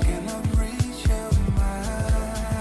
Can I reach your mind?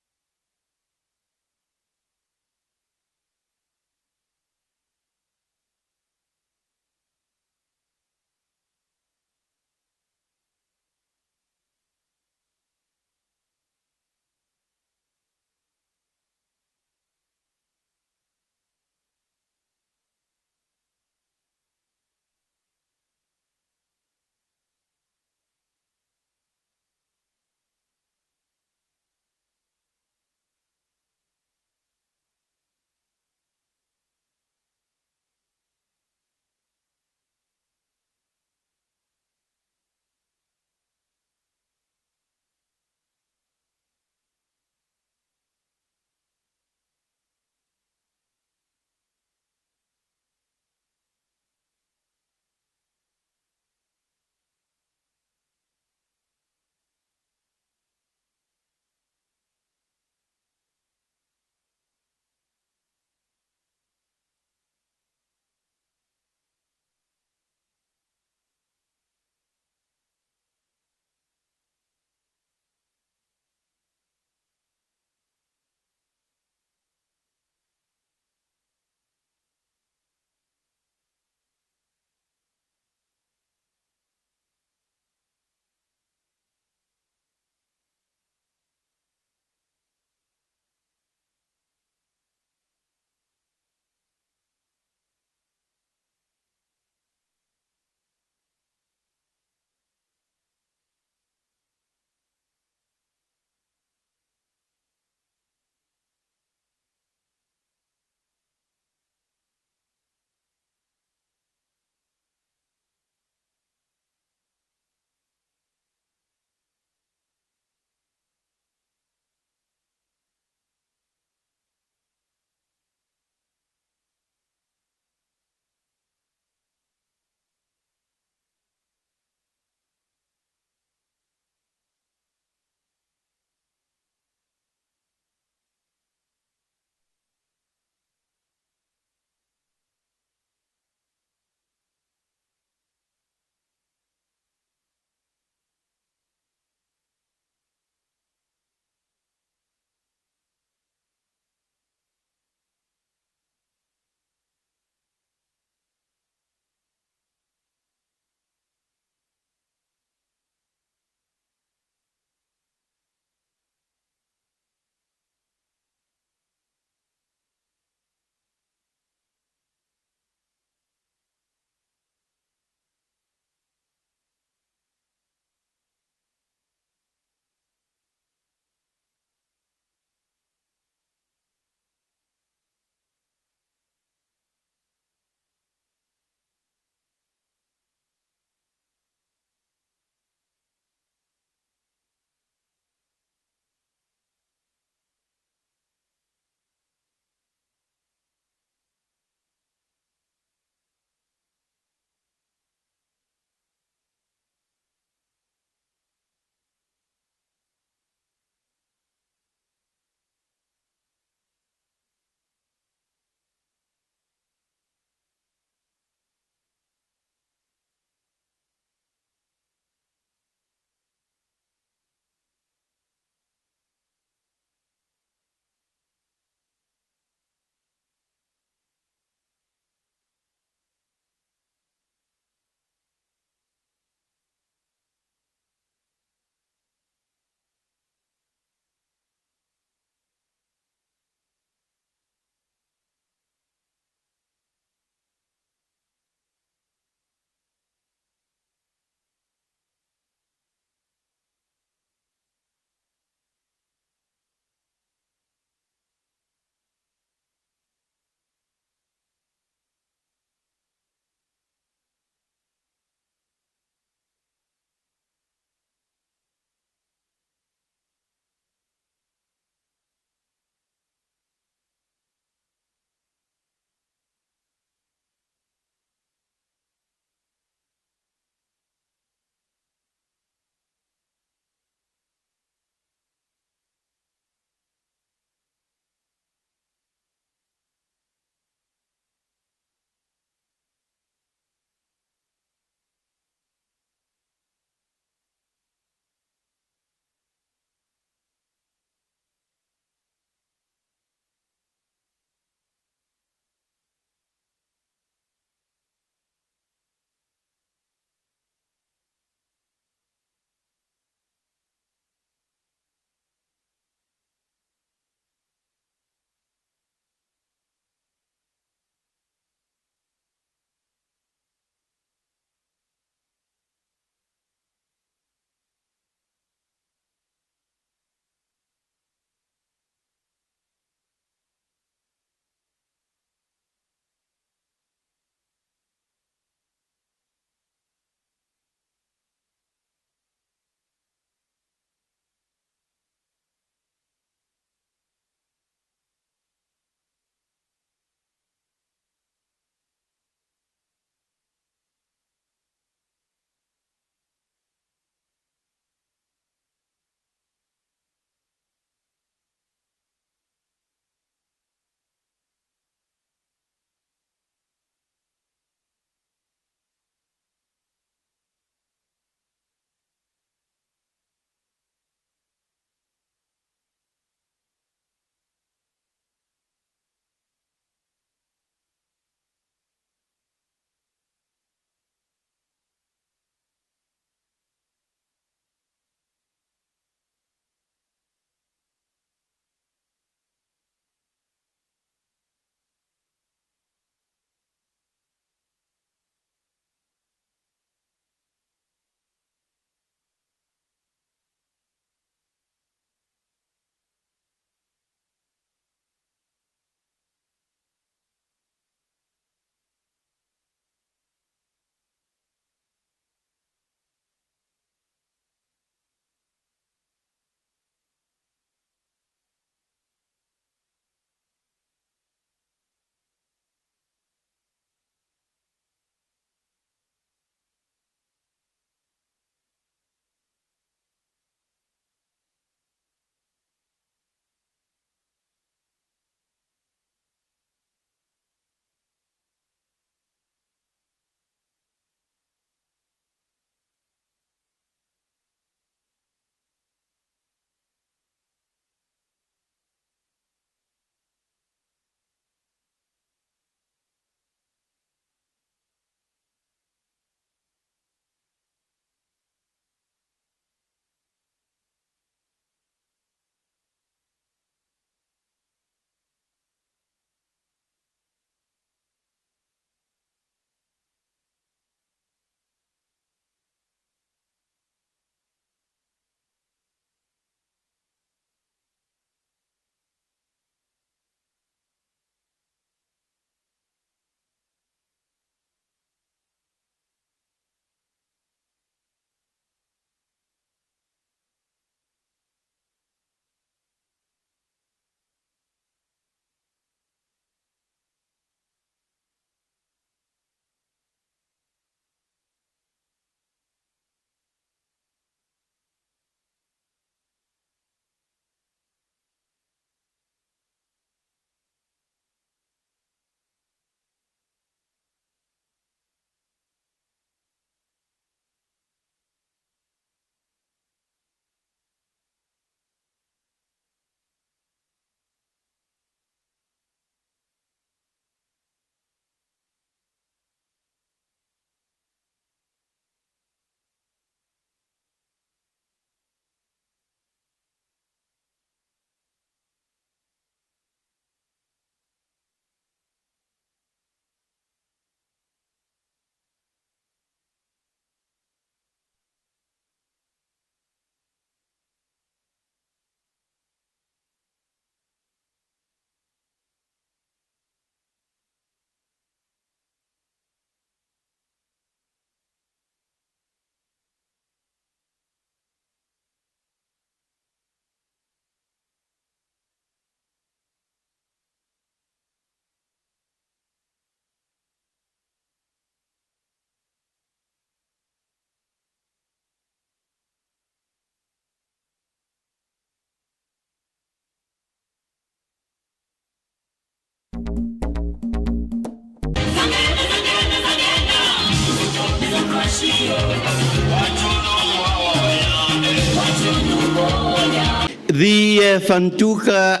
The Fantuka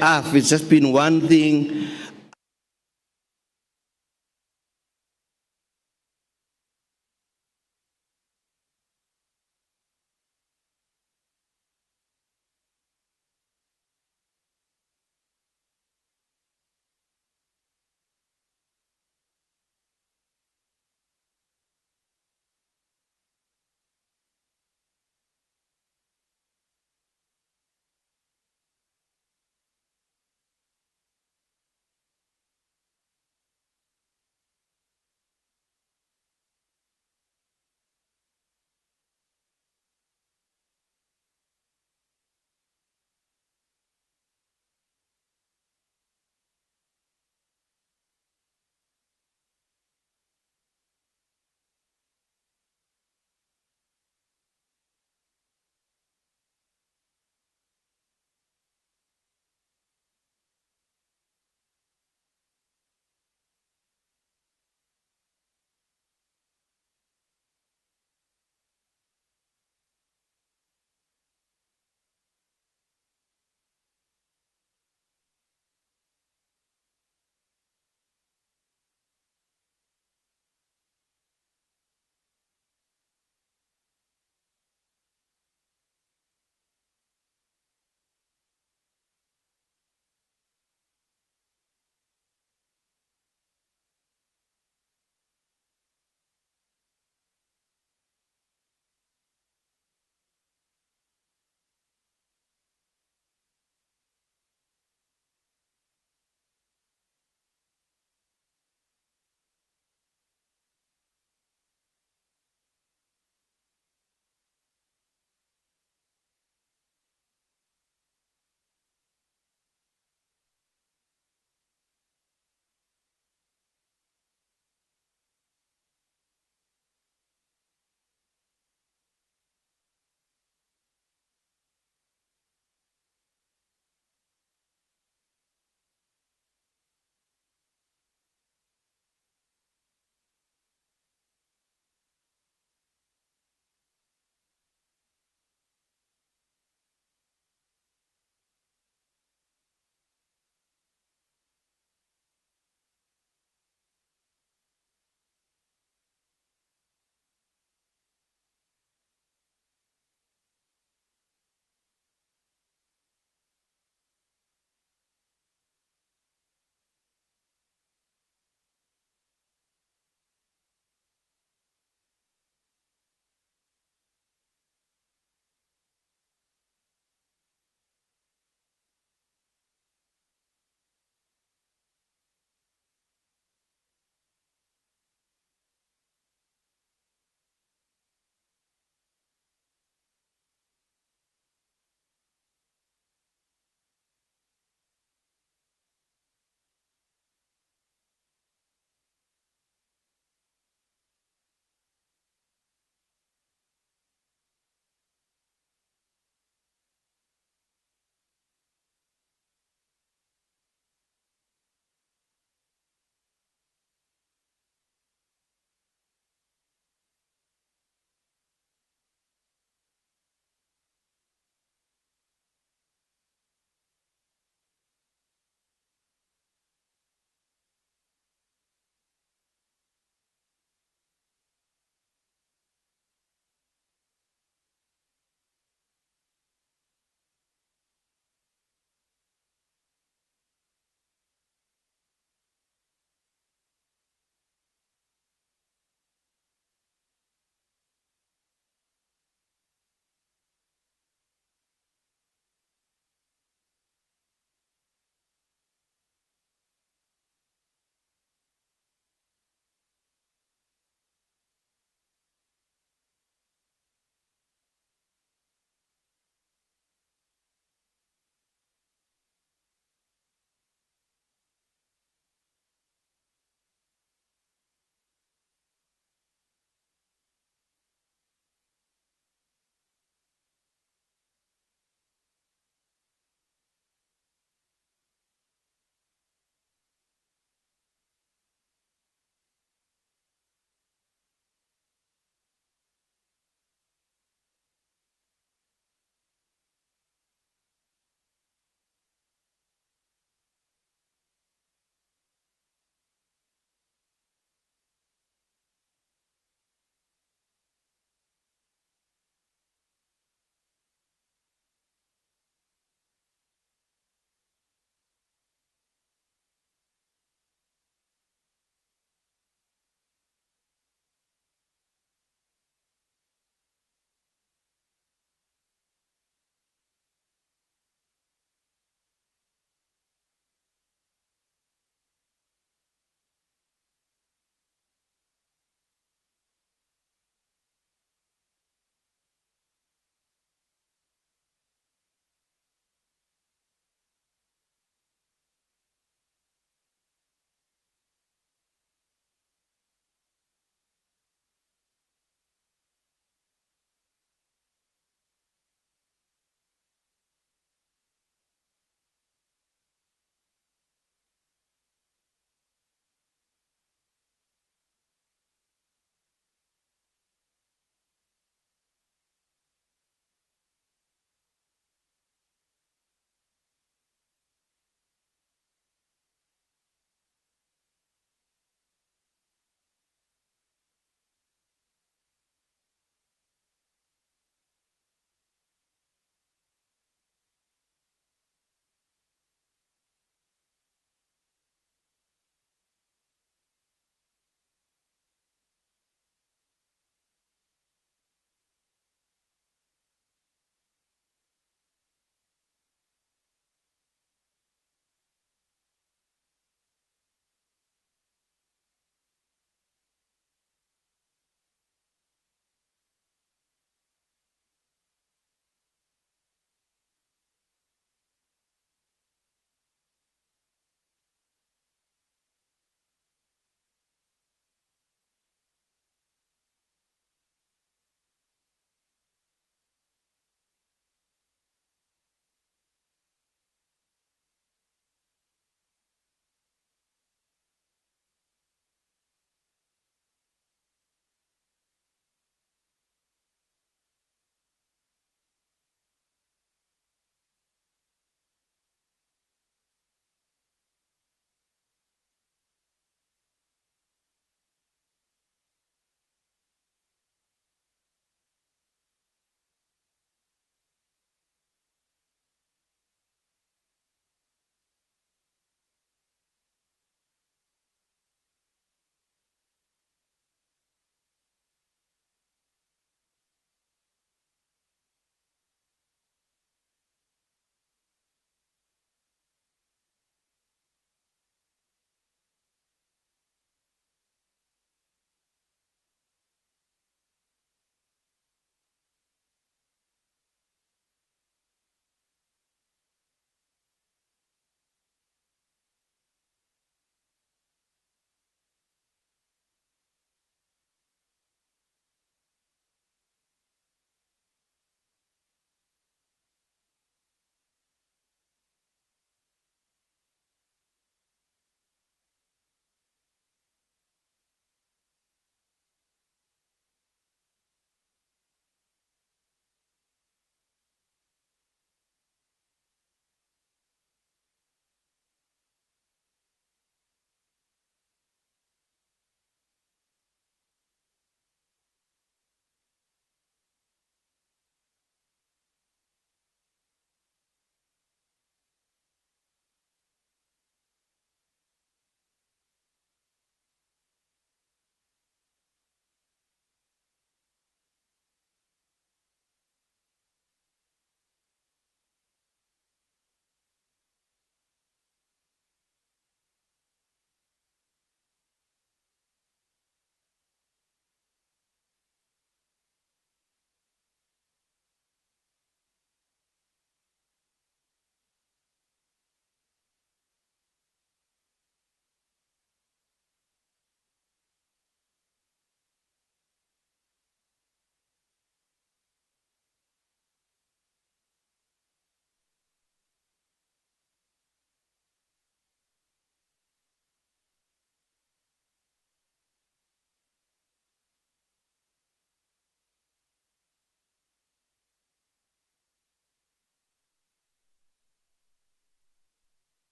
AF, it's just been one thing.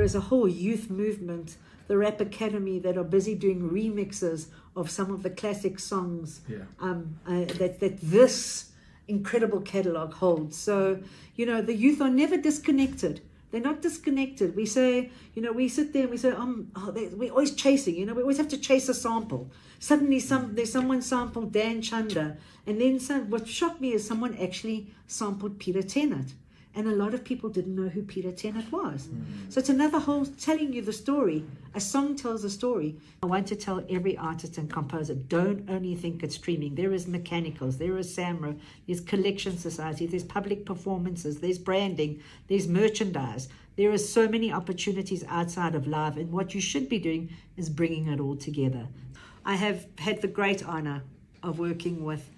is a whole youth movement, the Rap Academy, that are busy doing remixes of some of the classic songs that this incredible catalog holds. So, the youth are never disconnected. They're not disconnected. We say, we sit there and we say, we're always chasing, we always have to chase a sample. Suddenly there's someone sampled Dan Chanda. And then what shocked me is someone actually sampled Peter Tennant. And a lot of people didn't know who Peter Tennant was. So it's another whole telling you the story. A song tells a story. I want to tell every artist and composer, don't only think it's streaming. There is mechanicals, there is SAMRO, there's collection society, there's public performances, there's branding, there's merchandise. There are so many opportunities outside of live, and what you should be doing is bringing it all together. I have had the great honor of working with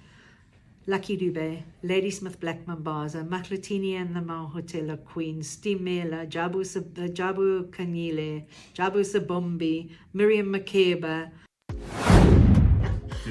Lucky Dube, Ladysmith Black Mambazo, Maklutini and the Mahotela Queens, Stimela, Jabu Kanyile, Jabu Sabumbi, Miriam Makeba.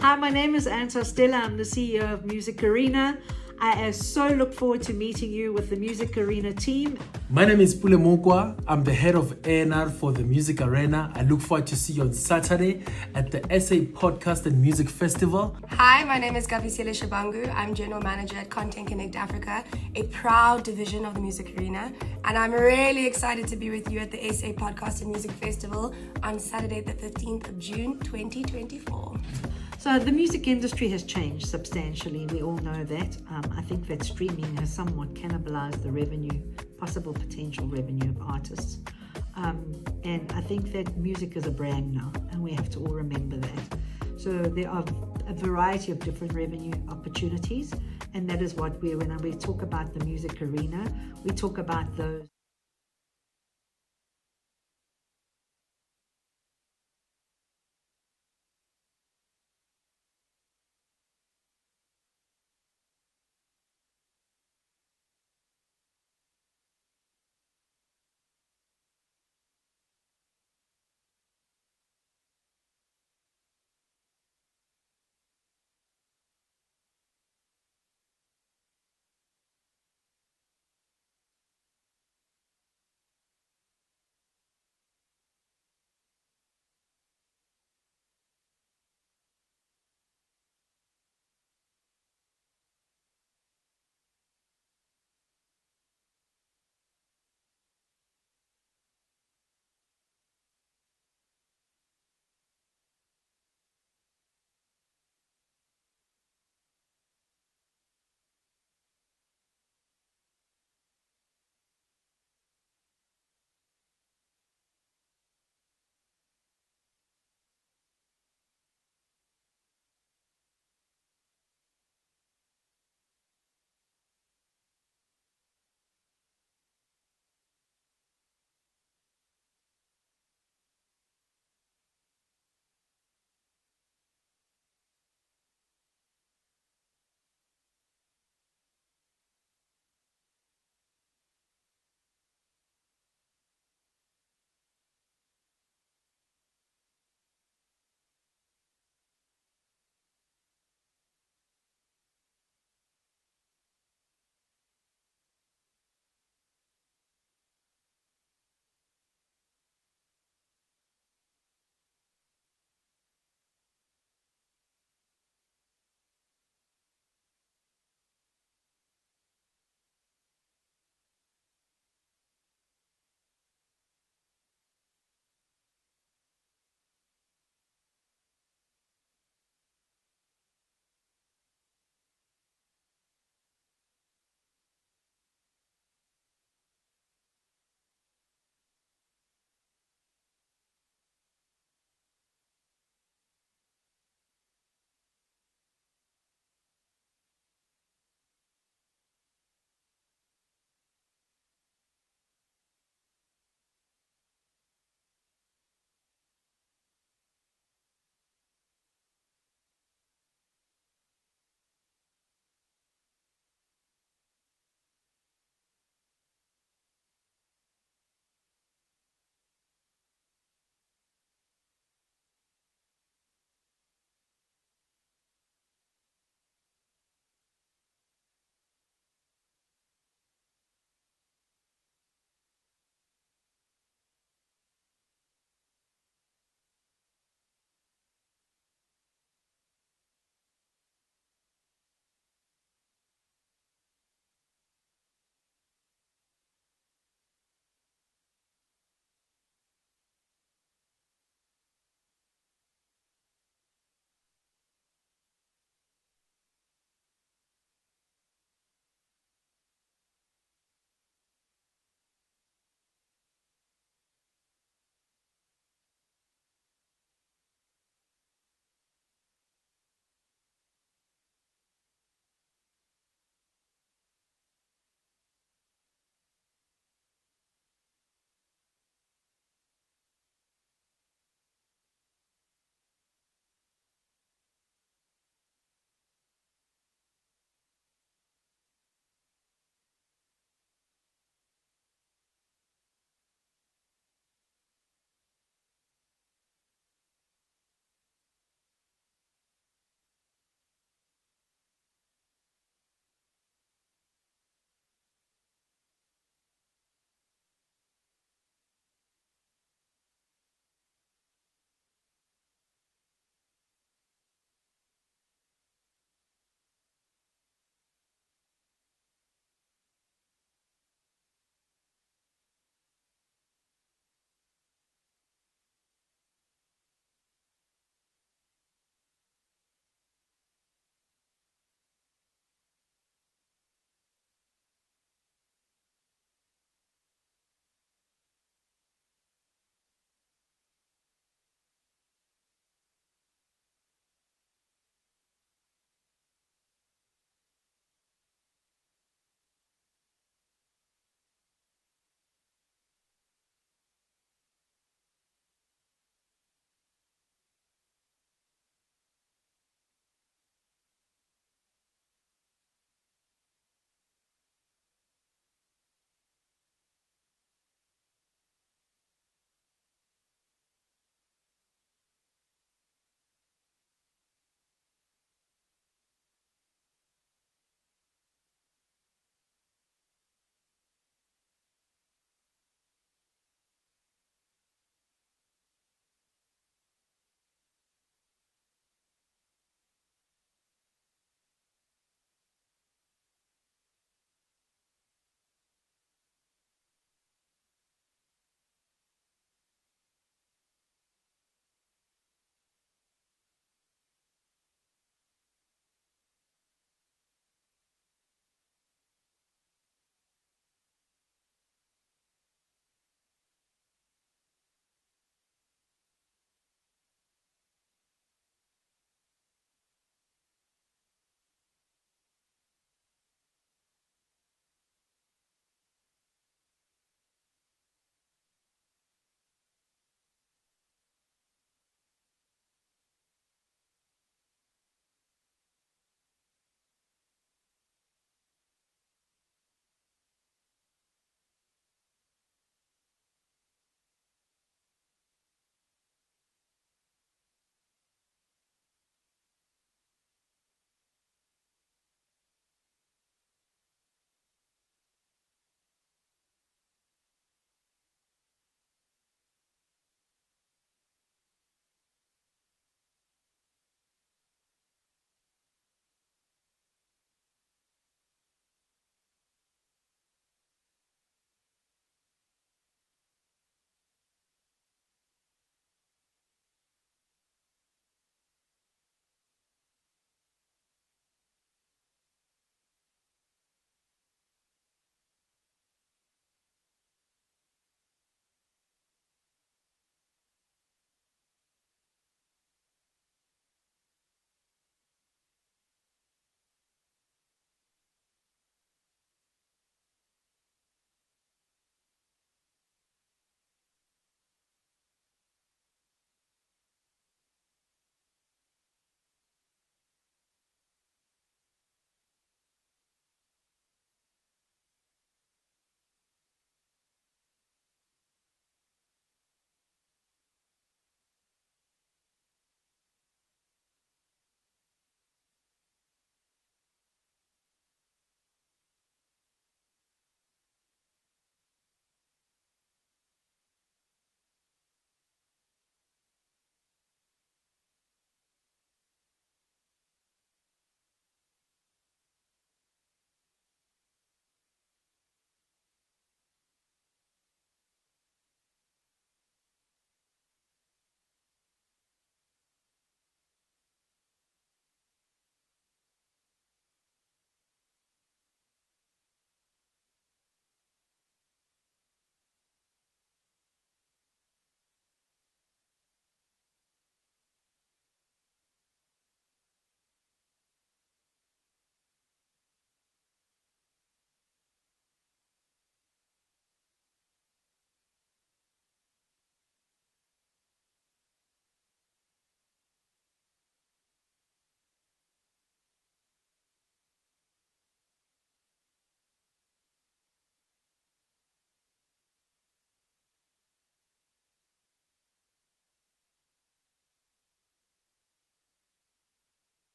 Hi, my name is Anto Stella. I'm the CEO of Music Arena. I so look forward to meeting you with the Music Arena team. My name is Pule Mokwa. I'm the head of A&R for the Music Arena. I look forward to see you on Saturday at the SA Podcast and Music Festival. Hi, my name is Gavisile Shabangu. I'm General Manager at Content Connect Africa, a proud division of the Music Arena. And I'm really excited to be with you at the SA Podcast and Music Festival on Saturday, the 15th of June, 2024. So the music industry has changed substantially. We all know that. I think that streaming has somewhat cannibalized the revenue, possible potential revenue of artists. And I think that music is a brand now, and we have to all remember that. So there are a variety of different revenue opportunities, and that is what when we talk about the Music Arena, we talk about those.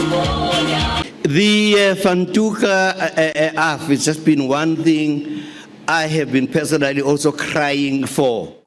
The Fantuka AF has just been one thing I have been personally also crying for.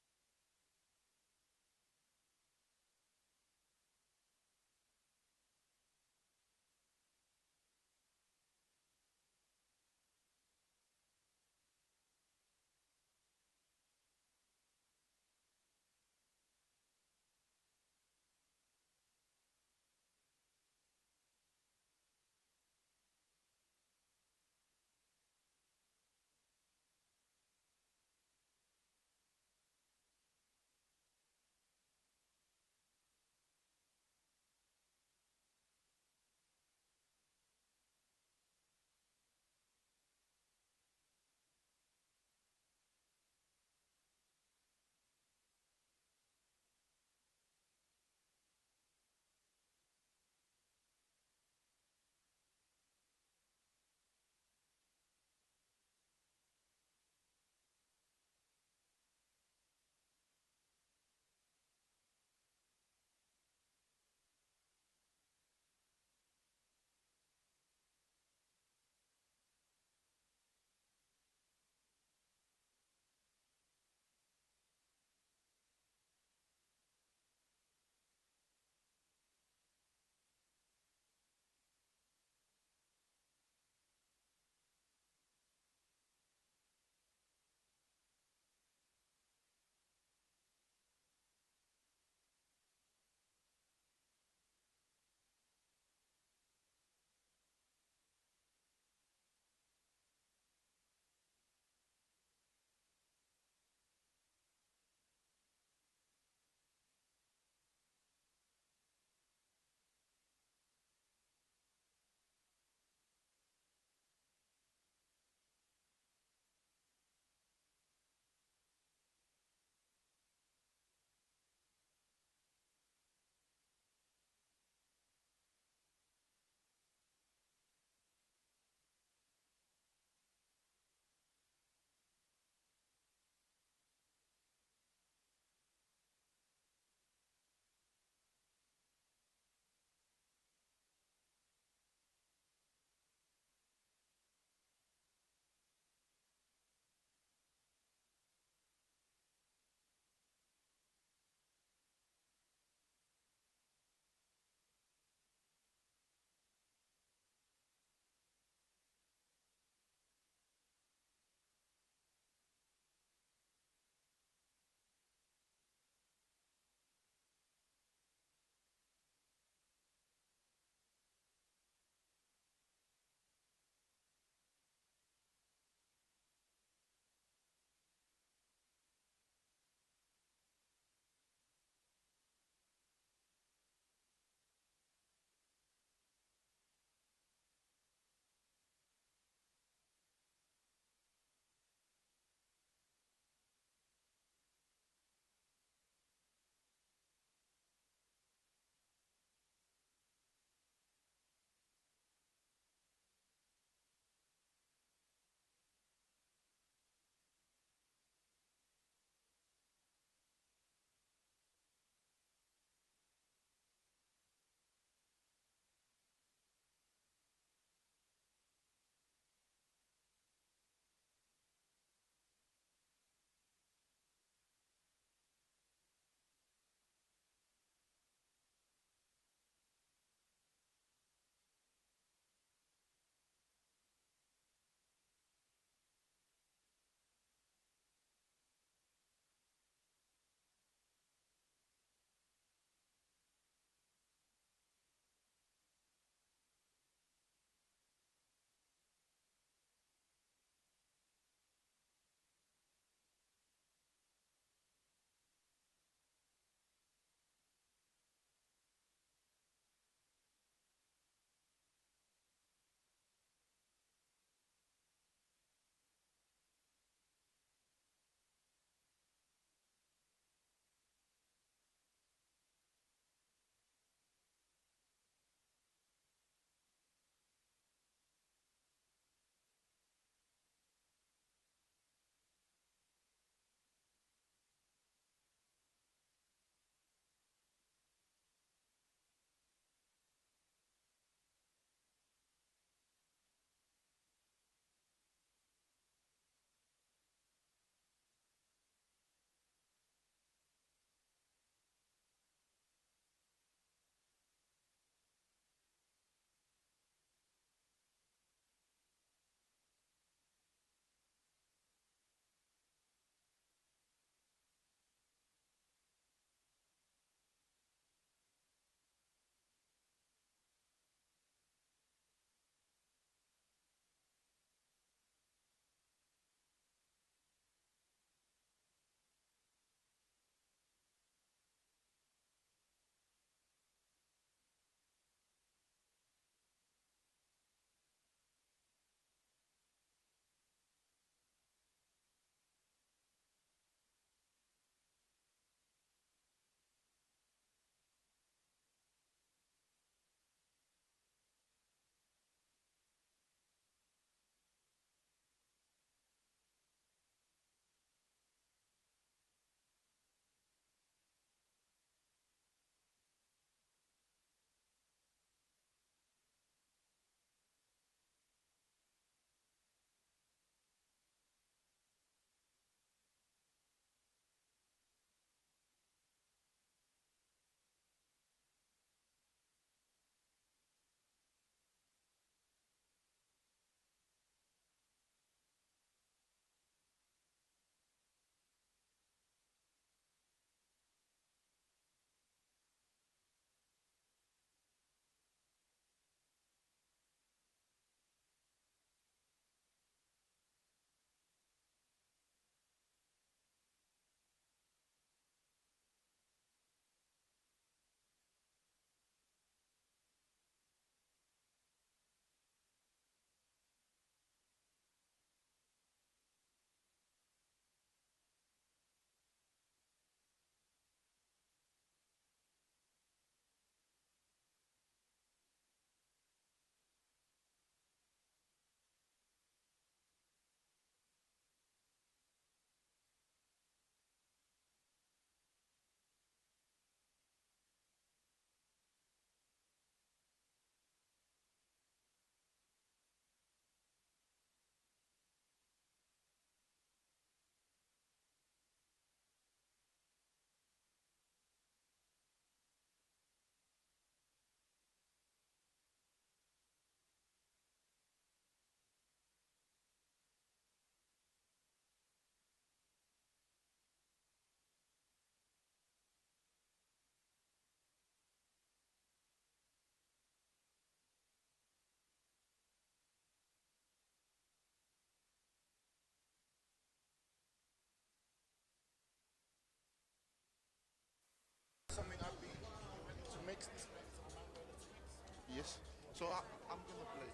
So I'm going to play.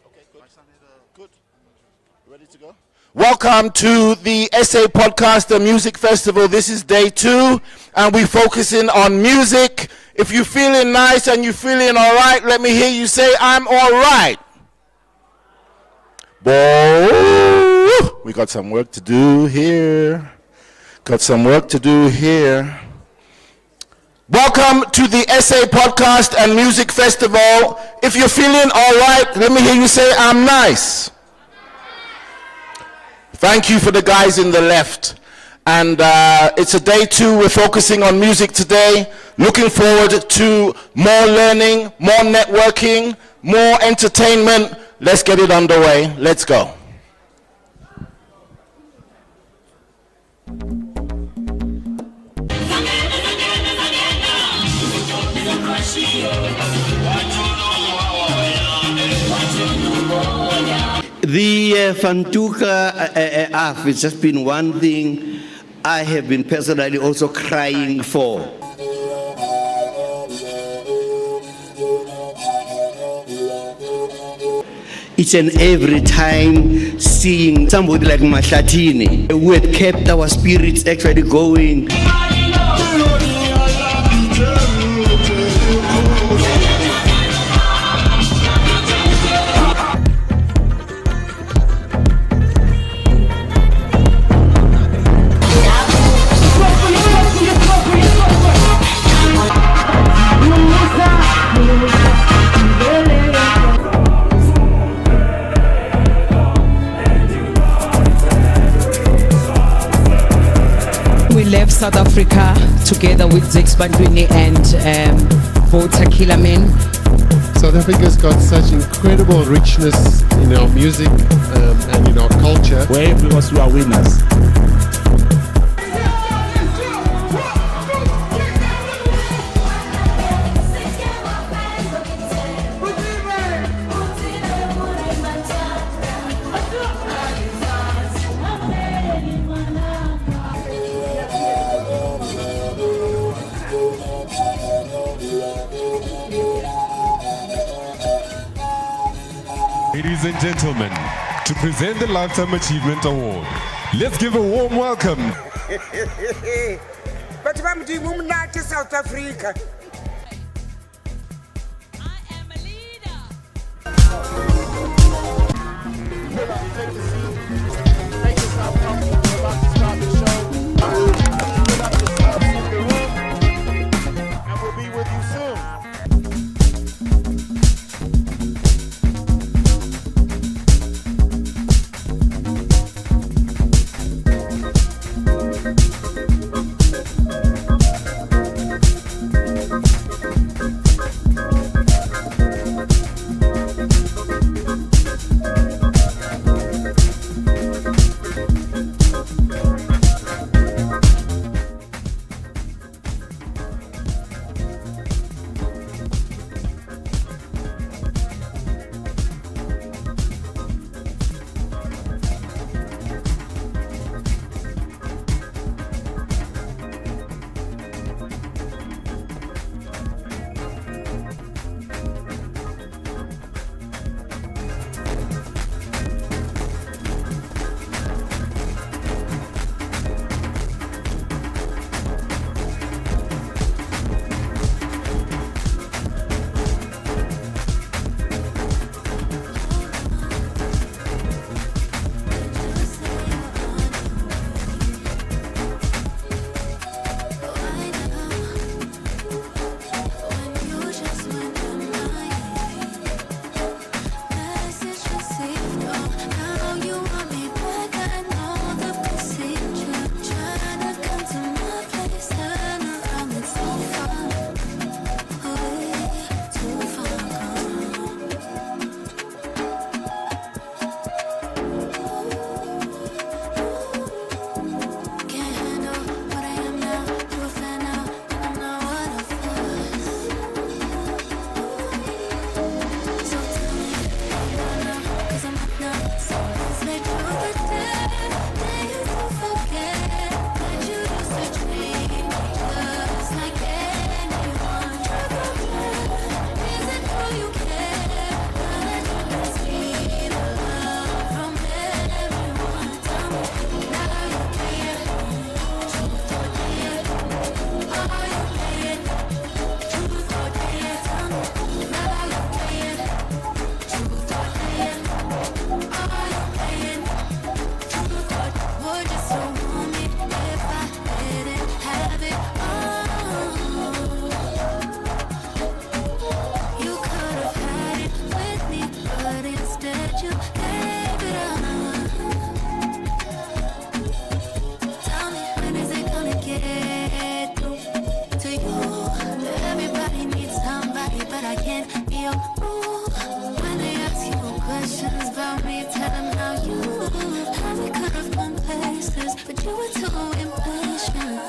Okay, good. Good. Ready to go? Welcome to the SA Podcast, the Music Festival. This is day 2, and we're focusing on music. If you're feeling nice and you're feeling all right, let me hear you say, I'm all right. Boy, we got some work to do here. Welcome to the SA Podcast and Music Festival. If you're feeling all right, let me hear you say, I'm nice. Thank you for the guys in the left. And it's a day 2. We're focusing on music today. Looking forward to more learning, more networking, more entertainment. Let's get it underway. Let's go. The Fantuka AF has just been one thing I have been personally also crying for. Each and every time seeing somebody like Mahlatini who had kept our spirits actually going. We left South Africa together with Zix Bantwini and Vota Kilamin. South Africa's got such incredible richness in our music and in our culture. Where because we are winners. Ladies and gentlemen, to present the Lifetime Achievement Award, let's give a warm welcome. But I'm doing not to South Africa. And we'll be with you soon. about me, tell them how you. How we could have gone places, but you were too impatient.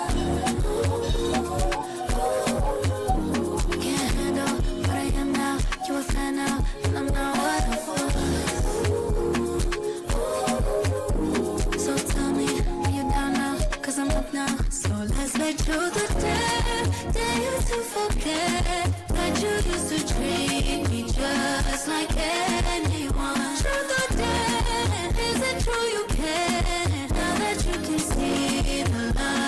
Can't handle what I am now. You a fan now, and I'm not what I was. So tell me, are you down now? 'Cause I'm up now. So let's make through the day. Dare you to forget that you used to treat me just like anyone. Through the day, is it true you care? Now that you can see the light.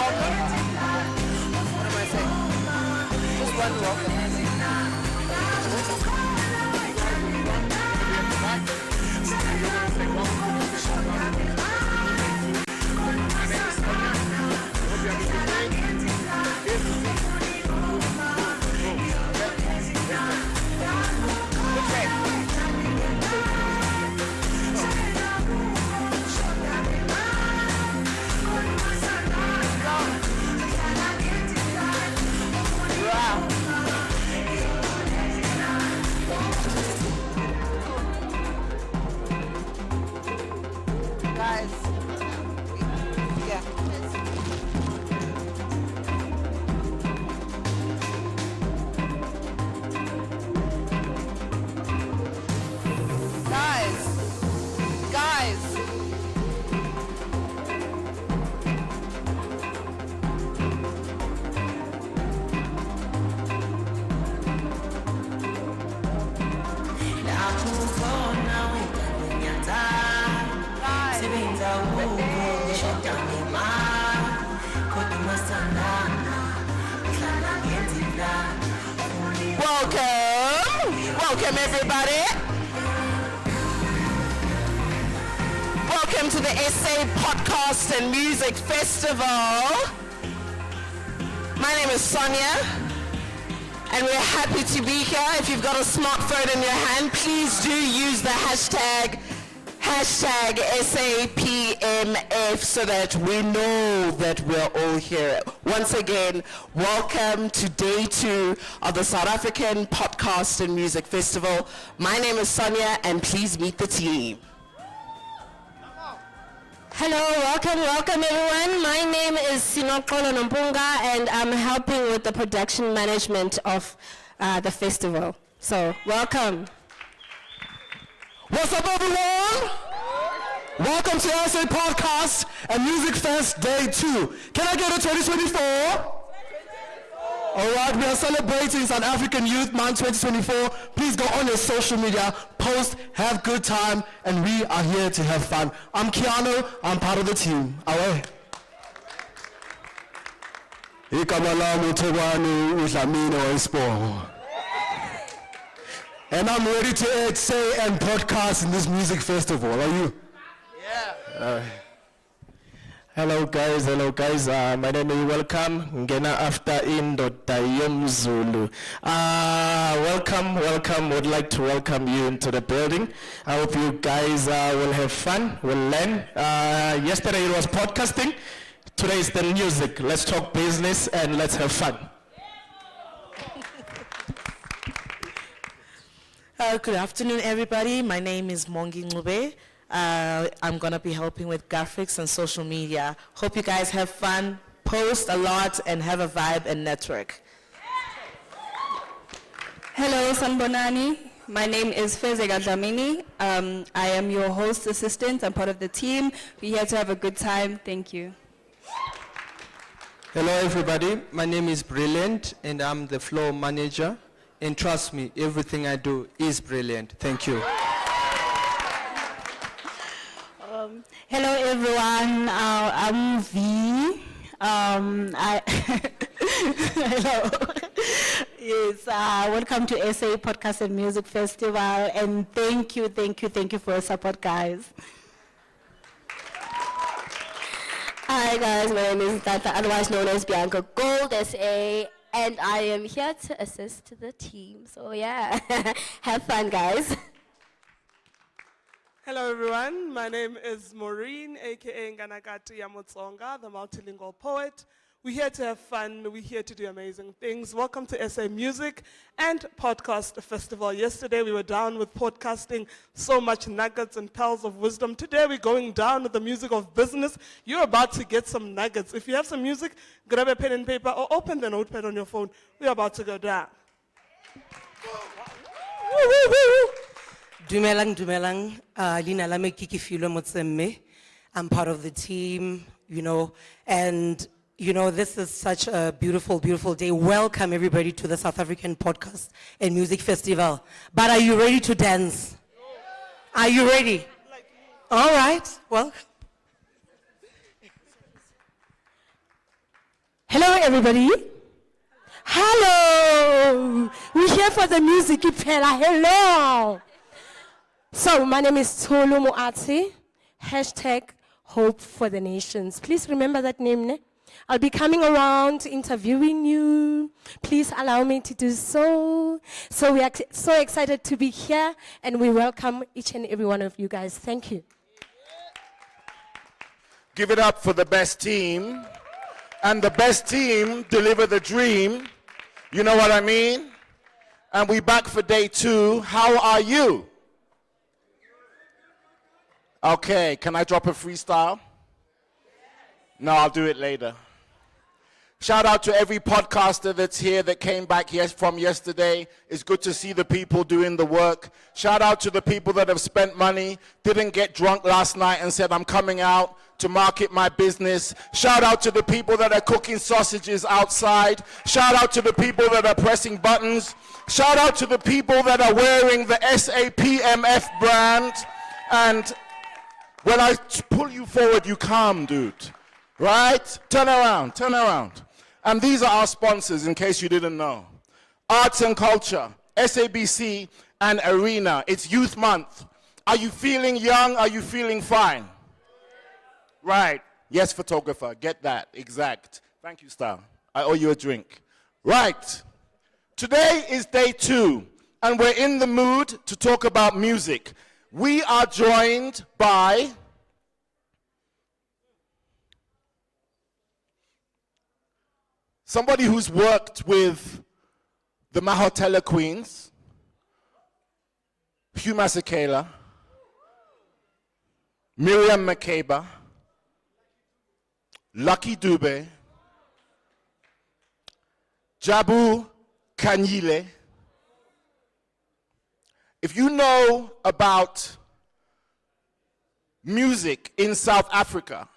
welcome. What am I saying? Just one welcome. Guys, yeah. Guys. Welcome everybody. Welcome to the SA Podcast and Music Festival. My name is Sonia, and we're happy to be here. If you've got a smartphone in your hand, please do use the hashtag SAPMF so that we know that we're all here. Once again, welcome to day 2 of the South African Podcast and Music Festival. My name is Sonia, and please meet the team. Hello, welcome everyone. My name is Sinokolo Nompunga, and I'm helping with the production management of the festival. So, welcome. What's up, everyone? Welcome to SA Podcast and Music Fest Day 2. Can I get a 2024? All right, we are celebrating South African Youth Month 2024. Please go on your social media, post, have good time, and we are here to have fun. I'm Keanu, I'm part of the team. Away. And I'm ready to say and podcast in this music festival. Are you? Yeah. Hello guys. My name is Welcome. Ngena after Indoda Yomzulu. Welcome. Would like to welcome you into the building. I hope you guys will have fun, will learn. Yesterday it was podcasting. Today is the music. Let's talk business and let's have fun. Good afternoon, everybody. My name is Mongi Ngube. I'm going to be helping with graphics and social media. Hope you guys have fun, post a lot, and have a vibe and network. Hello, Sanbonani. My name is Fezega Dlamini. I am your host assistant. I'm part of the team. We're here to have a good time. Thank you. Hello, everybody. My name is Brilliant, and I'm the floor manager. And trust me, everything I do is brilliant. Thank you. Hello everyone, I'm V. Hello. Yes, welcome to SA Podcast and Music Festival, and thank you for your support, guys. Hi guys, my name is Tata, otherwise known as Bianca Gold SA, and I am here to assist the team. So yeah, have fun, guys. Hello everyone, my name is Maureen, aka Nganakati Yamutsonga, the multilingual poet. We're here to have fun, we're here to do amazing things. Welcome to SA Music and Podcast Festival. Yesterday we were down with podcasting, so much nuggets and pearls of wisdom. Today we're going down with the music of business. You're about to get some nuggets. If you have some music, grab a pen and paper or open the notepad on your phone. We're about to go down. Dumelang, Lina Lame Kikifilo Motsemme. I'm part of the team, and this is such a beautiful, beautiful day. Welcome everybody to the South African Podcast and Music Festival. But are you ready to dance? Are you ready? All right, well. everybody. Hello. We're here for the music. Hello. So, my name is Tolu Moati. #Hope for the Nations. Please remember that name. Ne? I'll be coming around interviewing you. Please allow me to do so. So we are so excited to be here, and we welcome each and every one of you guys. Thank you. Give it up for the best team. And the best team deliver the dream. You know what I mean? And we back for day 2. How are you? Okay, can I drop a freestyle? No, I'll do it later. Shout out to every podcaster that's here that came back from yesterday. It's good to see the people doing the work. Shout out to the people that have spent money, didn't get drunk last night and said, I'm coming out to market my business. Shout out to the people that are cooking sausages outside. Shout out to the people that are pressing buttons. Shout out to the people that are wearing the SAPMF brand. And when I pull you forward, you come, dude. Right? Turn around, turn around. And these are our sponsors, in case you didn't know. Arts and Culture, SABC, and Arena. It's Youth Month. Are you feeling young? Are you feeling fine? Right. Yes, photographer. Get that. Exact. Thank you, Star. I owe you a drink. Right. Today is day 2, and we're in the mood to talk about music. We are joined by somebody who's worked with the Mahotella Queens, Hugh Masekela, Miriam Makeba, Lucky Dube, Jabu Kanyile. If you know about music in South Africa,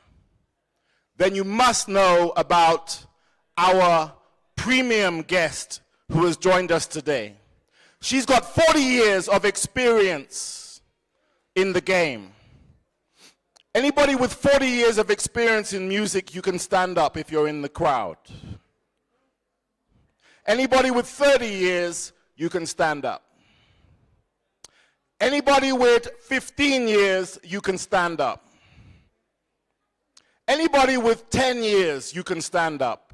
then you must know about our premium guest who has joined us today. She's got 40 years of experience in the game. Anybody with 40 years of experience in music, you can stand up if you're in the crowd. Anybody with 30 years, you can stand up. Anybody with 15 years, you can stand up. Anybody with 10 years, you can stand up.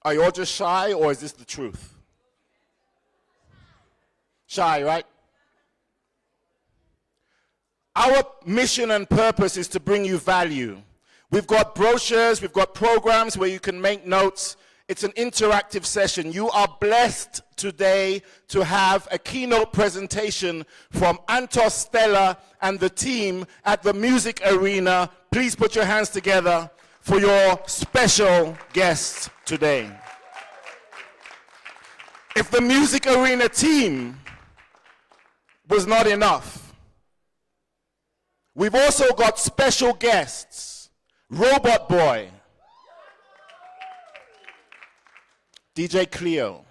Are you all just shy, or is this the truth? Shy, right? Our mission and purpose is to bring you value. We've got brochures, we've got programs where you can make notes. It's an interactive session. You are blessed today to have a keynote presentation from Antos Stella and the team at the Music Arena. Please put your hands together for your special guests today. If the Music Arena team was not enough, we've also got special guests. Robot Boy, DJ Cleo.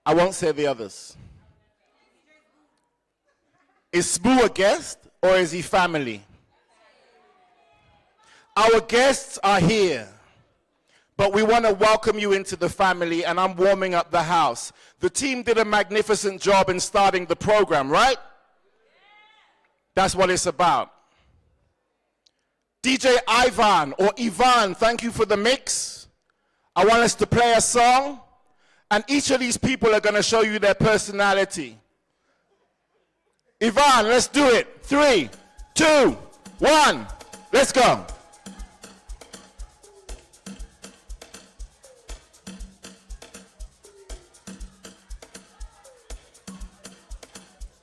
I won't say the others. Is Spoo a guest or is he family? Our guests are here, but we want to welcome you into the family, and I'm warming up the house. The team did a magnificent job in starting the program, right? That's what it's about. DJ Ivan, or Ivan, thank you for the mix. I want us to play a song, and each of these people are going to show you their personality. Ivan, let's do it. 3, 2, 1, let's go.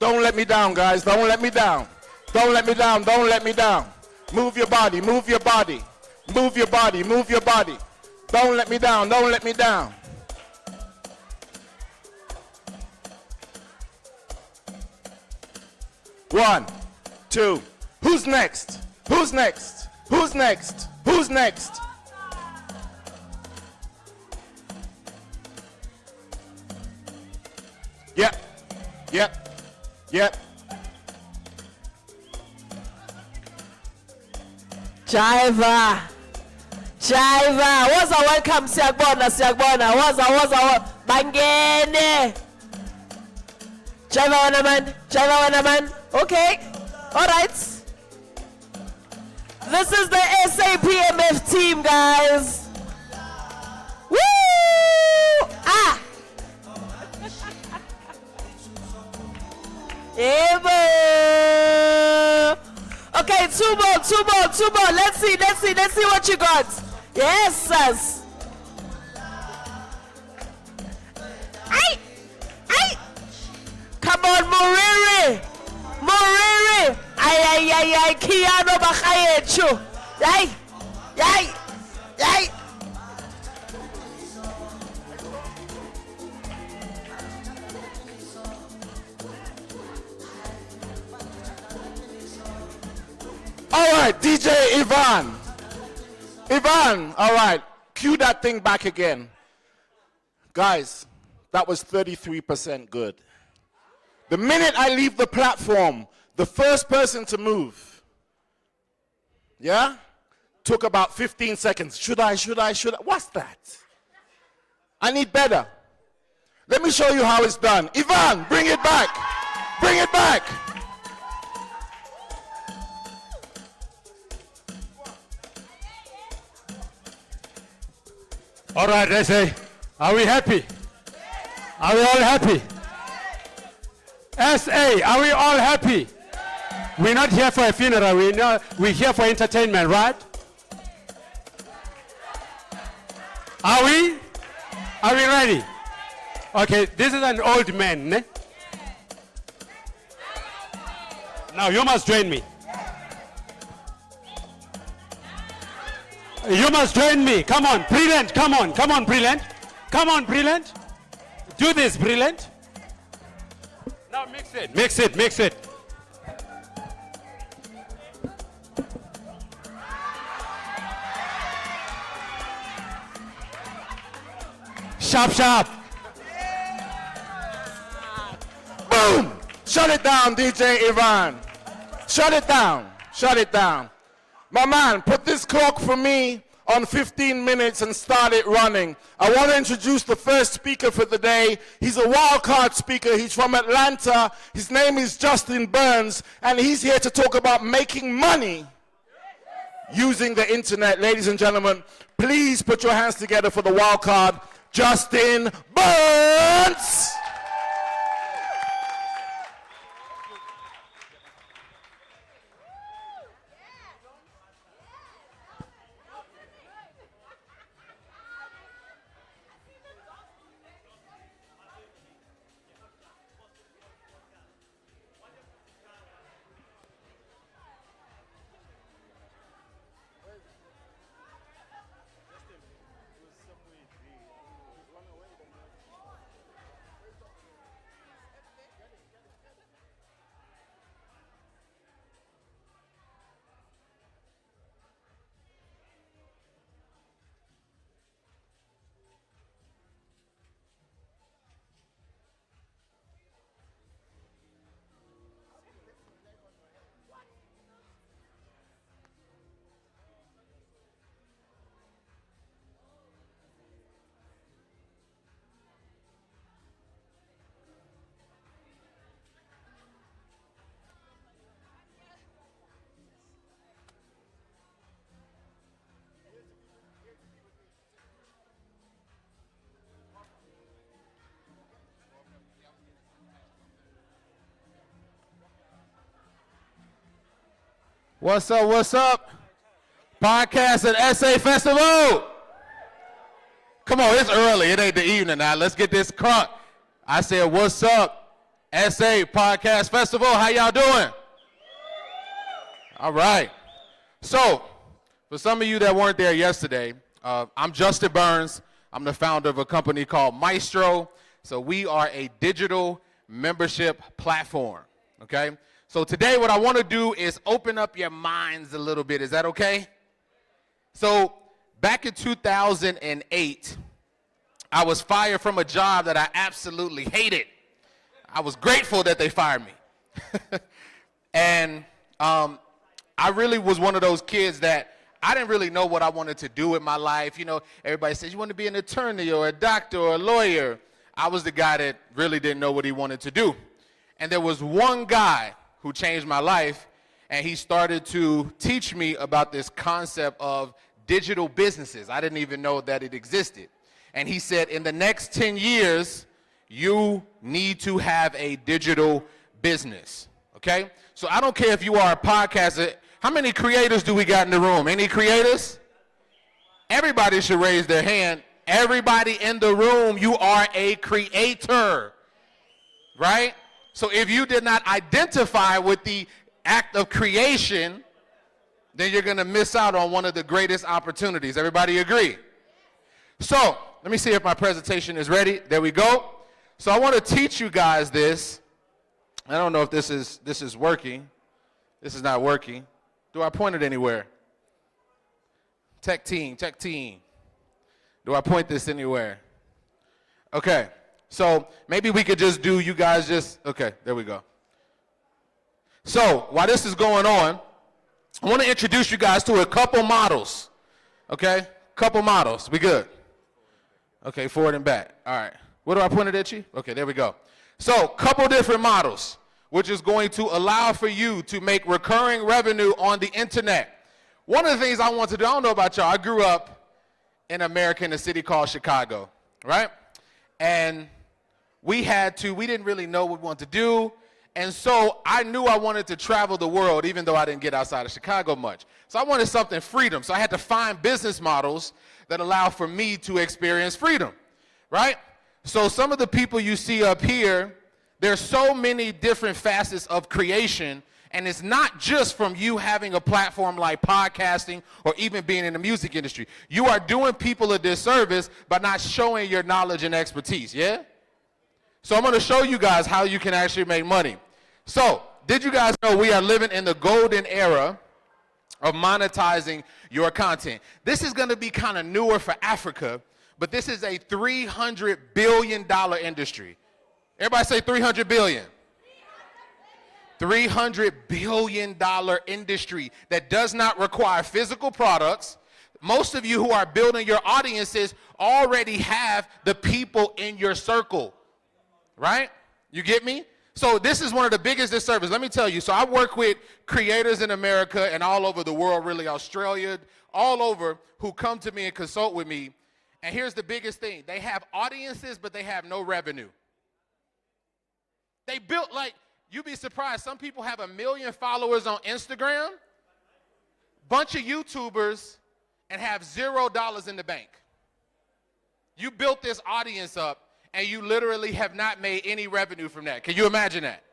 Don't let me down, guys. Don't let me down. Don't let me down. Don't let me down. Move your body. Move your body. Move your body. Move your body. Don't let me down. Don't let me down. One, two. Who's next? Who's next? Who's next? Who's next? Yep. Yep. Yep. Jiva. Jiva. Waza welcome siyakubona. Waza bangene. Jiva wena man. Okay. All right. This is the SAPMF team, guys. Woo! Ah! Okay, two more. Let's see what you got. Yes, sis. Ay! Come on, Moriri. Ay, Kiano Bakayechu. Yay. All right, DJ Ivan, all right, cue that thing back again. Guys, that was 33% good. The minute I leave the platform, the first person to move, yeah, took about 15 seconds. Should I? What's that? I need better. Let me show you how it's done. Ivan, bring it back. All right, let's say, are we happy? Are we all happy? SA, are we all happy? We're not here for a funeral, we're here for entertainment, right? Are we? Are we ready? Okay, this is an old man, ne? Now you must join me. You must join me. Come on, Brilliant. Come on, Brilliant. Come on, Brilliant. Do this, Brilliant. Now mix it. Sharp. Boom! Shut it down, DJ Ivan. Shut it down. My man, put this clock for me on 15 minutes and start it running. I want to introduce the first speaker for the day. He's a wild card speaker. He's from Atlanta. His name is Justin Burns, and he's here to talk about making money using the internet. Ladies and gentlemen, please put your hands together for the wild card, Justin Burns. What's up? Podcast at SA Festival. Come on, it's early. It ain't the evening now. Let's get this crunk. I said, what's up? SA Podcast Festival. How y'all doing? All right. So, for some of you that weren't there yesterday, I'm Justin Burns. I'm the founder of a company called Maestro. So we are a digital membership platform, okay? So today what I want to do is open up your minds a little bit. Is that okay? So back in 2008, I was fired from a job that I absolutely hated. I was grateful that they fired me. And I really was one of those kids that I didn't really know what I wanted to do with my life. You know, everybody says you want to be an attorney or a doctor or a lawyer. I was the guy that really didn't know what he wanted to do. And there was one guy who changed my life, and he started to teach me about this concept of digital businesses. I didn't even know that it existed. And he said, in the next 10 years, you need to have a digital business, okay? So I don't care if you are a podcaster. How many creators do we got in the room? Any creators? Everybody should raise their hand. Everybody in the room, you are a creator, right? So if you did not identify with the act of creation, then you're going to miss out on one of the greatest opportunities. Everybody agree? So let me see if my presentation is ready. There we go. So I want to teach you guys this. I don't know if this is working. This is not working. Do I point it anywhere? Tech team. Do I point this anywhere? Okay. So maybe we could just do, you guys just, okay, there we go. So while this is going on, I want to introduce you guys to a couple models. Okay? Couple models. We good? Okay, forward and back. All right. What do I point it at you? Okay, there we go. So, couple different models, which is going to allow for you to make recurring revenue on the internet. One of the things I want to do, I don't know about y'all, I grew up in America in a city called Chicago, right? And we didn't really know what we wanted to do. And so I knew I wanted to travel the world, even though I didn't get outside of Chicago much. So I wanted something freedom. So I had to find business models that allow for me to experience freedom, right? So some of the people you see up here, there's so many different facets of creation, and it's not just from you having a platform like podcasting or even being in the music industry. You are doing people a disservice by not showing your knowledge and expertise, yeah? So I'm going to show you guys how you can actually make money. So, did you guys know we are living in the golden era of monetizing your content? This is going to be kind of newer for Africa, but this is a $300 billion industry. Everybody say 300 billion. $300 billion industry that does not require physical products. Most of you who are building your audiences already have the people in your circle, right? You get me? So this is one of the biggest disservices. Let me tell you. So I work with creators in America and all over the world, really, Australia, all over, who come to me and consult with me. And here's the biggest thing. They have audiences, but they have no revenue. They built, like, you'd be surprised. Some people have 1 million followers on Instagram, bunch of YouTubers, and have $0 in the bank. You built this audience up, and you literally have not made any revenue from that. Can you imagine that?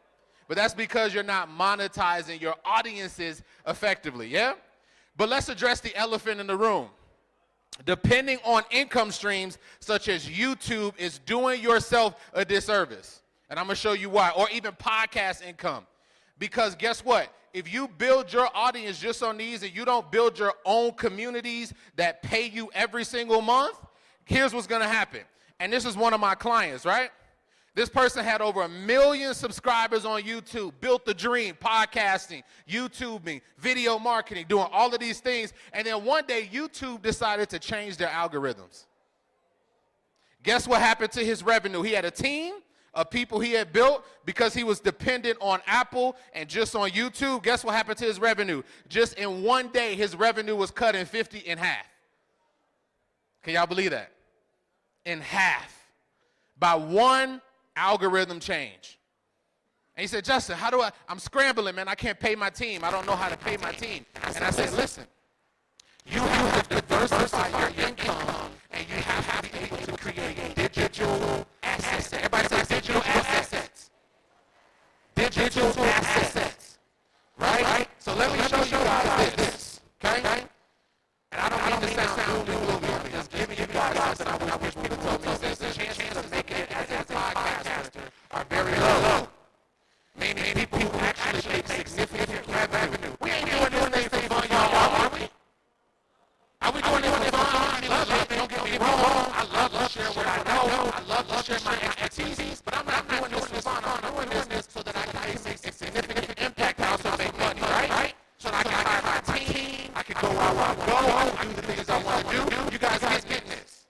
But that's because you're not monetizing your audiences effectively, yeah? But let's address the elephant in the room. Depending on income streams such as YouTube is doing yourself a disservice. And I'm going to show you why. Or even podcast income. Because guess what? If you build your audience just on these and you don't build your own communities that pay you every single month, here's what's going to happen. And this is one of my clients, right? This person had over 1 million subscribers on YouTube, built the dream, podcasting, YouTubing, video marketing, doing all of these things. And then one day, YouTube decided to change their algorithms. Guess what happened to his revenue? He had a team of people he had built because he was dependent on Apple and just on YouTube. Guess what happened to his revenue? Just in one day, his revenue was cut in 50 in half. Can y'all believe that? In half by one algorithm change. And he said, Justin, how do I'm scrambling, man. I can't pay my team. I don't know how to pay my team. And I said, listen, you have to diversify your income, and you have to be able to create digital assets. Everybody say digital assets. Digital assets. Right? So let me show you guys this. Okay? And I don't mean to sound gloomy. I'm just giving you guys something I wish people told me. Says the chances of making it as a podcaster are very low. Meaning people who actually make significant revenue. We ain't doing this thing for y'all, are we? Are we doing this for fun? I love it. Don't get me wrong. I love to share what I know. I love to share my expertise. But I'm not doing this for fun. I'm doing this so that I can make a significant impact and also make money, right? So that I can hire my team. I can go go where I want to go, I do the things I want to do. You guys getting this?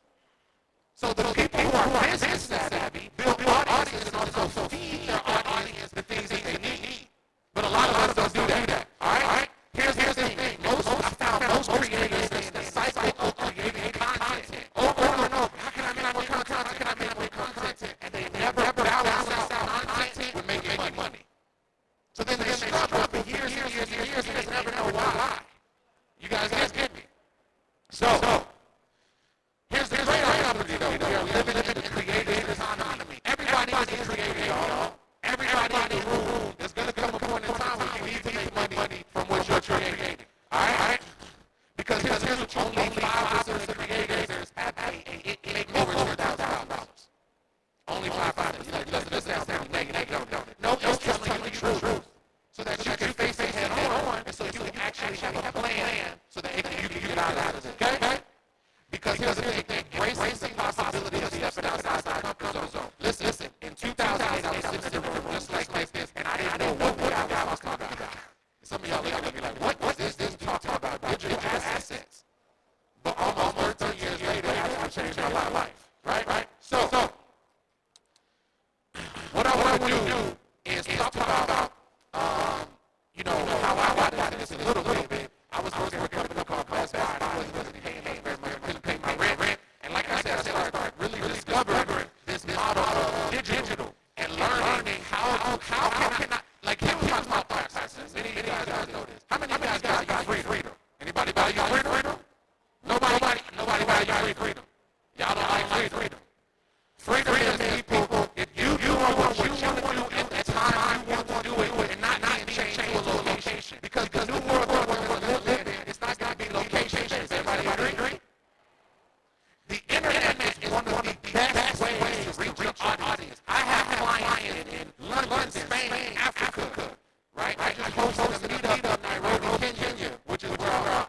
So the people who are business savvy build audiences and also feed their audience the things that they need. But a lot of us don't do that. All right? Here's the thing. I found most creators in the cycle of creating content over and over. How can I make more content? How can I make more content? And they never balance out content with making money. So then they struggle for years and they never know why. You guys get me? So here's the great opportunity though. We are living in the creative economy. Everybody is a creator, y'all. Everybody in the room is going to come a point in time where you need to make money from what you're creating. Alright? Because here's what only 5% of creators make over $1,000. Only 5%. This sounds negative. No, it's telling you the truth. So that you can face it head on, and so you can actually have a plan so that you can get out of it. Okay? Because here's the thing, embracing the possibility of stepping outside the comfort zone. Listen, in 2008, I was sitting in a room just like this, and I didn't know what I was talking about. Some of y'all look at me like, what is this talking about digital assets? But almost 13 years later, it actually changed my life. Right? So what I want to do is talk about how I got into this a little bit. I was working for a company called Best Buy, and I wasn't paying very much. I couldn't pay my rent. And like I said, I started really discovering this model of digital and learning how can I, like, here's my thought process. Many of you guys know this. How many of you guys value freedom? Anybody value freedom? Nobody value freedom. Y'all don't like freedom. Freedom is people, if you do what you want to do at the time you want to do it and not change to a location. Because the new world that we're going to live in, it's not going to be locations. Everybody agree? The internet is one of the best ways to reach your audience. I have clients in London, Spain, Africa, right? I just hosted a meetup in Nairobi, Kenya, which is where our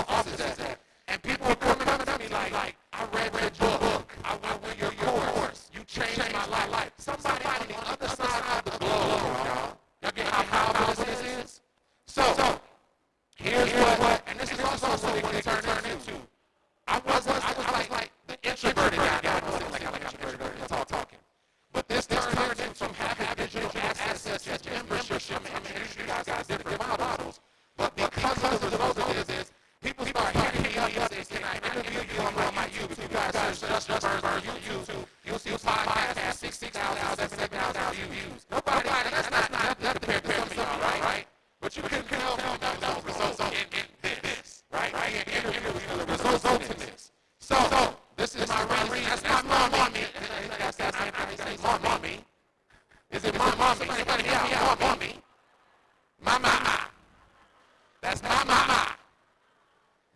office is at. And people are coming to me like, I read your book, I went with your course, you changed my life. Somebody on the other side of the globe, y'all get how powerful this is? So, here's what, and this is also what it turned into. I was like the introverted guy. I don't seem like I'm introverted, that's talking. But this turned into from having digital assets as membership. I'm introducing you guys to different models. But because of the result of this is, people start hitting me up and saying, can I interview you on my YouTube? You guys search Just Burns YouTube. You'll see a podcast has 6,000, 7,000 views. Nobody, that's not compared to some of y'all, right? But you can tell from the results in this, right? I can interview the results in this. So, this is my ring. That's my mommy. That's my mommy. Is it my mommy? Somebody help me out, mommy. My mama. That's my mama.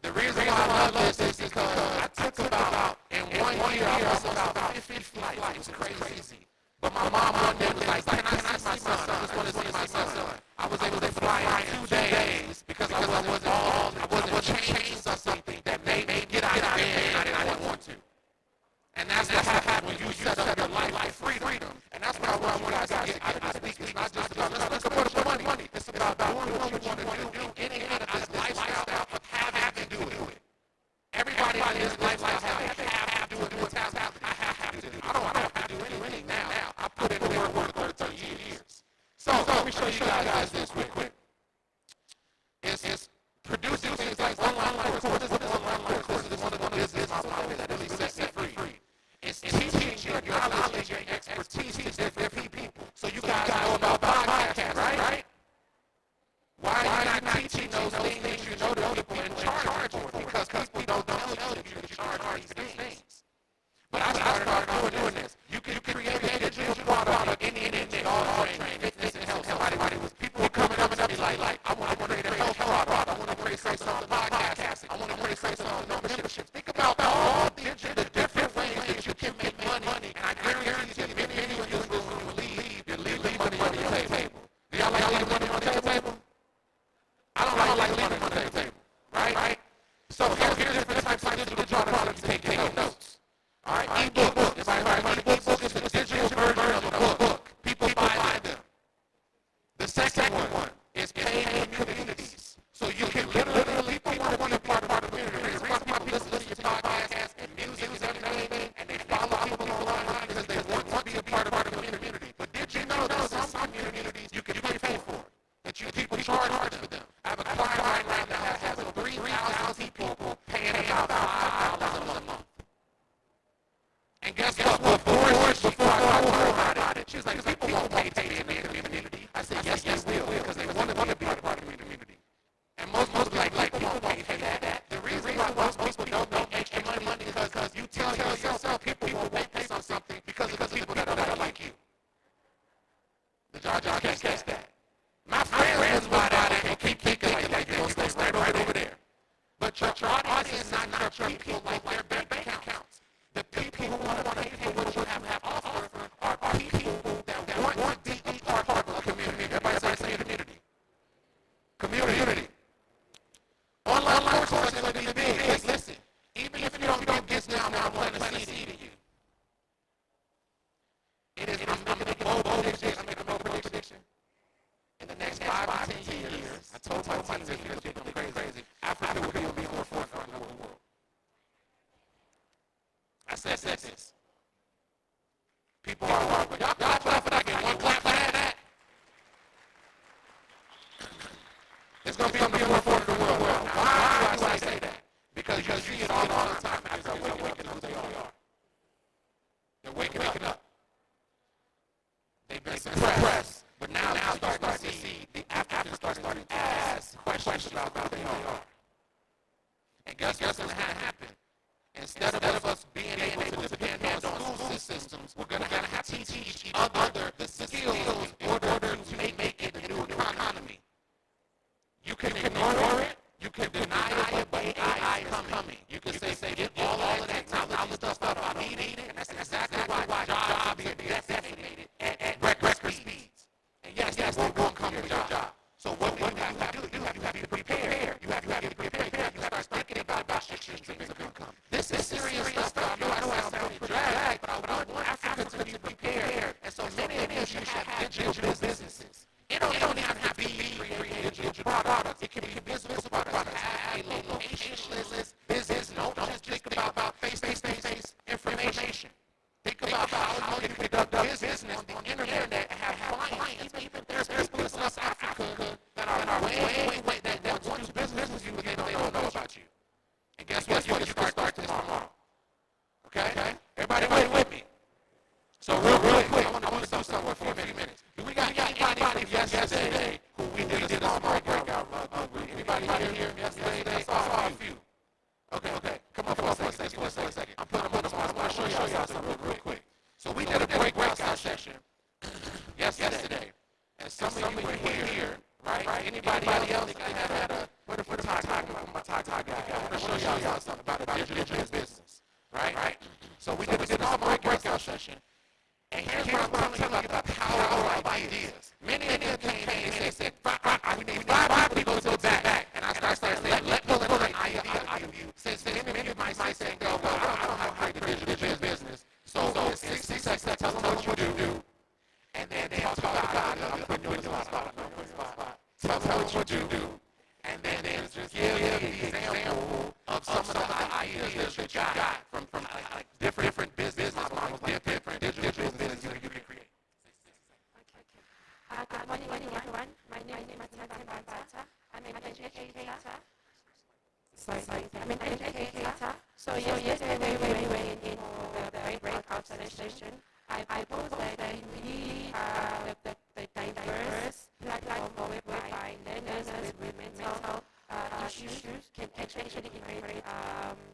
The reason why I love this is because I took about, in 1 year, I was about 50 flights. It was crazy. But my mom one day was like, can I see my son? I just want to see my son. I was able to fly in 2 days because I wasn't changing something that made me get out of bed and I didn't want to. And that's what happens when you set up your life freedom. And that's what I want you guys to get out of this week. It's not just about, let's put money. It's about doing what you want to do, getting out of this lifestyle of having to do it. Everybody in this lifestyle have to do it. I have to do it. I don't have to do anything now. I put in the work for 30 years. So let me show you guys this quick. It's producing things like online courses. What is online courses? It's one of the business models that really sets it free. It's teaching your knowledge, your expertise to different people. So you guys know about podcasts, right? Why are you not teaching those things you know to people in charge for? Because people don't tell you to charge for these things. But I started doing this. You can create a digital product, anything, all training, fitness and health. People were coming up to me like, I want to create a health product. I want to create some podcasting. I want to create some memberships. Think about all the different ways that you can make money. And I guarantee you, many of you will leave. You're leaving money on the table. Do y'all like leaving money on the table? I don't like leaving money on the table. Right? So here's different types of digital products. Take notes. All right, ebook. Everybody, ebook is the digital version of a book. People buy them. The second one is paid communities. So you can literally about $5 a month. And guess what? Before I told her about it, she was like, people won't pay to be in the community. I said, yes, they will, because they want to be a part of the community. And most like people won't pay for that. The reason why most people don't make extra money is because you tell yourself people won't pay for something because of the people that are like you. The y'all can't catch that. My friends buy that and keep thinking like you're going to stay right over there. But your audience is not your people like their bank accounts. The people who want to pay for what you have to offer are people that want to be part of the community. Everybody say community. Community. Online courses are going to be big. Listen, even if you don't get now, I'm planting a seed in you. It is, I'm making a bold prediction. In the next 5 to 10 years, I told my team this is going to be crazy. Africa will be on the forefront of the world. I said this. People are, y'all clap for that. I get one clap for that. It's going to be on the forefront of the world. Why do I say that? Because you see it all the time as they're waking up. They're waking up. They've been suppressed, but now you start to see the Africans starting to ask questions about who they are. And guess what's going to happen? Instead of us being able to depend on school systems, we're going to have to teach each other the skills in order to make it a new economy. You can ignore it, you can deny it, but AI is coming. You can say get all of that technology stuff out, I need it, and that's exactly why jobs are decimated at record speeds. And yes, they will come to your job. So what you have to do, you have to be prepared. You have to get prepared. You have to start thinking about streams of income. This is serious stuff. I know I sound pretty drag, but I want Africans to be prepared. And so many of you should have digital businesses. It don't even have to be digital products. It can be business products. Have a location business. Don't just think about face information. Think about how you can conduct business on the internet and have clients. Even there's people in South Africa that are way that want to business with you, but they don't know about you. And guess what? You can start this tomorrow. Okay? Everybody with me? So real quick, I want to do something for a few minutes. We got anybody from yesterday who we did a small breakout. Anybody here yesterday? I saw a few. Okay. Come on for a second. I'm putting them on. I want to show y'all something real quick. So we did a breakout session yesterday. And some of you were here, right? Anybody else that had a, what if we're talking about my tie guy? I want to show y'all something about a digital business, right? So we did a small breakout session. And here's what I'm telling you about the power of ideas. Many of them came in and they said, we need 5 people to go back. And I started saying, let pull an idea out of you. Since many of my might say, I don't have a great digital business. So 60 seconds, tell them what you do. And then talk about it. I'm putting you in the spot. Tell them what you do. And then just give the example of some of the ideas that you got from like different business models, different digital business you can create. Good morning, everyone. My name is Matata Bata. I'm an educator. I'm an educator. So yesterday we were in the breakout session. I proposed that we need the diverse platform whereby learners with mental issues can actually integrate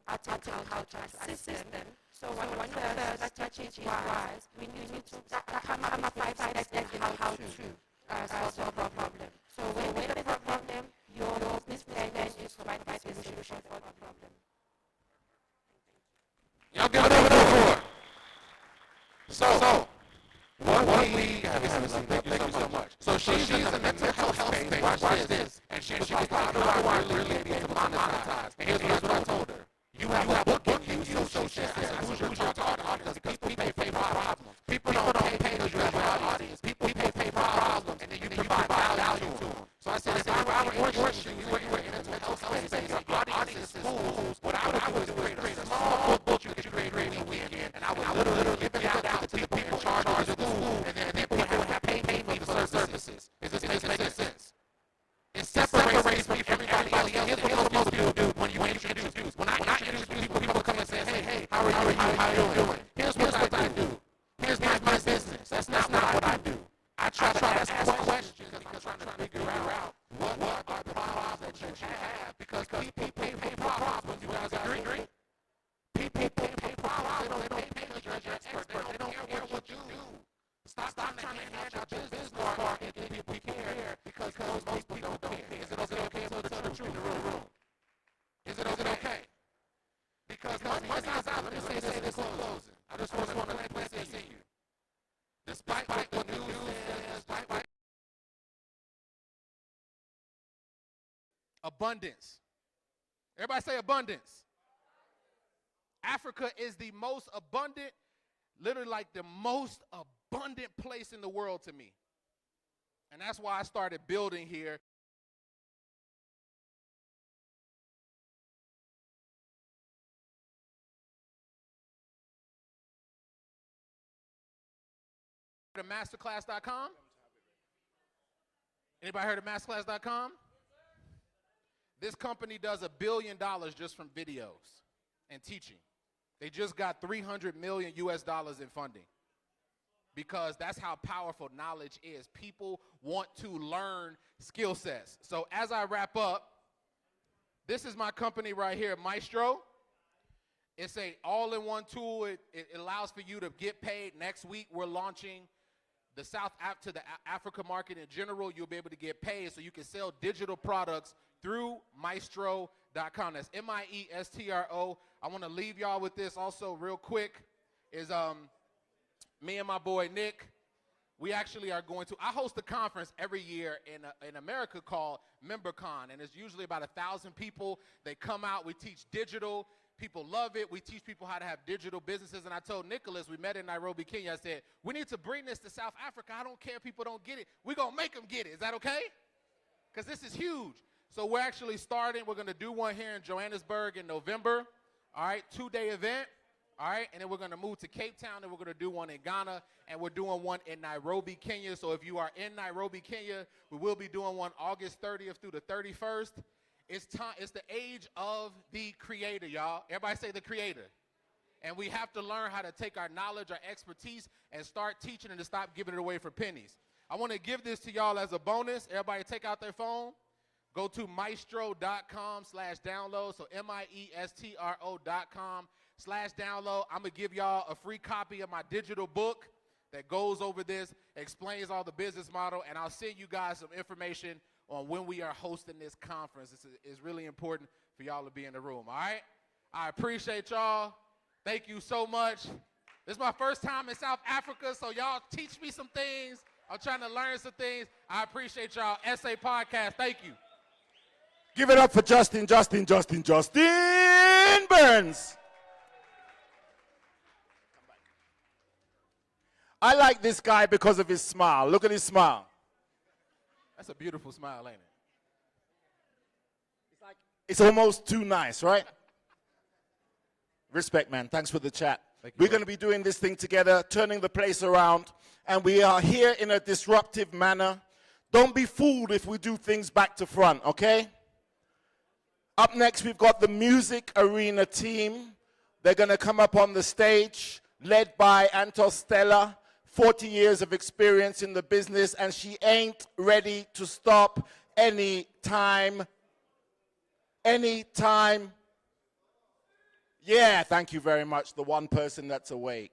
artificial culture assist them. So one of the strategies was we need to come up with 5 steps how to solve the problem. So when there is a problem, your business plan is provided by the solution for the problem. Y'all give it over for. So what we have thank you so much. So she's in the mental health space. Watch this. And she was like, how do I really be able to monetize? And here's what I told her. You have a book and you use social media. Who's your target audience? Because people pay problems. People don't pay because you have an audience. People pay problems and then you provide value to them. So I said, if I were working, you were in the mental health space, your audience is schools, what I would do is create a small book you could create really weekend, and I would literally give it out to the people in charge of the school, and then people would have paid me for the services. Is this making sense? It separates me from everybody else abundance. Everybody say abundance. Africa is the most abundant, literally like the most abundant place in the world to me. And that's why I started building here. Heard of masterclass.com? Anybody heard of masterclass.com? This company does $1 billion just from videos and teaching. They just got $300 million US in funding because that's how powerful knowledge is. People want to learn skill sets. So as I wrap up, this is my company right here, Maestro. It's a all-in-one tool. It allows for you to get paid. Next week, we're launching the to the Africa market in general. You'll be able to get paid so you can sell digital products through maestro.com. That's Maestro. I want to leave y'all with this also real quick is me and my boy Nick, we actually are going to, I host a conference every year in America called MemberCon, and it's usually about 1,000 people. They come out, we teach digital. People love it. We teach people how to have digital businesses. And I told Nicholas, we met in Nairobi, Kenya, I said, we need to bring this to South Africa. I don't care if people don't get it. We're going to make them get it. Is that okay? Because this is huge. So we're actually starting. We're going to do one here in Johannesburg in November. All right, 2-day event. All right, and then we're going to move to Cape Town, and we're going to do one in Ghana, and we're doing one in Nairobi, Kenya. So if you are in Nairobi, Kenya, we will be doing one August 30th through the 31st. It's time. It's the age of the creator, y'all. Everybody say the creator. And we have to learn how to take our knowledge, our expertise, and start teaching and to stop giving it away for pennies. I want to give this to y'all as a bonus. Everybody take out their phone. Go to maestro.com/download. So maestro.com/download. I'm going to give y'all a free copy of my digital book that goes over this, explains all the business model, and I'll send you guys some information on when we are hosting this conference. It's really important for y'all to be in the room, all right? I appreciate y'all. Thank you so much. This is my first time in South Africa, so y'all teach me some things. I'm trying to learn some things. I appreciate y'all. SA Podcast, thank you. Give it up for Justin Burns. I like this guy because of his smile. Look at his smile. That's a beautiful smile, ain't it? It's almost too nice, right? Respect, man. Thanks for the chat. We're going to be doing this thing together, turning the place around, and we are here in a disruptive manner. Don't be fooled if we do things back to front, okay? Up next, we've got the Music Arena team. They're going to come up on the stage, led by Antos Stella. 40 years of experience in the business, and she ain't ready to stop anytime. Yeah, thank you very much, the one person that's awake.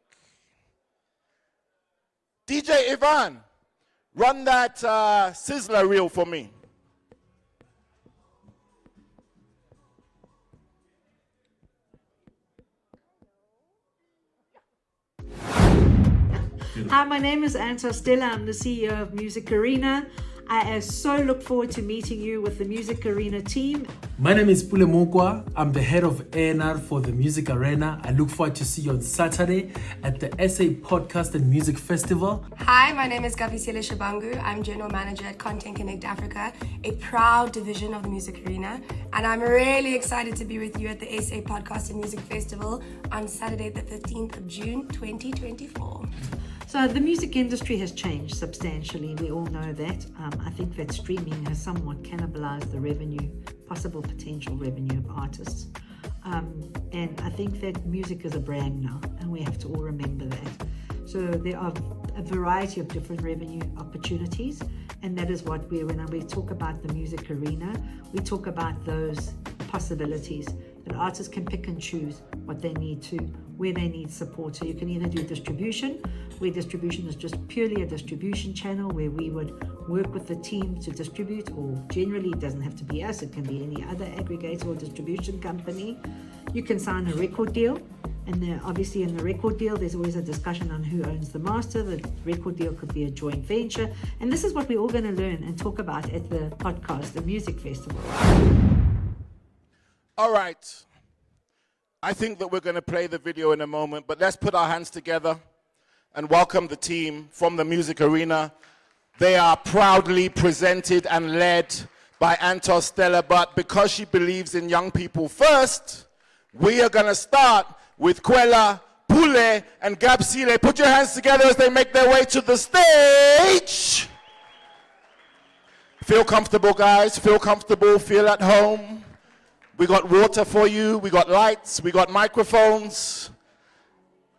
DJ Ivan, run that Sizzler reel for me. Hi, my name is Antos Stella. I'm the CEO of Music Arena. I so look forward to meeting you with the Music Arena team. My name is Pule Mokwa. I'm the head of A&R for the Music Arena. I look forward to see you on Saturday at the SA Podcast and Music Festival. Hi, my name is Gabisile Shabangu. I'm General Manager at Content Connect Africa, a proud division of the Music Arena. And I'm really excited to be with you at the SA Podcast and Music Festival on Saturday, the 15th of June, 2024. So the music industry has changed substantially. We all know that. I think that streaming has somewhat cannibalized the revenue, possible potential revenue of artists. And I think that music is a brand now, and we have to all remember that. So there are a variety of different revenue opportunities, and that is what when we talk about the Music Arena, we talk about those possibilities that artists can pick and choose what they need to, where they need support. So you can either do distribution, where distribution is just purely a distribution channel where we would work with the team to distribute, or generally it doesn't have to be us, it can be any other aggregator or distribution company. You can sign a record deal And obviously in the record deal, there's always a discussion on who owns the master. The record deal could be a joint venture. And this is what we're all going to learn and talk about at the podcast, the music festival. All right. I think that we're going to play the video in a moment, but let's put our hands together and welcome the team from the Music Arena. They are proudly presented and led by Antos Stella, but because she believes in young people first, we are going to start with Kwela, Pule, and Gabsile. Put your hands together as they make their way to the stage. Feel comfortable, guys. Feel comfortable. Feel at home. We got water for you. We got lights. We got microphones.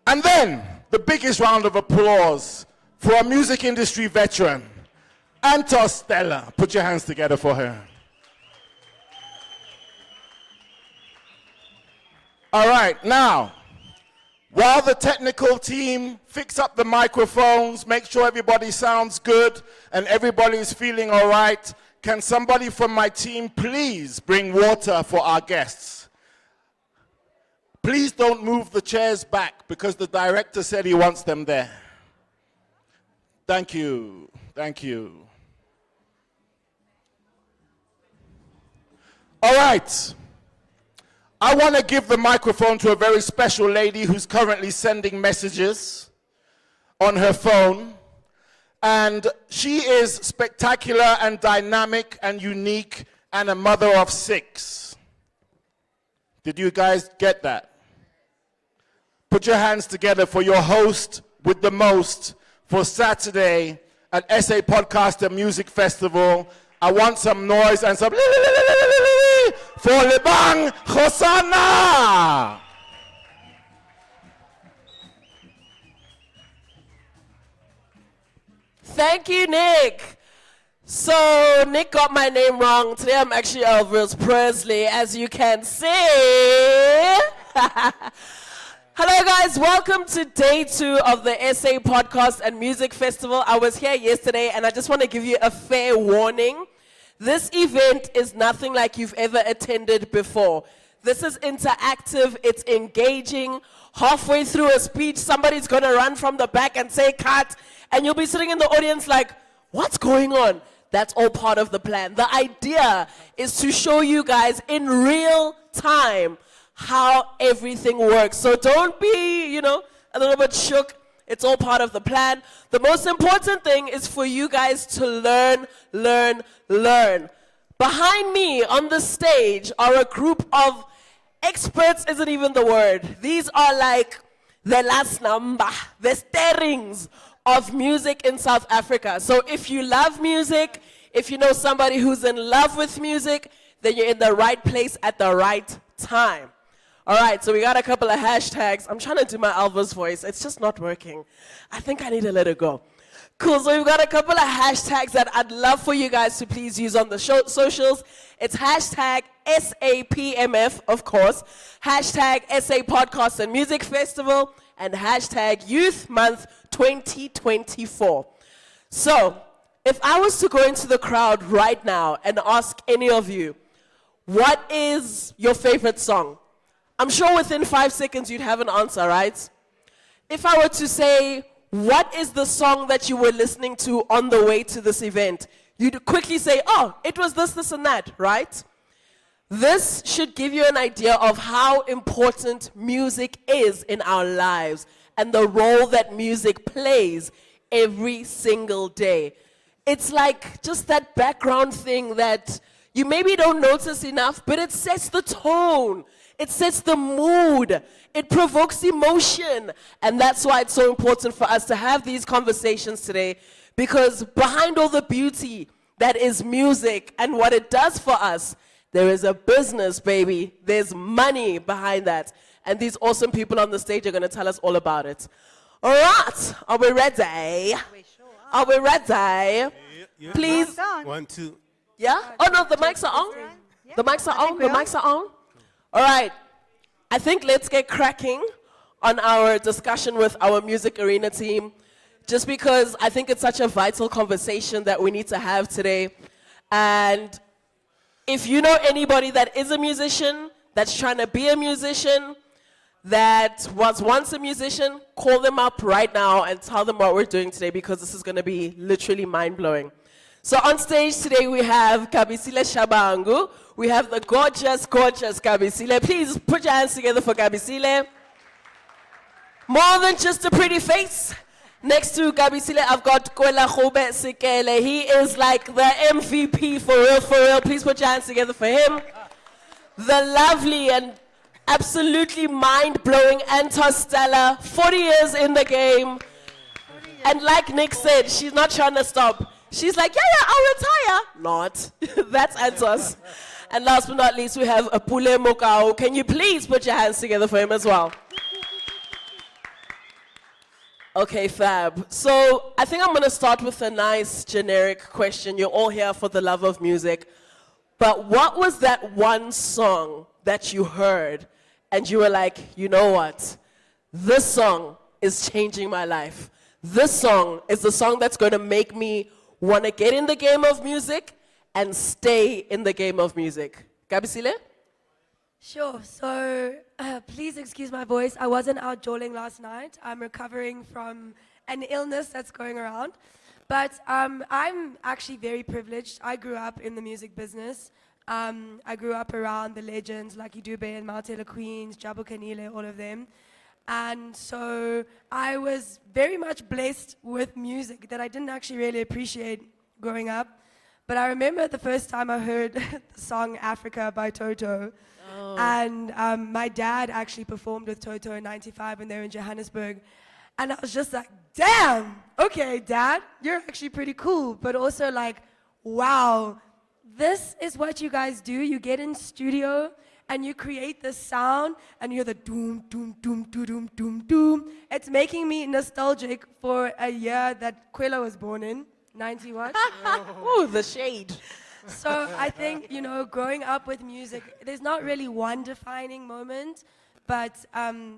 And then, the biggest round of applause for a music industry veteran, Antos Stella. Put your hands together for her. All right, now, while the technical team fix up the microphones, make sure everybody sounds good and everybody's feeling all right, can somebody from my team please bring water for our guests? Please don't move the chairs back because the director said he wants them there. Thank you. Thank you. All right. I want to give the microphone to a very special lady who's currently sending messages on her phone. And she is spectacular and dynamic and unique and a mother of 6. Did you guys get that? Put your hands together for your host with the most for Saturday at SA Podcast and Music Festival. I want some noise and some for Lebang Hosanna. Thank you, Nick. So, Nick got my name wrong. Today I'm actually Elvis Presley, as you can see. Hello, guys. Welcome to day 2 of the SA Podcast and Music Festival. I was here yesterday, and I just want to give you a fair warning. This event is nothing like you've ever attended before. This is interactive, it's engaging. Halfway through a speech, somebody's going to run from the back and say, cut, and you'll be sitting in the audience like, what's going on? That's all part of the plan. The idea is to show you guys in real time how everything works. So don't be, a little bit shook. It's all part of the plan. The most important thing is for you guys to learn, learn, learn. Behind me on the stage are a group of experts, isn't even the word. These are like the last number, the stirrings of music in South Africa. So if you love music, if you know somebody who's in love with music, then you're in the right place at the right time. All right, so we got a couple of hashtags. I'm trying to do my Elvis voice. It's just not working. I think I need to let it go. Cool, so we've got a couple of hashtags that I'd love for you guys to please use on the socials. It's hashtag SAPMF, of course, hashtag SA Podcast and Music Festival, and hashtag Youth Month 2024. So, if I was to go into the crowd right now and ask any of you, what is your favorite song? I'm sure within 5 seconds you'd have an answer, right? If I were to say, what is the song that you were listening to on the way to this event? You'd quickly say, oh, it was this, this, and that, right? This should give you an idea of how important music is in our lives and the role that music plays every single day. It's like just that background thing that you maybe don't notice enough, but it sets the tone. It sets the mood. It provokes emotion. And that's why it's so important for us to have these conversations today, because behind all the beauty that is music and what it does for us, there is a business, baby. There's money behind that. And these awesome people on the stage are going to tell us all about it. All right. Are we ready? Are we ready? Yeah. Please. 1, 2. Yeah? Oh, no, the mics are on. The mics are on. The mics are on. All right. I think let's get cracking on our discussion with our Music Arena team, just because I think it's such a vital conversation that we need to have today. And if you know anybody that is a musician, that's trying to be a musician, that was once a musician, call them up right now and tell them what we're doing today, because this is going to be literally mind-blowing. So on stage today we have Kabisile Shabangu. We have the gorgeous, gorgeous Kabisile. Please put your hands together for Kabisile. More than just a pretty face. Next to Kabisile, I've got Kwela Khobe Sikele. He is like the MVP for real, for real. Please put your hands together for him. The lovely and absolutely mind-blowing Antos Stella, 40 years in the game. And like Nick said, she's not trying to stop. She's like, yeah, I'll retire. Not. That's Antos. And last but not least, we have Apule Mokau. Can you please put your hands together for him as well? Okay, fab. So I think I'm going to start with a nice generic question. You're all here for the love of music. But what was that one song that you heard and you were like, you know what? This song is changing my life. This song is the song that's going to make me want to get in the game of music and stay in the game of music. Kabisile? Sure. So please excuse my voice. I wasn't out jolling last night. I'm recovering from an illness that's going around. But I'm actually very privileged. I grew up in the music business. I grew up around the legends like Idube and Mautela Queens, Jabu Kanile, all of them. And so I was very much blessed with music that I didn't actually really appreciate growing up. But I remember the first time I heard the song Africa by Toto. Oh. And my dad actually performed with Toto in '95 when they were in Johannesburg. And I was just like, damn, okay, Dad, you're actually pretty cool. But also like, wow, this is what you guys do. You get in studio and you create the sound and you hear the doom, doom, doom, doom, doom, doom, doom. It's making me nostalgic for a year that Kwela was born in, 91. Ooh, the shade. So I think, you know, growing up with music, there's not really one defining moment, but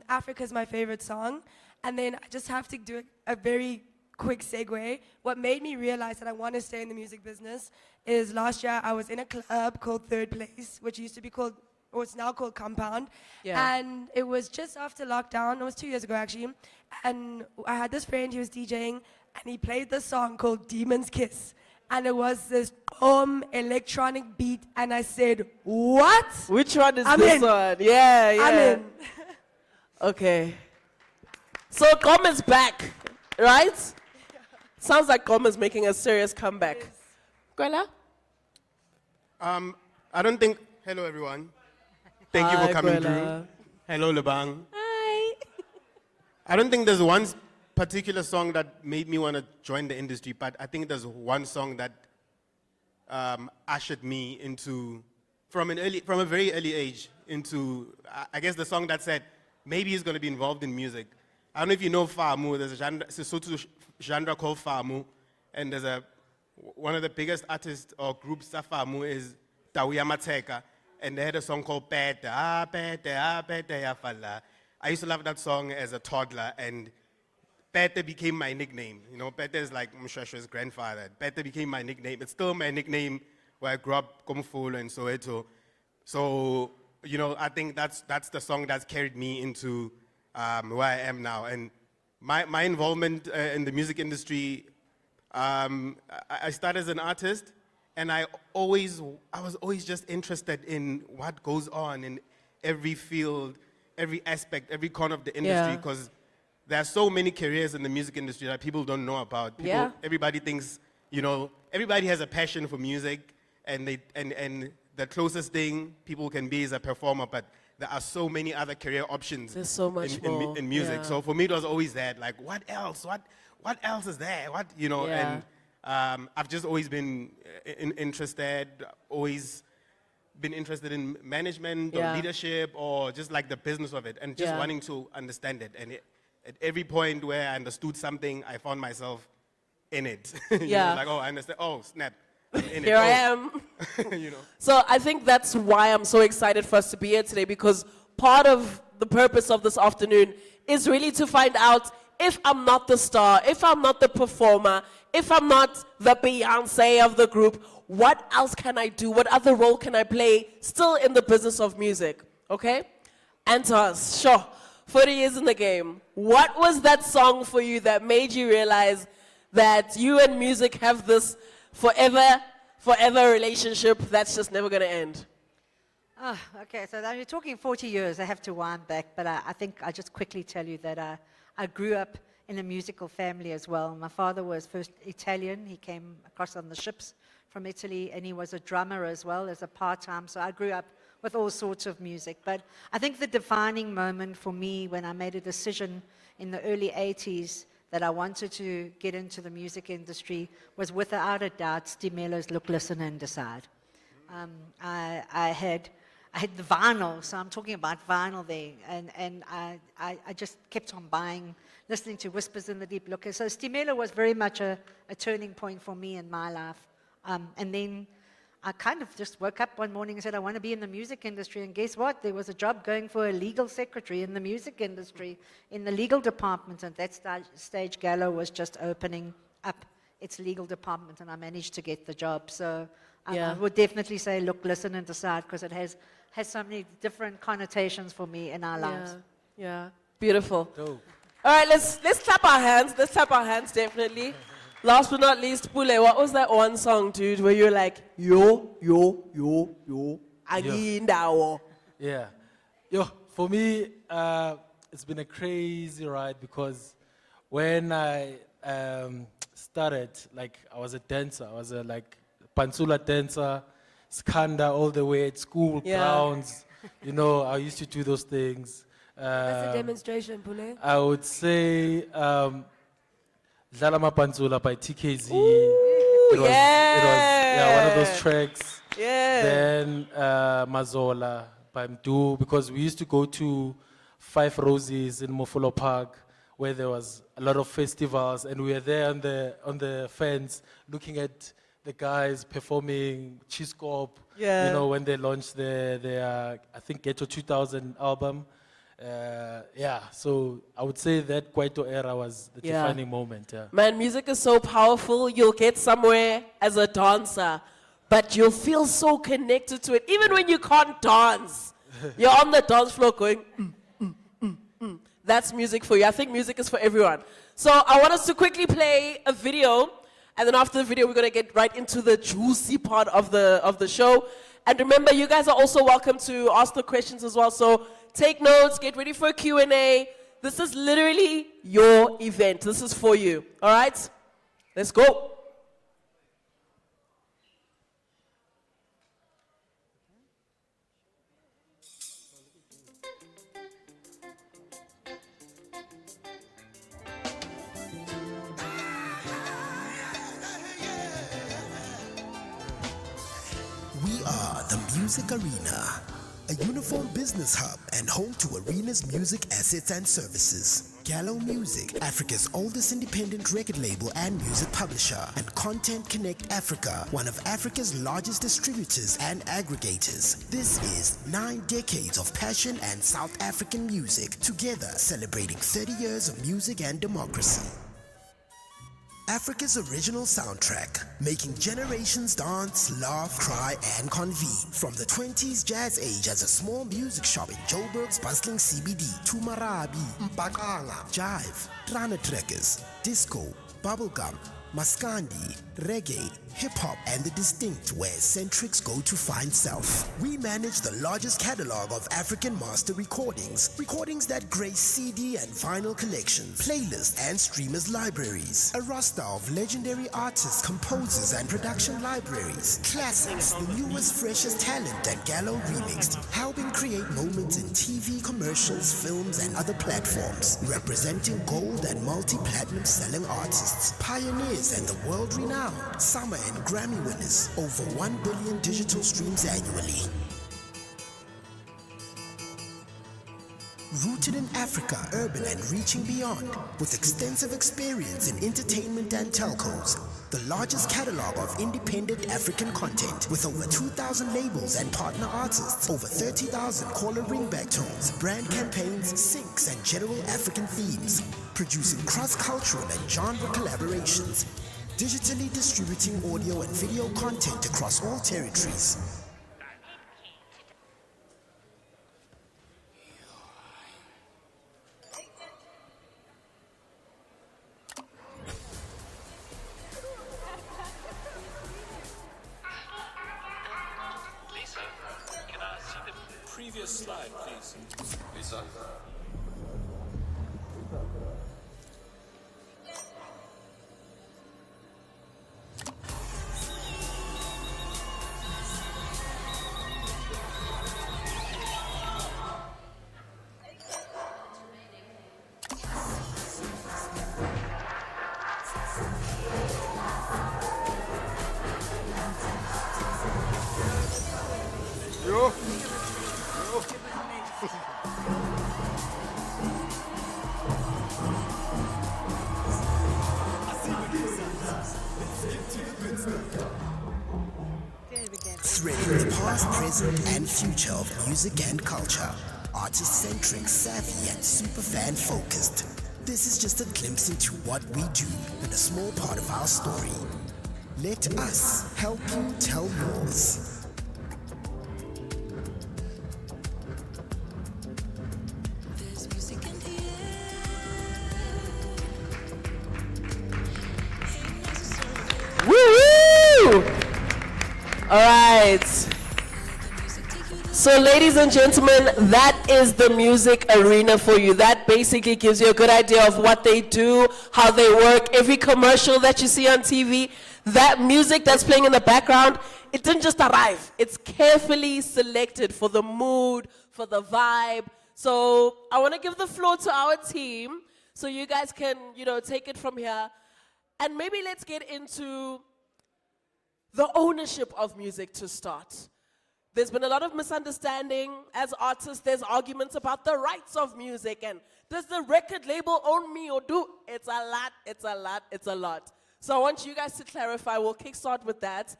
Africa's my favorite song. And then I just have to do a very quick segue. What made me realize that I want to stay in the music business is last year I was in a club called Third Place, which used to be called, or it's now called Compound. Yeah. And it was just after lockdown. It was 2 years ago, actually. And I had this friend, he was DJing, and he played this song called Demon's Kiss. And it was this electronic beat, and I said, what? Which one is I'm this in. one? Yeah, yeah. I'm in. Okay. So Gom is back, right? Sounds like Gom is making a serious comeback. Kwela? I don't think, hello everyone. Thank you for coming through. Hello Lebang. Hi. I don't think there's one particular song that made me want to join the industry, but I think there's one song that ushered me into, from a very early age, into, I guess the song that said, maybe he's going to be involved in music. I don't know if you know Famu, there's a Sesotho genre called Famu, and there's one of the biggest artists or groups of Famu is Tauya Mateka, and they had a song called Pete, Pete, Pete, ya falla. I used to love that song as a toddler, and Pete became my nickname. You know, Pete is like Mshashwa's grandfather. Pete became my nickname. It's still my nickname where I grew up, Komfulo and Soweto. So, you know, I think that's the song that's carried me into where I am now. And my involvement in the music industry, I started as an artist, and I was always just interested in what goes on in every field, every aspect, every corner of the industry, because there are so many careers in the music industry that people don't know about. Everybody thinks, you know, everybody has a passion for music, and the closest thing people can be is a performer, but there are so many other career options. There's so much more. In music. Yeah. So for me, it was always that, like, what else? What else is there? What, you know, and I've just always been interested, always been interested in management or leadership or just like the business of it, and just wanting to understand it. And at every point where I understood something, I found myself in it. You know, like, oh, I understand. Oh, snap. Here I am. You know. So I think that's why I'm so excited for us to be here today, because part of the purpose of this afternoon is really to find out, if I'm not the star, if I'm not the performer, if I'm not the Beyonce of the group, what else can I do? What other role can I play still in the business of music? Okay? Antos, sure. 40 years in the game. What was that song for you that made you realize that you and music have this forever relationship that's just never going to end? Oh, okay, so now you're talking 40 years. I have to wind back, but I think I'll just quickly tell you that I grew up in a musical family as well. My father was first Italian. He came across on the ships from Italy, and he was a drummer as well as a part-time. So I grew up with all sorts of music. But I think the defining moment for me when I made a decision in the early 80s that I wanted to get into the music industry was without a doubt Stimelo's Look, Listen and Decide. I had the vinyl, so I'm talking about vinyl there, and I just kept on buying, listening to Whispers in the Deep. Look, so Stimelo was very much a turning point for me in my life. And then I kind of just woke up one morning and said, I want to be in the music industry. And guess what? There was a job going for a legal secretary in the music industry, in the legal department. And at that stage, Gallo was just opening up its legal department, and I managed to get the job. So I would definitely say, look, listen, and decide, because it has so many different connotations for me in our lives. Yeah, beautiful. All right, let's clap our hands. Let's clap our hands, definitely. Last but not least, Pule, what was that one song, dude, where you're like, yo, agindawo? Yeah. Yo, for me, it's been a crazy ride, because when I started, like, I was a dancer. I was a, like, Pansula dancer, Skanda all the way at school grounds. You know, I used to do those things. That's a demonstration, Pule. I would say Dlalama Pansula by TKZ. Ooh, it was one of those tracks. Yeah. Then Mazola by Mdu, because we used to go to Five Roses in Mofolo Park, where there was a lot of festivals, and we were there on the fence looking at the guys performing Chiscorp, you know, when they launched their I think Ghetto 2000 album. So I would say that Kwaito era was the defining moment. Yeah. Man, music is so powerful. You'll get somewhere as a dancer, but you'll feel so connected to it. Even when you can't dance, you're on the dance floor going, That's music for you. I think music is for everyone. So I want us to quickly play a video. And then after the video, we're going to get right into the juicy part of the show. And remember, you guys are also welcome to ask the questions as well. So take notes, get ready for a Q&A. This is literally your event. This is for you. All right? Let's go. We are the Music Arena, a uniform business hub and home to Arena's music assets and services. Gallo Music, Africa's oldest independent record label and music publisher, and Content Connect Africa, one of Africa's largest distributors and aggregators. This is 9 decades of passion and South African music, together celebrating 30 years of music and democracy. Africa's original soundtrack, making generations dance, laugh, cry, and convene. From the 20s jazz age as a small music shop in Joburg's bustling CBD to Marabi, Mpakanga, Jive, Trana Trekkers, Disco, Bubblegum, Maskandi, Reggae, Hip-Hop, and the distinct where eccentrics go to find self. We manage the largest catalog of African master recordings that grace CD and vinyl collections, playlists, and streamers libraries. A roster of legendary artists, composers, and production libraries. Classics, the newest, freshest talent, and Gallo remixed, helping create moments in TV, commercials, films, and other platforms. Representing gold and multi-platinum selling artists, pioneers, and the world-renowned summer and Grammy winners, over 1 billion digital streams annually. Rooted in Africa, urban and reaching beyond, with extensive experience in entertainment and telcos, the largest catalog of independent African content, with over 2,000 labels and partner artists, over 30,000 caller ringback tones, brand campaigns, syncs, and general African themes, producing cross-cultural and genre collaborations, digitally distributing audio and video content across all territories. Next slide, please. Lisa. Threading the past, present, and future of music and culture. Artist-centric, savvy, and super fan-focused. This is just a glimpse into what we do and a small part of our story. Let us help you tell yours. Woo! All right. So, ladies and gentlemen, that is the music arena for you. That basically gives you a good idea of what they do, how they work. Every commercial that you see on TV, that music that's playing in the background, it didn't just arrive. It's carefully selected for the mood, for the vibe. So, I want to give the floor to our team so you guys can, take it from here. And maybe let's get into the ownership of music to start. There's been a lot of misunderstanding. As artists, there's arguments about the rights of music and does the record label own me or do? It's a lot, it's a lot, it's a lot. So I want you guys to clarify. We'll kickstart with that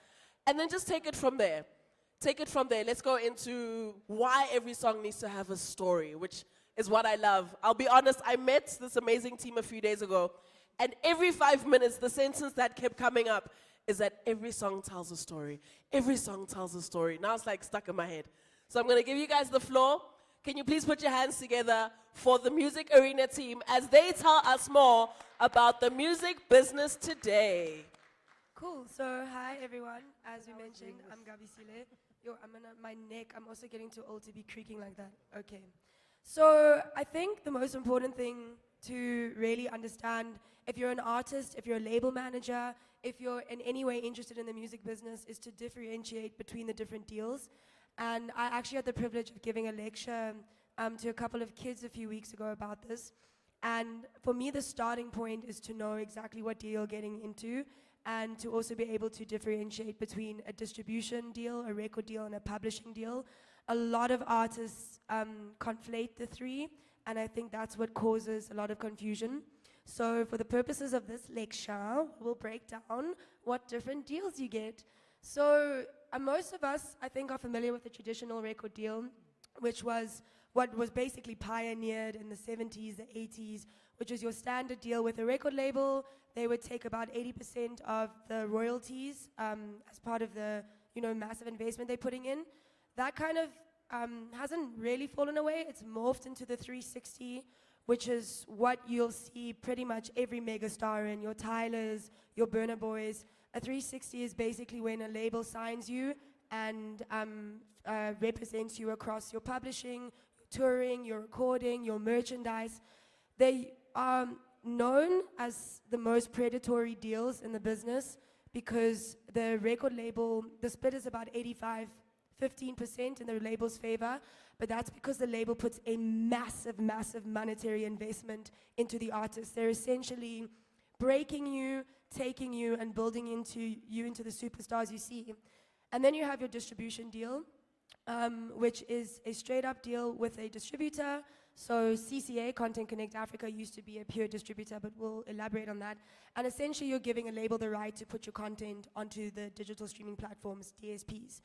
and then just take it from there. Take it from there. Let's go into why every song needs to have a story, which is what I love. I'll be honest, I met this amazing team a few days ago, and every 5 minutes, the sentence that kept coming up is that every song tells a story. Every song tells a story. Now it's like stuck in my head. So I'm going to give you guys the floor. Can you please put your hands together for the Music Arena team as they tell us more about the music business today. Cool. So, hi everyone. As we mentioned, I'm Gabi Sile. Yo, my neck, I'm also getting too old to be creaking like that. Okay. So, I think the most important thing to really understand, if you're an artist, if you're a label manager, if you're in any way interested in the music business, is to differentiate between the different deals. And I actually had the privilege of giving a lecture to a couple of kids a few weeks ago about this. And for me, the starting point is to know exactly what deal you're getting into, and to also be able to differentiate between a distribution deal, a record deal, and a publishing deal. A lot of artists conflate the three, and I think that's what causes a lot of confusion. So for the purposes of this lecture, we'll break down what different deals you get. So most of us, I think, are familiar with the traditional record deal, which was what was basically pioneered in the 70s, the 80s, which is your standard deal with a record label. They would take about 80% of the royalties as part of the massive investment they're putting in. That kind of hasn't really fallen away. It's morphed into the 360, which is what you'll see pretty much every megastar in, your Tylers, your Burna Boys. A 360 is basically when a label signs you and represents you across your publishing, your touring, your recording, your merchandise. They are known as the most predatory deals in the business because the record label, the split is about 15% in the label's favor, but that's because the label puts a massive, massive monetary investment into the artist. They're essentially breaking you, taking you, and building into the superstars you see. And then you have your distribution deal, which is a straight-up deal with a distributor. So CCA, Content Connect Africa, used to be a pure distributor, but we'll elaborate on that. And essentially, you're giving a label the right to put your content onto the digital streaming platforms, DSPs.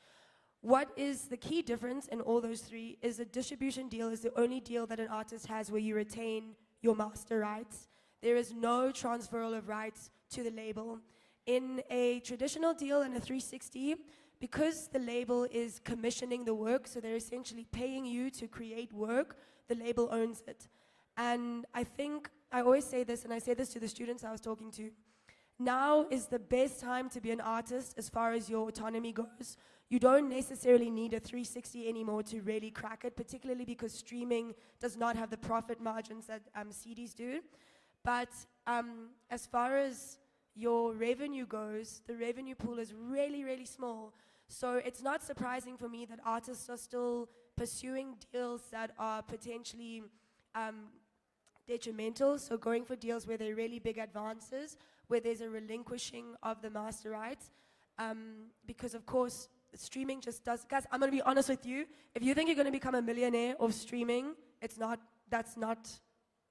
What is the key difference in all those three is a distribution deal is the only deal that an artist has where you retain your master rights. There is no transferal of rights to the label. In a traditional deal and a 360, because the label is commissioning the work, so they're essentially paying you to create work, the label owns it. And I think, I always say this, and I say this to the students I was talking to, now is the best time to be an artist as far as your autonomy goes. you don't necessarily need a 360 anymore to really crack it, particularly because streaming does not have the profit margins that CDs do. But as far as your revenue goes, the revenue pool is really, really small. So it's not surprising for me that artists are still pursuing deals that are potentially detrimental. So going for deals where they're really big advances, where there's a relinquishing of the master rights. Because of course, streaming just does, guys, I'm gonna be honest with you. If you think you're gonna become a millionaire of streaming, that's not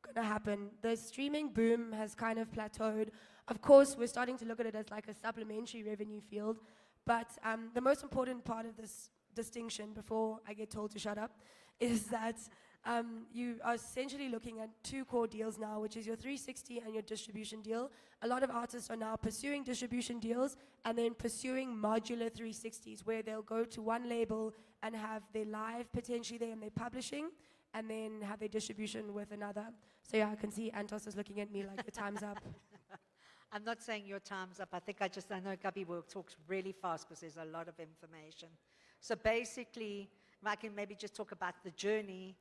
gonna happen. The streaming boom has kind of plateaued. Of course, we're starting to look at it as like a supplementary revenue field, but the most important part of this distinction, before I get told to shut up, is that you are essentially looking at two core deals now, which is your 360 and your distribution deal. A lot of artists are now pursuing distribution deals and then pursuing modular 360s, where they'll go to one label and have their live potentially there and their publishing, and then have their distribution with another. So yeah, I can see Antos is looking at me like the time's up. I'm not saying your time's up. I know Gabi will talk really fast because there's a lot of information. So basically, if I can maybe just talk about the journey,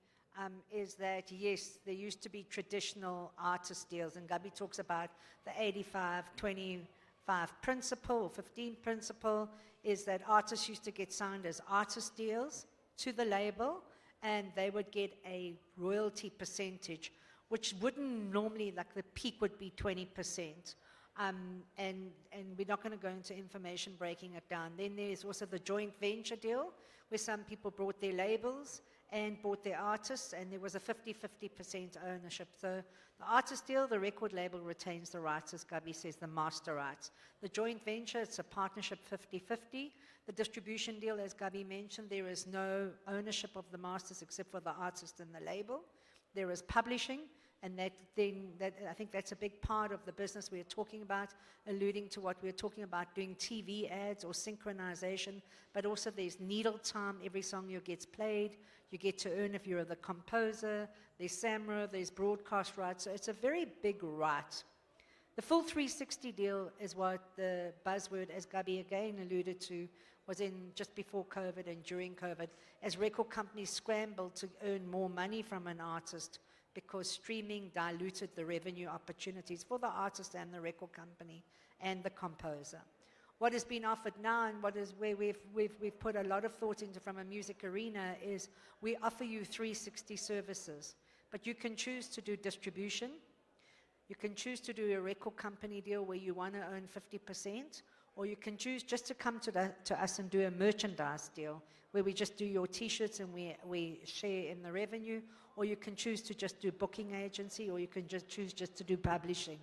is that yes, there used to be traditional artist deals, and Gabi talks about the 85-25 principle, or 15 principle, is that artists used to get signed as artist deals to the label, and they would get a royalty percentage, which wouldn't normally, like the peak would be 20%. And we're not going to go into information breaking it down. Then there's also the joint venture deal, where some people brought their labels and bought their artists, and there was a 50-50% ownership. So the artist deal, the record label retains the rights, as Gabi says, the master rights. The joint venture, it's a partnership 50-50. The distribution deal, as Gabi mentioned, there is no ownership of the masters except for the artist and the label. There is publishing, and I think that's a big part of the business we're talking about, alluding to what we're talking about, doing TV ads or synchronization, but also there's needle time. Every song you gets played, you get to earn if you're the composer. There's SAMRA, there's broadcast rights, so it's a very big right. The full 360 deal is what the buzzword, as Gabi again alluded to, was in just before COVID and during COVID, as record companies scrambled to earn more money from an artist, because streaming diluted the revenue opportunities for the artist and the record company and the composer. What has been offered now, and what is where we've put a lot of thought into from a music arena, is we offer you 360 services, but you can choose to do distribution, you can choose to do a record company deal where you want to own 50%, or you can choose just to come to us and do a merchandise deal where we just do your t-shirts and we share in the revenue, or you can choose to just do booking agency, or you can just choose just to do publishing.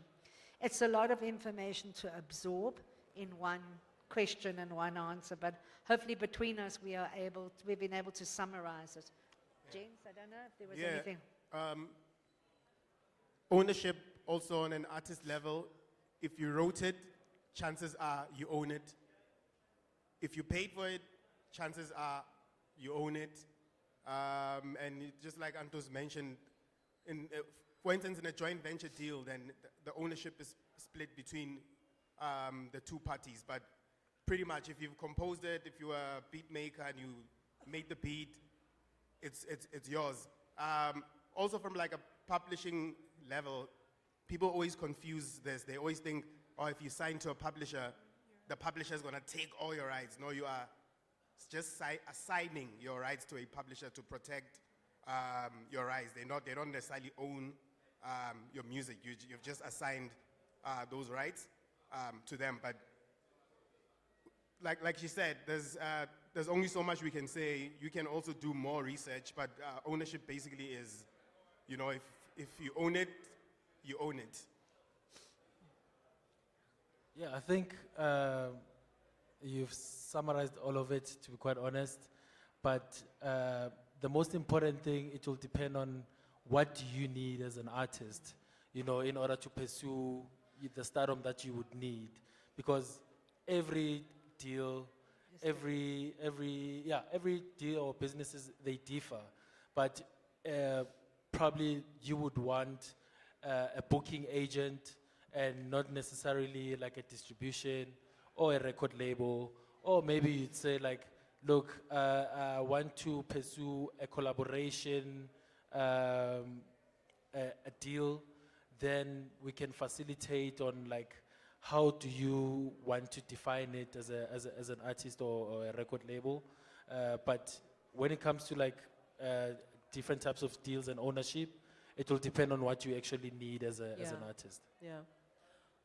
It's a lot of information to absorb in one question and one answer, but hopefully between us we've been able to summarize it. James, I don't know if there was anything. Ownership also on an artist level. If you wrote it, chances are you own it. If you paid for it, chances are you own it. And just like Antos mentioned, for instance, in a joint venture deal, then the ownership is split between the two parties. But pretty much, if you've composed it, if you are a beat maker and you made the beat, it's yours. Also, from like a publishing level, people always confuse this. They always think, oh, if you sign to a publisher, the publisher is going to take all your rights. No, you are just assigning your rights to a publisher to protect your rights. They don't necessarily own your music. You've just assigned those rights to them. But like she said, there's only so much we can say. You can also do more research, but ownership basically is, you know, if you own it, you own it. Yeah, I think you've summarized all of it, to be quite honest. But the most important thing, it will depend on what you need as an artist, you know, in order to pursue the stardom that you would need. Because every deal, every deal or businesses, they differ. But probably you would want a booking agent, and not necessarily like a distribution or a record label, or maybe you'd say like look, I want to pursue a collaboration, a deal, then we can facilitate on like, how do you want to define it as an artist or a record label? But when it comes to like different types of deals and ownership, it will depend on what you actually need as an artist. Yeah.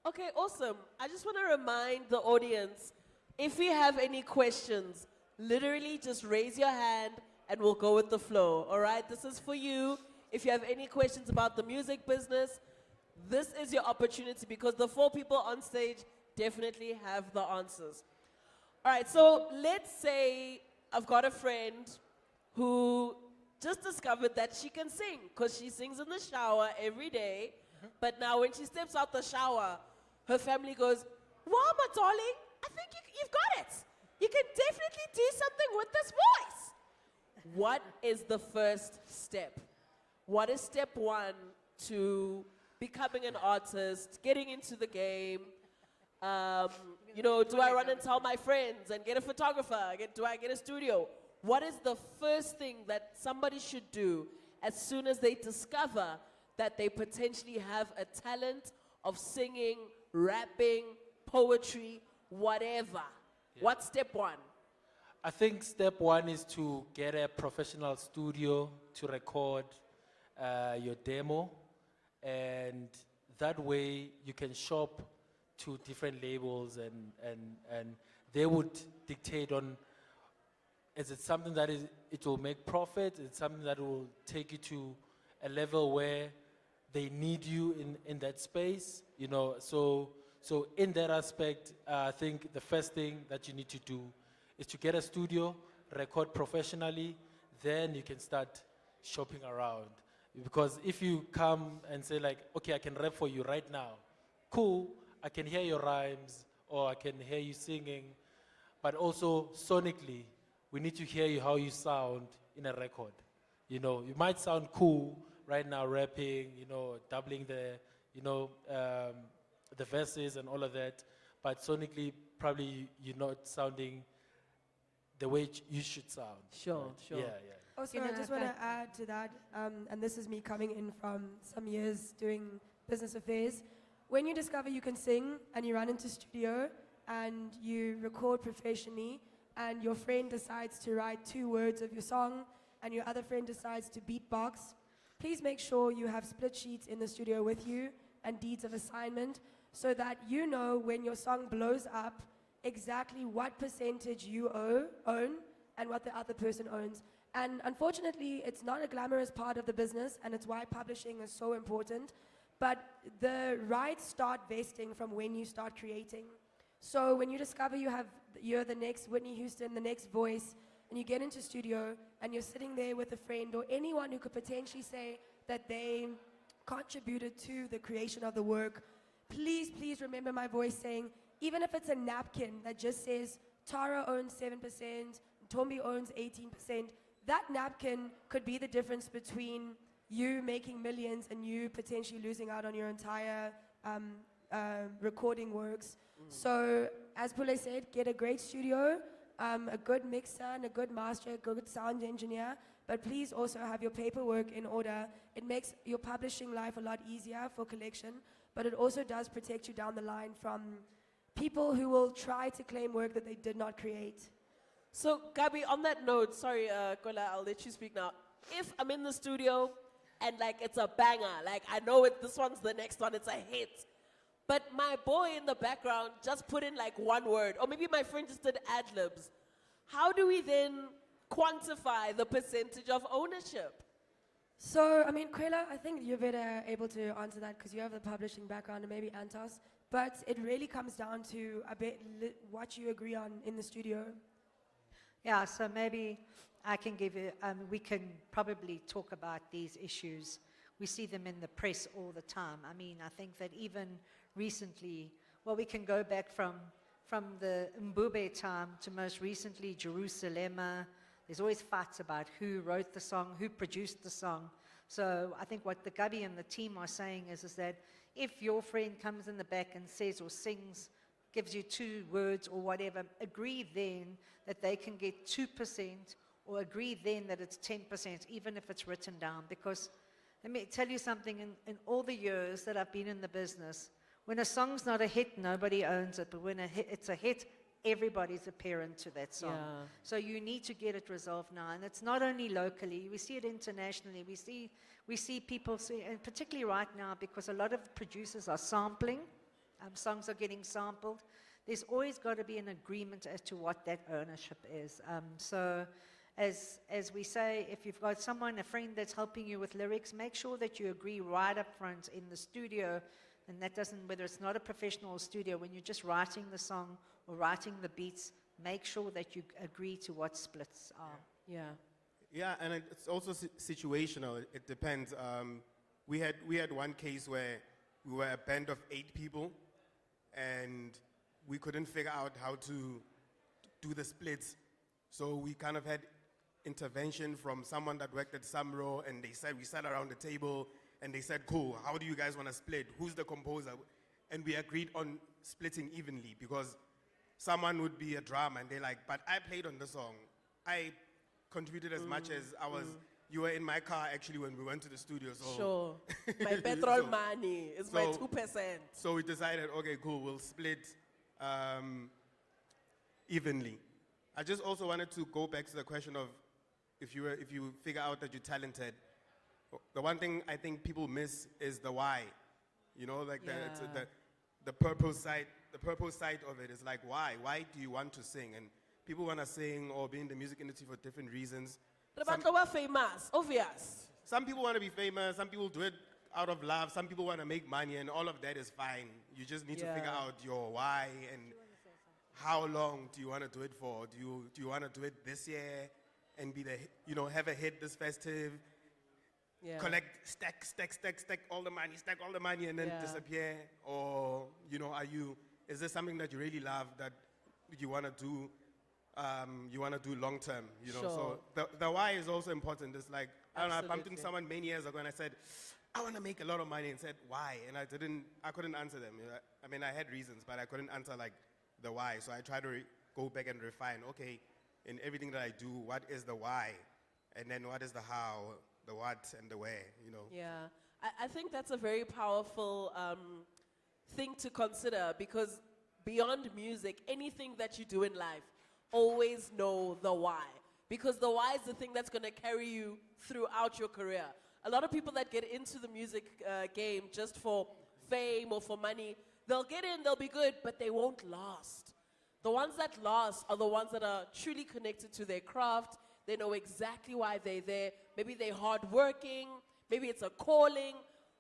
Okay, awesome. I just want to remind the audience, if you have any questions, literally just raise your hand and we'll go with the flow. All right, this is for you. If you have any questions about the music business, this is your opportunity because the 4 people on stage definitely have the answers. All right, so let's say I've got a friend who just discovered that she can sing because she sings in the shower every day. But now when she steps out the shower, her family goes, wow, my darling, I think you've got it. You can definitely do something with this voice. What is the first step? What is step 1 to becoming an artist, getting into the game? You know, do I run and tell my friends and get a photographer? Do I get a studio? What is the first thing that somebody should do as soon as they discover that they potentially have a talent of singing, rapping, poetry, whatever? What's step 1? I think step 1 is to get a professional studio to record your demo, and that way you can shop to different labels and they would dictate on, is it something that it will make profit? Is it something that will take you to a level where they need you in that space? You know, so in that aspect, I think the first thing that you need to do is to get a studio, record professionally, then you can start shopping around. Because if you come and say like, okay, I can rap for you right now, cool, I can hear your rhymes, or I can hear you singing, but also sonically, we need to hear you how you sound in a record. You know, you might sound cool right now rapping, you know, doubling the, you know, the verses and all of that, but sonically, probably you're not sounding the way you should sound. Sure, right? sure. Yeah, yeah. Also, I just want to add to that, and this is me coming in from some years doing business affairs. When you discover you can sing and you run into studio and you record professionally and your friend decides to write 2 words of your song and your other friend decides to beatbox, please make sure you have split sheets in the studio with you and deeds of assignment so that you know when your song blows up exactly what percentage you own and what the other person owns. And unfortunately, it's not a glamorous part of the business, and it's why publishing is so important. But the rights start vesting from when you start creating. So when you discover you're the next Whitney Houston, the next Voice, and you get into studio, and you're sitting there with a friend or anyone who could potentially say that they contributed to the creation of the work, please, please remember my voice saying, even if it's a napkin that just says, Tara owns 7%, Tombi owns 18%, that napkin could be the difference between you making millions and you potentially losing out on your entire recording works. So, as Pule said, get a great studio, a good mixer and a good master, a good sound engineer, but please also have your paperwork in order. It makes your publishing life a lot easier for collection, but it also does protect you down the line from people who will try to claim work that they did not create. So, Gabi, on that note, sorry, Kola, I'll let you speak now. If I'm in the studio and like it's a banger, like I know this one's the next one, it's a hit, but my boy in the background just put in like 1 word, or maybe my friend just did ad-libs, how do we then quantify the percentage of ownership? So, I mean, Kwela, I think you're better able to answer that because you have the publishing background, and maybe Antos, but it really comes down to a bit what you agree on in the studio. Yeah, so maybe I can give you, we can probably talk about these issues. We see them in the press all the time. I mean, I think that even recently, well, we can go back from the Mbube time to most recently Jerusalema. There's always fights about who wrote the song, who produced the song. So I think what the Gabi and the team are saying is that if your friend comes in the back and says or sings, gives you 2 words or whatever, agree then that they can get 2% or agree then that it's 10%, even if it's written down. Because let me tell you something, in all the years that I've been in the business, when a song's not a hit, nobody owns it. But when it's a hit, everybody's a parent to that song. Yeah. So you need to get it resolved now. And it's not only locally, we see it internationally. We see people, and particularly right now, because a lot of producers are sampling, songs are getting sampled. There's always got to be an agreement as to what that ownership is. So as we say, if you've got someone, a friend that's helping you with lyrics, make sure that you agree right up front in the studio. And that doesn't, whether it's not a professional studio, when you're just writing the song or writing the beats, make sure that you agree to what splits are. Yeah. Yeah, and it's also situational. It depends. We had one case where we were a band of 8 people, and we couldn't figure out how to do the splits. So we kind of had intervention from someone that worked at Samro, and we sat around the table, and they said, cool, how do you guys want to split? Who's the composer? And we agreed on splitting evenly, because someone would be a drummer, and they're like, but I played on the song. I contributed as much as I was. You were in my car actually when we went to the studio. So Sure. My petrol money is my 2%. So we decided, okay, cool, we'll split evenly. I just also wanted to go back to the question of if you figure out that you're talented, the one thing I think people miss is the why. You know, like the purpose side. The purpose side of it is like why? Why do you want to sing? And people want to sing or be in the music industry for different reasons. Famous, obvious. Some people want to be famous. Some people do it out of love. Some people want to make money, and all of that is fine. You just need to figure out your why and how long do you want to do it for? Do you want to do it this year and be have a hit this festive? Yeah. Collect, stack all the money, and then disappear? Or is this something that you really love that you want to do? You want to do long term, Sure. So the why is also important. It's like, I don't know, I bumped into Absolutely. someone many years ago and I said, I want to make a lot of money, and said, why? And I couldn't answer them. I mean, I had reasons, but I couldn't answer like the why. So I tried to go back and refine, okay, in everything that I do, what is the why? And then what is the how, the what, and the where, Yeah, I think that's a very powerful thing to consider, because beyond music, anything that you do in life, always know the why. Because the why is the thing that's going to carry you throughout your career. A lot of people that get into the music game just for fame or for money, they'll get in, they'll be good, but they won't last. The ones that last are the ones that are truly connected to their craft. They know exactly why they're there. Maybe they're hardworking, maybe it's a calling,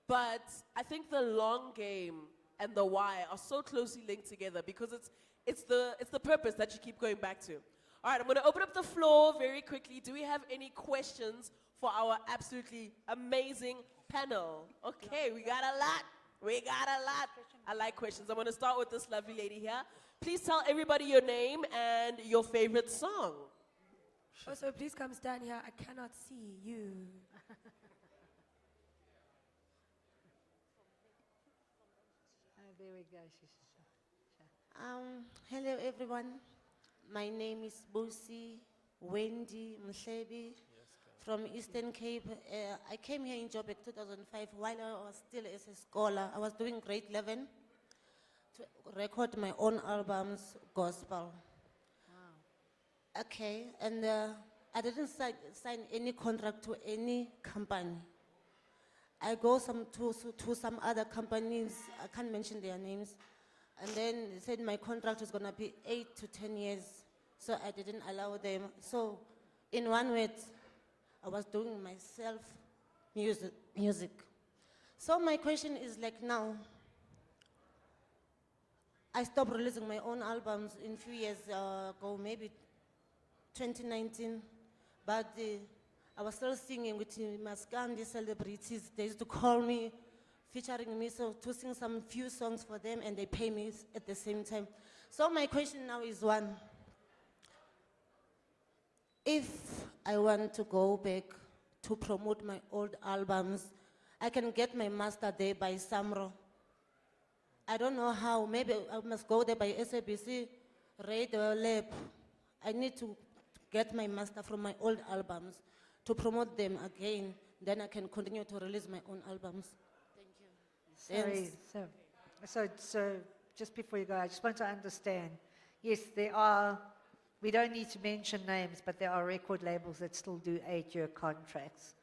but I think the long game and the why are so closely linked together, because it's the purpose that you keep going back to. All right, I'm going to open up the floor very quickly. Do we have any questions for our absolutely amazing panel? Okay, we got a lot. I like questions. I'm going to start with this lovely lady here. Please tell everybody your name and your favorite song. Also, please come stand here. I cannot see you. There we go. Hello everyone. My name is Bosi Wendy Mhlebi from Eastern Cape. I came here in Joburg 2005 while I was still as a scholar. I was doing grade 11 to record my own albums, gospel. Okay, and I didn't sign any contract to any company. I go to some other companies, I can't mention their names, and then they said my contract was gonna be 8 to 10 years, so I didn't allow them. So, in one word, I was doing myself music. So my question is like now, I stopped releasing my own albums in few years ago, maybe 2019, but I was still singing with Maskandi celebrities. They used to call me, featuring me, so to sing some few songs for them, and they pay me at the same time. So my question now is one. If I want to go back to promote my old albums, I can get my master there by Samro. I don't know how. Maybe I must go there by SABC Radio Lab. I need to get my master from my old albums to promote them again. Then I can continue to release my own albums. Thank you. Sorry, so just before you go, I just want to understand. Yes, there are, we don't need to mention names, but there are record labels that still do 8-year contracts.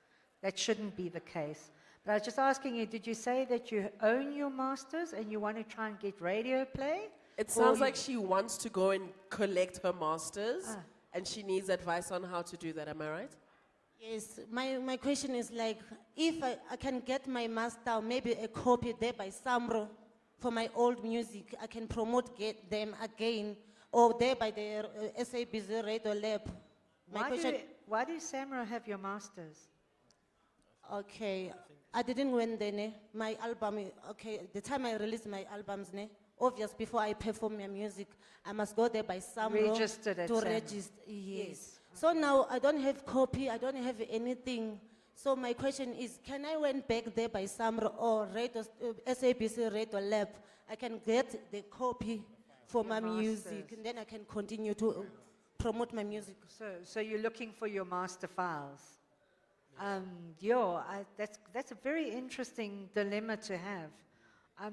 That shouldn't be the case. But I was just asking you, did you say that you own your masters and you want to try and get radio play? It Or sounds you- like she wants to go and collect her masters, and she needs advice on how to do that. Am I right? Yes, my question is like, if I can get my master, maybe a copy there by Samro for my old music, I can get them again, or there by the SABC Radio Lab. Why do Samro have your masters? Okay, I didn't win there, ne? My album, okay, the time I release my albums, ne? Obvious, before I perform my music, I must go there by Samro Registered at to Samro. register. Yes. So now I don't have copy, I don't have anything. So my question is, can I went back there by Samro or SABC Radio Lab? I can get the copy for my music, masters. and then I can continue to promote my music. So you're looking for your master files. That's a very interesting dilemma to have.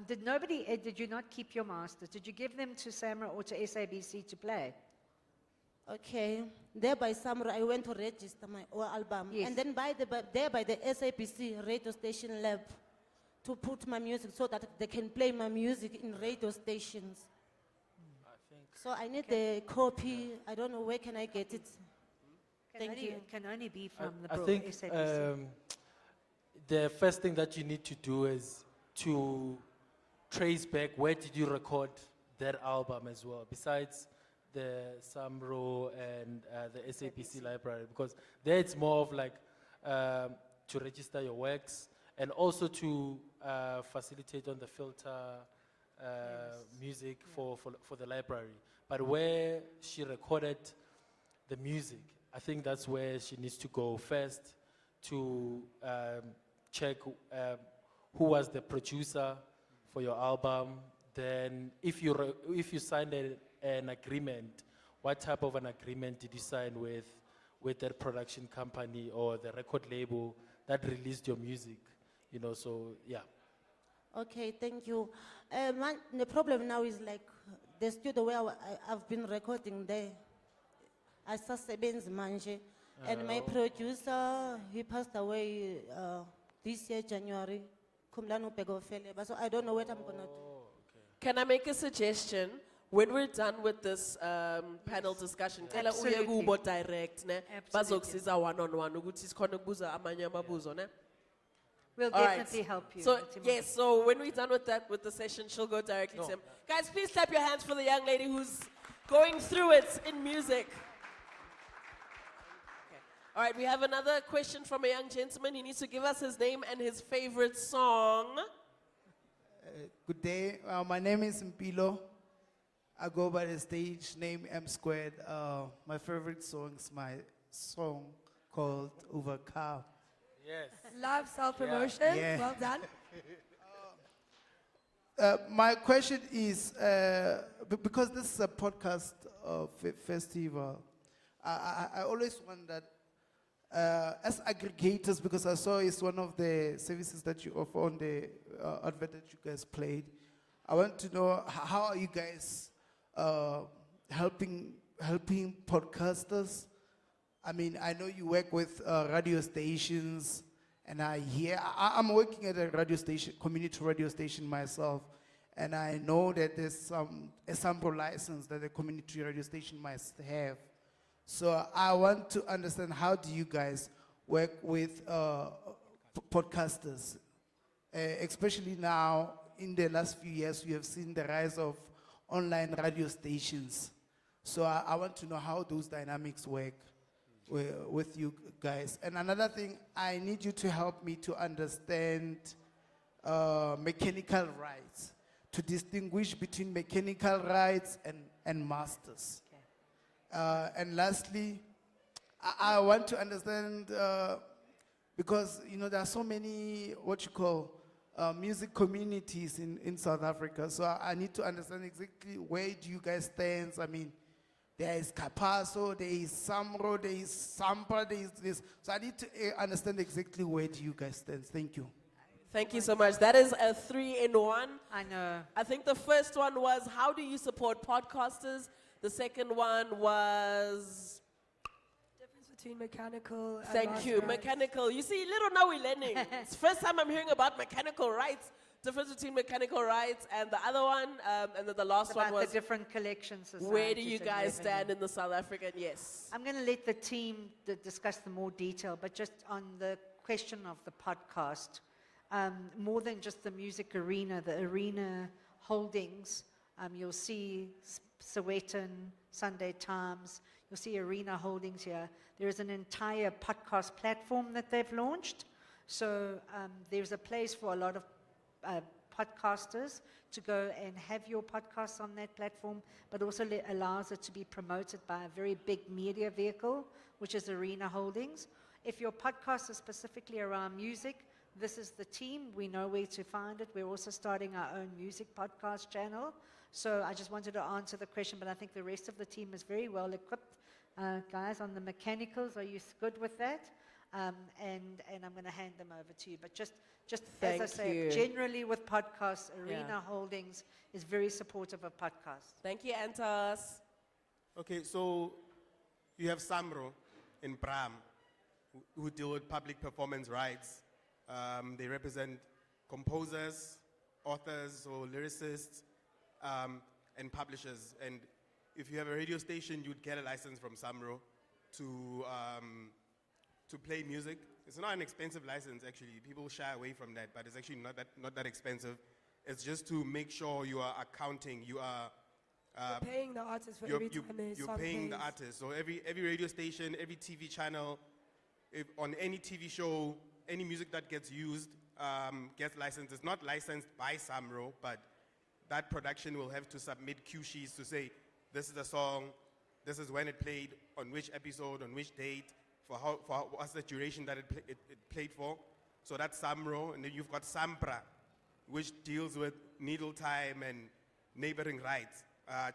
Did you not keep your masters? Did you give them to Samra or to SABC to play? Okay, there by Samro, I went to register my own album. Yes. And then there by the SABC radio station lab to put my music so that they can play my music in radio stations. So I need the copy. I don't know where can I get it. Thank you. It can only be from the I Bro- think SABC. the first thing that you need to do is to trace back where did you record that album as well, besides the Samro and the SABC library, because there it's more of like to register your works and also to facilitate on the filter music for the library. But where she recorded the music, I think that's where she needs to go first to check who was the producer for your album. Then if you signed an agreement, what type of an agreement did you sign with that production company or the record label that released your music? You know, so yeah. Okay, thank you. The problem now is like the studio where I've been recording there. I Sasebenzi manje, and my producer, he passed away this year, January. Kumlano Pegofele. So I don't know what I'm gonna do. Can I make a suggestion? When we're done with this panel discussion, tell us uye Absolutely. kubo direct, ne? Absolutely. Bazokusiza one-on-one, ukuthi sikhone ukubuza amanye amabuzo, ne? We'll All right. definitely help you. So, Timothy. yes, so when we're done with that, with the session, she'll go directly to him. Guys, please clap your hands for the young lady who's going through it in music. Okay. All right, we have another question from a young gentleman. He needs to give us his name and his favorite song. Good day. My name is Mpilo. I go by the stage name M Squared. My favorite song is my song called Overcome. Yes. Love self-promotion. Yeah. Well done. My question is, because this is a podcast festival, I always wondered, as aggregators, because I saw it's one of the services that you offer on the advert that you guys played, I want to know how are you guys helping podcasters? I mean, I know you work with radio stations, and I'm working at a radio station, community radio station myself, and I know that there's a sample license that a community radio station must have. So I want to understand, how do you guys work with podcasters? Especially now, in the last few years, we have seen the rise of online radio stations. So I want to know how those dynamics work with you guys. And another thing, I need you to help me to understand mechanical rights, to distinguish between mechanical rights and masters. And lastly, I want to understand, because there are so many, music communities in South Africa. So I need to understand exactly where do you guys stand. I mean, there is Capasso, there is Samro, there is Sampa, there is this. So I need to understand exactly where do you guys stand. Thank you. Thank you so much. That is a 3-in-1. I know. I think the first one was, how do you support podcasters? The second one was, Difference between mechanical and thank you, master rights. mechanical. You see, little now we're learning. It's the first time I'm hearing about mechanical rights. Difference between mechanical rights and the other one, and then the last About one was, the different collection societies. where do you and guys revenue. stand in the South African? Yes. I'm going to let the team discuss the more detail, but just on the question of the podcast, more than just the music arena, the arena holdings, you'll see Sowetan, Sunday Times, you'll see arena holdings here. There is an entire podcast platform that they've launched. So there's a place for a lot of podcasters to go and have your podcasts on that platform, but also allows it to be promoted by a very big media vehicle, which is Arena Holdings. If your podcast is specifically around music, this is the team. We know where to find it. We're also starting our own music podcast channel. So I just wanted to answer the question, but I think the rest of the team is very well equipped. Guys, on the mechanicals, are you good with that? And I'm going to hand them over to you. But just as I Thank say, you. generally with podcasts, Arena Yeah. Holdings is very supportive of podcasts. Thank you, Antas. Okay, so you have Samro in Bram, who deal with public performance rights. They represent composers, authors, or lyricists, and publishers. And if you have a radio station, you'd get a license from Samro to play music. It's not an expensive license, actually. People shy away from that, but it's actually not that expensive. It's just to make sure you are accounting, you are You're paying the artist for every time their you're song paying the plays. artist. So every radio station, every TV channel, if on any TV show, any music that gets used gets licensed. It's not licensed by Samro, but that production will have to submit cue sheets to say, this is the song, this is when it played, on which episode, on which date, for what's the duration that it played for. So that's Samro, and then you've got Sampra, which deals with needle time and neighboring rights.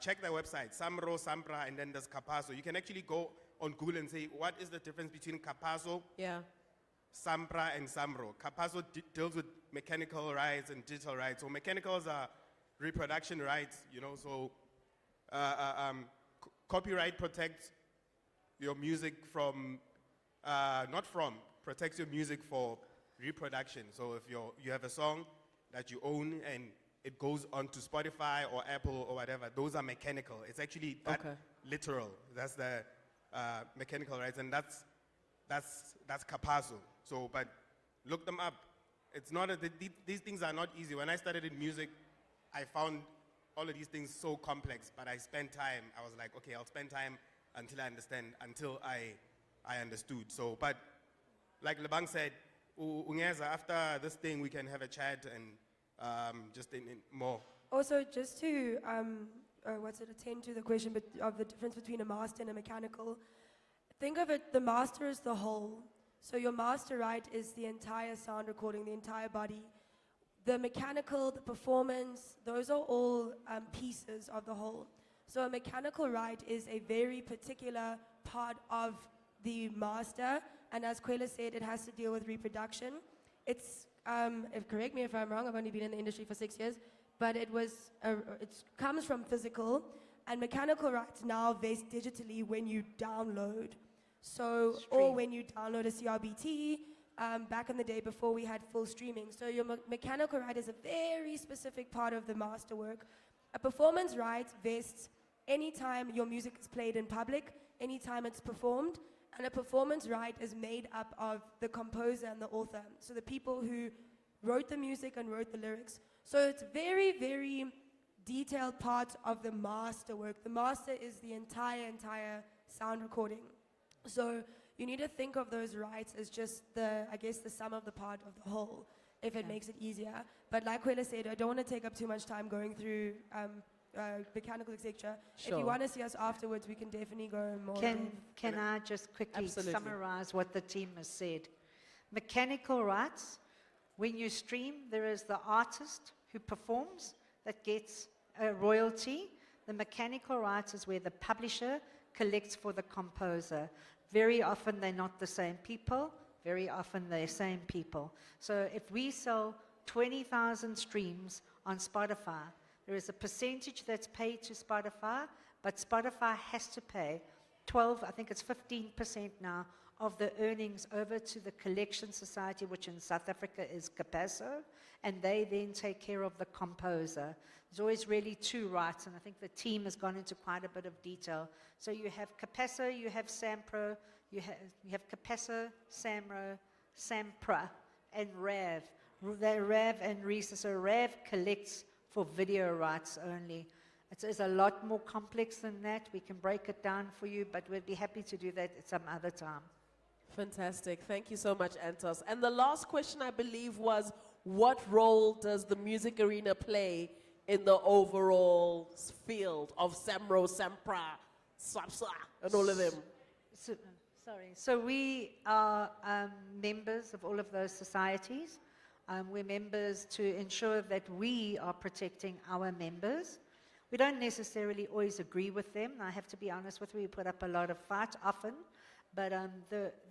Check their website, Samro, Sampra, and then there's Capasso. You can actually go on Google and say, what is the difference between Capasso, Yeah. Sampra, and Samro? Capasso deals with mechanical rights and digital rights. So mechanicals are reproduction rights, you know, so copyright protects your music from, protects your music for reproduction. So if you have a song that you own and it goes onto Spotify or Apple or whatever, those are mechanical. It's actually that literal. That's the mechanical rights, and that's Capasso. So, but look them up. It's not these things are not easy. When I started in music, I found all of these things so complex, but I spent time. I was like, okay, I'll spend time until I understand, until I understood. So, but like Lebang said, Ungeza, after this thing, we can have a chat and just in more. Also, just to attend to the question of the difference between a master and a mechanical, think of it, the master is the whole. So your master right is the entire sound recording, the entire body. The mechanical, the performance, those are all pieces of the whole. So a mechanical right is a very particular part of the master, and as Kwela said, it has to deal with reproduction. It's, correct me if I'm wrong, I've only been in the industry for 6 years, but it comes from physical, and mechanical rights now vest digitally when you download. So, or when you download a CRBT, back in the day before we had full streaming. So your mechanical right is a very specific part of the masterwork. A performance right vests anytime your music is played in public, anytime it's performed, and a performance right is made up of the composer and the author. So the people who wrote the music and wrote the lyrics. So it's very, very detailed part of the masterwork. The master is the entire sound recording. So you need to think of those rights as just the sum of the part of the whole, if it makes it easier. But like Kwela said, I don't want to take up too much time going through mechanical, etc. If Sure. you want to see us afterwards, we can definitely go more. Can I just quickly Absolutely. summarize what the team has said? Mechanical rights When you stream, there is the artist who performs that gets a royalty. The mechanical rights is where the publisher collects for the composer. Very often they're not the same people. Very often they're the same people. So if we sell 20,000 streams on Spotify, there is a percentage that's paid to Spotify, but Spotify has to pay 12, I think it's 15% now, of the earnings over to the Collection Society, which in South Africa is Capasso, and they then take care of the composer. There's always really two rights, and I think the team has gone into quite a bit of detail. So you have Capasso, you have Sampro, you have Capasso, Samro, Sampra, and RAV. They're RAV and RISA. So RAV collects for video rights only. It's a lot more complex than that. We can break it down for you, but we'd be happy to do that at some other time. Fantastic. Thank you so much, Antos. And the last question, I believe, was what role does the music arena play in the overall field of Samro, Sampra, Swapsa, and all of them? So we are members of all of those societies. We're members to ensure that we are protecting our members. We don't necessarily always agree with them. I have to be honest with you, we put up a lot of fight often. But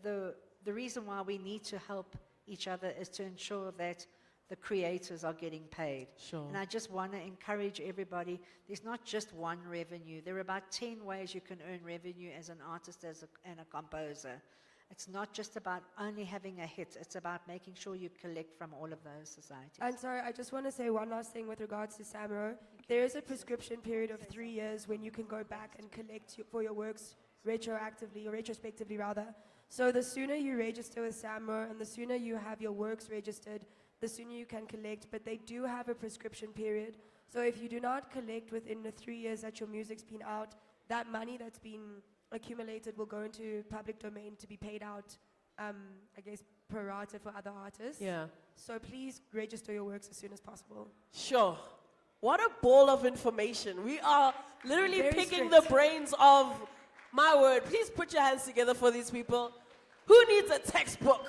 the reason why we need to help each other is to ensure that the creators are getting paid. Sure. And I just want to encourage everybody, there's not just one revenue. There are about 10 ways you can earn revenue as an artist and a composer. It's not just about only having a hit. It's about making sure you collect from all of those societies. And sorry, I just want to say one last thing with regards to Samro. There is a prescription period of 3 years when you can go back and collect for your works retroactively, or retrospectively rather. So the sooner you register with Samro and the sooner you have your works registered, the sooner you can collect. But they do have a prescription period. So if you do not collect within the 3 years that your music's been out, that money that's been accumulated will go into public domain to be paid out, I guess, pro rata for other artists. Yeah. So please register your works as soon as possible. Sure. What a ball of information. We are literally Very picking strict. the brains of, my word, please put your hands together for these people. Who needs a textbook?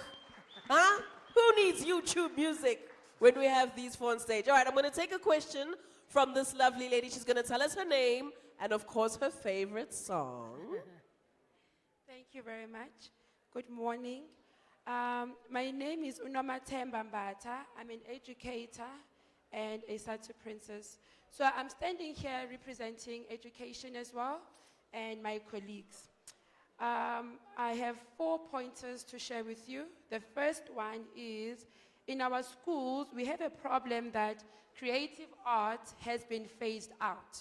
Huh? Who needs YouTube music when we have these four on stage? All right, I'm going to take a question from this lovely lady. She's going to tell us her name and, of course, her favorite song. Thank you very much. Good morning. My name is Unomathemba Mbatha. I'm an educator and a SATU princess. So I'm standing here representing education as well and my colleagues. I have 4 pointers to share with you. The first one is, in our schools, we have a problem that creative art has been phased out.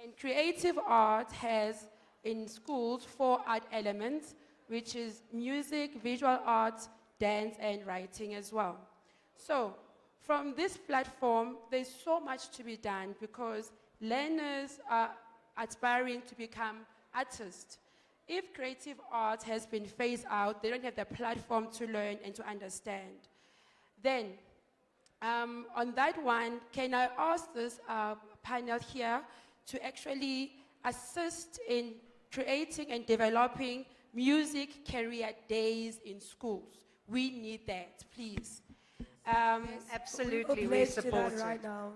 And creative art has, in schools, 4 art elements, which is music, visual art, dance, and writing as well. So, from this platform, there's so much to be done because learners are aspiring to become artists. If creative art has been phased out, they don't have the platform to learn and to understand. Then, on that one, can I ask this panel here to actually assist in creating and developing music career days in schools? We need that, please. Absolutely, we pledge to support that right it. now.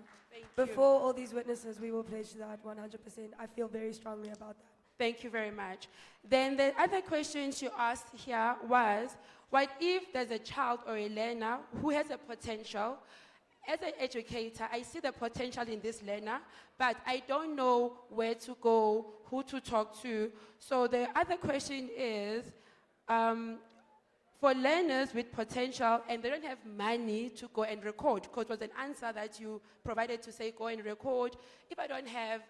Before all these witnesses, we will pledge to that 100%. I feel very strongly about that. Thank you very much. Then the other question you asked here was, what if there's a child or a learner who has a potential? As an educator, I see the potential in this learner, but I don't know where to go, who to talk to. So the other question is, for learners with potential and they don't have money to go and record, because it was an answer that you provided to say go and record. If I don't have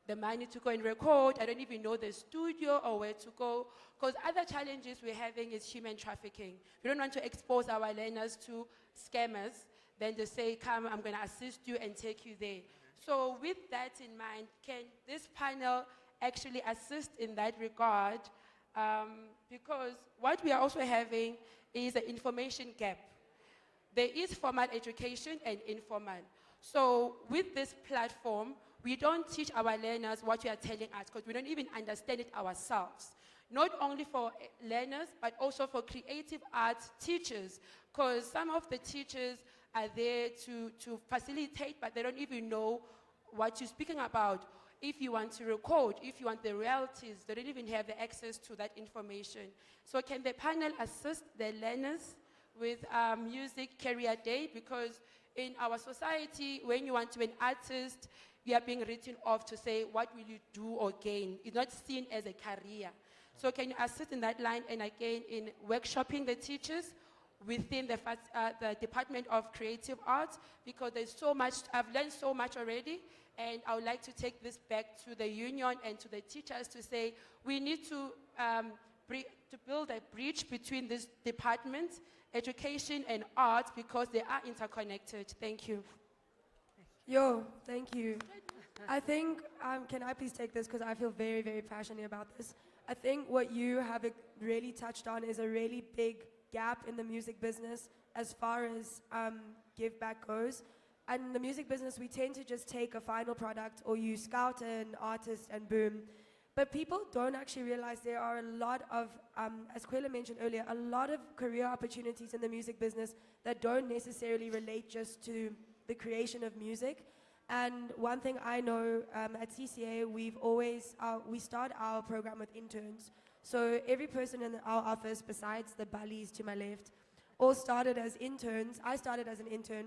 the money to go and record, I don't even know the studio or where to go, because other challenges we're having is human trafficking. We don't want to expose our learners to scammers, then they say, come, I'm going to assist you and take you there. So with that in mind, can this panel actually assist in that regard? Because what we are also having is an information gap. There is formal education and informal. So with this platform, we don't teach our learners what you are telling us because we don't even understand it ourselves. Not only for learners, but also for creative arts teachers, Because some of the teachers are there to facilitate, but they don't even know what you're speaking about. If you want to record, if you want the royalties, they don't even have the access to that information. So can the panel assist the learners with music career day? Because in our society, when you want to be an artist, you are being written off to say, what will you do or gain? It's not seen as a career. So can you assist in that line, and again in workshopping the teachers within the Department of Creative Arts? Because there's so much, I've learned so much already, and I would like to take this back to the union and to the teachers to say, we need to build a bridge between these departments, education and art, because they are interconnected. Thank you. Yo, thank you. I think, can I please take this, because I feel very, very passionate about this. I think what you have really touched on is a really big gap in the music business as far as give back goes. And in the music business, we tend to just take a final product, or you scout an artist and boom. But people don't actually realize there are a lot of, as Kwela mentioned earlier, a lot of career opportunities in the music business that don't necessarily relate just to the creation of music. And one thing I know at CCA, we start our program with interns. So every person in our office, besides the bullies to my left, all started as interns. I started as an intern,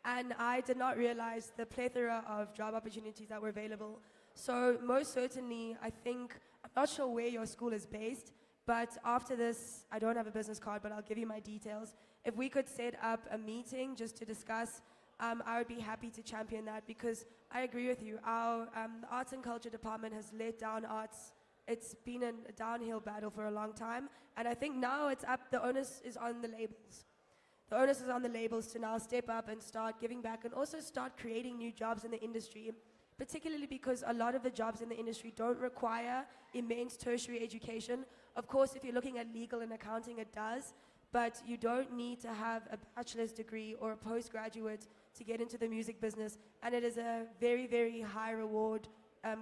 and I did not realize the plethora of job opportunities that were available. So most certainly, I think, I'm not sure where your school is based, but after this, I don't have a business card, but I'll give you my details. If we could set up a meeting just to discuss, I would be happy to champion that, because I agree with you. Our the Arts and Culture Department has let down arts. It's been a downhill battle for a long time, and I think now it's up, the onus is on the labels. The onus is on the labels to now step up and start giving back, and also start creating new jobs in the industry, particularly because a lot of the jobs in the industry don't require immense tertiary education. Of course, if you're looking at legal and accounting, it does, but you don't need to have a bachelor's degree or a postgraduate to get into the music business, and it is a very, very high reward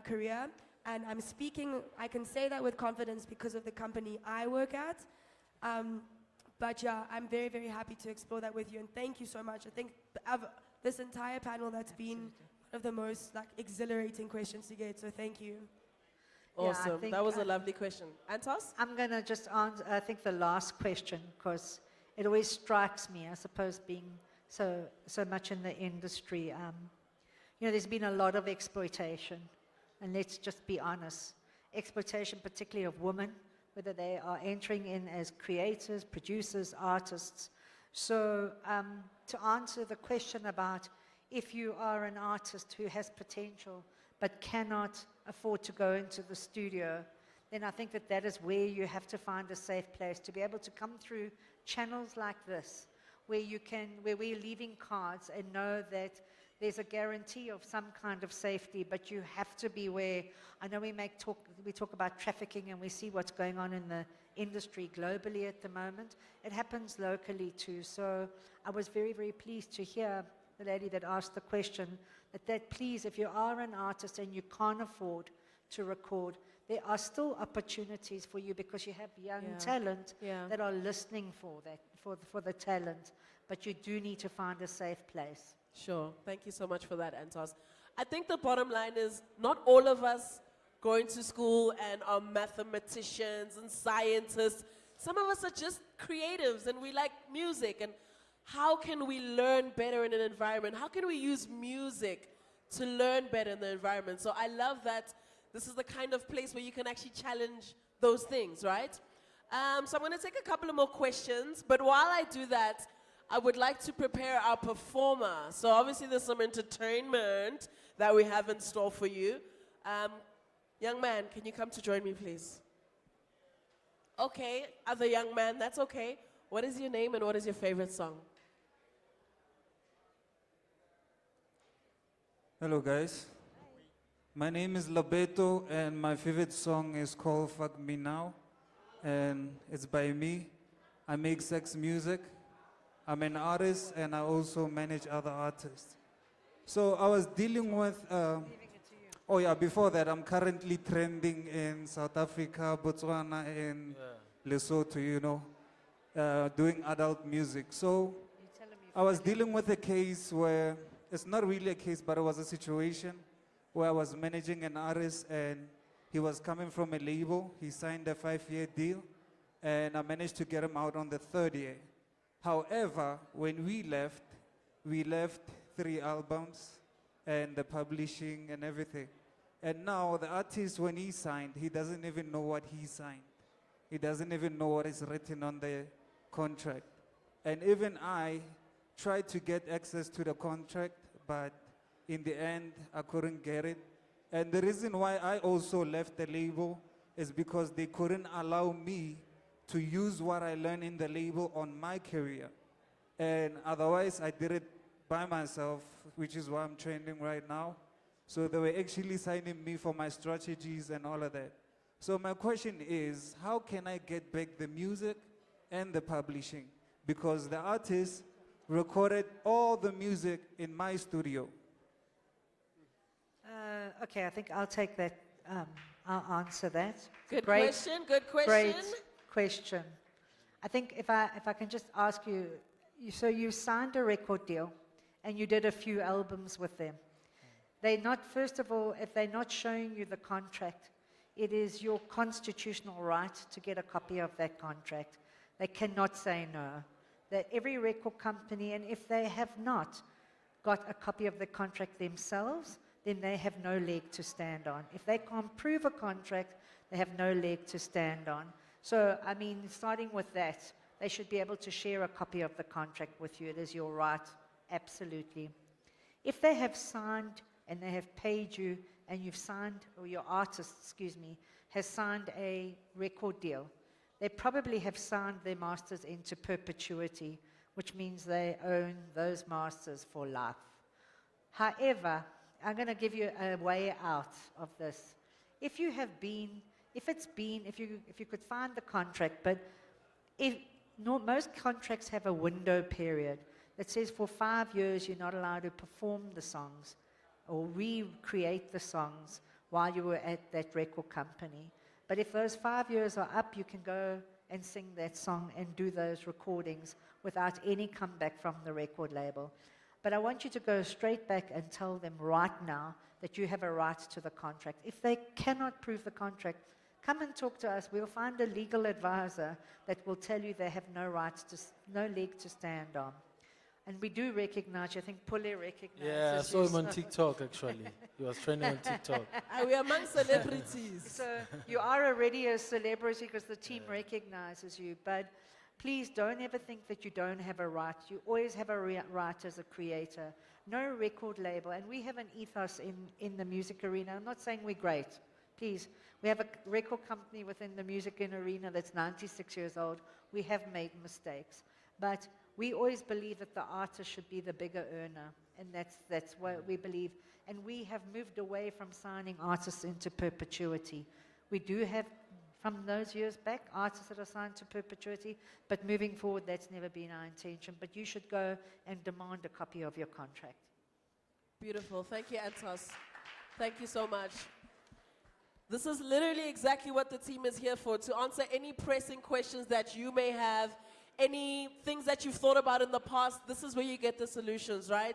career. And I can say that with confidence because of the company I work at. But yeah, I'm very, very happy to explore that with you, and thank you so much. I think this entire panel, that's been one of the most exhilarating questions to get, so thank you. Awesome. That was a lovely question. Antos? I'm going to just answer, I think, the last question, because it always strikes me, I suppose, being so much in the industry. There's been a lot of exploitation, and let's just be honest. Exploitation, particularly of women, whether they are entering in as creators, producers, artists. So to answer the question about if you are an artist who has potential but cannot afford to go into the studio, then I think that is where you have to find a safe place to be able to come through channels like this, where we're leaving cards and know that there's a guarantee of some kind of safety, but you have to be where, I know we talk about trafficking, and we see what's going on in the industry globally at the moment. It happens locally too. So I was very, very pleased to hear the lady that asked the question, that please, if you are an artist and you can't afford to record, there are still opportunities for you, because you have young talent that are listening for the talent, but you do need to find a safe place. Sure. Thank you so much for that, Antos. I think the bottom line is not all of us going to school and are mathematicians and scientists. Some of us are just creatives, and we like music. And how can we learn better in an environment? How can we use music to learn better in the environment? So I love that this is the kind of place where you can actually challenge those things, right? So I'm going to take a couple of more questions, but while I do that, I would like to prepare our performer. So obviously there's some entertainment that we have in store for you. Young man, can you come to join me, please? Okay, other young man, that's okay. What is your name and what is your favorite song? Hello guys. My name is Labeto, and my favorite song is called Fuck Me Now. And it's by me. I make sex music. I'm an artist, and I also manage other artists. So I was dealing with, before that, I'm currently trending in South Africa, Botswana, and Lesotho, doing adult music. So I was dealing with a case where, it's not really a case, but it was a situation where I was managing an artist and he was coming from a label. He signed a 5-year deal and I managed to get him out on the 3rd year. However, when we left 3 albums and the publishing and everything. And now the artist, when he signed, he doesn't even know what he signed. He doesn't even know what is written on the contract. And even I tried to get access to the contract, but in the end, I couldn't get it. And the reason why I also left the label is because they couldn't allow me to use what I learned in the label on my career. And otherwise, I did it by myself, which is why I'm training right now. So they were actually signing me for my strategies and all of that. So my question is, how can I get back the music and the publishing? Because the artist recorded all the music in my studio. Okay, I think I'll take that. I'll answer that. Good question, good question. Great question. I think if I can just ask you, so you signed a record deal and you did a few albums with them. They not, first of all, if they're not showing you the contract, it is your constitutional right to get a copy of that contract. They cannot say no. That every record company, and if they have not got a copy of the contract themselves, then they have no leg to stand on. If they can't prove a contract, they have no leg to stand on. So, I mean, starting with that, they should be able to share a copy of the contract with you. It is your right, absolutely. If they have signed and they have paid you, and you've signed, or your artist, excuse me, has signed a record deal, they probably have signed their masters into perpetuity, which means they own those masters for life. However, I'm going to give you a way out of this. If you could find the contract, but most contracts have a window period that says for 5 years you're not allowed to perform the songs or recreate the songs while you were at that record company. But if those 5 years are up, you can go and sing that song and do those recordings without any comeback from the record label. But I want you to go straight back and tell them right now that you have a right to the contract. If they cannot prove the contract, come and talk to us. We'll find a legal advisor that will tell you they have no leg to stand on. And we do recognize, I think Pule recognizes. Yeah, I saw him on TikTok actually. He was trending on TikTok. We are among celebrities. So you are already a celebrity because the team recognizes you. But please don't ever think that you don't have a right. You always have a right as a creator. No record label. And we have an ethos in the music arena. I'm not saying we're great. Please. We have a record company within the music arena that's 96 years old. We have made mistakes. But we always believe that the artist should be the bigger earner, and that's what we believe. And we have moved away from signing artists into perpetuity. We do have, from those years back, artists that are signed to perpetuity, but moving forward, that's never been our intention. But you should go and demand a copy of your contract. Beautiful. Thank you, Antos. Thank you so much. This is literally exactly what the team is here for, to answer any pressing questions that you may have, any things that you've thought about in the past. This is where you get the solutions, right?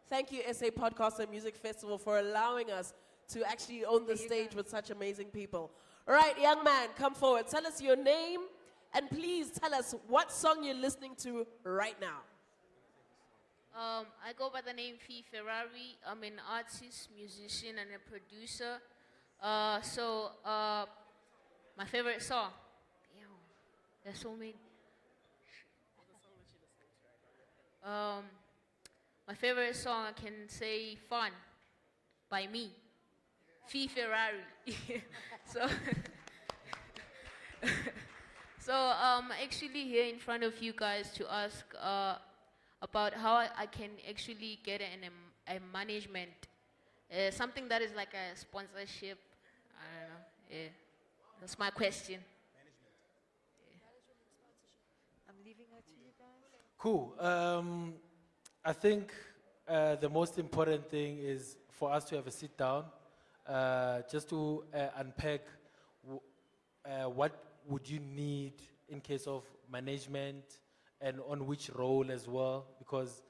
Thank you, SA Podcast and Music Festival, for allowing us to actually own the stage with such amazing people. All right, young man, come forward. Tell us your name, and please tell us what song you're listening to right now. I go by the name Fee Ferrari. I'm an artist, musician, and a producer. My favorite song. Damn, there's so many. My favorite song, I can say Fun by me, Fee Ferrari. I'm actually here in front of you guys to ask about how I can actually get a management, something that is like a sponsorship. I don't know. Yeah, that's my question. I'm leaving it to you guys. Cool. I think the most important thing is for us to have a sit down, just to unpack what would you need in case of management and on which role as well, because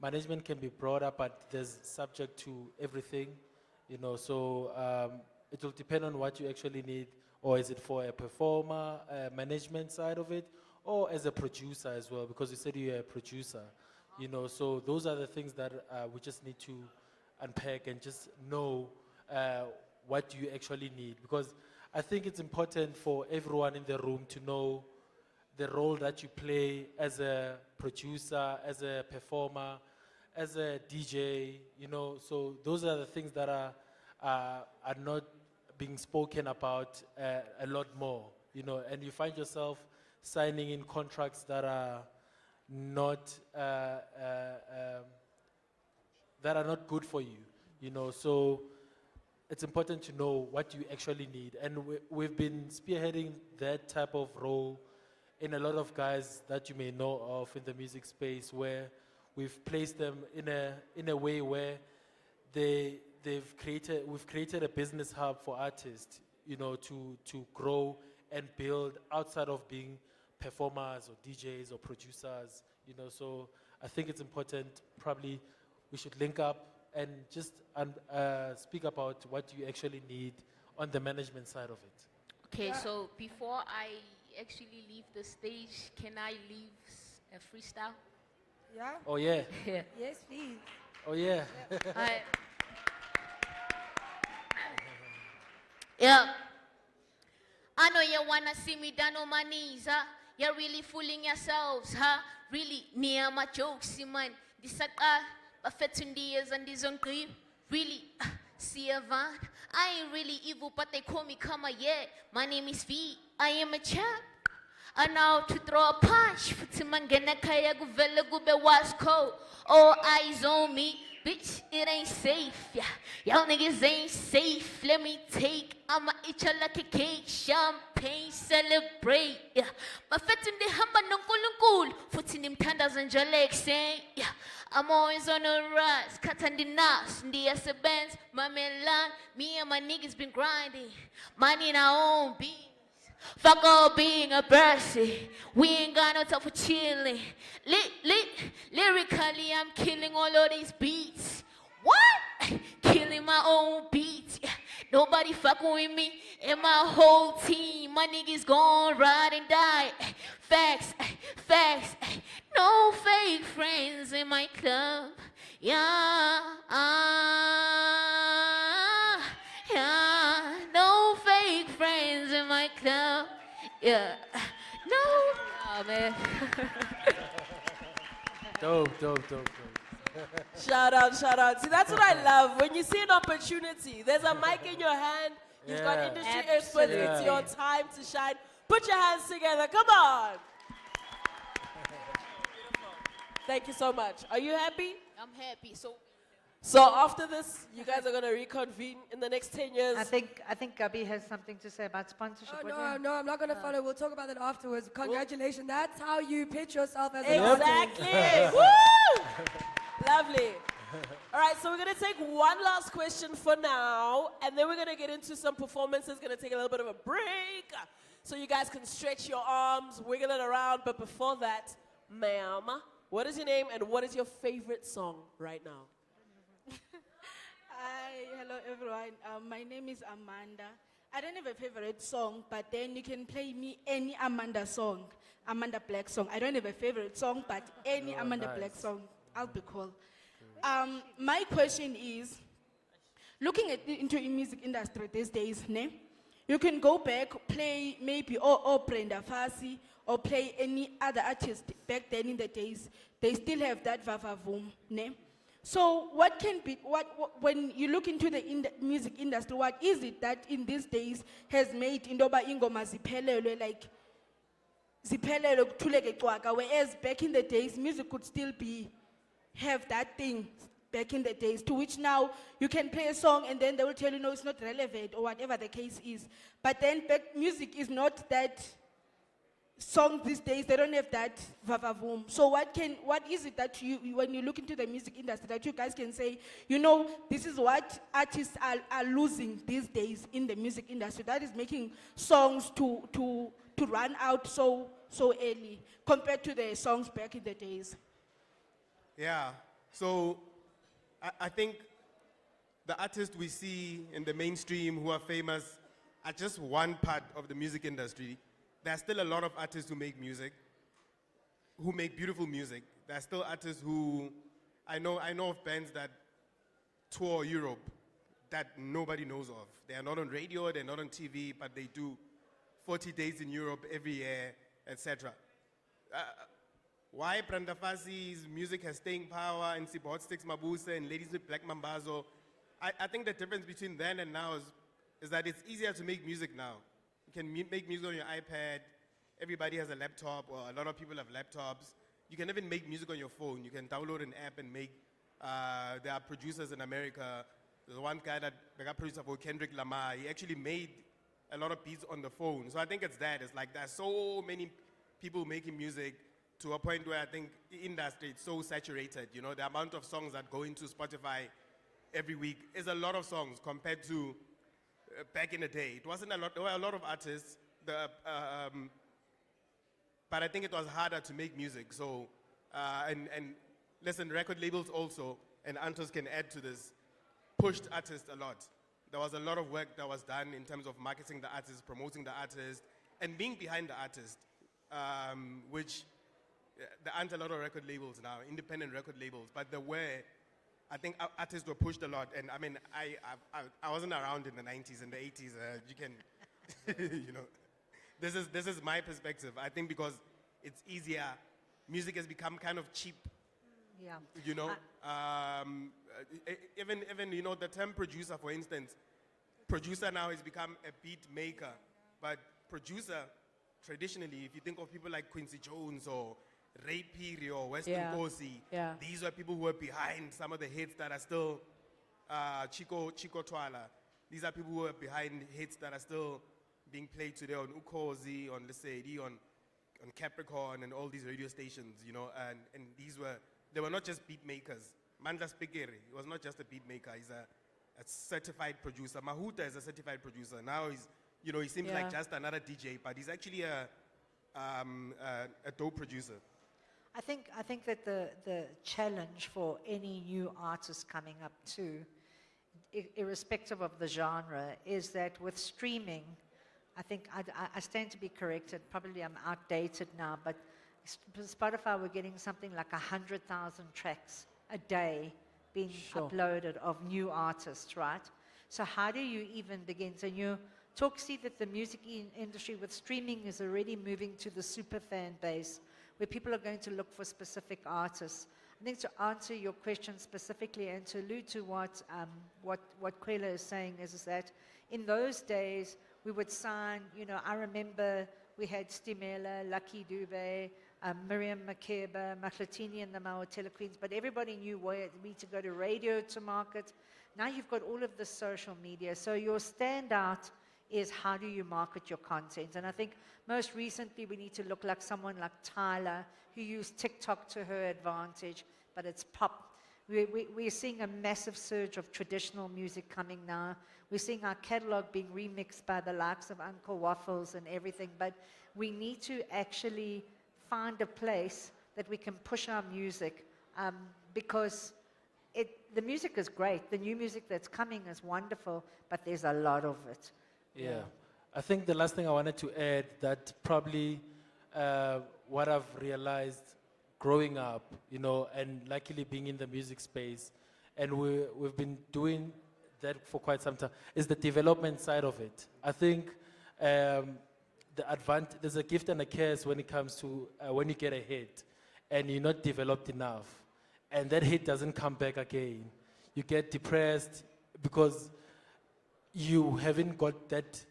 management can be brought up, but there's subject to everything, you know, so it will depend on what you actually need, or is it for a performer, management side of it, or as a producer as well, because you said you're a producer, you know, so those are the things that we just need to unpack and just know what you actually need, because I think it's important for everyone in the room to know the role that you play as a producer, as a performer, as a DJ, you know, so those are the things that are not being spoken about a lot more, you know, and you find yourself signing in contracts that are not good for you, you know, so it's important to know what you actually need, and we've been spearheading that type of role in a lot of guys that you may know of in the music space, where we've placed them in a way where we've created a business hub for artists, you know, to grow and build outside of being performers or DJs or producers, you know, so I think it's important, probably we should link up and just speak about what you actually need on the management side of it. Okay, so before I actually leave the stage, can I leave a freestyle? Yeah? Oh yeah. Yeah. Yes, please. Oh yeah. Yeah. I know you wanna see me down on my knees, huh? You're really fooling yourselves, huh? Really near my jokes, man. This years and this on grief. Really, see a van. I ain't really evil, but they call me Kama, yeah. My name is V. I am a champ. And now to throw a punch. Futimangena kaya guvela gube wasko. All eyes on me. Bitch, it ain't safe, yeah. Y'all niggas ain't safe. Let me take. I'ma eat you like a cake. Champagne, celebrate, yeah. My fat in the hamba no cool. Foot in them tandas and your legs, saying, yeah. I'm always on the rise. Cut and the nas. The S bands, my man land. Me and my niggas been grinding. Money in our own beat. Fuck all being a bursy. We ain't got no time for chilling. Lyrically, I'm killing all of these beats. What? Killing my own beats. Yeah. Nobody fucking with me and my whole team. My niggas gon' ride and die. Facts, facts. No fake friends in my club. Yeah, yeah. No fake friends in my club. Yeah. No. Oh, man. Dope. Shout out. See, that's what I love. When you see an opportunity, there's a mic in your hand, you've got Yeah. industry experts, it's Yeah. your time to shine. Put your hands together, come on. Thank you so much. Are you happy? I'm happy. So after this, you guys are going to reconvene in the next 10 years. I think Gabi has something to say about sponsorship. Oh, What do no, you- no, I'm not going to follow. We'll talk about that afterwards. Congratulations. That's how you pitch yourself as an Exactly. artist. Woo! Lovely. All right, so we're going to take one last question for now, and then we're going to get into some performances. Going to take a little bit of a break so you guys can stretch your arms, wiggle it around. But before that, ma'am, what is your name and what is your favorite song right now? Hi, hello everyone. My name is Amanda. I don't have a favorite song, but then you can play me any Amanda song, Amanda Black song. I don't have a favorite song, but any Amanda Black song, I'll be cool. My question is, looking into the music industry these days, you can go back, play maybe or Brenda Fassie, or play any other artist back then in the days. They still have that vavavoom, So what can be, when you look into the music industry, what is it that in these days has made Indoba Ingoma ziphelelwe, like ziphelelwe kuthuleke cwaka, whereas back in the days music could still have that thing back in the days, to which now you can play a song and then they will tell you no, it's not relevant or whatever the case is. But then back music is not that songs these days, they don't have that vavavoom. So what is it that when you look into the music industry, that you guys can say, you know, this is what artists are losing these days in the music industry, that is making songs to run out so early compared to the songs back in the days? Yeah, so I think the artists we see in the mainstream who are famous are just one part of the music industry. There are still a lot of artists who make music, who make beautiful music. There are still artists who, I know of bands that tour Europe that nobody knows of. They are not on radio, they're not on TV, but they do 40 days in Europe every year, etc. Why Brenda Fassie's music has staying power and Sipho Hot Sticks Mabuse and Ladies with Black Mambazo, I think the difference between then and now is that it's easier to make music now. You can make music on your iPad. Everybody has a laptop, or a lot of people have laptops. You can even make music on your phone. You can download an app and make, there are producers in America. There's one guy that got producer for Kendrick Lamar. He actually made a lot of beats on the phone. So I think it's that. It's like there's so many people making music to a point where I think the industry is so saturated. You know, the amount of songs that go into Spotify every week is a lot of songs compared to back in the day. It wasn't a lot. There were a lot of artists, but I think it was harder to make music. So, and listen, record labels also, and Antos can add to this, pushed artists a lot. There was a lot of work that was done in terms of marketing the artist, promoting the artist, and being behind the artist, which there aren't a lot of record labels now, independent record labels, but there were. I think artists were pushed a lot, and I mean, I wasn't around in the 90s and the 80s. You can, you know, this is my perspective. I think because it's easier, music has become kind of cheap. Yeah. You know, even you know the term producer, for instance, producer now has become a beat maker, but producer traditionally, if you think of people like Quincy Jones or Ray Phiri or Weston Kosi, these are people who are behind some of the hits that are still Chico Twala. These are people who are behind hits that are still being played today on Ukhozi, on Lesedi, on Capricorn, and all these radio stations. You know, and they were not just beat makers. Mandla Spikeri, he was not just a beat maker. He's a certified producer. Mahuta is a certified producer. Now he seems like just another DJ, but he's actually a dope producer. I think that the challenge for any new artist coming up too, irrespective of the genre, is that with streaming, I think I stand to be corrected. Probably I'm outdated now, but Spotify were getting something like 100,000 tracks a day being uploaded of new artists, right? So how do you even begin? So you see that the music industry with streaming is already moving to the super fan base, where people are going to look for specific artists. I think to answer your question specifically and to allude to what Kwela is saying is that in those days we would sign, you know, I remember we had Stimela, Lucky Dube, Miriam Makeba, Mahlatini and the Mawatela Queens, but everybody knew where we need to go to radio to market. Now you've got all of the social media, so your standout is how do you market your content. And I think most recently we need to look like someone like Tyler, who used TikTok to her advantage, but it's pop. We're seeing a massive surge of traditional music coming now. We're seeing our catalog being remixed by the likes of Uncle Waffles and everything, but we need to actually find a place that we can push our music, because the music is great. The new music that's coming is wonderful, but there's a lot of it. Yeah. I think the last thing I wanted to add, that probably what I've realized growing up, you know, and luckily being in the music space, and we've been doing that for quite some time, is the development side of it. I think there's a gift and a curse when it comes to when you get a hit and you're not developed enough, and that hit doesn't come back again. You get depressed because you haven't got that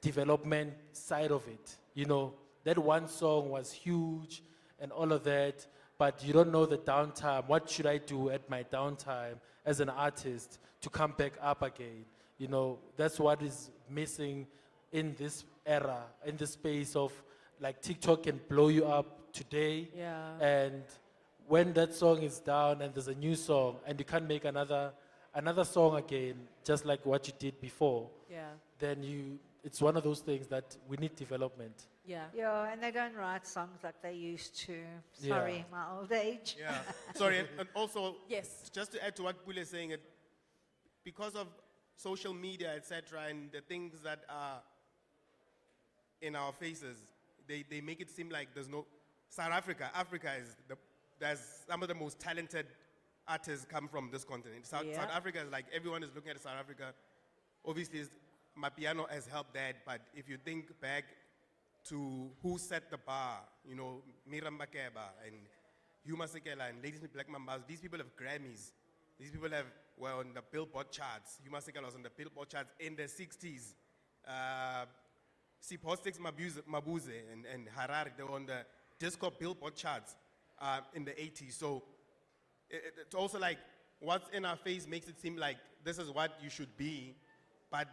development side of it. You know, that one song was huge and all of that, but you don't know the downtime. What should I do at my downtime as an artist to come back up again? You know, that's what is missing in this era, in the space of like TikTok can blow you up today. Yeah. And when that song is down and there's a new song and you can't make another song again, just like what you did before, Yeah. then it's one of those things that we need development. Yeah. Yeah, and they don't write songs like they used to. Yeah. Sorry, my old age. Yeah. Sorry, and also, yes, just to add to what Pule is saying, because of social media, etc., and the things that are in our faces, they make it seem like there's no South Africa. Africa is there's some of the most talented artists come from this continent. South Africa is like everyone is looking at South Africa. Obviously, Mapiano has helped that, but if you think back to who set the bar, you know, Miriam Makeba and Hugh Masekela and Ladies with Black Mambas, these people have Grammys. These people were on the Billboard charts. Hugh Masekela was on the Billboard charts in the 60s. Sipho Mabuse and Harare, they were on the disco Billboard charts in the 80s. So it's also like what's in our face makes it seem like this is what you should be. But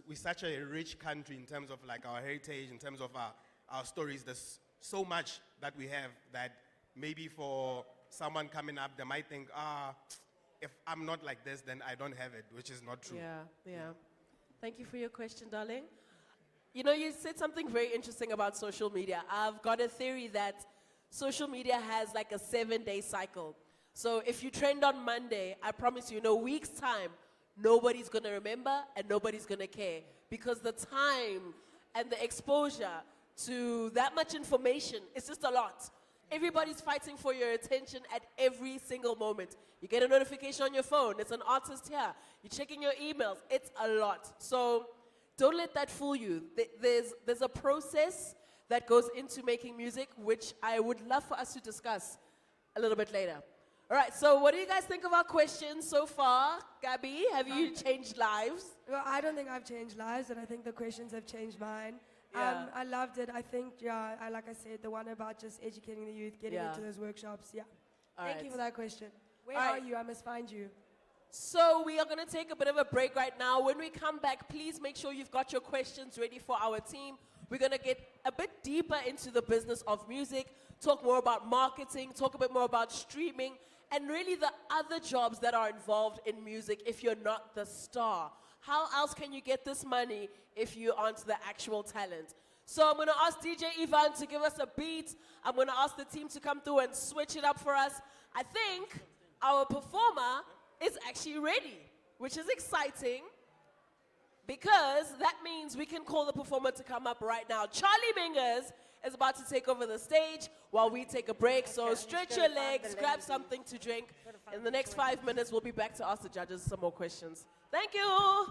we're such a rich country in terms of like our heritage, in terms of our stories. There's so much that we have that maybe for someone coming up, they might think, if I'm not like this, then I don't have it, which is not true. Yeah. Thank you for your question, darling. You know, you said something very interesting about social media. I've got a theory that social media has like a 7-day cycle. So if you trend on Monday, I promise you, in a week's time, nobody's going to remember and nobody's going to care, because the time and the exposure to that much information is just a lot. Everybody's fighting for your attention at every single moment. You get a notification on your phone, it's an artist here. You're checking your emails, it's a lot. So don't let that fool you. There's a process that goes into making music, which I would love for us to discuss a little bit later. All right, so what do you guys think of our questions so far? Gabby, have you changed lives? Well, I don't think I've changed lives, and I think the questions have changed mine. Yeah. I loved it. I think, like I said, the one about just educating the youth, getting Yeah. into those workshops, All Thank right. you for that question. Where All are right. you? I must find you. So we are going to take a bit of a break right now. When we come back, please make sure you've got your questions ready for our team. We're going to get a bit deeper into the business of music, talk more about marketing, talk a bit more about streaming, and really the other jobs that are involved in music if you're not the star. How else can you get this money if you aren't the actual talent? So I'm going to ask DJ Ivan to give us a beat. I'm going to ask the team to come through and switch it up for us. I think our performer is actually ready, which is exciting, because that means we can call the performer to come up right now. Charlie Mingers is about to take over the stage while we take a break. So stretch your legs, grab something to drink. In the next 5 minutes, we'll be back to ask the judges some more questions. Thank you.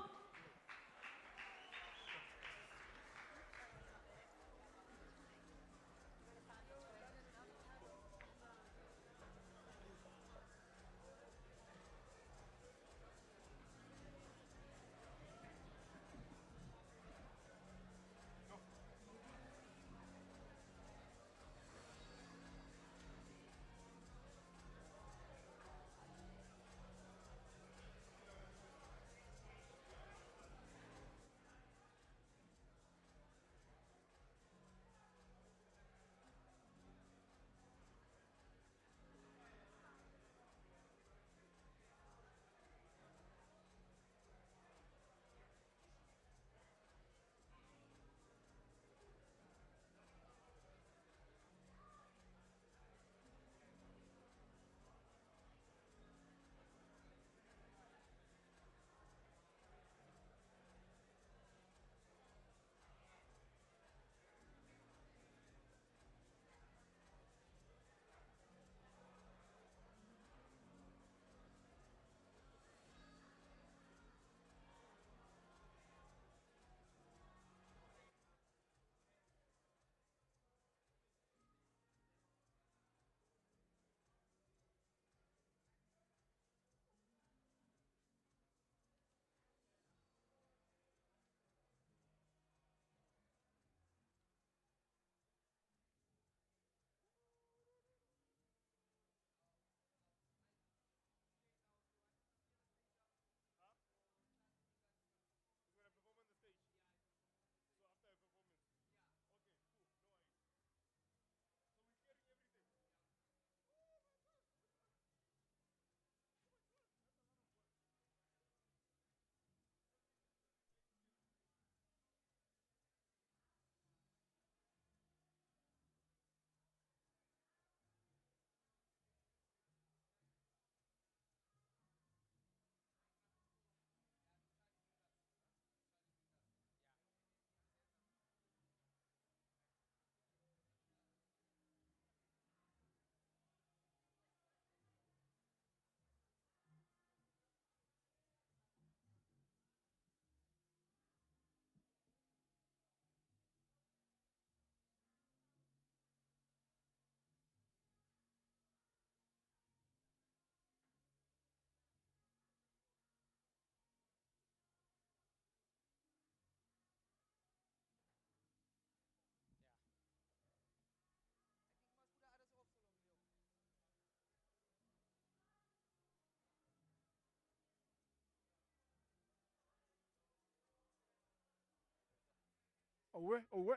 Away, away.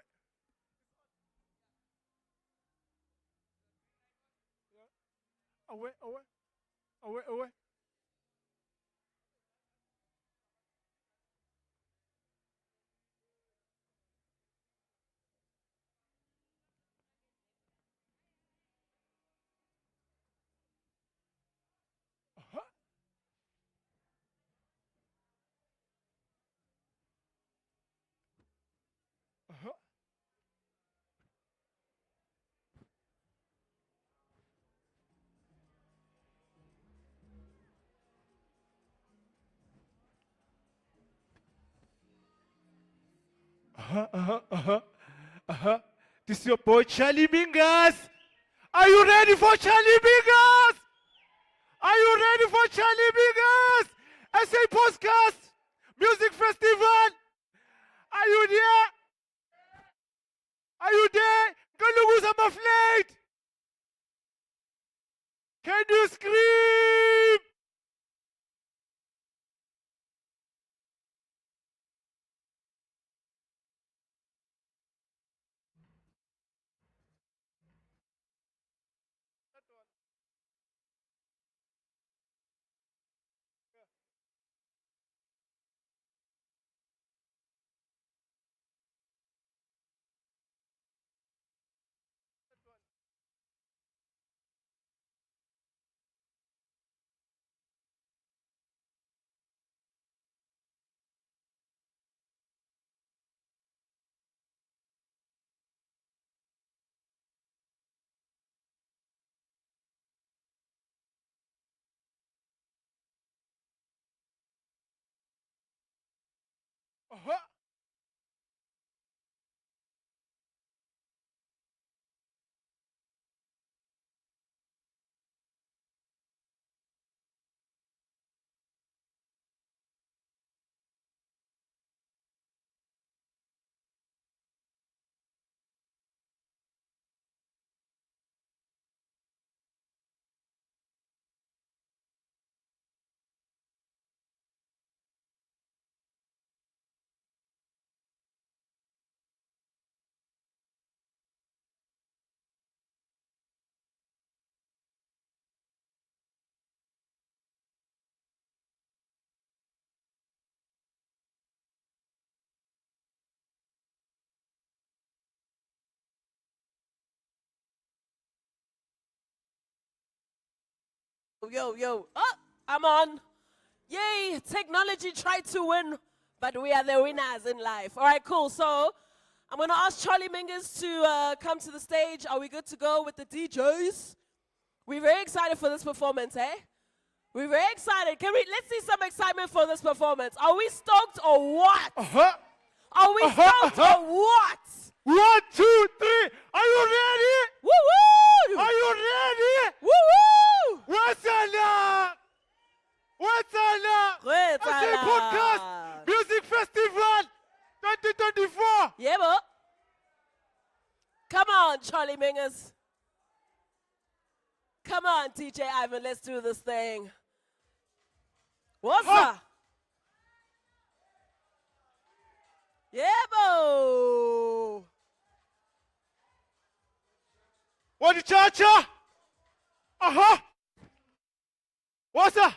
Away, away. Away, away. This is your boy Charlie Mingus. Are you ready for Charlie Mingus? Are you ready for Charlie Mingus? SA Podcast Music Festival. Are you there? Are you there? Galuguza Maflate. Can you scream? Yo, yo. Oh, I'm on. Yay, technology tried to win, but we are the winners in life. All right, cool. So I'm going to ask Charlie Mingus to come to the stage. Are we good to go with the DJs? We're very excited for this performance, eh? We're very excited. Let's see some excitement for this performance. Are we stoked or what? Are we stoked or what? 1, 2, 3. Are you ready? Woo woo! Are you ready? Woo woo! What's up? What's up? SA Podcast Music Festival 2024. Yeah, bro. Come on, Charlie Mingus. Come on, DJ Ivan. Let's do this thing. What's up? Yeah, bo. What the cha-cha? What's up?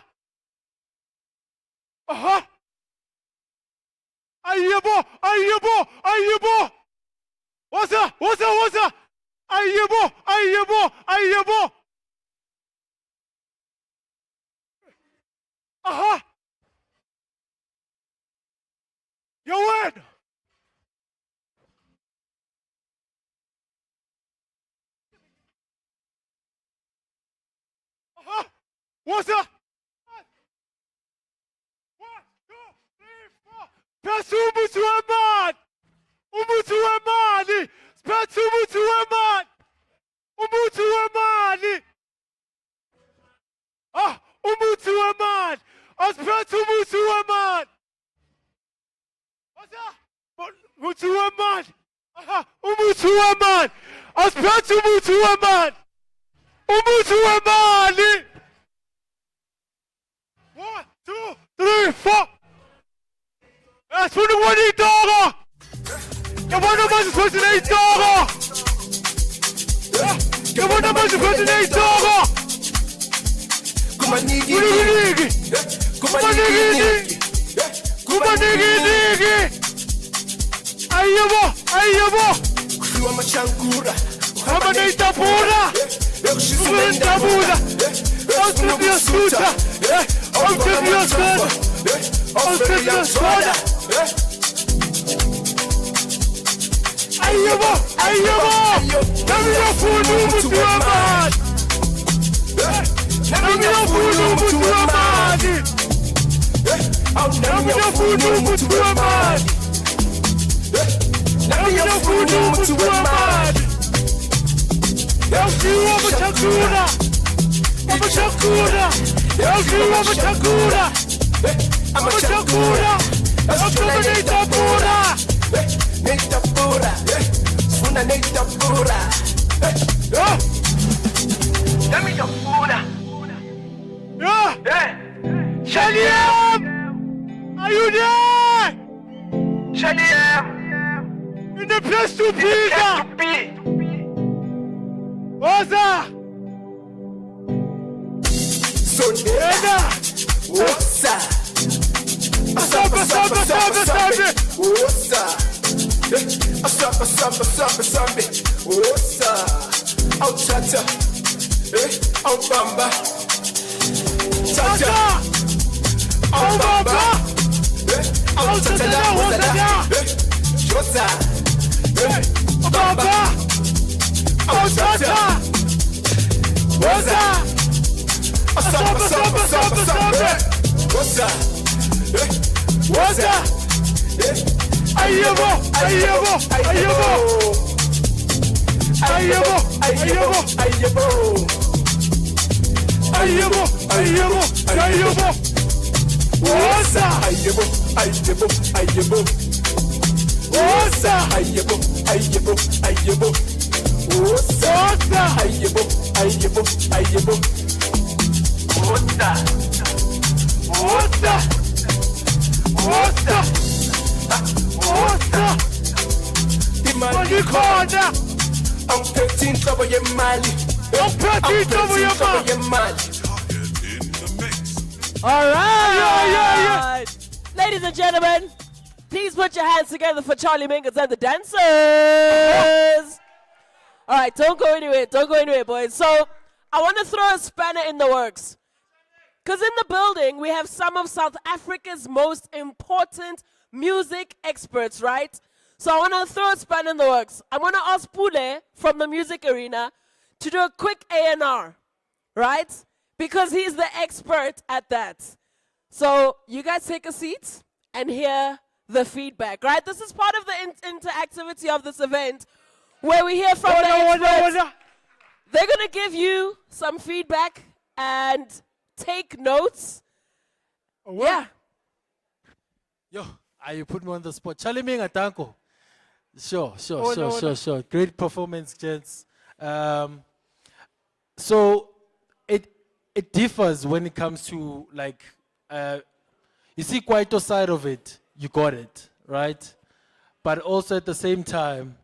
Ayebo. What's up? Ayebo. You win. What's up? 1, 2, 3, 4. Peço muito amado. Muito amado. Peço muito amado. Muito amado. Muito amado. Peço muito amado. What's up? Muito amado. Muito amado. Peço muito amado. Muito amado. 1, 2, 3, 4. That's for the winning dog. Ngibona manje futhi neyitoko. Ngibona manje futhi neyitoko. Kumaniki. Kumaniki. Kumaniki. Ayebo. Kuhliwa machankura. Hamba neyitapura. Neyitapura. Osuta. Osuta. Ayebo. Namina funu mutuamani. Namina funu mutuamani. Namina funu mutuamani. Namina funu mutuamani. Yaukiwa machakura. Amachakura. Yaukiwa machakura. Amachakura. Yaukiwa neyitapura. Neyitapura. Sifuna neyitapura. Namiyapura. Shaliem! Are you there? Shaliem! In the place to be! Oza! Sonera! Osa! Asabe! Osa! Asabe! Osa! Autata! Aubamba! Tata! Aubamba! Autata! Josa! Aubamba! Autata! Oza! Asabe! Oza! Ayebo! Oza! Manikhona! Angiphethe inhlobo yemali. All right. Ladies and gentlemen, please put your hands together for Charlie Mingus and the dancers. All right, don't go anywhere, boys. So I want to throw a spanner in the works. Because in the building, we have some of South Africa's most important music experts, right? So I want to throw a spanner in the works. I'm going to ask Pule from the Music Arena to do a quick A&R, right? Because he's the expert at that. So you guys take a seat and hear the feedback, right? This is part of the interactivity of this event where we hear from the experts. They're going to give you some feedback and take notes. Yeah. Yo, you put me on the spot. Charlie Minga, tanko. Sure. Great performance, gents. So it differs when it comes to you see Kwaito side of it, you got it, right? But also at the same time,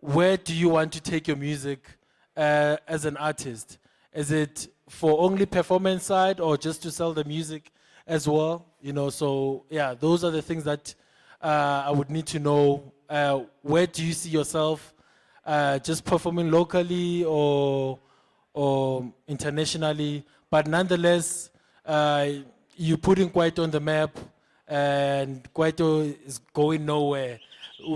where do you want to take your music as an artist? Is it for only performance side or just to sell the music as well? So yeah, those are the things that I would need to know. Where do you see yourself just performing locally or internationally? But nonetheless, you putting Kwaito on the map, and Kwaito is going nowhere.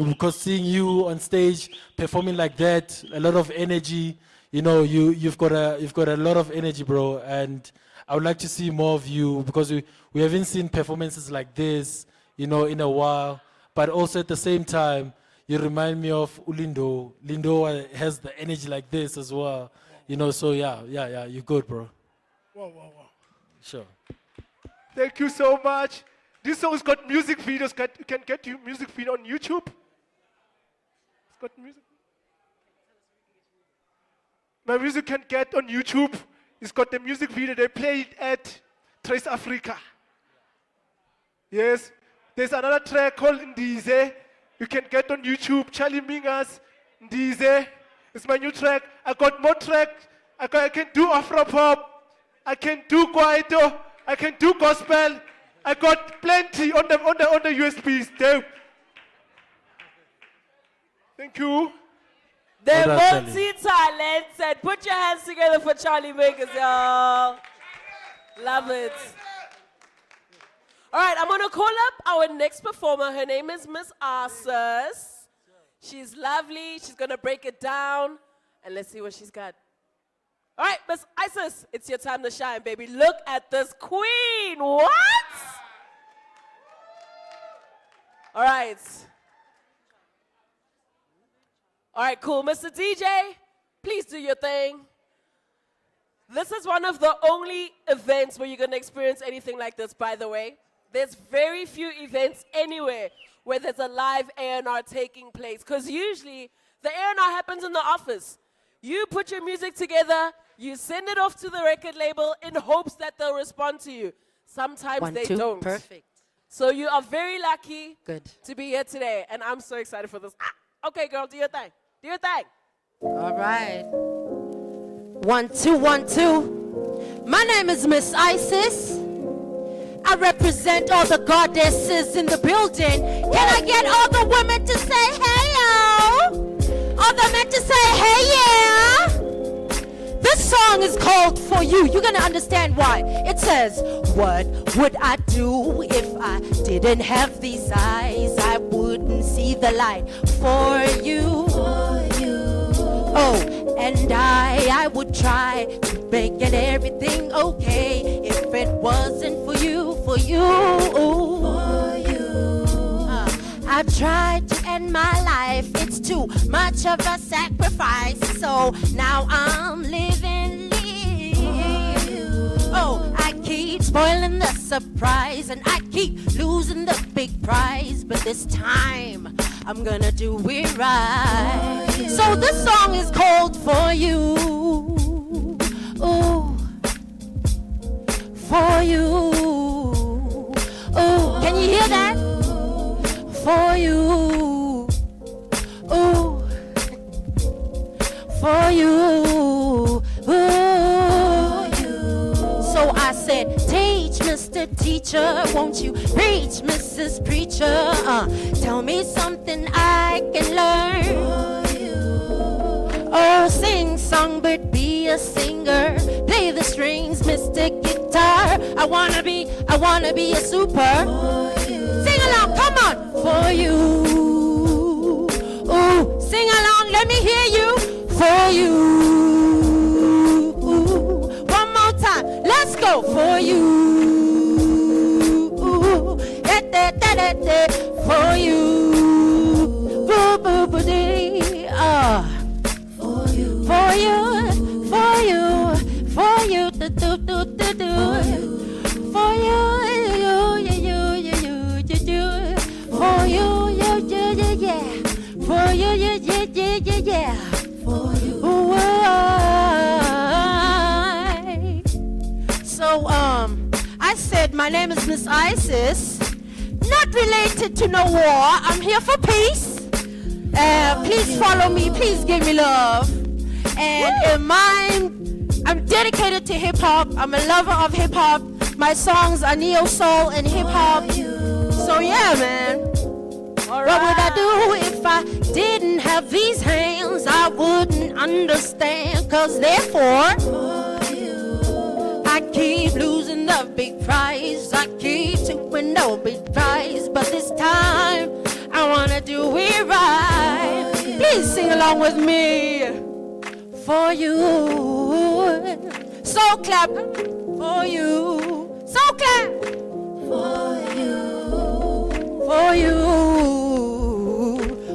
Because seeing you on stage performing like that, a lot of energy, you've got a lot of energy, bro. And I would like to see more of you, because we haven't seen performances like this, in a while. But also at the same time, you remind me of Ulindo. Lindo has the energy like this as well. So yeah, you're good, bro. Wow. Sure. Thank you so much. This song's got music videos. You can get your music video on YouTube. It's got music. My music can get on YouTube. It's got the music video. They play it at Trace Africa. Yes. There's another track called Ndize. You can get on YouTube. Charlie Mingus, Ndize. It's my new track. I got more tracks. I can do Afropop. I can do Kwaito. I can do gospel. I got plenty on the USBs. Dope. Thank you. They're Well done, multi-talented. Put your hands together for Charlie Mingus, y'all. Love it. All right, I'm going to call up our next performer. Her name is Miss Arsus. She's lovely. She's going to break it down. And let's see what she's got. All right, Miss Isis, it's your time to shine, baby. Look at this queen. What? All right. All right, cool. Mr. DJ, please do your thing. This is one of the only events where you're going to experience anything like this, by the way. There's very few events anywhere where there's a live A&R taking place, because usually the A&R happens in the office. You put your music together, you send it off to the record label in hopes that they'll respond to you. Sometimes they don't. Perfect. So you are very lucky Good. to be here today, and I'm so excited for this. Okay, girl, do your thing. Do your thing. All right. 1, 2, 1, 2. My name is Miss Isis. I represent all the goddesses in the building. Can I get all the women to say hey yo? All the men to say hey yeah? This song is called For You. You're gonna understand why. It says, what would I do if I didn't have these eyes? I wouldn't see the light for you. Oh, and I would try to make it everything okay if it wasn't for you, for you. I tried to end my life, it's too much of a sacrifice, so now I'm living. Oh, I keep spoiling the surprise, and I keep losing the big prize, but this time I'm gonna do it right. So this song is called For You. Ooh, for you. Ooh, can you hear that? For you. Ooh, for you. Ooh. So I said, teach, Mr. Teacher, won't you preach, Mrs. Preacher? Tell me something I can learn. Oh, sing songbird, be a singer. Play the strings, Mr. Guitar. I wanna be a super. Sing along, come on. For you. Ooh, sing along, let me hear you. For you. Ooh, one more time, let's go. For you. Ooh, for you. Boo, boo, boo, dee, for you, for you, for you, for you, do, do, do, do, do. For you, you, for you, yeah, for you, yeah, for you. So, I said my name is Miss Isis, not related to no war, I'm here for peace. Please follow me, please give me love. And I'm dedicated to hip hop. I'm a lover of hip hop. My songs are neo soul and hip hop. So yeah, man. What would I do if I didn't have these hands? I wouldn't understand. Cause therefore, I keep losing the big prize. I keep winning no big prize. But this time, I wanna do it right. Please sing along with me. For you. So clap. For you. So clap. For you. For you.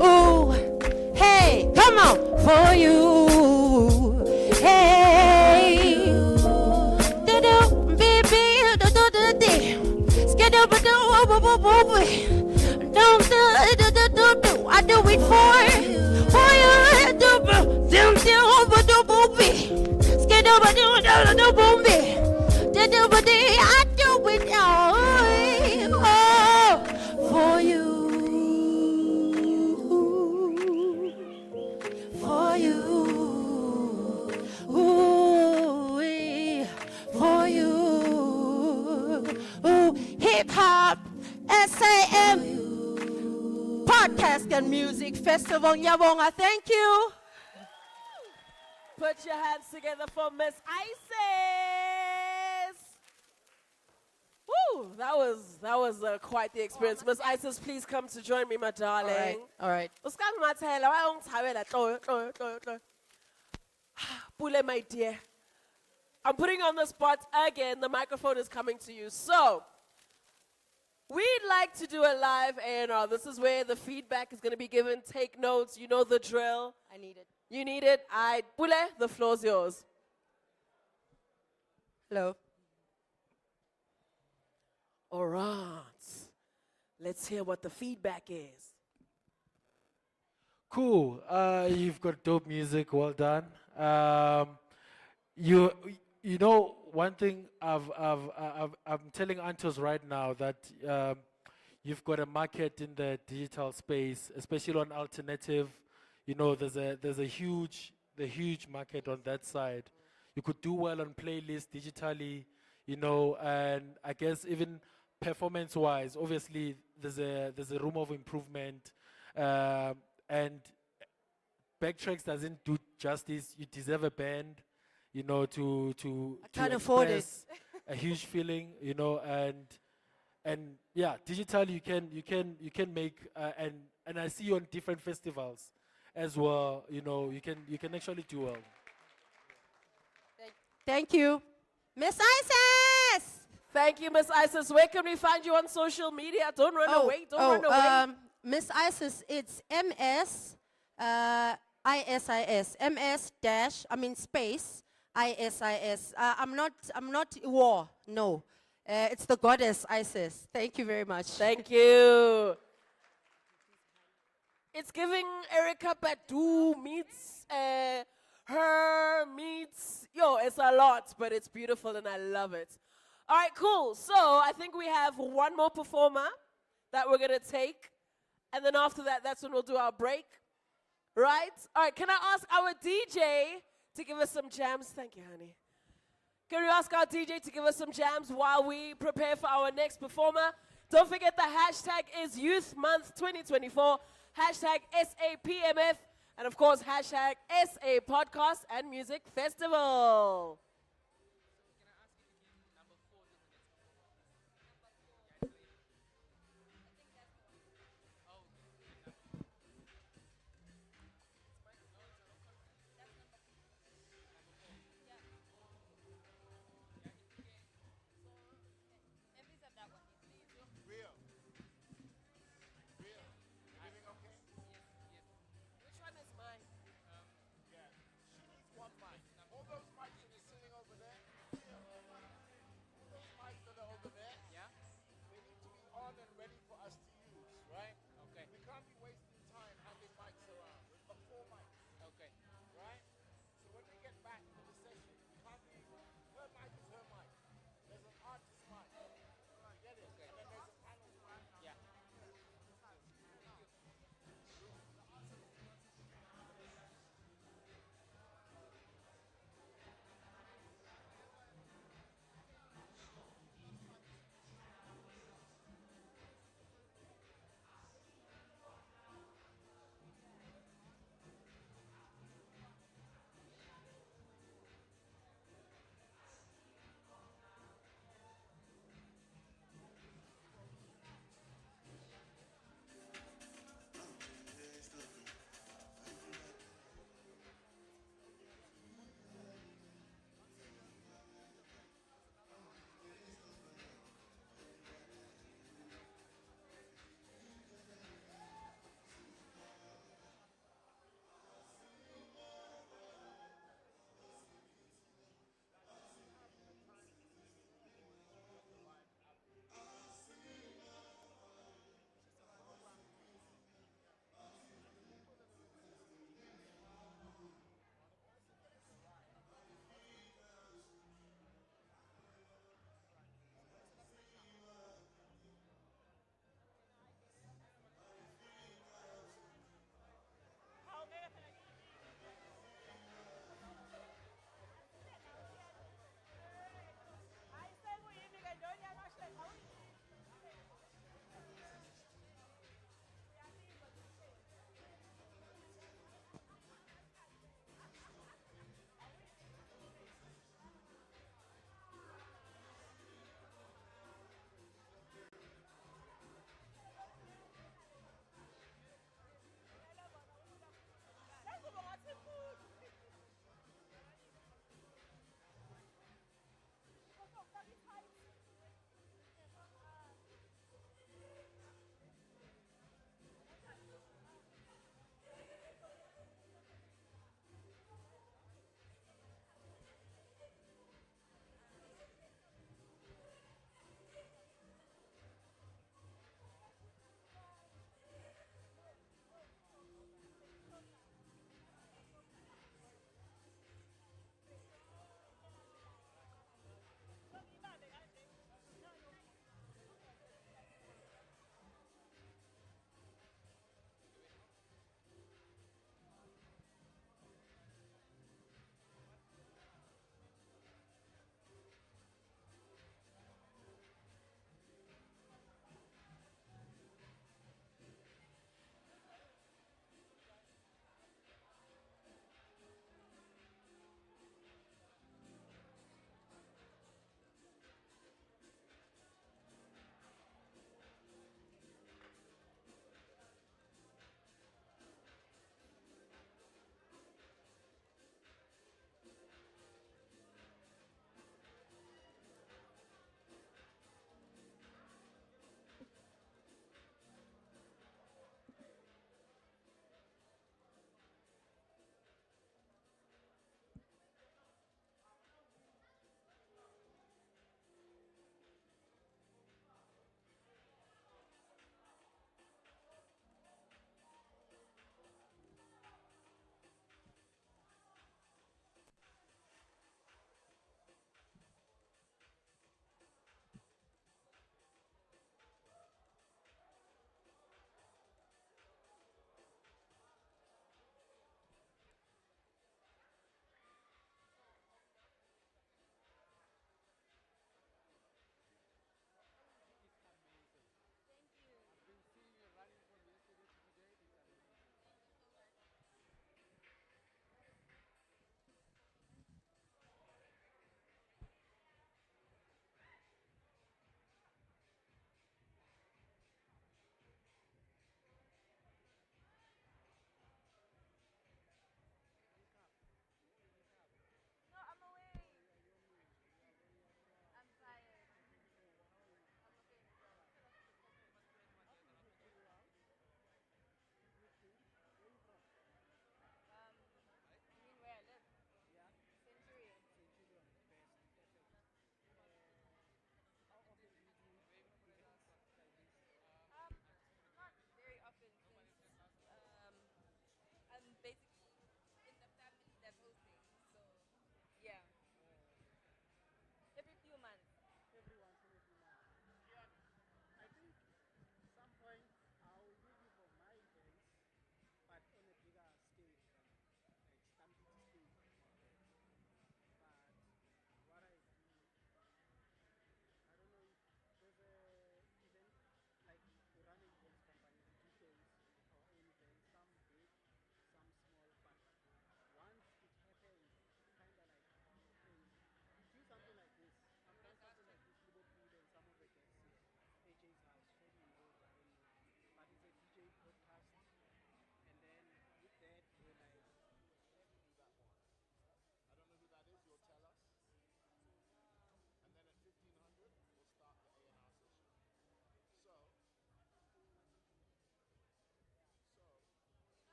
Ooh. Hey, come on. For you. Hey. Do-do, baby. Do-do-do-do. Skidoo-ba-doo-ba-boo-boo-boo. Don't do, I do it for you. I do it all Hip Hop SAM Podcast and Music Festival. Nyabonga, thank you. Put your hands together for Miss Isis. Woo, that was quite the experience. Miss Isis, please come to join me, my darling. All right. Pule, my dear. I'm putting you on the spot again. The microphone is coming to you. So, we'd like to do a live A&R. This is where the feedback is going to be given. Take notes. You know the drill. I need it. You need it. Pule, the floor's yours. Hello. All right. Let's hear what the feedback is. Cool. You've got dope music. Well done. You know, one thing I'm telling Antos right now that you've got a market in the digital space, especially on alternative. You know, there's a huge market on that side. You could do well on playlists digitally, you know, and I guess even performance-wise, obviously there's a room of improvement, and Backtracks doesn't do justice. You deserve a band, you know, to can't afford it. express a huge feeling, you know, and yeah, digital you can make and I see you on different festivals as well. You know, you can actually do well. Thank you. Miss Isis! Thank you, Miss Isis. Where can we find you on social media? Don't run away. Don't run away. Miss Isis, it's ISIS. MS dash, space, ISIS. I'm not war, no. It's the goddess Isis. Thank you very much. Thank you. It's giving Erica Badu meets her meets, it's a lot, but it's beautiful and I love it. All right, cool. So I think we have one more performer that we're going to take. And then after that, that's when we'll do our break. Right? All right, can I ask our DJ to give us some jams? Thank you, honey. Can we ask our DJ to give us some jams while we prepare for our next performer? Don't forget the hashtag is Youth Month 2024, hashtag SAPMF, and of course, hashtag SA Podcast and Music Festival. Which one is mine? Yeah. She needs one mic. All those mics in the ceiling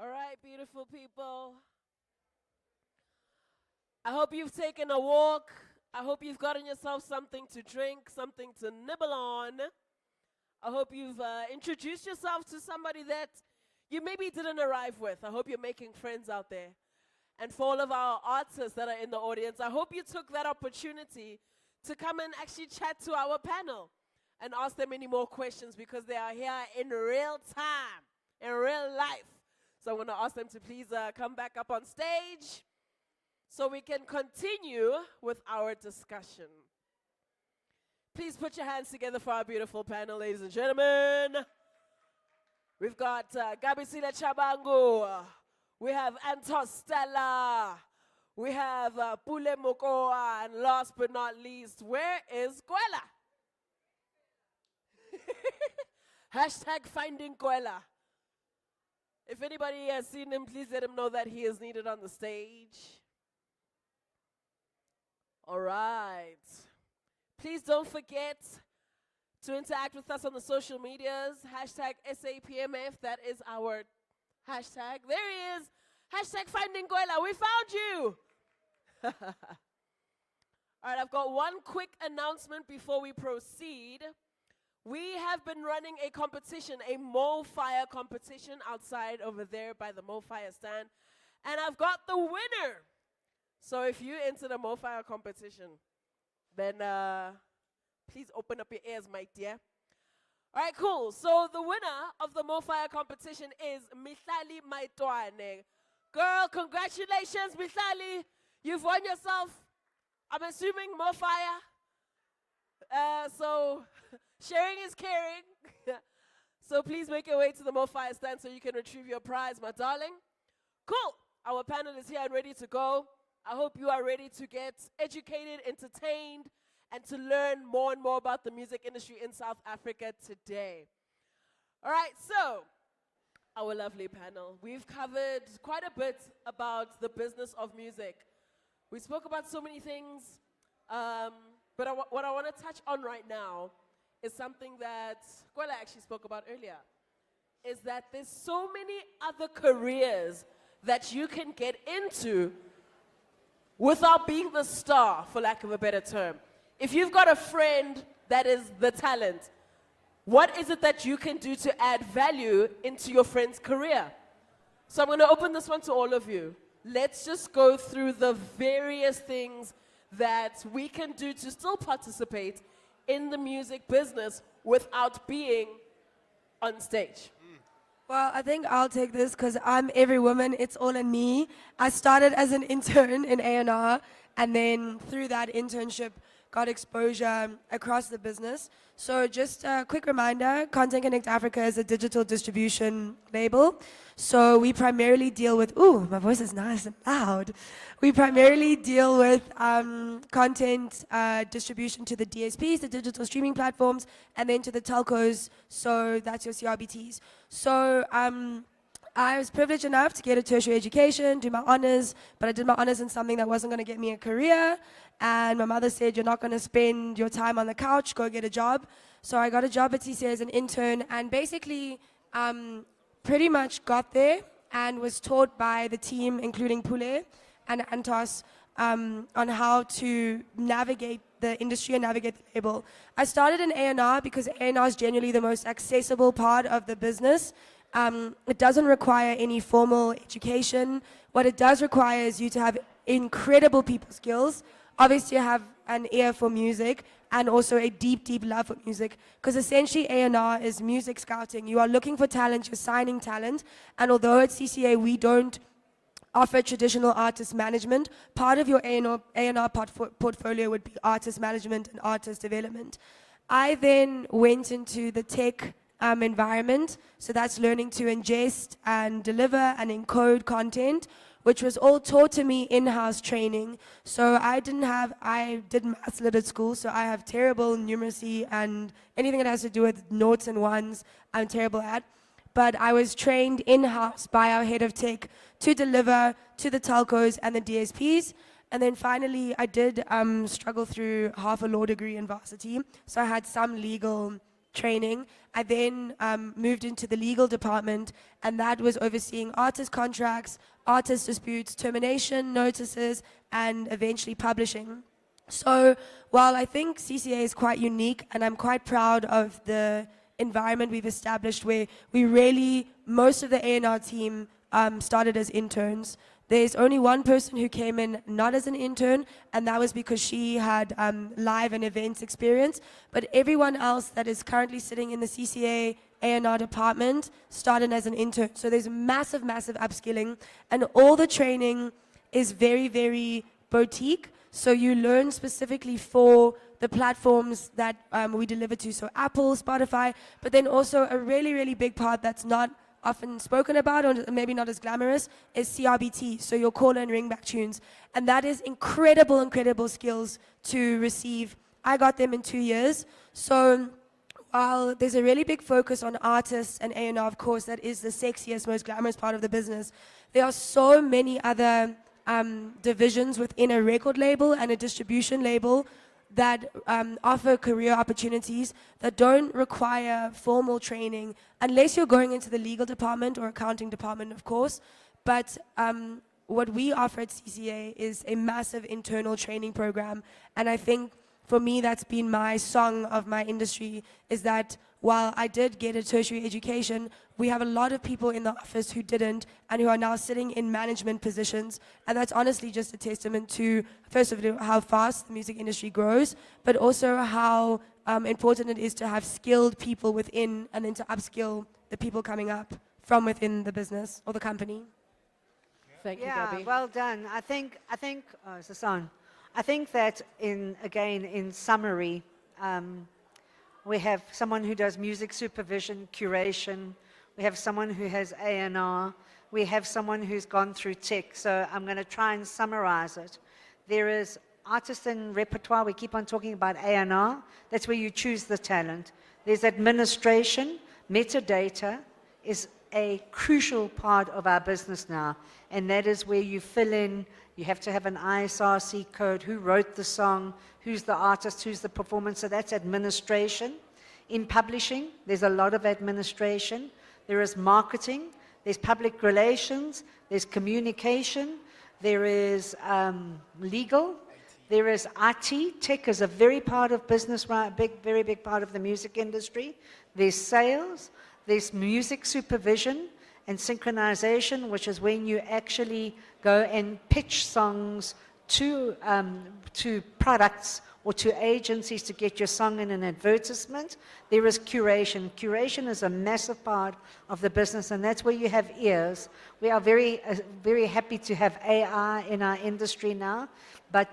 All right, beautiful people. I hope you've taken a walk. I hope you've gotten yourself something to drink, something to nibble on. I hope you've introduced yourself to somebody that you maybe didn't arrive with. I hope you're making friends out there. And for all of our artists that are in the audience, I hope you took that opportunity to come and actually chat to our panel and ask them any more questions, because they are here in real time, in real life. So I'm going to ask them to please come back up on stage so we can continue with our discussion. Please put your hands together for our beautiful panel, ladies and gentlemen. We've got Gabisile Chabangu. We have Antos Stella. We have Pule Mokoa. And last but not least, where is Kwela? Hashtag finding Kwela. If anybody has seen him, please let him know that he is needed on the stage. All right. Please don't forget to interact with us on the social medias. Hashtag SAPMF, that is our hashtag. There he is. Hashtag finding Kwela. We found you. All right, I've got one quick announcement before we proceed. We have been running a competition, a Mo Fire competition outside over there by the Mo Fire stand. And I've got the winner. So if you enter the Mo Fire competition, then please open up your ears, my dear. All right, cool. So the winner of the Mo Fire competition is Mihlali Maitwane. Girl, congratulations, Mihlali. You've won yourself, I'm assuming, Mo Fire. So sharing is caring. So please make your way to the Mo Fire stand so you can retrieve your prize, my darling. Cool. Our panel is here and ready to go. I hope you are ready to get educated, entertained, and to learn more and more about the music industry in South Africa today. All right, so our lovely panel. We've covered quite a bit about the business of music. We spoke about so many things, but what I want to touch on right now is something that Kwela actually spoke about earlier, is that there's so many other careers that you can get into without being the star, for lack of a better term. If you've got a friend that is the talent, what is it that you can do to add value into your friend's career? So I'm going to open this one to all of you. Let's just go through the various things that we can do to still participate in the music business without being on stage. Well, I think I'll take this because I'm every woman, it's all in me. I started as an intern in A&R, and then through that internship, got exposure across the business. So just a quick reminder, Content Connect Africa is a digital distribution label. So we primarily deal with, ooh, my voice is nice and loud. We primarily deal with content distribution to the DSPs, the digital streaming platforms, and then to the telcos, so that's your CRBTs. So I was privileged enough to get a tertiary education, do my honors, but I did my honors in something that wasn't going to get me a career. And my mother said, you're not going to spend your time on the couch, go get a job. So I got a job at TCA as an intern, and basically pretty much got there and was taught by the team, including Pule and Antos, on how to navigate the industry and navigate the label. I started in A&R because A&R is generally the most accessible part of the business. It doesn't require any formal education. What it does require is you to have incredible people skills. Obviously, have an ear for music and also a deep, deep love for music, because essentially A&R is music scouting. You are looking for talent, you're signing talent, and although at CCA we don't offer traditional artist management, part of your A&R portfolio would be artist management and artist development. I then went into the tech environment, so that's learning to ingest and deliver and encode content, which was all taught to me in-house training. So I did maths lit at school, so I have terrible numeracy and anything that has to do with noughts and ones, I'm terrible at. But I was trained in-house by our head of tech to deliver to the telcos and the DSPs. And then finally, I did struggle through half a law degree in varsity, so I had some legal training. I then moved into the legal department, and that was overseeing artist contracts, artist disputes, termination notices, and eventually publishing. So while I think CCA is quite unique, and I'm quite proud of the environment we've established where we really, most of the A&R team started as interns. There's only one person who came in not as an intern, and that was because she had live and events experience. But everyone else that is currently sitting in the CCA A&R department started as an intern. So there's massive, massive upskilling, and all the training is very, very boutique. So you learn specifically for the platforms that we deliver to, so Apple, Spotify, but then also a really, really big part that's not often spoken about, or maybe not as glamorous, is CRBT, so your caller and ringback tunes. And that is incredible, incredible skills to receive. I got them in 2 years. So while there's a really big focus on artists and A&R, of course, that is the sexiest, most glamorous part of the business, there are so many other divisions within a record label and a distribution label that offer career opportunities that don't require formal training, unless you're going into the legal department or accounting department, of course. But what we offer at CCA is a massive internal training program. And I think for me, that's been my song of my industry, is that while I did get a tertiary education, we have a lot of people in the office who didn't and who are now sitting in management positions. And that's honestly just a testament to, first of all, how fast the music industry grows, but also how important it is to have skilled people within and then to upskill the people coming up from within the business or the company. Thank you, Gabby. Well done. I think, oh, it's a song. I think that in summary, we have someone who does music supervision, curation. We have someone who has A&R. We have someone who's gone through tech. So I'm going to try and summarize it. There is artist and repertoire. We keep on talking about A&R. That's where you choose the talent. There's administration. Metadata is a crucial part of our business now. And that is where you fill in. You have to have an ISRC code, who wrote the song, who's the artist, who's the performer. So that's administration. In publishing, there's a lot of administration. There is marketing, there's public relations, there's communication, there is legal, there is IT. Tech is a very part of business, right? Very big part of the music industry. There's sales, there's music supervision and synchronization, which is when you actually go and pitch songs to products or to agencies to get your song in an advertisement. There is curation. Curation is a massive part of the business, and that's where you have ears. We are very, very happy to have AI in our industry now, but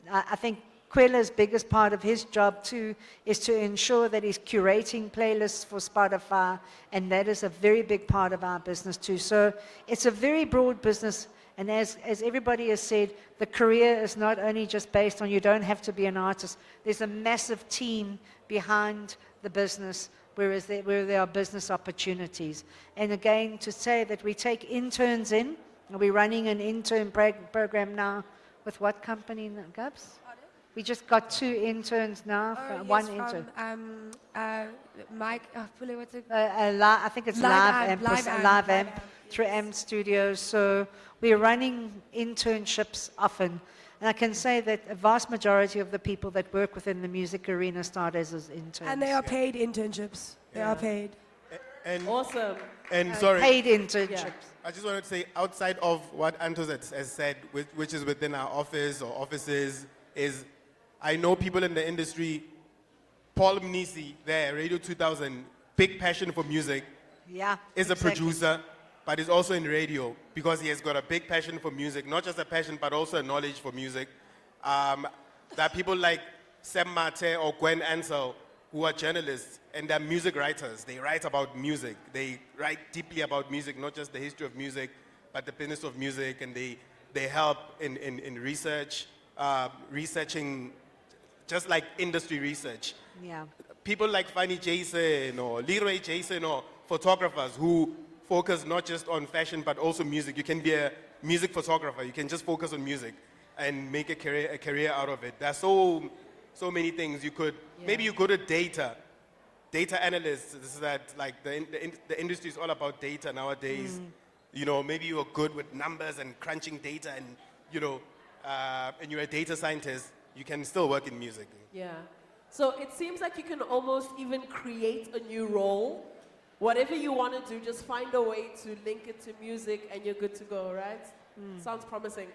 I think Kwela's biggest part of his job too is to ensure that he's curating playlists for Spotify, and that is a very big part of our business too. So it's a very broad business. And as everybody has said, the career is not only just based on, you don't have to be an artist. There's a massive team behind the business, where there are business opportunities. And again, to say that we take interns in, and we're running an intern program now with what company, Gabs? We just got 2 interns now, one intern. Mike, what's it? I think it's Live Amp through Amp Studios. So we're running internships often. And I can say that a vast majority of the people that work within the music arena start as interns. And they are paid internships. They are paid. And awesome. And sorry. Paid internships. Yeah. I just wanted to say, outside of what Antos has said, which is within our office or offices, is I know people in the industry, Paul Mnisi there, Radio 2000, big passion for music. Yeah, is a producer, but is also in radio because he has got a big passion for music, not just a passion, but also a knowledge for music. There are people like Sam Mate or Gwen Ansel who are journalists and they're music writers. They write about music. They write deeply about music, not just the history of music, but the business of music, and they help in research, researching, just like industry research. Yeah. People like Fanny Jason or Leroy Jason or photographers who focus not just on fashion but also music. You can be a music photographer. You can just focus on music and make a career out of it. There's so many things you could. Maybe you go to data data analysts. This is that like the industry is all about data nowadays. You know, maybe you're good with numbers and crunching data, and you know, and you're a data scientist. You can still work in music. Yeah. So it seems like you can almost even create a new role. Whatever you want to do, just find a way to link it to music and you're good to go, right? Sounds promising.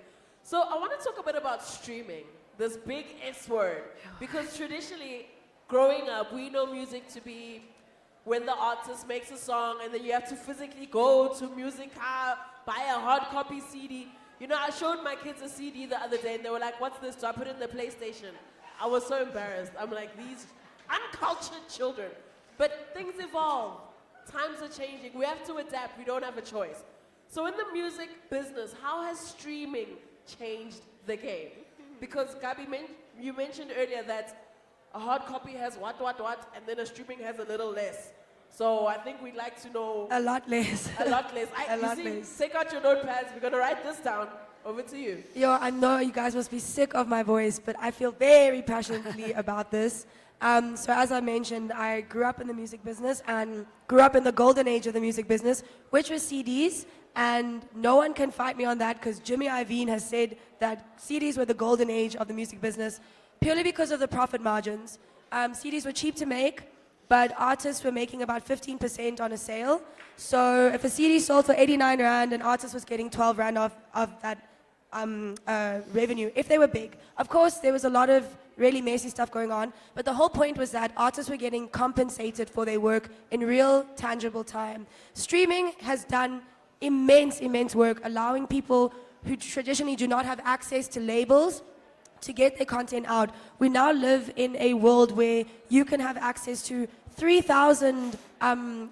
So I want to talk a bit about streaming, this big S word. Because traditionally, growing up, we know music to be when the artist makes a song and then you have to physically go to Music Hub, buy a hard copy CD. You know, I showed my kids a CD the other day and they were like, what's this? So I put it in the PlayStation. I was so embarrassed. I'm like, these uncultured children. But things evolve. Times are changing. We have to adapt. We don't have a choice. So in the music business, how has streaming changed the game? Because Gabi, you mentioned earlier that a hard copy has what, and then a streaming has a little less. So I think we'd like to know... A lot less. A lot less. Less. Take out your notepads. We're going to write this down. Over to you. Yo, I know you guys must be sick of my voice, but I feel very passionately about this. So as I mentioned, I grew up in the music business and grew up in the golden age of the music business, which was CDs. And no one can fight me on that because Jimmy Iovine has said that CDs were the golden age of the music business purely because of the profit margins. CDs were cheap to make, but artists were making about 15% on a sale. So if a CD sold for 89 Rand, an artist was getting 12 Rand of that revenue, if they were big. Of course, there was a lot of really messy stuff going on, but the whole point was that artists were getting compensated for their work in real, tangible time. Streaming has done immense work, allowing people who traditionally do not have access to labels to get their content out. We now live in a world where you can have access to 3,000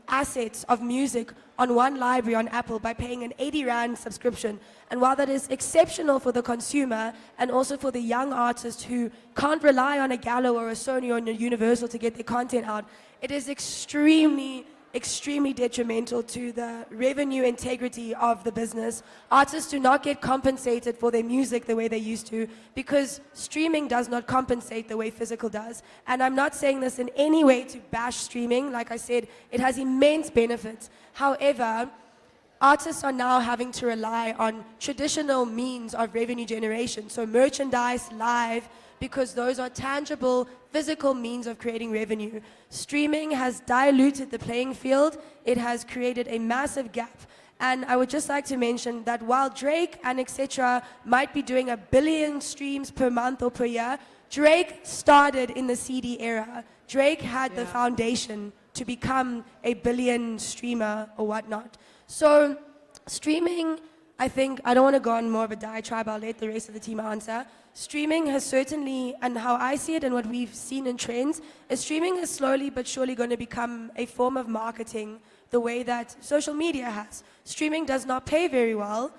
assets of music on one library on Apple by paying an 80 Rand subscription. And while that is exceptional for the consumer and also for the young artists who can't rely on a Gallo or a Sony or a Universal to get their content out, it is extremely detrimental to the revenue integrity of the business. Artists do not get compensated for their music the way they used to because streaming does not compensate the way physical does. And I'm not saying this in any way to bash streaming. Like I said, it has immense benefits. However, artists are now having to rely on traditional means of revenue generation, so merchandise, live, because those are tangible, physical means of creating revenue. Streaming has diluted the playing field. It has created a massive gap. And I would just like to mention that while Drake and etc. might be doing 1 billion streams per month or per year, Drake started in the CD era. Drake had the foundation to become a billion streamer or whatnot. So streaming, I think, I don't want to go on more of a diatribe, I'll let the rest of the team answer. Streaming has certainly, and how I see it and what we've seen in trends, is streaming is slowly but surely going to become a form of marketing the way that social media has. Streaming does not pay very well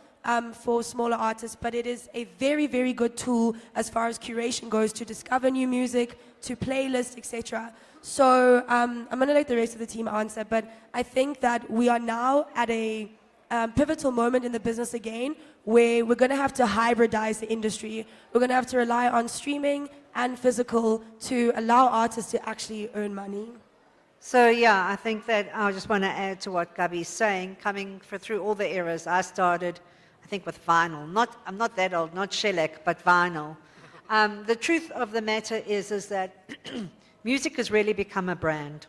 for smaller artists, but it is a very good tool as far as curation goes to discover new music, to playlists, etc. So I'm going to let the rest of the team answer, but I think that we are now at a pivotal moment in the business again where we're going to have to hybridize the industry. We're going to have to rely on streaming and physical to allow artists to actually earn money. So yeah, I think that I just want to add to what Gabi's saying. Coming through all the eras, I started, I think, with vinyl. I'm not that old, not shellac, but vinyl. The truth of the matter is that music has really become a brand.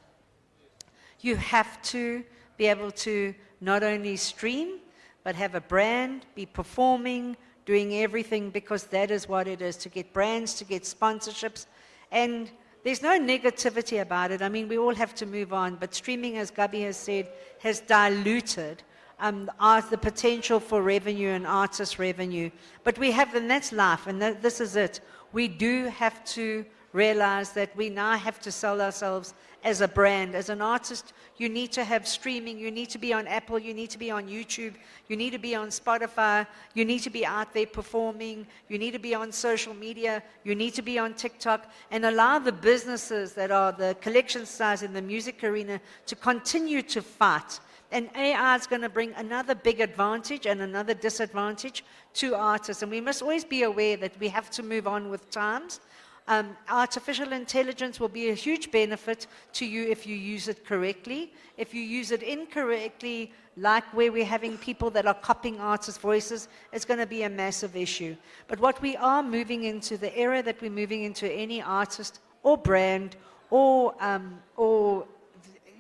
You have to be able to not only stream, but have a brand, be performing, doing everything, because that is what it is, to get brands, to get sponsorships. And there's no negativity about it. I mean, we all have to move on, but streaming, as Gabi has said, has diluted the potential for revenue and artist revenue. But we have, and that's life, and this is it. We do have to realize that we now have to sell ourselves as a brand. As an artist, you need to have streaming, you need to be on Apple, you need to be on YouTube, you need to be on Spotify, you need to be out there performing, you need to be on social media, you need to be on TikTok, and allow the businesses that are the collection stars in the music arena to continue to fight. And AI is going to bring another big advantage and another disadvantage to artists, and we must always be aware that we have to move on with times. Artificial intelligence will be a huge benefit to you if you use it correctly. If you use it incorrectly, like where we're having people that are copying artists' voices, it's going to be a massive issue. But what we are moving into, the era that we're moving into, any artist or brand or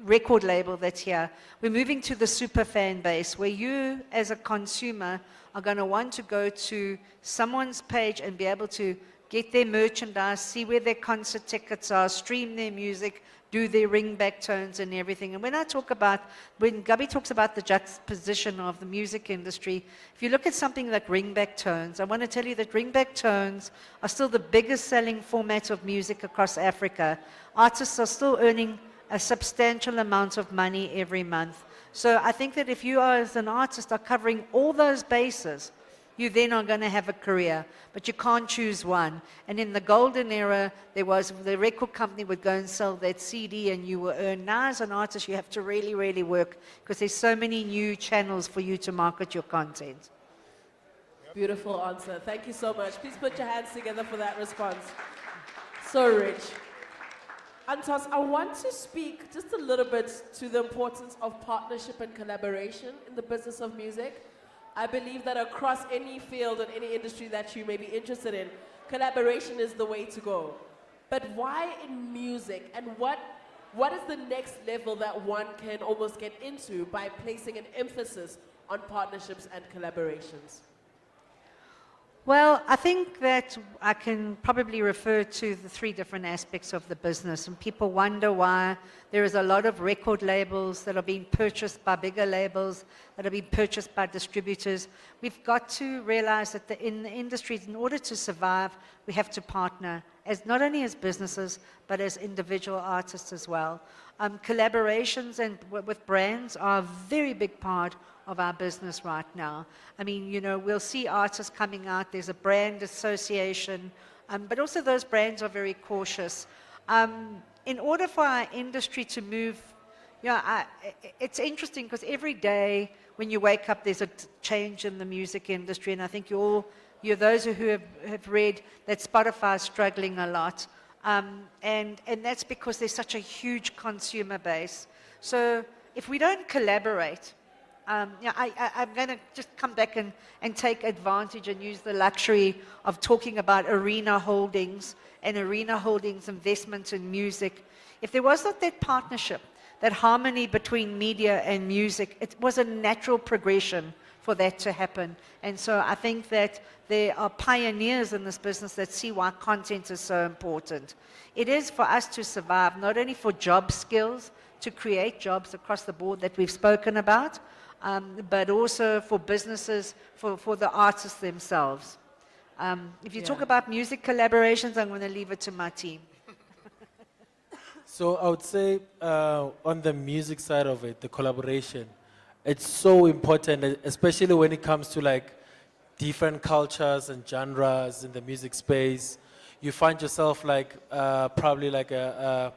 record label that's here, we're moving to the super fan base, where you as a consumer are going to want to go to someone's page and be able to get their merchandise, see where their concert tickets are, stream their music, do their ringback tones and everything. And when Gubby talks about the juxtaposition of the music industry, if you look at something like ringback tones, I want to tell you that ringback tones are still the biggest selling format of music across Africa. Artists are still earning a substantial amount of money every month. So I think that if you are, as an artist, are covering all those bases, you then are going to have a career, but you can't choose one. And in the golden era, there was the record company would go and sell that CD and you will earn. Now as an artist, you have to really, really work because there's so many new channels for you to market your content. Beautiful answer. Thank you so much. Please put your hands together for that response. So rich. Antos, I want to speak just a little bit to the importance of partnership and collaboration in the business of music. I believe that across any field and any industry that you may be interested in, collaboration is the way to go. But why in music? And what is the next level that one can almost get into by placing an emphasis on partnerships and collaborations? Well, I think that I can probably refer to the three different aspects of the business, and people wonder why there is a lot of record labels that are being purchased by bigger labels, that are being purchased by distributors. We've got to realize that in the industry, in order to survive, we have to partner, as not only as businesses, but as individual artists as well. Collaborations and with brands are a very big part of our business right now. I mean, you know, we'll see artists coming out, there's a brand association, but also those brands are very cautious. In order for our industry to move, it's interesting because every day when you wake up, there's a change in the music industry, and I think you're those who have read that Spotify is struggling a lot. And that's because there's such a huge consumer base. So if we don't collaborate, I'm going to just come back and take advantage and use the luxury of talking about Arena Holdings and Arena Holdings investment in music. If there was not that partnership, that harmony between media and music, it was a natural progression for that to happen. And so I think that there are pioneers in this business that see why content is so important. It is for us to survive, not only for job skills, to create jobs across the board that we've spoken about, but also for businesses, for the artists themselves. If you talk about music collaborations, I'm going to leave it to my team. So I would say on the music side of it, the collaboration, it's so important, especially when it comes to like different cultures and genres in the music space. You find yourself like probably like an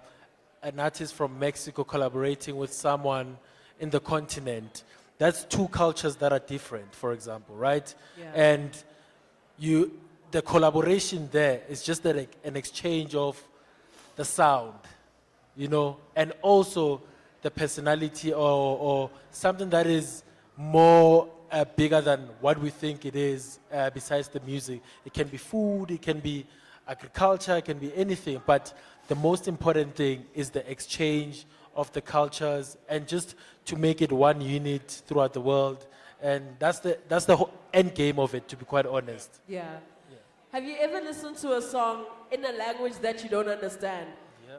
artist from Mexico collaborating with someone in the continent. That's two cultures that are different, for example, right? Yeah. And the collaboration there is just an exchange of the sound, you know, and also the personality or something that is more bigger than what we think it is besides the music. It can be food, it can be agriculture, it can be anything, but the most important thing is the exchange of the cultures and just to make it one unit throughout the world. And that's the whole end game of it, to be quite honest. Yeah. Have you ever listened to a song in a language that you don't understand?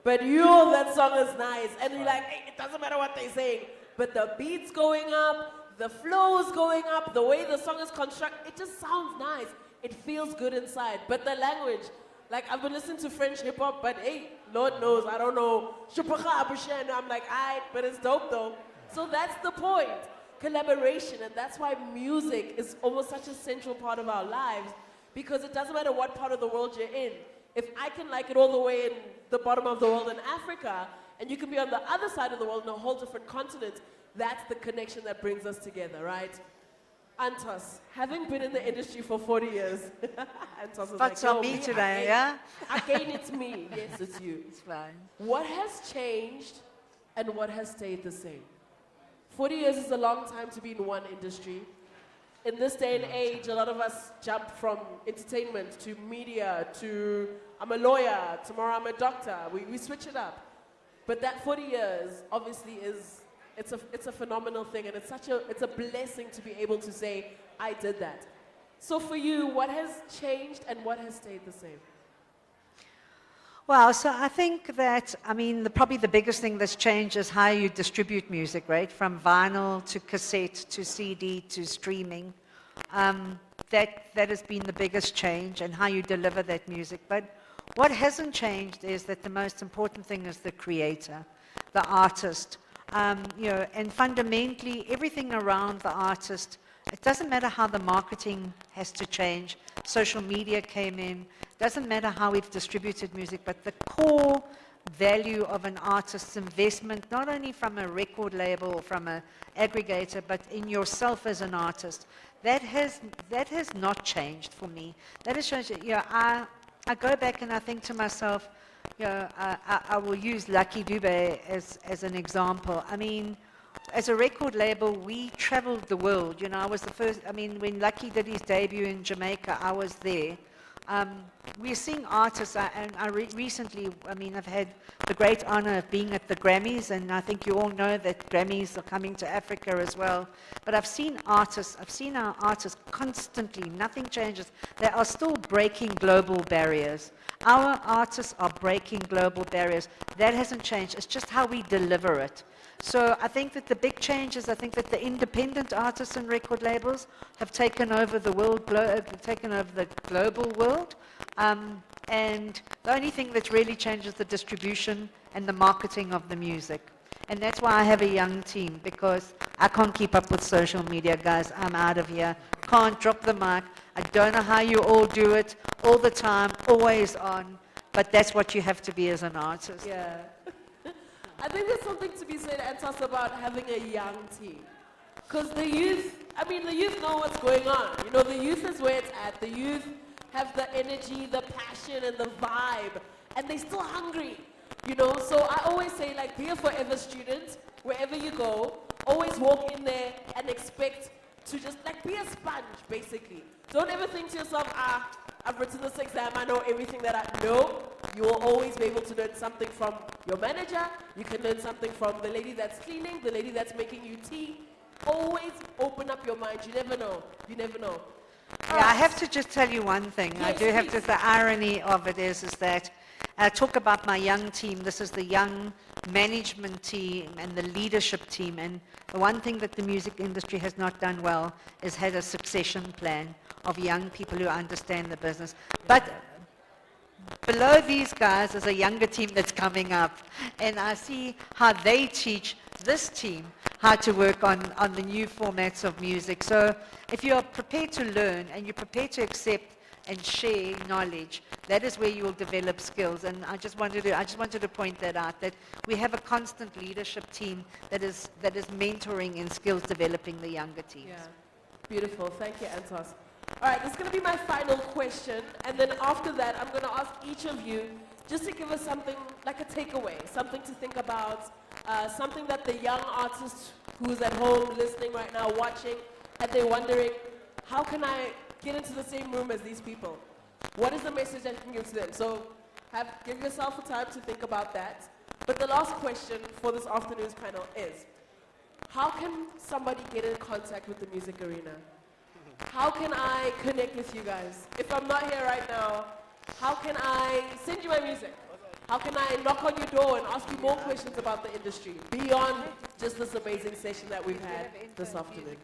But that song is nice, and you're like, hey, it doesn't matter what they're saying, but the beat's going up, the flow's going up, the way the song is constructed, it just sounds nice. It feels good inside. But the language, like I've been listening to French hip hop, but hey, Lord knows, I don't know. I'm like, alright, but it's dope though. So that's the point. Collaboration, and that's why music is almost such a central part of our lives, because it doesn't matter what part of the world you're in. If I can like it all the way in the bottom of the world in Africa, and you can be on the other side of the world in a whole different continent, that's the connection that brings us together, right? Antos, having been in the industry for 40 years, Antos is Spot's like, on "Yo, me today, yeah?" Again, it's me. Yes, it's you. It's fine. What has changed and what has stayed the same? 40 years is a long time to be in one industry. In this day and age, a lot of us jump from entertainment to media to I'm a lawyer, tomorrow I'm a doctor. We switch it up. But that 40 years obviously it's a phenomenal thing, and it's a blessing to be able to say, I did that. So for you, what has changed and what has stayed the same? Well, so I think that, probably the biggest thing that's changed is how you distribute music, right? From vinyl to cassette to CD to streaming. That has been the biggest change, and how you deliver that music. But what hasn't changed is that the most important thing is the creator, the artist. And fundamentally, everything around the artist, it doesn't matter how the marketing has to change. Social media came in. Doesn't matter how we've distributed music, but the core value of an artist's investment, not only from a record label or from an aggregator, but in yourself as an artist, that has not changed for me. That has changed. I go back and I think to myself, I will use Lucky Dube as an example. As a record label, we traveled the world. I was the first. When Lucky did his debut in Jamaica, I was there. We're seeing artists, and recently, I've had the great honor of being at the Grammys, and I think you all know that Grammys are coming to Africa as well. But I've seen our artists constantly, nothing changes. They are still breaking global barriers. Our artists are breaking global barriers. That hasn't changed. It's just how we deliver it. So I think that the big change is, I think that the independent artists and record labels have taken over the world, taken over the global world. And the only thing that's really changed is the distribution and the marketing of the music. And that's why I have a young team, because I can't keep up with social media, guys. I'm out of here. Can't drop the mic. I don't know how you all do it all the time, always on. But that's what you have to be as an artist. Yeah. I think there's something to be said, Antos, about having a young team. Because the youth know what's going on. The youth is where it's at. The youth have the energy, the passion, and the vibe. And they're still hungry, So I always say, be a forever student, wherever you go. Always walk in there and expect to just, be a sponge, basically. Don't ever think to yourself, I've written this exam, I know everything that I know. You will always be able to learn something from your manager. You can learn something from the lady that's cleaning, the lady that's making you tea. Always open up your mind. You never know. You never know. Yeah, I have to just tell you one thing. Yes, I do have please. to, the irony of it is that I talk about my young team. This is the young management team and the leadership team. And the one thing that the music industry has not done well is had a succession plan of young people who understand the business. But below these guys is a younger team that's coming up. And I see how they teach this team how to work on the new formats of music. So if you're prepared to learn and you're prepared to accept and share knowledge, that is where you will develop skills. And I just wanted to point that out, that we have a constant leadership team that is mentoring and skills developing the younger teams. Yeah. Beautiful. Thank you, Antos. All right, this is going to be my final question. And then after that, I'm going to ask each of you just to give us something like a takeaway, something to think about, something that the young artist who's at home listening right now, watching, and they're wondering, how can I get into the same room as these people? What is the message I can give to them? So give yourself a time to think about that. But the last question for this afternoon's panel is, how can somebody get in contact with the Music Arena? How can I connect with you guys? If I'm not here right now, how can I send you my music? How can I knock on your door and ask you more questions about the industry beyond just this amazing session that we've had this afternoon?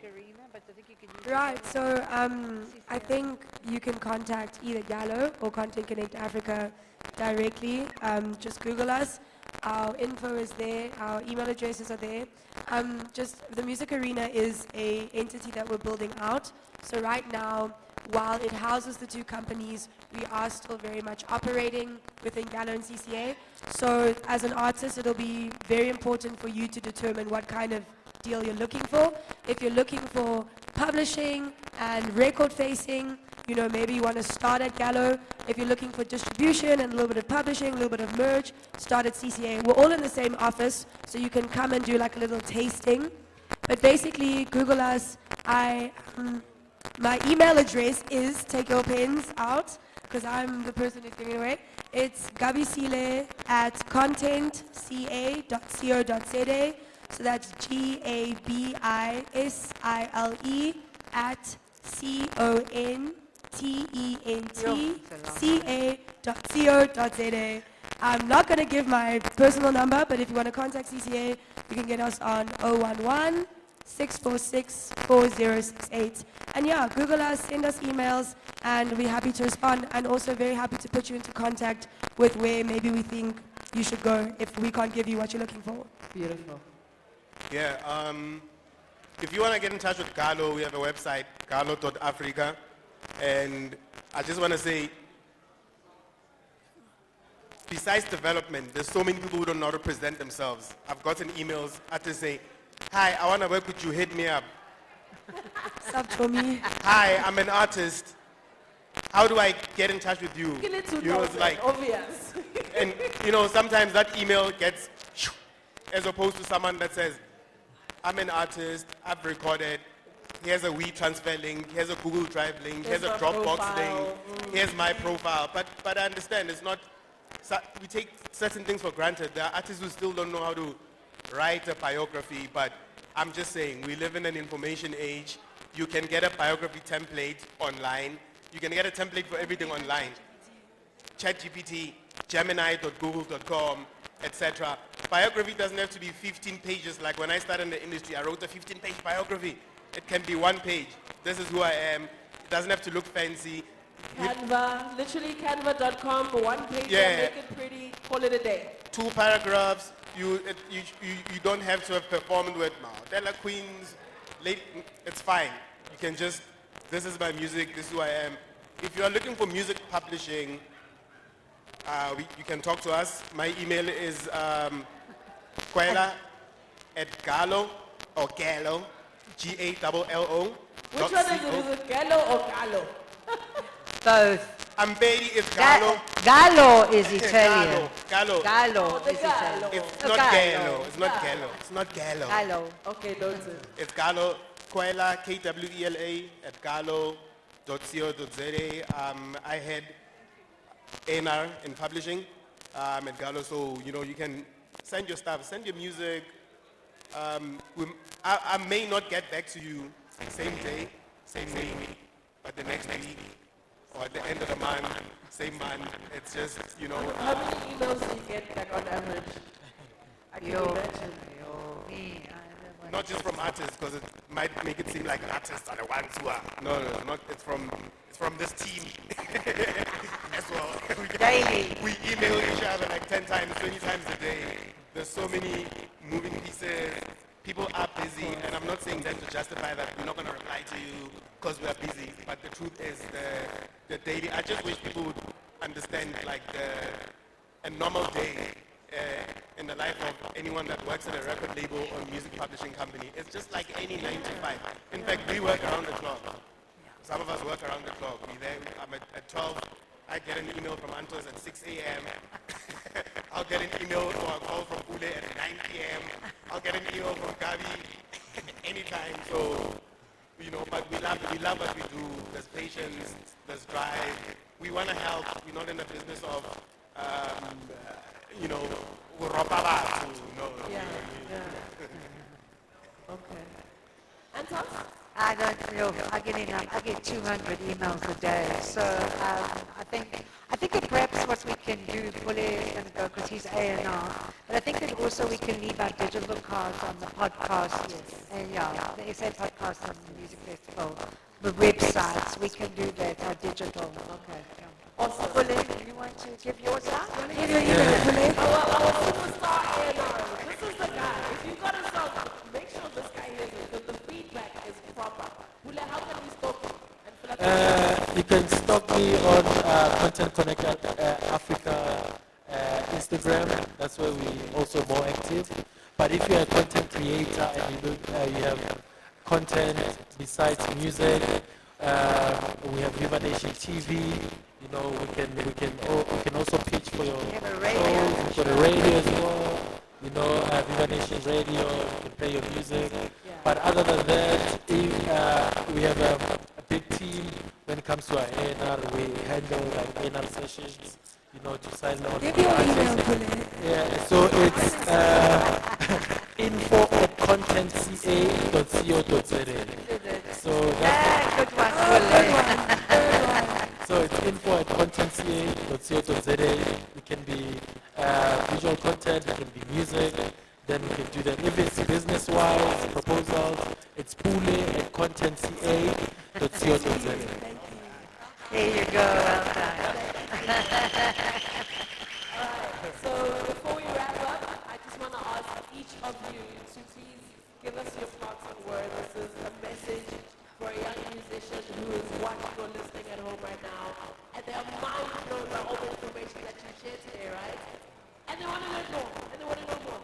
Right, so I think you can contact either Gallo or Content Connect Africa directly. Just Google us. Our info is there. Our email addresses are there. Just the Music Arena is an entity that we're building out. So right now, while it houses the two companies, we are still very much operating within Gallo and CCA. So as an artist, it'll be very important for you to determine what kind of deal you're looking for. If you're looking for publishing and record facing, you know, maybe you want to start at Gallo. If you're looking for distribution and a little bit of publishing, a little bit of merch, start at CCA. We're all in the same office, so you can come and do like a little tasting. But basically, Google us. My email address is, take your pens out, because I'm the person who's giving it away. It's gabisile at contentca.co.za. So that's GABISILE at CONTENTCA.co.za. I'm not going to give my personal number, but if you want to contact CCA, you can get us on 011-646-4068. And yeah, Google us, send us emails, and we're happy to respond, and also very happy to put you into contact with where maybe we think you should go if we can't give you what you're looking for. Beautiful. Yeah, if you want to get in touch with Gallo, we have a website, gallo.africa. And I just want to say, besides development, there's so many people who don't know how to present themselves. I've gotten emails to say, hi, I want to work with you, hit me up. What's up, Tommy? Hi, I'm an artist. How do I get in touch with you? You know, it's like, obvious. and you know, sometimes that email gets, as opposed to someone that says, I'm an artist, I've recorded, here's a WeTransfer link, here's a Google Drive link, here's a Dropbox link, here's my profile. But I understand, it's not, we take certain things for granted. There are artists who still don't know how to write a biography, but I'm just saying, we live in an information age. You can get a biography template online. You can get a template for everything online. ChatGPT, Gemini.google.com, etc. Biography doesn't have to be 15 pages. Like when I started in the industry, I wrote a 15-page biography. It can be 1 page. This is who I am. It doesn't have to look fancy. Canva, literally canva.com for 1 page, Yeah. and make it pretty, call it a day. 2 paragraphs. You don't have to have performed with Mandela Queens. It's fine. You can just, this is my music, this is who I am. If you are looking for music publishing, you can talk to us. My email is Kwela@Gallo or Gallo, Gallo. Which one is it? Is it Gallo or Gallo? Both. Ambedi is Gallo. Gallo is Italian. Gallo. Gallo the is Gallo. Italian. It's not Gallo. It's not Gallo. It's not Gallo. Gallo. Okay, noted. It's Gallo. Kwela, Kwela at gallo.co.za. I had A&R in publishing at Gallo, so you know you can send your stuff, send your music. I may not get back to you same day, same week, but the next week or at the end of the month, same month. It's just, you know. How many emails do you get like on average? I can imagine. Not just from artists, because it might make it seem like artists are the ones who are. No, not. It's from this team as well. Daily. We email each other like 10 times, 20 times a day. There's so many moving pieces. People are busy, and I'm not saying that to justify that we're not going to reply to you because we are busy. But the truth is, the daily. I just wish people would understand like a normal day. In the life of anyone that works at a record label or music publishing company. It's just like any 9 to 5. In fact, we work around the clock. Some of us work around the clock. I'm at 12. I get an email from Antos at 6 a.m. I'll get an email or a call from Ule at 9 p.m. I'll get an email from Gabi anytime. So, you know, but we love what we do. There's patience, there's drive. We want to help. We're not in the business of you know, Okay. Anton? I don't feel, I get enough. I get 200 emails a day. So I think that perhaps what we can do, Pule is going to go because he's A&R, but I think that also we can leave our digital cards on the podcast. Yes. And yeah, the SA podcast and the music festival, the websites, we can do that, our digital. Okay. Awesome. Pule, you want to give yours out? Give your email, Pule. Our superstar A&R. This is the guy. If you got a song, make sure this guy hears it because the feedback is proper. Pule, how can we stalk you? You can stalk me on Content Connect Africa Instagram. That's where we also more active. But if you're a content creator and you have content besides music. We have Viva Nation TV. You know, we can also pitch for your shows. We've got a radio as well. You know, Viva Nation Radio. You can play your music. But other than that, we have a big team when it comes to our A&R. We handle like A&R sessions. You know, to sign on. Yeah, so it's info@contentca.co.za. So that's good one. so it's info@contentca.co.za. It can be visual content, it can be music. Then we can do that. If it's business-wise proposals, it's pule@contentca.co.za. There you go. Well done. So before we wrap up, I just want to ask each of you to please give us your parting word. This is a message for a young musician who is watching or listening at home right now, and they are mind blown by all the information that you shared today, right? And they want to learn more, and they want to know more.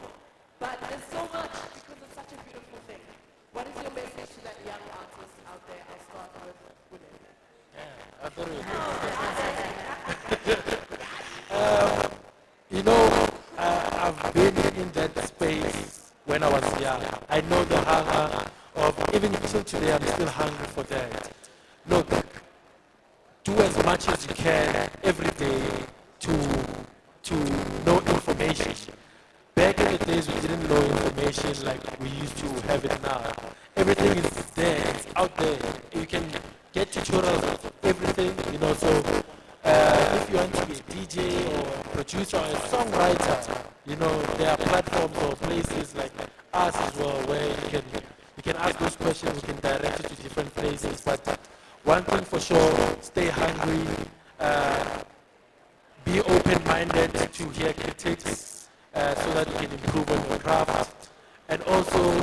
But there's so much because it's such a beautiful thing. What is your message to that young artist out there? I'll start with William. You know, I've been in that space when I was young. I know the hunger of, even till today, I'm still hungry for that. Look, do as much as you can every day to know information. Back in the days, we didn't know information like we used to have it now. Everything is there, it's out there. You can get tutorials of everything, you know, so if you want to be a DJ or a producer or a songwriter, you know, there are platforms or places like us as well where you can ask those questions, we can direct you to different places. But one thing for sure, stay hungry, be open-minded to hear critics so that you can improve on your craft. And also,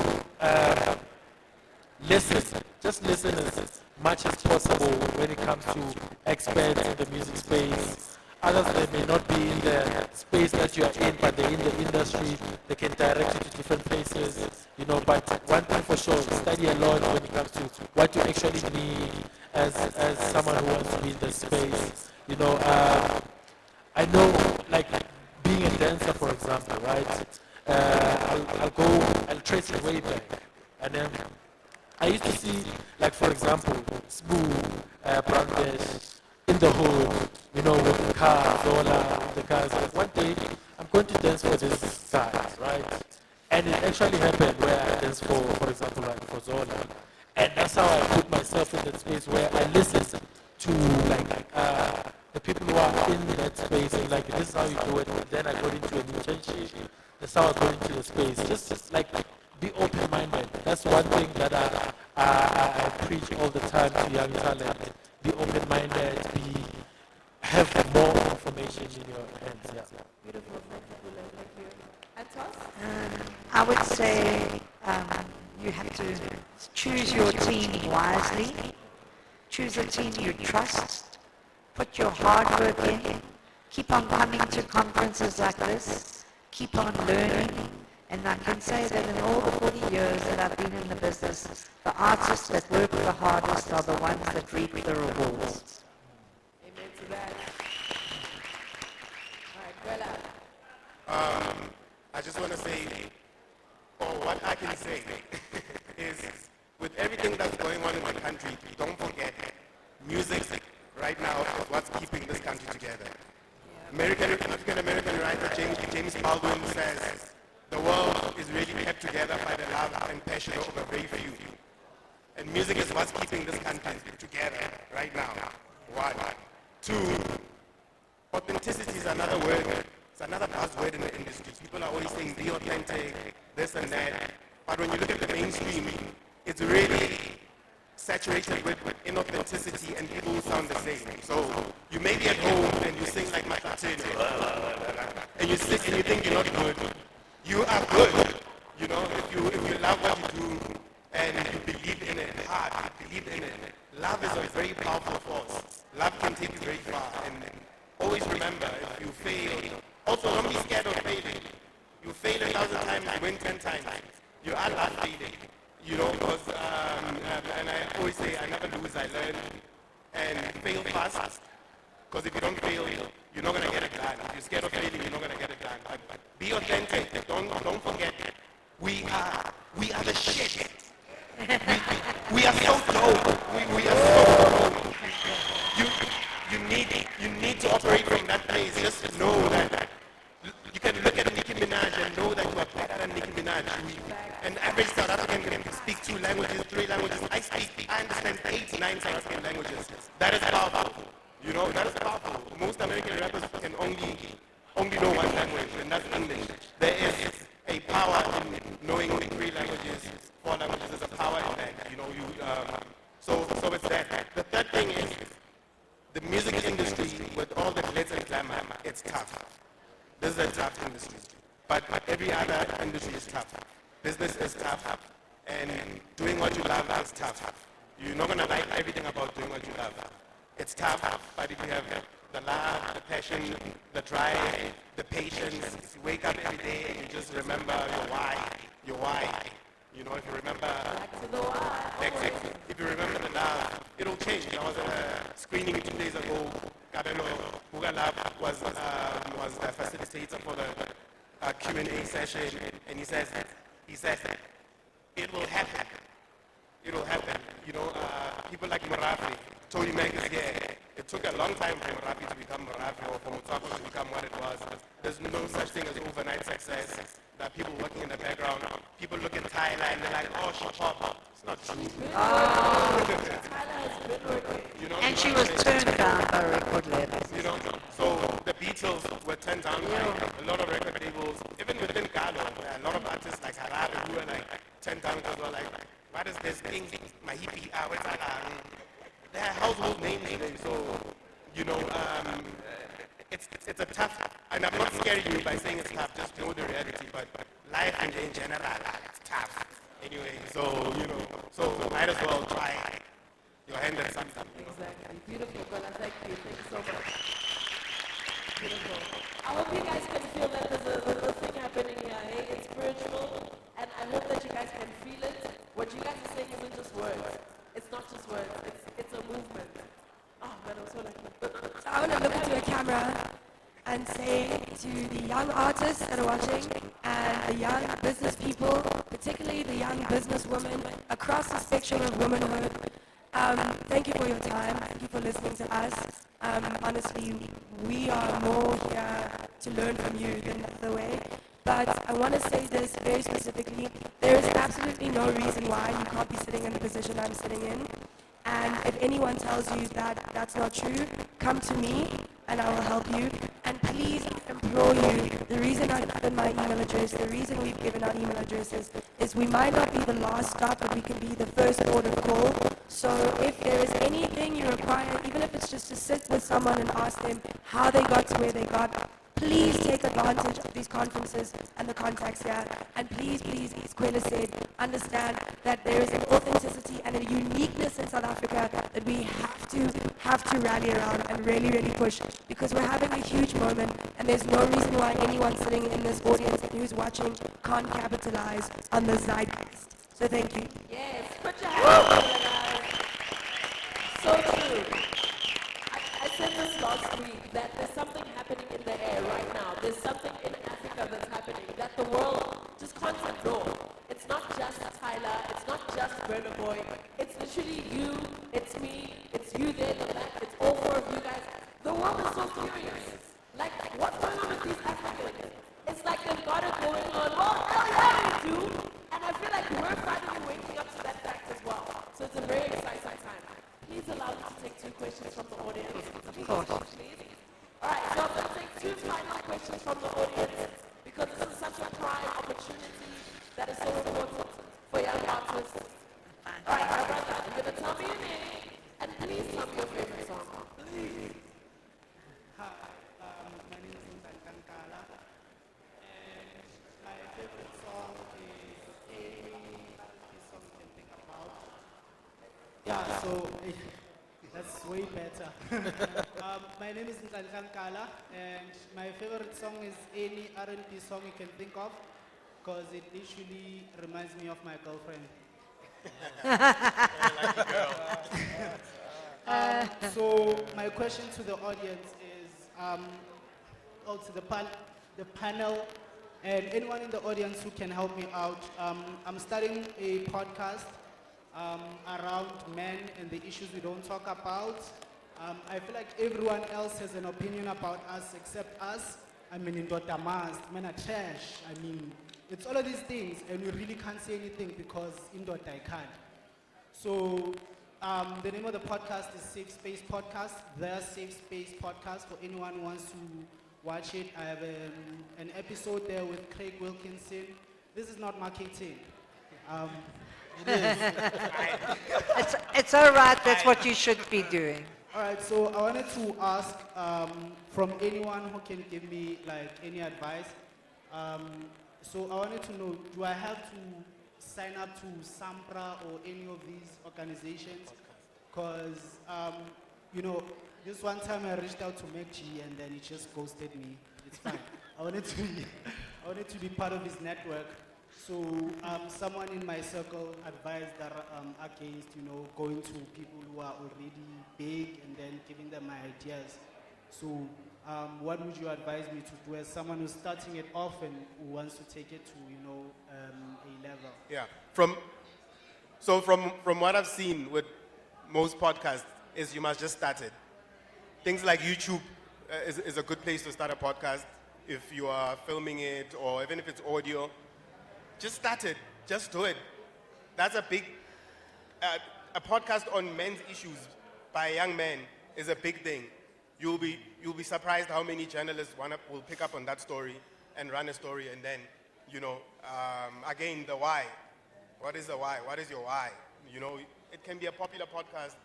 listen, just listen as much as possible when it comes to experts in the music space. Others, they may not be in the space that you are in, but they're in the industry. They can direct you to different places, you know. But one thing for sure, study a lot when it comes to what you actually need as someone who wants to be in the space. You know, I know, like being a dancer, for example, right? I'll trace it way back, and then I used to see, like for example, Smooth, Brown Dash, in the hood, you know, with the car, Zola, the cars. Like one day, I'm going to dance for this guy, right? And it actually happened where I danced for example, like for Zola. And that's how I put myself in that space where I listened to the people who are in that space and like, this is how you do it. And then I got into a new internship. That's how I got into the space. Just like, be open-minded. That's one thing that I preach all the time to young talent. Be open-minded, have more information in your hands. Yeah. Beautiful, thank you. And Toss? I would say you have to choose your team wisely. Choose a team you trust. Put your hard work in. Keep on coming to conferences like this. Keep on learning. And I can say that in all the 40 years that I've been in the business, the artists that work the hardest are the ones that reap the rewards. Amen to that. All right, I just want to say, or what I can say, is with everything that's going on in the country, don't forget, music right now is what's keeping this country together. African-American writer James Baldwin says, the world is really kept together by the love and passion of a very few. And music is what's keeping this country together right now. One. Two, authenticity is another word. It's another buzzword in the industry. People are always saying be authentic, this and that. But when you look at the mainstream, it's really saturated with inauthenticity and people who sound the same. So you may be at home and you sing like Michael Turner, and you sing and you think you're not good. You are good. You know, if you love what you do and you believe in it hard, you believe in it. Love is a very powerful force. Love can take you very far. And always remember, if you fail, also don't be scared of failing. You fail 1,000 times, you win 10 times. You are not failing. You know, because fast, because if you don't fail, you're not gonna get it done. If you're scared of failing, you're not gonna get it done. But be authentic. Don't forget, we are the shit. We are so dope. We are so dope. You need to operate from that place. Just know that you can look at Nicki Minaj and know that you are better than Nicki Minaj. An average South African can speak 2 languages, 3 languages. I understand 8, 9 South African languages. That is powerful. You know, that is powerful. Most American rappers can only know 1 language, and that's English. There is a power in knowing only 3 languages, 4 languages. There's a power in that. You know, so it's that. The third thing is the music industry with all the glitz and glamour. It's tough. This is a tough industry, but every other industry is tough. Business is tough, and doing what you love is tough. You're not gonna like everything about doing what you love. It's tough, but if you have the love, the passion, the drive, the patience, if you wake up every day and you just remember your why. You know, if you remember, if you remember the love, it'll change. I was at a screening 2 days ago. Kabelo Bugalab was the facilitator for the Q&A session, and he says, it will happen. It will happen. You know, people like Marafi, Tony Mac is here. It took a long time for Marafi to become Marafi, or for Mutako to become what it was. There's no such thing as overnight success. There are people working in the background. People look at Tyler and they're like, oh, she pop. It's not true. You know, And she was turned down by record labels. You know, so the Beatles were turned down by a lot of record labels. Even within Galo, there are a lot of artists like Harare who were like turned down because they're like, what is this thing? My hippie, they are household names today. So, you know, it's a tough, and I'm not scaring you by saying it's tough, just know the reality, but life in general, it's tough. Anyway, so, you know, so might as well try your hand at something. You know? Exactly. Beautiful, Gola. Thank you. Thank you so much. Beautiful. I hope you guys can feel that there's a thing happening here. Hey, it's spiritual, and I hope that you guys can feel it. What you guys are saying isn't just words. It's not just words. It's a movement. Oh, man, I'm so lucky. So I want to look into the camera and say to the young artists that are watching and the young business people, particularly the young businesswomen across the spectrum of womanhood, thank you for your time. Thank you for listening to us. Honestly, we are more here to learn from you than the other way. But I want to say this very specifically. There is absolutely no reason why you can't be sitting in the position I'm sitting in. And if anyone tells you that that's not true, come to me and I will help you. And please, I implore you, the reason I've given my email address, the reason we've given our email addresses is we might not be the last stop, but we can be the first port of call. So if there is anything you require, even if it's just to sit with someone and ask them how they got to where they got, please take advantage of these conferences and the contacts here. And please, as Kwela said, understand that there is an authenticity and a uniqueness in South Africa that we have to rally around and really, really push, because we're having a huge moment and there's no reason why anyone sitting in this audience and who's watching can't capitalize on the zeitgeist. So thank you. Yes, put your hands together, guys. So true. I said this last week, that there's something happening in the air right now. There's something in Africa that's happening that the world just can't ignore. It's not just Tyler, it's not just Burna Boy. It's literally you, it's me, it's you there in the back, it's all 4 of you guys. The world is so furious. Like, what's going on with these Africans? It's like they've got it going on. Well, hell yeah, they do. And I feel like we're finally waking up to that fact as well. So it's a very exciting time. Please allow me to take 2 questions from the audience. Of course. Please. All right, so I'm going to take 2 final questions from the audience, because this is such a prime opportunity that is so important for young artists. All right, my brother, you're going to tell me your name, and please tell me your favorite song. Please. Hi, my name is Ntan Kala, and my favorite song is any song you can think about. Yeah, so that's way better. My name is Ntan Kala, and my favorite song is any R&B song you can think of, because it literally reminds me of my girlfriend. So my question to the audience is, or to the panel, and anyone in the audience who can help me out. I'm starting a podcast around men and the issues we don't talk about. I feel like everyone else has an opinion about us except us. I mean, in Dotamas, men are trash. I mean, it's all of these things, and we really can't say anything because in Dota I can't. So, the name of the podcast is Safe Space Podcast, the Safe Space Podcast, for anyone who wants to watch it. I have an episode there with Craig Wilkinson. This is not marketing. It is. It's all right. That's what you should be doing. All right, so I wanted to ask from anyone who can give me like any advice. So I wanted to know, do I have to sign up to SAMPRA or any of these organizations? Because, you know, this one time I reached out to MacG and then he just ghosted me. It's fine. I wanted to be part of his network. So someone in my circle advised that against, you know, going to people who are already big and then giving them my ideas. So what would you advise me to do as someone who's starting it off and who wants to take it to, you know, a level? Yeah. From what I've seen with most podcasts is you must just start it. Things like YouTube is a good place to start a podcast if you are filming it or even if it's audio. Just start it. Just do it. That's a big, a podcast on men's issues by a young man is a big thing. You'll be surprised how many journalists will pick up on that story and run a story and then, you know, again, the why. What is the why? What is your why? You know, it can be a popular podcast.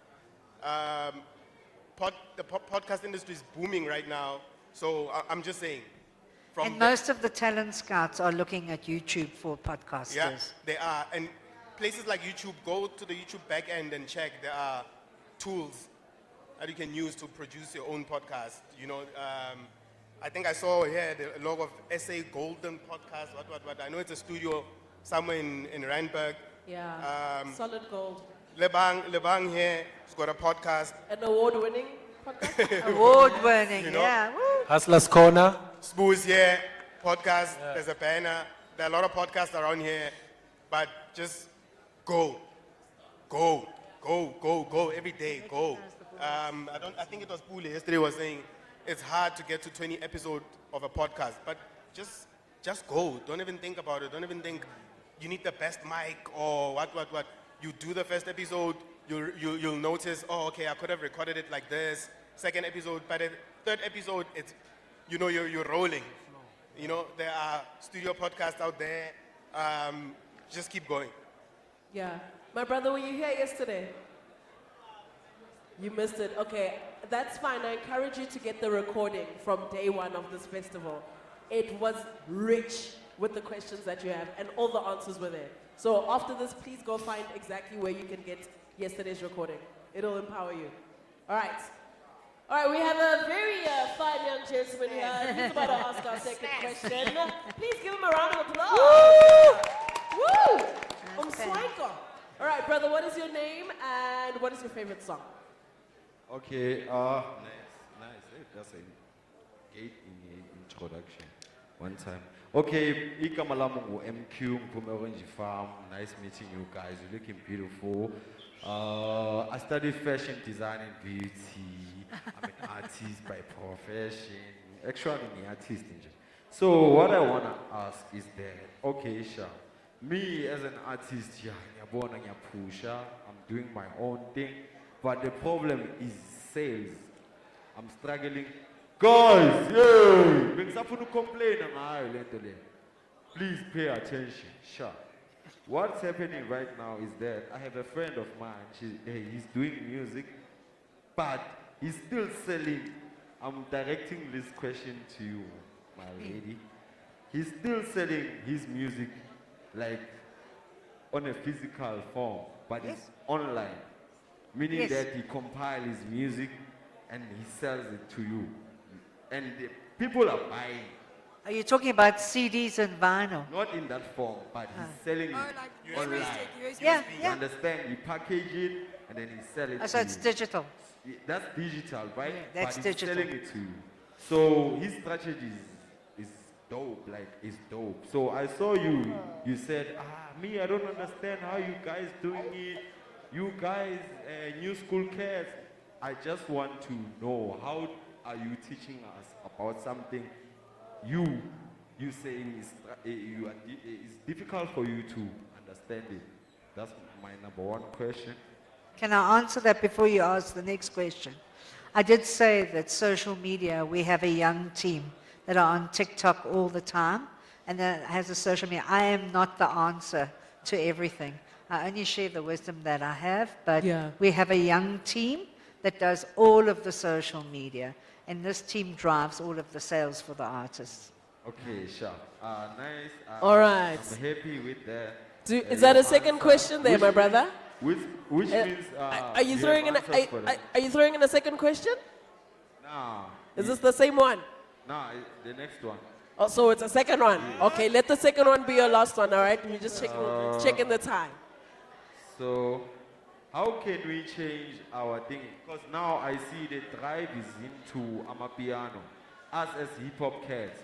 The podcast industry is booming right now. So I'm just saying. And most of the talent scouts are looking at YouTube for podcasters. Yeah, they are. And places like YouTube, go to the YouTube back end and check. There are tools that you can use to produce your own podcast. You know, I think I saw here the logo of SA Golden Podcast, what. I know it's a studio somewhere in Randburg. Yeah, Solid Gold. Lebang here has got a podcast. An award-winning podcast? Award-winning, You know? yeah. Woo. Hustlers Corner. Spoo's here, podcast, there's a banner. There are a lot of podcasts around here, but just go every day, go. I think it was Pule yesterday was saying it's hard to get to 20 episodes of a podcast, but just go. Don't even think about it. Don't even think you need the best mic or what. You do the first episode, you'll notice, oh, okay, I could have recorded it like this. Second episode, by the third episode, it's, you know, you're rolling. You know, there are studio podcasts out there. Just keep going. Yeah. My brother, were you here yesterday? You missed it. Okay, that's fine. I encourage you to get the recording from day one of this festival. It was rich with the questions that you have, and all the answers were there. So after this, please go find exactly where you can get yesterday's recording. It'll empower you. All right. All right, we have a very fine young gentleman here. He's about to ask our second question. Please give him a round of applause. Woo! Umswanko. All right, brother, what is your name and what is your favorite song? Okay, nice. That's a great introduction. One time. Okay, igama lami ngu-MQ, ngiphume Orange Farm. Nice meeting you guys. You're looking beautiful. I studied fashion design and beauty. I'm an artist by profession. Actually, I'm an artist. So what I want to ask is that, okay, Sha, me as an artist, I'm doing my own thing, but the problem is sales. I'm struggling. Guys, please pay attention. Sha. What's happening right now is that I have a friend of mine, he's doing music, but he's still selling. I'm directing this question to you, my lady. He's still selling his music like on a physical form, but it's online. Meaning that he compiles his music and he sells it to you. And the people are buying. Are you talking about CDs and vinyl? Not in that form, but he's selling it like online. Yeah, You yeah. understand? You package it and then he sell it Oh, to so it's you. digital. That's digital, right? that's but he's digital. selling it to you. So his strategy is dope, like it's dope. So I saw you, you said, me, I don't understand how you guys doing it. You guys, new school kids. I just want to know, how are you teaching us about something you saying it's difficult for you to understand it? That's my number one question. Can I answer that before you ask the next question? I did say that social media, we have a young team that are on TikTok all the time and that has a social media. I am not the answer to everything. I only share the wisdom that I have, but we have a young team that does all of the social media, and this team drives all of the sales for the artists. Okay, sure. Nice. All right. I'm happy with that. Is that a second question there, my brother? Which means Are you throwing in? Are you throwing in a second question? Nah. Is this the same one? Nah, the next one. Oh, so it's a second one. Okay, let the second one be your last one. All right, you just checking the time. So, how can we change our thing? Because now I see the drive is into Amapiano. Us as hip hop cats,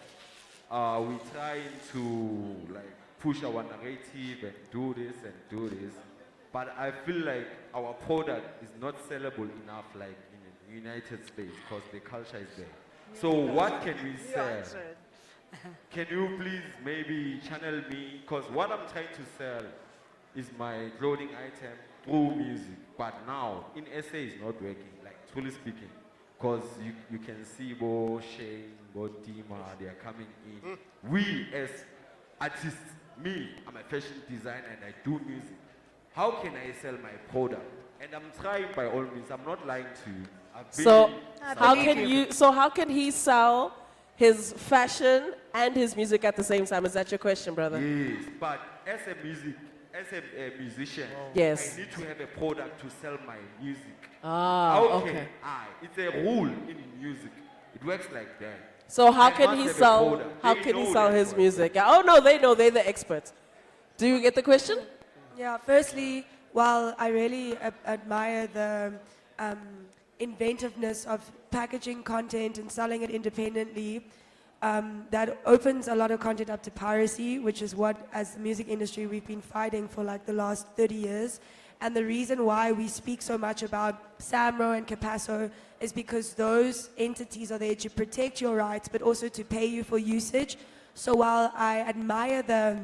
we trying to like push our narrative and do this and do this. But I feel like our product is not sellable enough like in the United States because the culture is there. So what can we sell? Can you please maybe channel me? Because what I'm trying to sell is my clothing item through music. But now, in SA it's not working, like truly speaking. Because you can see Bo, Shane, Bo, Dima, they are coming in. We as artists, me, I'm a fashion designer and I do music. How can I sell my product? And I'm trying by all means, I'm not lying to you. So how can he sell his fashion and his music at the same time? Is that your question, brother? Yes, but as a musician, yes. I need to have a product to sell my music. Okay. It's a rule in music. It works like that. So how I can must he have a sell? product. How They can he know sell that his one. music? Yeah. Oh no, they know. They're the experts. Do you get the question? Yeah, firstly, while I really admire the inventiveness of packaging content and selling it independently, that opens a lot of content up to piracy, which is what, as the music industry, we've been fighting for like the last 30 years. And the reason why we speak so much about Samro and Capasso is because those entities are there to protect your rights, but also to pay you for usage. So while I admire the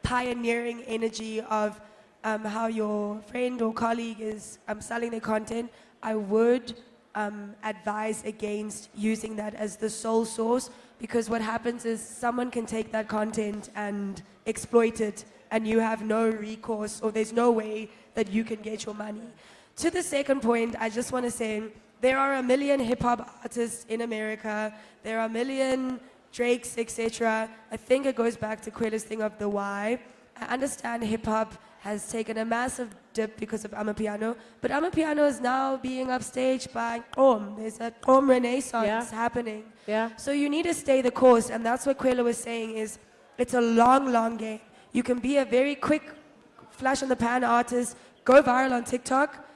pioneering energy of how your friend or colleague is selling their content, I would advise against using that as the sole source, because what happens is someone can take that content and exploit it, and you have no recourse, or there's no way that you can get your money. To the second point, I just want to say there are 1 million hip-hop artists in America. There are 1 million Drakes, etc. I think it goes back to Kwela's thing of the why. I understand hip-hop has taken a massive dip because of Amapiano, but Amapiano is now being upstaged by Om. There's a Om renaissance happening. Yeah. So you need to stay the course, and that's what Kwela was saying is it's a long, long game. You can be a very quick flash in the pan artist, go viral on TikTok,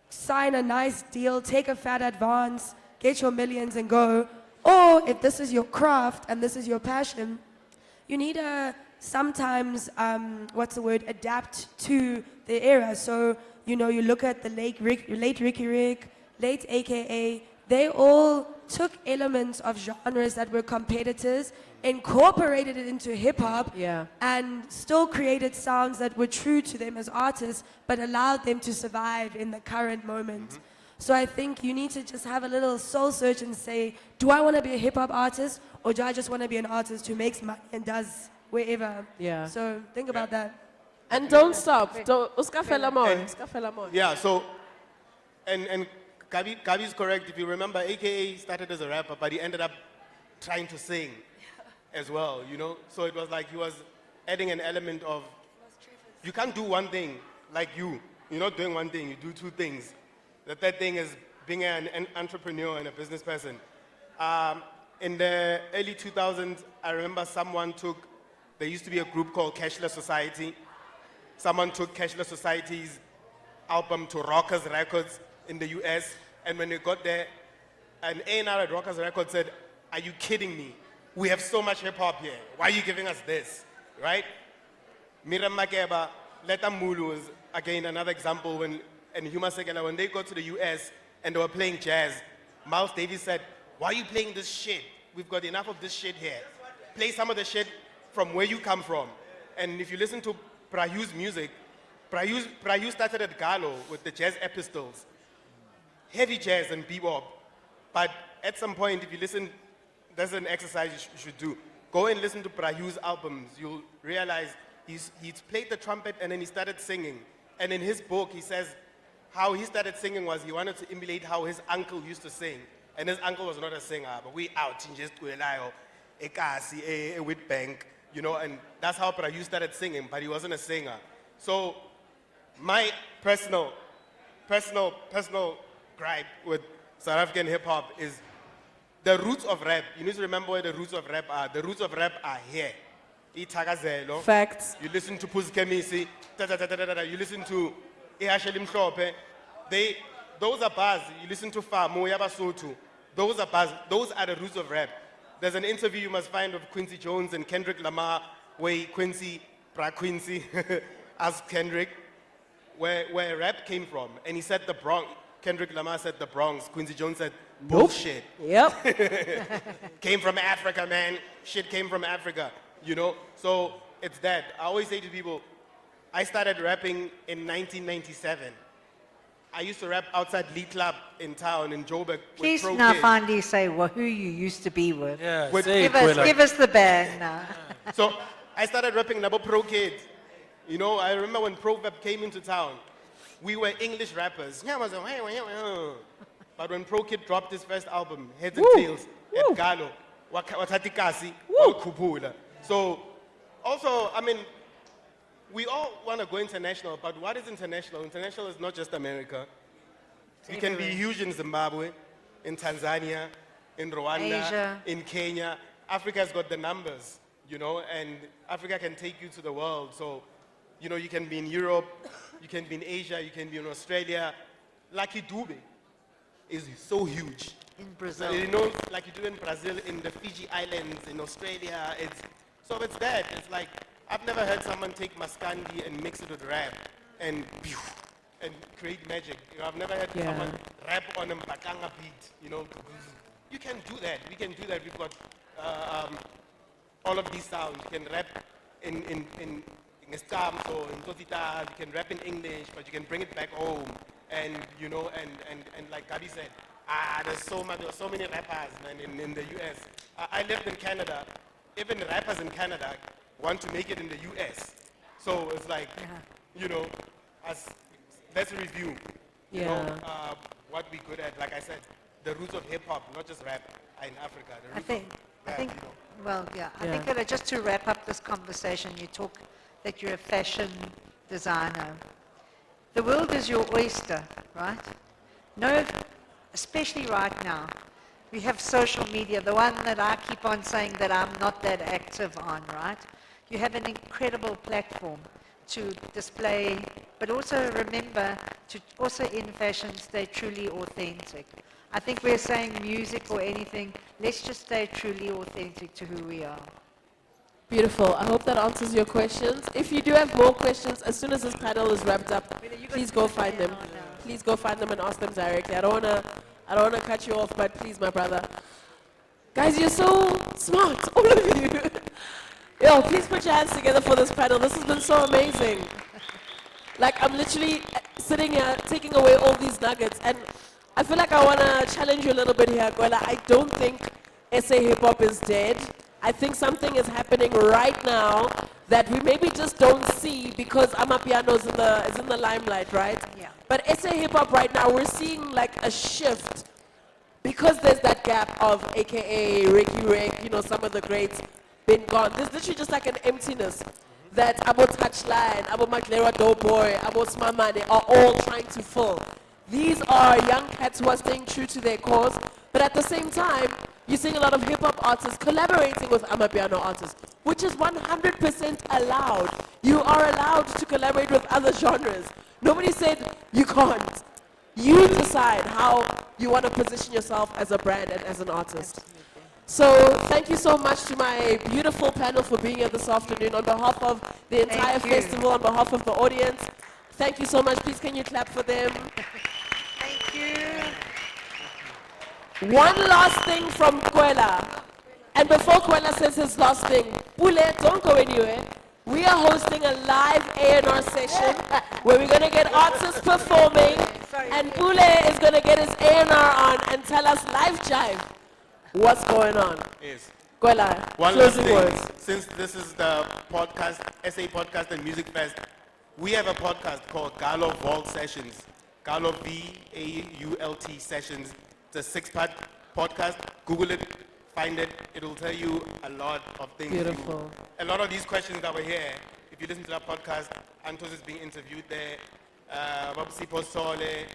sign a nice deal, take a fat advance, get your millions and go. Or if this is your craft and this is your passion, you need to sometimes, adapt to the era. So, you know, you look at the late Ricky Rick, late AKA, they all took elements of genres that were competitors, incorporated it into hip hop, and still created sounds that were true to them as artists, but allowed them to survive in the current moment. So I think you need to just have a little soul search and say, do I want to be a hip hop artist, or do I just want to be an artist who makes money and does wherever? Yeah. So think about that. And don't stop. Don't. Uska fela more. Yeah, so, and Gabi's correct. If you remember, AKA started as a rapper, but he ended up trying to sing as well, you know? So it was like he was adding an element of, you can't do one thing like you. You're not doing one thing, you do two things. The third thing is being an entrepreneur and a business person. In the early 2000s, I remember there used to be a group called Cashless Society. Someone took Cashless Society's album to Rockers Records in the US, and when we got there, an A&R at Rockers Records said, "Are you kidding me? We have so much hip hop here. Why are you giving us this?" Right? Miriam Makeba, Leta Mulu is again another example and Huma Sekela, when they got to the US and they were playing jazz, Miles Davis said, "Why are you playing this shit? We've got enough of this shit here. Play some of the shit from where you come from." And if you listen to Prayu's music, Prayu started at Galo with the jazz epistles, heavy jazz and bebop. But at some point, if you listen, there's an exercise you should do. Go and listen to Prayu's albums. You'll realize he's played the trumpet and then he started singing. And in his book, he says how he started singing was he wanted to emulate how his uncle used to sing. And his uncle was not a singer, but we out in just Ekasi, with bank, you know, and that's how Prayu started singing, but he wasn't a singer. So my personal gripe with South African hip hop is the roots of rap. You need to remember where the roots of rap are. The roots of rap are here. Itakazelo. Facts. You listen to Puzi Kemisi, you listen to Ihasheli Mhlope. Those are bars. You listen to Famu Yabasutu. Those are bars. Those are the roots of rap. There's an interview you must find of Quincy Jones and Kendrick Lamar where Quincy asked Kendrick where rap came from. And he said the Bronx. Kendrick Lamar said the Bronx. Quincy Jones said bullshit. Yep. Came from Africa, man. Shit came from Africa, you know? So it's that. I always say to people, I started rapping in 1997. I used to rap outside Lee Club in town in Joburg. Please with now Pro Kids. finally say who you used to be with. Yeah, With- say it, Give us the band now. So I started rapping about Pro Kids. You know, I remember when Proverb came into town, we were English rappers. But when Pro Kid dropped his first album, Heads and Tails, at Galo, Watatikasi, Kupula. So also, I mean, we all want to go international, but what is international? International is not just America. We can be huge in Zimbabwe, in Tanzania, in Rwanda, Asia. in Kenya. Africa's got the numbers, you know, and Africa can take you to the world. So, you know, you can be in Europe, you can be in Asia, you can be in Australia. Lucky Dube is so huge. In Brazil. You know, like you do in Brazil, in the Fiji Islands, in Australia. So it's that. It's like, I've never heard someone take Maskandi and mix it with rap and create magic. You know, I've never heard someone rap on a Mbakanga beat, you know. You can do that. We can do that. We've got all of these sounds. You can rap in Ngeskamso, in Totita, you can rap in English, but you can bring it back home. And, you know, and like Gabi said, there's so many rappers, man, in the US. I lived in Canada. Even rappers in Canada want to make it in the US. So it's like, you know, let's review, you know, what we're good at. Like I said, the roots of hip hop, not just rap, are in Africa. The roots of rap, you know. Well, I think that just to wrap up this conversation, you talk that you're a fashion designer. The world is your oyster, right? No, especially right now. We have social media, the one that I keep on saying that I'm not that active on, right? You have an incredible platform to display, but also remember to also in fashion stay truly authentic. I think we're saying music or anything, let's just stay truly authentic to who we are. Beautiful. I hope that answers your questions. If you do have more questions, as soon as this panel is wrapped up, please go find them. Please go find them and ask them directly. I don't wanna cut you off, but please, my brother. Guys, you're so smart, all of you. Yo, please put your hands together for this panel. This has been so amazing. Like, I'm literally sitting here taking away all these nuggets, and I feel like I wanna challenge you a little bit here, Gwela. I don't think SA hip hop is dead. I think something is happening right now that we maybe just don't see because Amapiano is in the limelight, right? Yeah. But SA hip hop right now, we're seeing like a shift because there's that gap of AKA Ricky Rick, you know, some of the greats been gone. There's literally just like an emptiness that Abo Touchline, Abo Maglera Doughboy, Abo Smamane are all trying to fill. These are young cats who are staying true to their cause, but at the same time, you're seeing a lot of hip-hop artists collaborating with Amapiano artists, which is 100% allowed. You are allowed to collaborate with other genres. Nobody said you can't. You decide how you want to position yourself as a brand and as an artist. So thank you so much to my beautiful panel for being here this afternoon on behalf of the entire festival, on behalf of the audience. Thank you so much. Please can you clap for them? Thank you. One last thing from Kwela. And before Kwela says his last thing, Pule, don't go anywhere. We are hosting a live A&R session where we're going to get artists performing, and Pule is going to get his A&R on and tell us live jive what's going on. Yes. Kwela, One last closing thing. words. Since this is the podcast, SA Podcast and Music Fest, we have a podcast called Galo Vault Sessions. Galo VAULT Sessions. It's a 6-part podcast. Google it, find it. It'll tell you a lot of things. Beautiful. A lot of these questions that were here, if you listen to that podcast, Antos is being interviewed there. Babsi Posole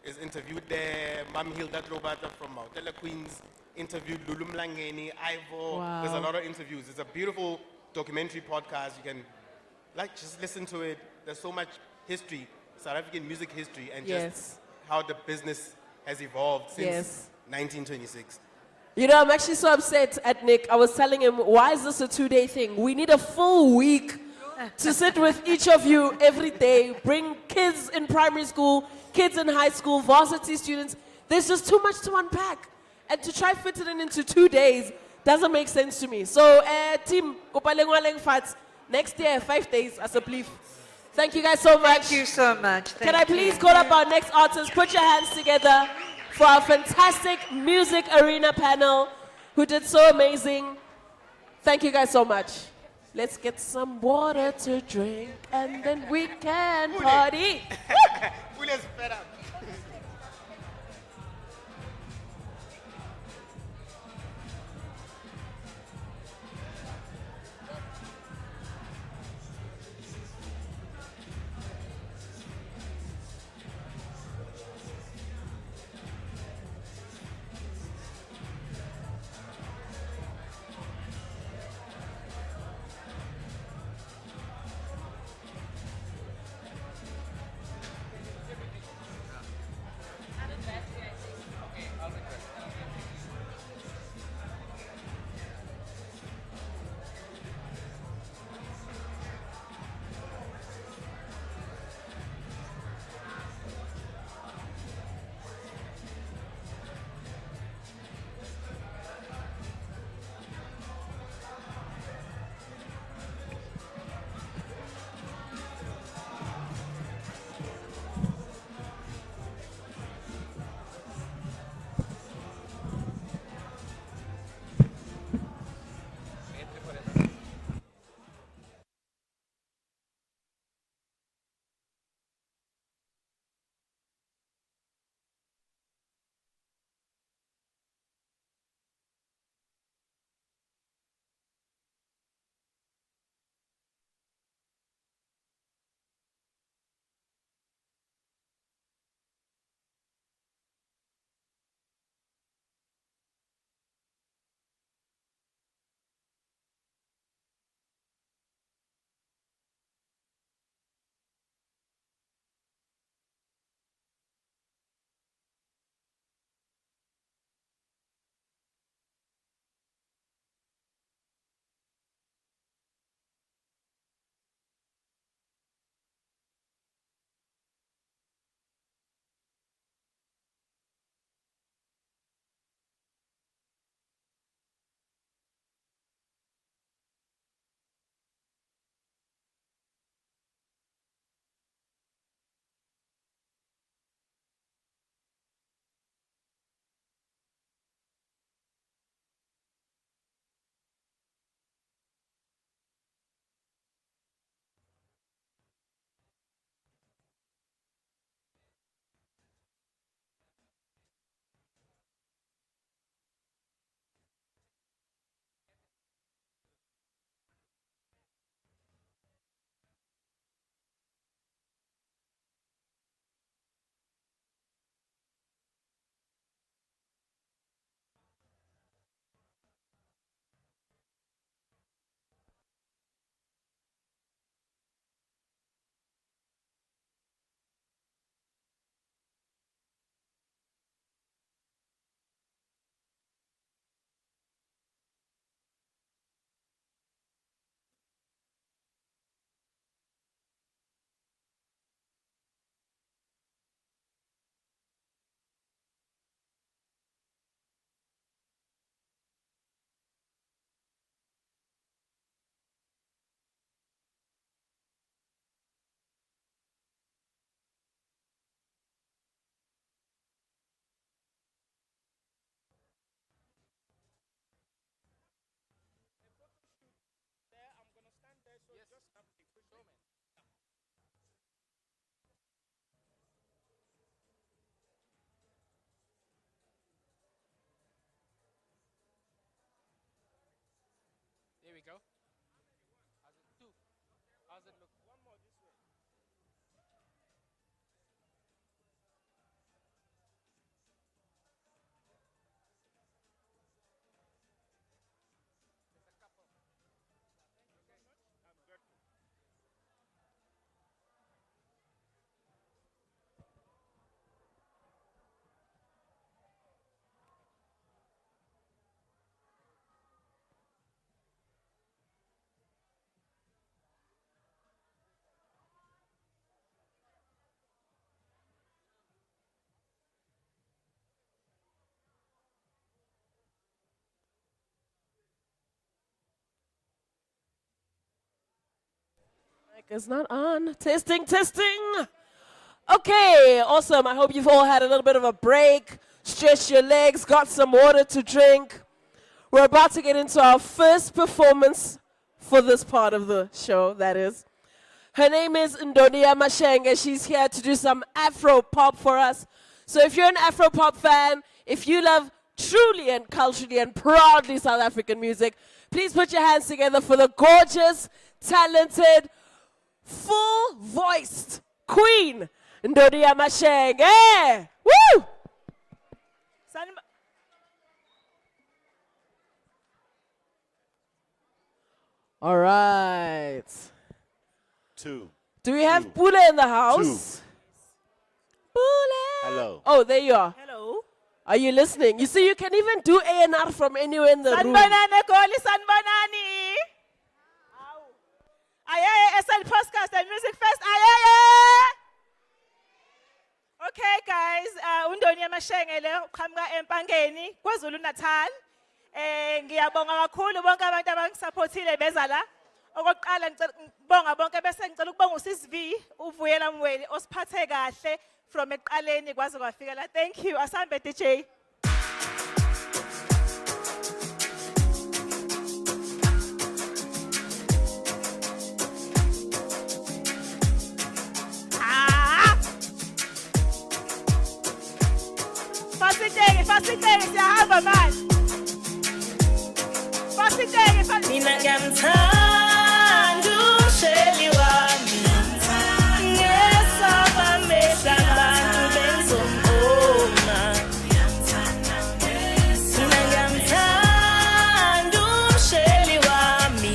is interviewed there. Mam Hilda Drobata from Mautela Queens interviewed Lulu Mlangeni, Ivo. Wow. There's a lot of interviews. It's a beautiful documentary podcast. You can just listen to it. There's so much history, South African music history, and just how the business has evolved since 1926. You know, I'm actually so upset at Nick. I was telling him, why is this a 2-day thing? We need a full week to sit with each of you every day, bring kids in primary school, kids in high school, varsity students. There's just too much to unpack. And to try fit it into 2 days doesn't make sense to me. So, team, next year, 5 days as a belief. Thank you guys so much. Thank you so much. Can I please call up our next artist? Put your hands together for our fantastic music arena panel who did so amazing. Thank you guys so much. Let's get some water to drink and then we can party. Pule's fed up. go? How's it? Two. How's it look? One more this way. There's a couple. Okay. I'm grateful. Mic is not on. Testing, testing. Okay, awesome. I hope you've all had a little bit of a break, stretched your legs, got some water to drink. We're about to get into our first performance for this part of the show, that is. Her name is Ndonia Mashenge. She's here to do some Afro pop for us. So if you're an Afro pop fan, if you love truly and culturally and proudly South African music, please put your hands together for the gorgeous, talented, full-voiced queen, Ndonia Mashenge. Woo! All right. Two. Do we have Pule in the house? Pule. Hello. Oh, there you are. Hello. Are you listening? You see, you can even do A&R from anywhere in the room. Sanibonani Goli, sanibonani. Ayeye SL Podcast and Music Fest. Ayeye. Okay, guys. Ndonia Mashenge le uqhamuka eMpangeni, KwaZulu Natal. Ngiyabonga kakhulu bonke abantu abangisupportile beza la. Okokuqala ngibonga bonke bese ngicela ukubonga uSisi V, uVuyela Mweli osiphathe kahle from eqaleni kwaze kwafika la. Thank you. Asambe DJ. Fasiteke siyahamba manje. Fasiteke. Mina ngiyamthanda uShelly wami. Ngesaba mehla abantu benzombona. Mina ngiyamthanda uShelly wami.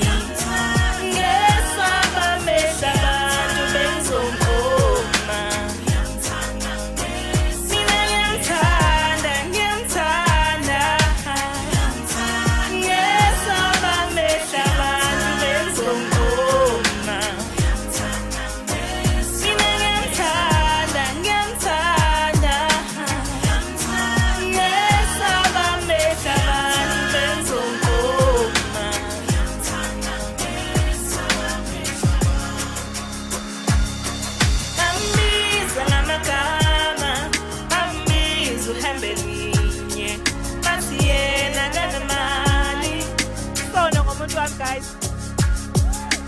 Ngesaba mehla abantu benzombona. Guys,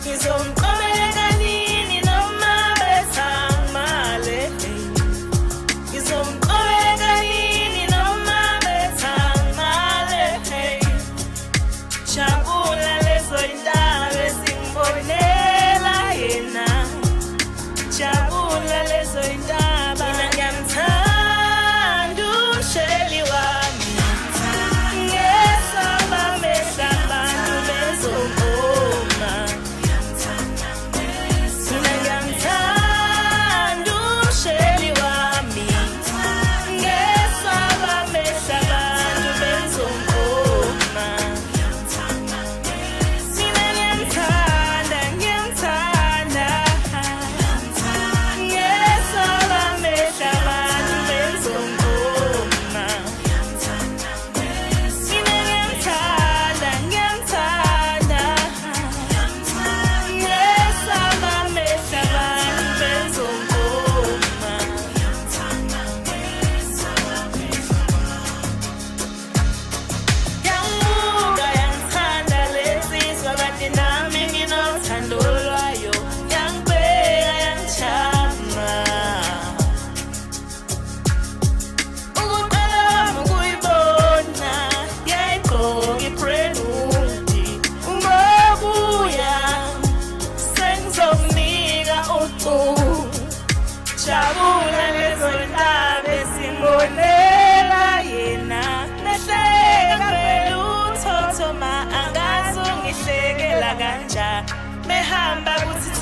ngizomqobeka nini noma bethangmale. Ngizomqobeka nini noma bethangmale. Jabula lezo indaba ezingibonela yena. Jabula lezo indaba. Mina ngiyamthanda uShelly wami. Ngesaba mehla abantu bezobona.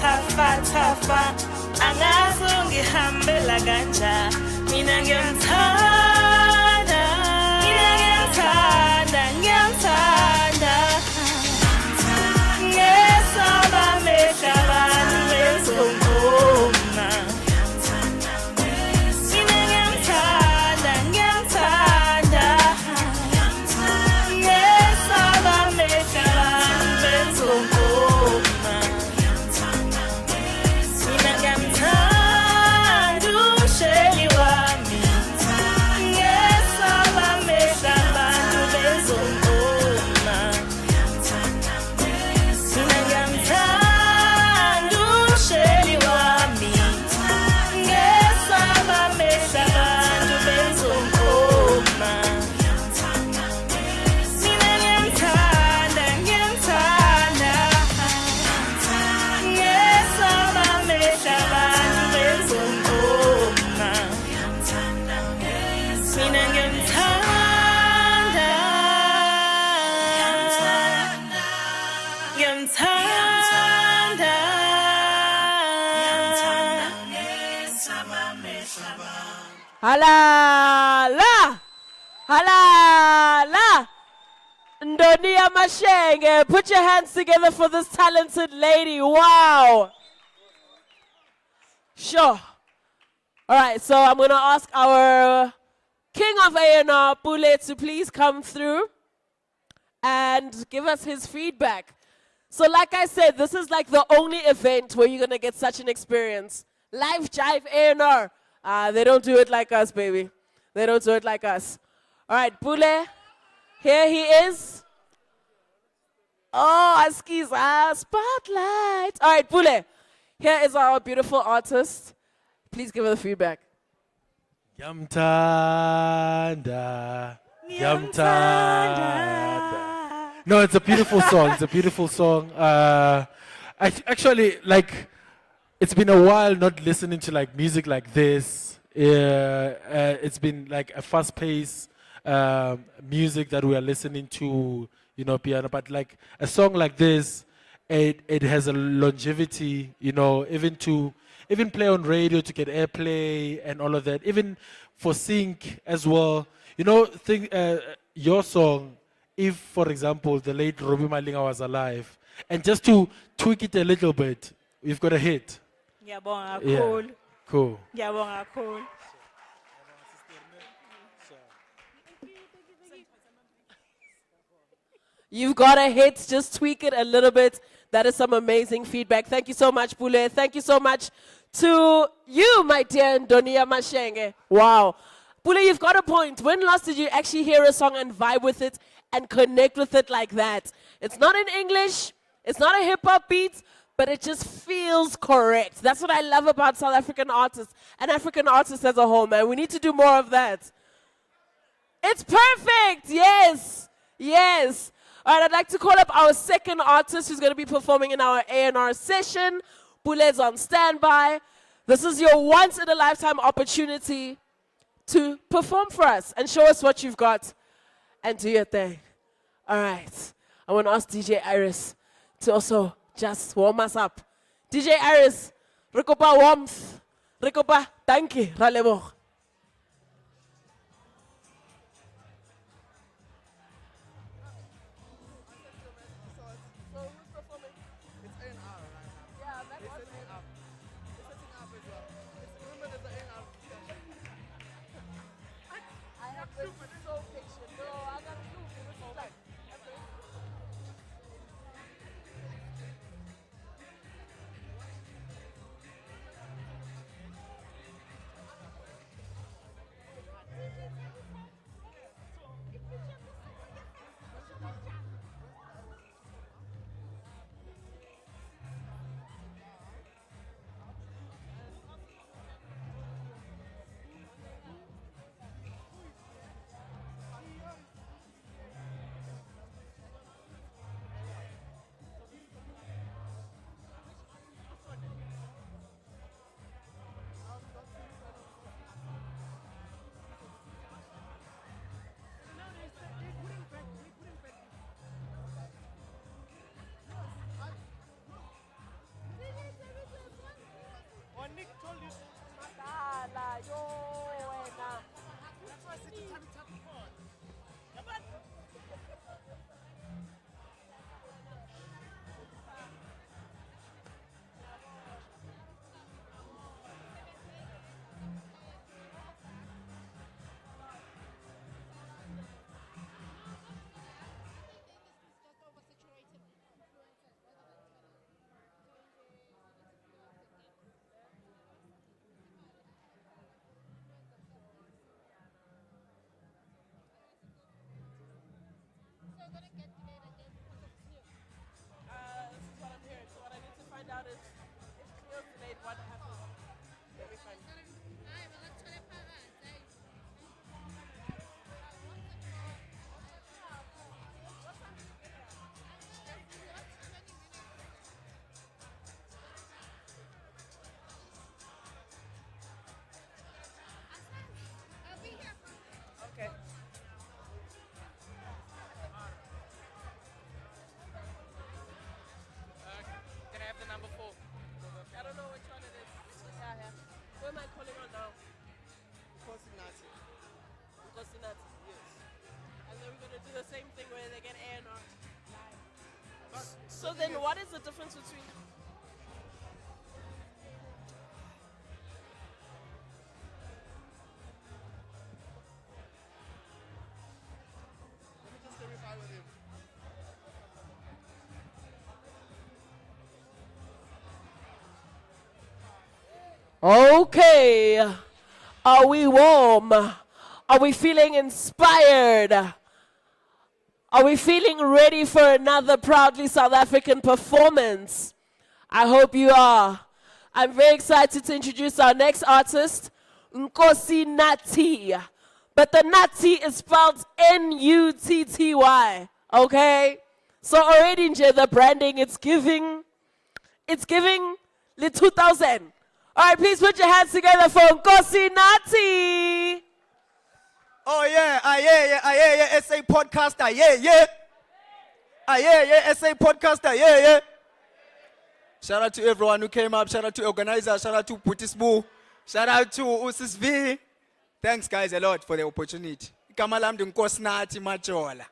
thafa angazi ungihambela kanja mina ngiyamthanda ngesaba mehla abantu bezongoma mina ngiyamthanda ngesaba mehla abantu bezongoma mina ngiyamthanda usheli wami ngesaba mehla abantu bezongoma mina ngiyamthanda usheli wami ngesaba mehla abantu bezongoma mina ngiyamthanda ngesaba mehla abantu bezongoma mina ngiyamthanda Halala! Halala! Ndonia Mashenge, put your hands together for this talented lady. Wow! Sure. All right, so I'm going to ask our king of A&R, Pule, to please come through and give us his feedback. So like I said, this is like the only event where you're going to get such an experience. Live Jive A&R. They don't do it like us, baby. They don't do it like us. All right, Pule, here he is. Oh, Askiza, spotlight. All right, Pule, here is our beautiful artist. Please give her the feedback. Yamtanda. Yamtanda. No, it's a beautiful song. It's a beautiful song. Actually, like, it's been a while not listening to like music like this. It's been like a fast-paced music that we are listening to, you know, piano. But like a song like this, it has a longevity, you know, even play on radio to get airplay and all of that. Even for sync as well. You know, your song, if, for example, the late Robbie Malinga was alive, and just to tweak it a little bit, we've got a hit. Ngiyabonga Yeah, kakhulu. cool. Ngiyabonga kakhulu. You've got a hit, just tweak it a little bit. That is some amazing feedback. Thank you so much, Pule. Thank you so much to you, my dear Ndonia Mashenge. Wow. Pule, you've got a point. When last did you actually hear a song and vibe with it and connect with it like that? It's not in English, it's not a hip-hop beat, but it just feels correct. That's what I love about South African artists and African artists as a whole, man. We need to do more of that. It's perfect, yes, yes. All right, I'd like to call up our second artist who's going to be performing in our A&R session. Pule's on standby. This is your once-in-a-lifetime opportunity to perform for us and show us what you've got and do your thing. All right, I want to ask DJ Iris to also just warm us up. DJ Iris, Rikopa warmth, Rikopa tanki, ralebo. This is what I'm hearing. So what I need to find out is if Cleo's delayed, what happened. Let me find out. Okay. Can I have the number 4? I don't know which one it is. Yeah, yeah. Who am I calling on now? Kosinati. Kosinati. Yes. And then we're gonna do the same thing where they get A&R. So then what is the difference between Let me just verify with him. Okay. Are we warm? Are we feeling inspired? Are we feeling ready for another proudly South African performance? I hope you are. I'm very excited to introduce our next artist, Nkosi Nati. But the Nati is spelled N-U-T-T-Y, okay? So already the branding, it's giving the 2000. All right, please put your hands together for Nkosi Nati. Oh yeah, SA podcaster, yeah. SA podcaster, yeah. Shout out to everyone who came up, shout out to organizers, shout out to Putisbu, shout out to Usis V. Thanks guys a lot for the opportunity. Kamalam Nkosi Nati Machola.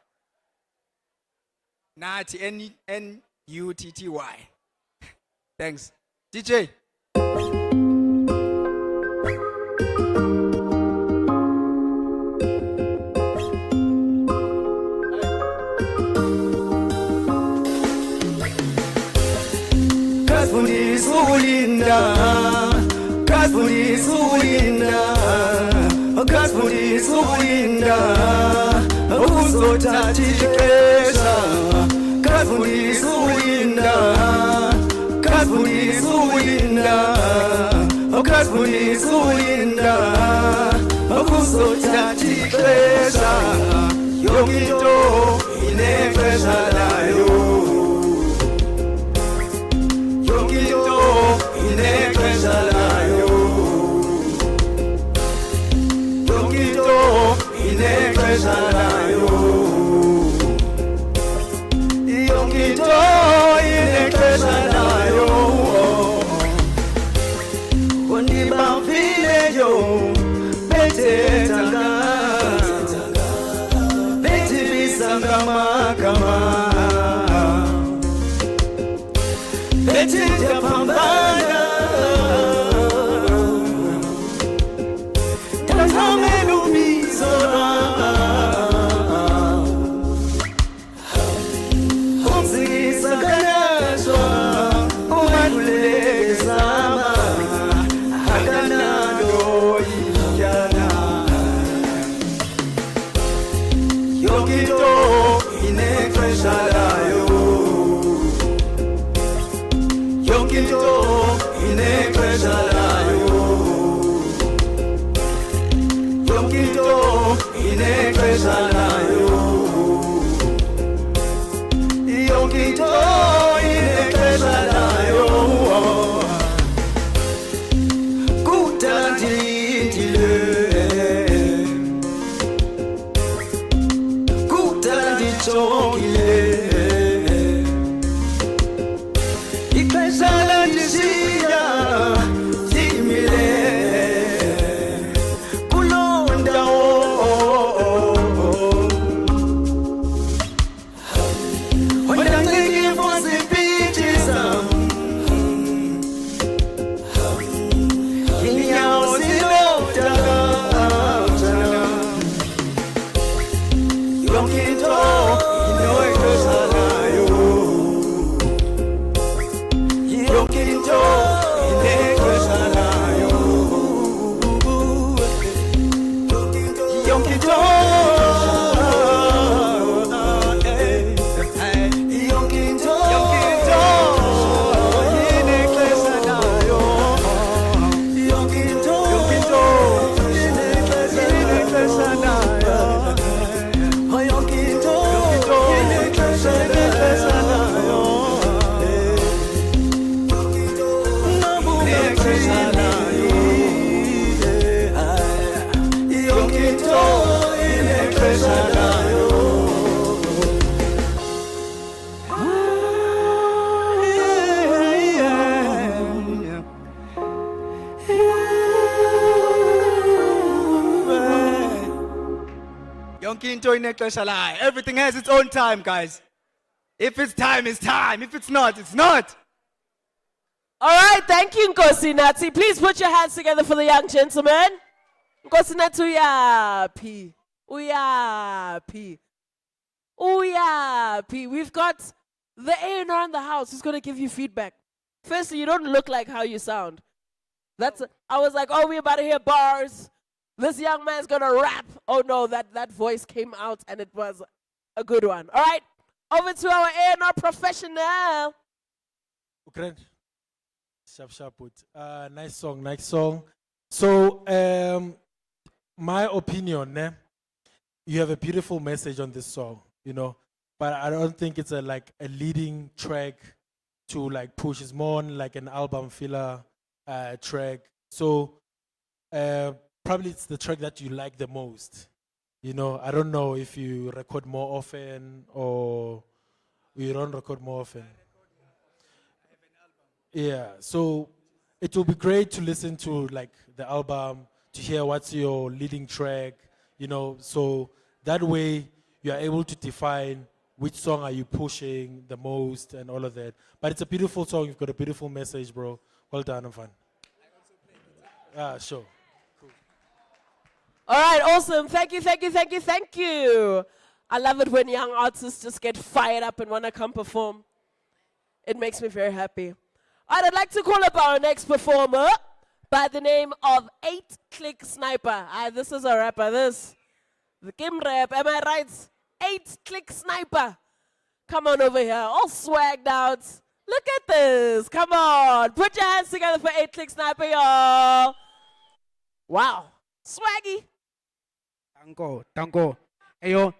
Nati, N-U-T-T-Y. Thanks. DJ. Kasbundis ulinda, Kasbundis ulinda, Kasbundis ulinda, Uzothathikesha, Kasbundis ulinda, Kasbundis ulinda, Kasbundis ulinda, Uzothathikesha, yonke inexesha layo. Inexesha layo, inexesha layo, inexesha layo. Ondibamfileyo, bethetanga, bethibisanga magama. Betija pambana, tazamelu mizora, umzisa kanashwa, umaduleke sama, hakanado yikana. Yokito inexesha layo. Yonkinto inexesha layo. Yonkinto inexesha layo. Yonkinto inexesha layo. Kutandile, kutandichongile. Ixesha landishiya, zimile. yonke into yonke into inexesha layo yonke into inexesha layo oh yonke into inexesha layo inexesha layo yonke into inexesha layo Yonke into inexesha layo. Everything has its own time, guys. If it's time, it's time. If it's not, it's not. All right, thank you, Nkosi Nati. Please put your hands together for the young gentleman. Nkosi Nati, uyapi. Uyapi. Uyapi. We've got the A&R in the house who's going to give you feedback. Firstly, you don't look like how you sound. I was like, oh, we're about to hear bars. This young man's going to rap. Oh, no, that voice came out and it was a good one. All right, over to our A&R professional. Grand. Sharp. Nice song. So, my opinion, you have a beautiful message on this song, you know, but I don't think it's a leading track to push. It's more on like an album filler track. So, probably it's the track that you like the most. You know, I don't know if you record more often or you don't record more often. Yeah, so it will be great to listen to the album, to hear what's your leading track, you know, so that way you are able to define which song are you pushing the most and all of that. But it's a beautiful song. You've got a beautiful message, bro. Well done, Afan. Sure. Cool. All right, awesome. Thank you. I love it when young artists just get fired up and want to come perform. It makes me very happy. All right, I'd like to call up our next performer by the name of 8 Click Sniper. This is a rapper, the Kim rap, am I right? 8 Click Sniper. Come on over here, all swagged out. Look at this, come on. Put your hands together for 8 Click Sniper, y'all. Wow, swaggy. Tango. Ayo,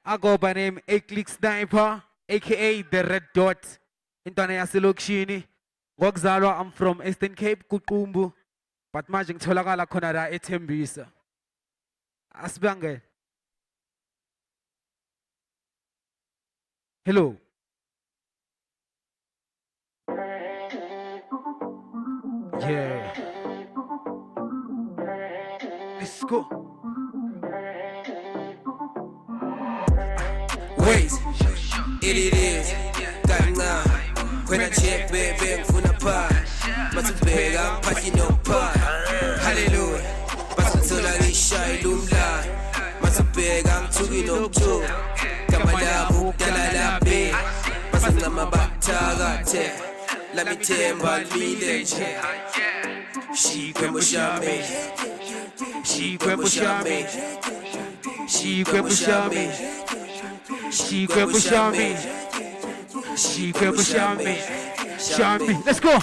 I go by name 8 Click Sniper, aka the Red Dot. Intwana yaselokishini. Ngokuzalwa, I'm from Eastern Cape, Kuqumbu. But manje ngitholakala khona la eThembisa. Asibangele. Hello. Yeah. Let's go. Wait, it is. When I check, baby, I'm gonna pie. Must beg, I'm packing no pie. Hallelujah. Must tell I shy, lumla. Must beg, I'm tugging up too. Kamala, Dalala Bay. Must nama batagate. Let me tell about me, then. She quemo shame. She quemo shame. She quemo shame. She quemo shame. She can push me. Let's go.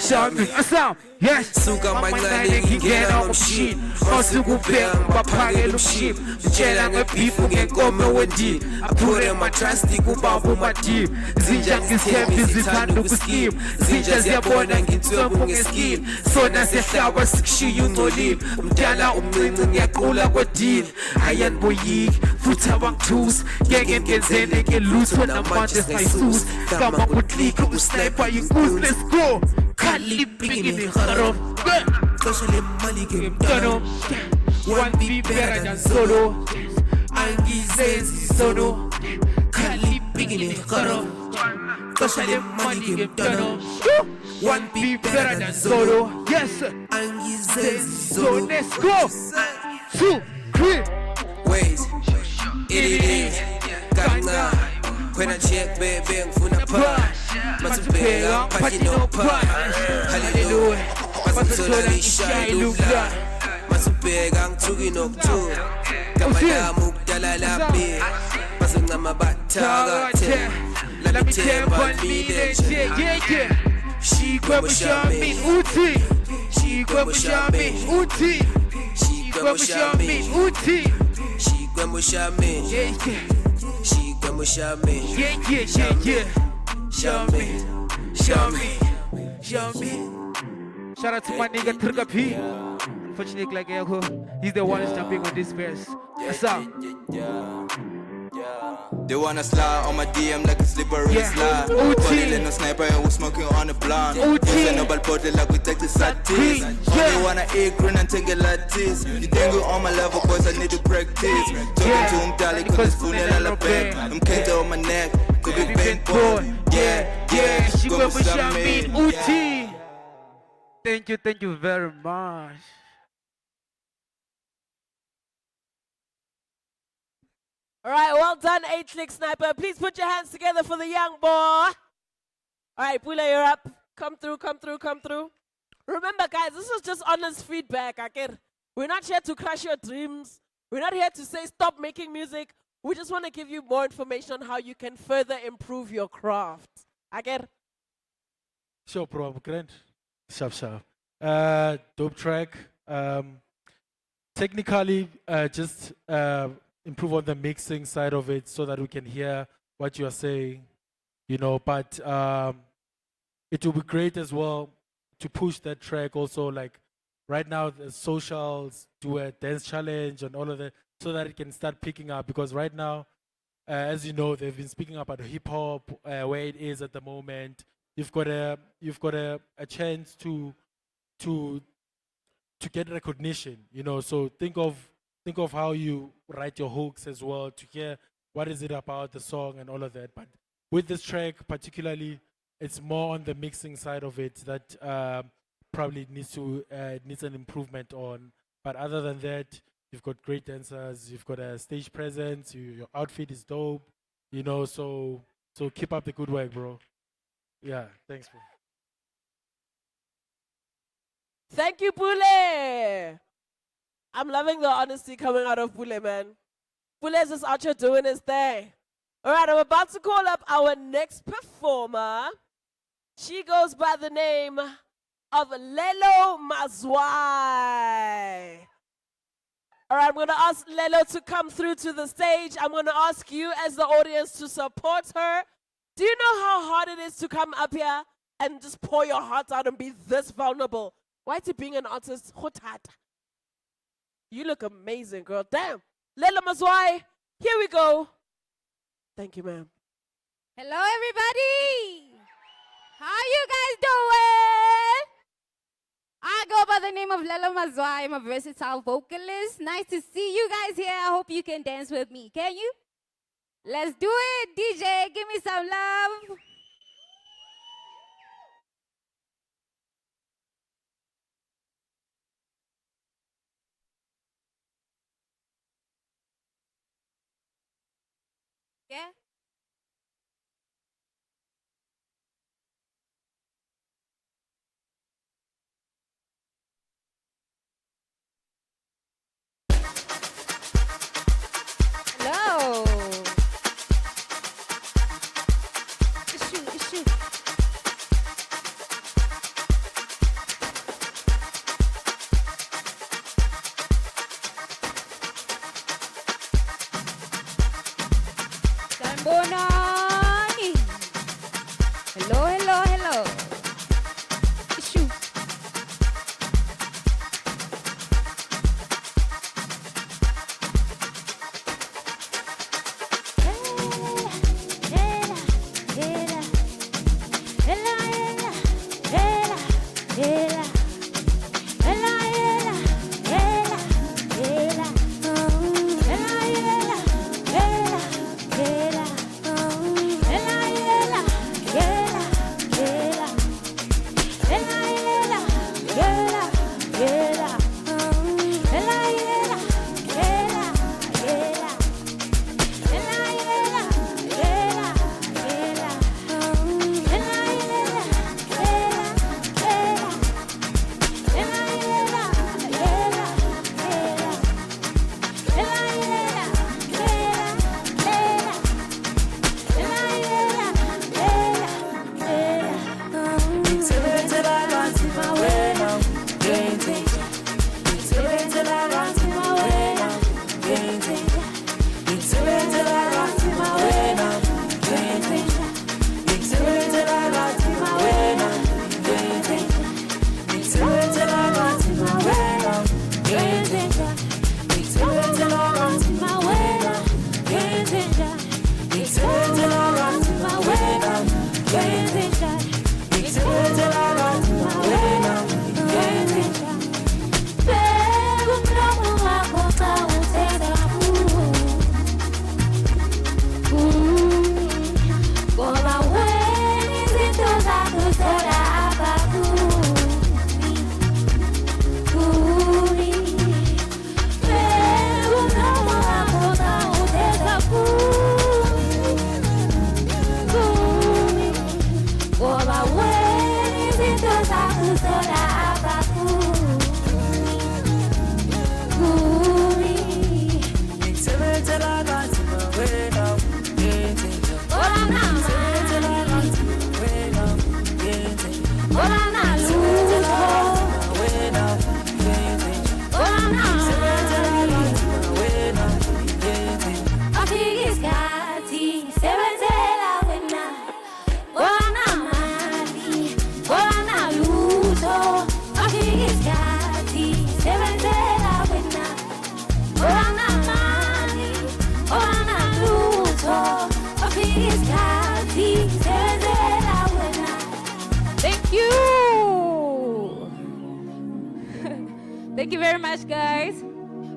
Shami, asam, yes. Suka magnani ngena umshini. Osukubheka baphakela umshini. Mtshela ngebeefu ngenkomo wendini. Aphure matrasti kubaba umadini. Zinja ngisithembi zithanda ukuskima. Zinja ziyabona ngitswebo ngeskin. Sona siyahlaba sikushiya ungcolile. Mdala umncinci ngiyaqula kwedini. Ayanboyiki futhi abangithusi. Ngeke ngenzele ngelutho namanje singayisusi. Kama kutlika usniper yinkuzi. Let's go. Kali pingini kharo. Kashale mali game tano. One be better than solo. Angizezi solo. Kali pingini kharo. Kashale mali game tano. One be better than solo. Yes. Angizezi solo. Let's go. 2, 3. Wait. It is. Ganga. When I check, baby, I'm gonna pie. Must be I'm packing no pie. Hallelujah. Must tell I shy, lumla. masubheka ngithuki nokuthuka kamadama ukudala laphi basencama bathakathe lamithemba lile nje Shikwe Mushamin Uti Shikwe Mushamin Uti Shikwe Mushamin Uti Shikwe Mushamin Shikwe Mushamin Shamin Shout out to my nigga Trigger P. Unfortunately, like he's the one who's jumping on this verse. What's up? They wanna slide on my DM like a slippery slide. Body no sniper and we smoking on the blind. Say nobody body like we take the satis. They wanna eat green and take a lattice. You think you on my level, boys, I need to practice. Talking to him, darling, cause it's full in the bed. I'm can't on my neck, could be bent boy. Yeah, She go for Shamin Uti. Thank you very much. All right, well done, 8-Click Sniper. Please put your hands together for the young boy. All right, Pula, you're up. Come through. Remember, guys, this is just honest feedback. Okay? We're not here to crush your dreams. We're not here to say stop making music. We just want to give you more information on how you can further improve your craft. Okay? Sure, bro. Grand. Sharp. Dope track. Technically, just improve on the mixing side of it so that we can hear what you are saying, but it will be great as well to push that track also, like right now the socials do a dance challenge and all of that so that it can start picking up, because right now, as you know, they've been speaking about hip hop, where it is at the moment. You've got a chance to get recognition, so think of how you write your hooks as well, to hear what is it about the song and all of that. But with this track particularly, it's more on the mixing side of it that probably needs an improvement on. But other than that, you've got great dancers, you've got a stage presence, your outfit is dope, so keep up the good work, bro. Yeah, thanks, bro. Thank you, Pule. I'm loving the honesty coming out of Pule, man. Pule is just out here doing his thing. All right, I'm about to call up our next performer. She goes by the name of Lelo Mazwai. All right, I'm going to ask Lelo to come through to the stage. I'm going to ask you as the audience to support her. Do you know how hard it is to come up here and just pour your heart out and be this vulnerable? Why is it being an artist? You look amazing, girl. Damn. Lelo Mazwai, here we go. Thank you, ma'am. Hello, everybody. How you guys doing? I go by the name of Lelo Mazwai. I'm a versatile vocalist. Nice to see you guys here. I hope you can dance with me. Can you? Let's do it, DJ. Give me some love. Yeah? Hello. Issue. Bonani. Hello. Issue. Thank you very much, guys.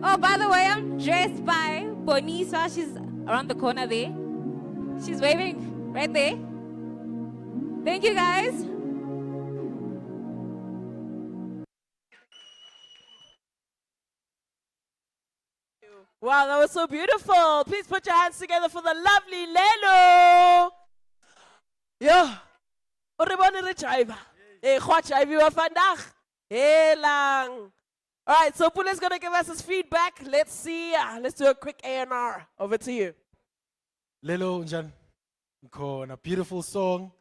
Oh, by the way, I'm dressed by Bonisa. She's around the corner there. She's waving right there. Thank you, guys. Wow, that was so beautiful. Please put your hands together for the lovely Lelo. Yeah. Oribone re jive. Eh, khwa jive wa vandag. Helang. All right, so Pule's going to give us his feedback. Let's see. Let's do a quick A&R. Over to you. Lelo Njan, a beautiful song.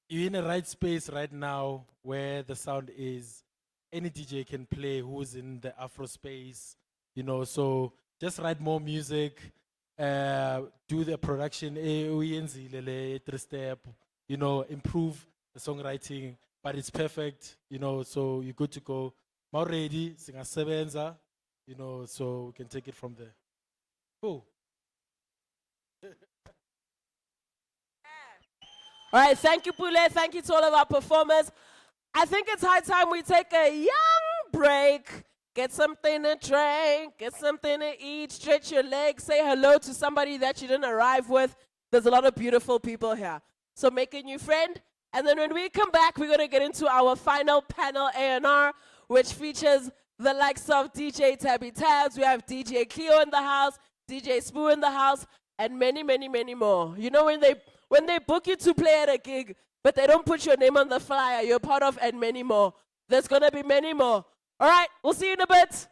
You're in the right space right now where the sound is. Any DJ can play who's in the Afro space, you know, so just write more music, do the production, step, you know, improve the songwriting, but it's perfect, you know, so you're good to go. Now ready, sing a sevenza, you know, so we can take it from there. Cool. All right, thank you, Pule. Thank you to all of our performers. I think it's high time we take a young break. Get something to drink, get something to eat, stretch your legs, say hello to somebody that you didn't arrive with. There's a lot of beautiful people here. So make a new friend. And then when we come back, we're going to get into our final panel A&R, which features the likes of DJ Tabby Tabs. We have DJ Cleo in the house, DJ Spoo in the house, and many, many, many more. You know, when they book you to play at a gig, but they don't put your name on the flyer, you're part of, and many more. There's going to be many more. All right, we'll see you in a bit.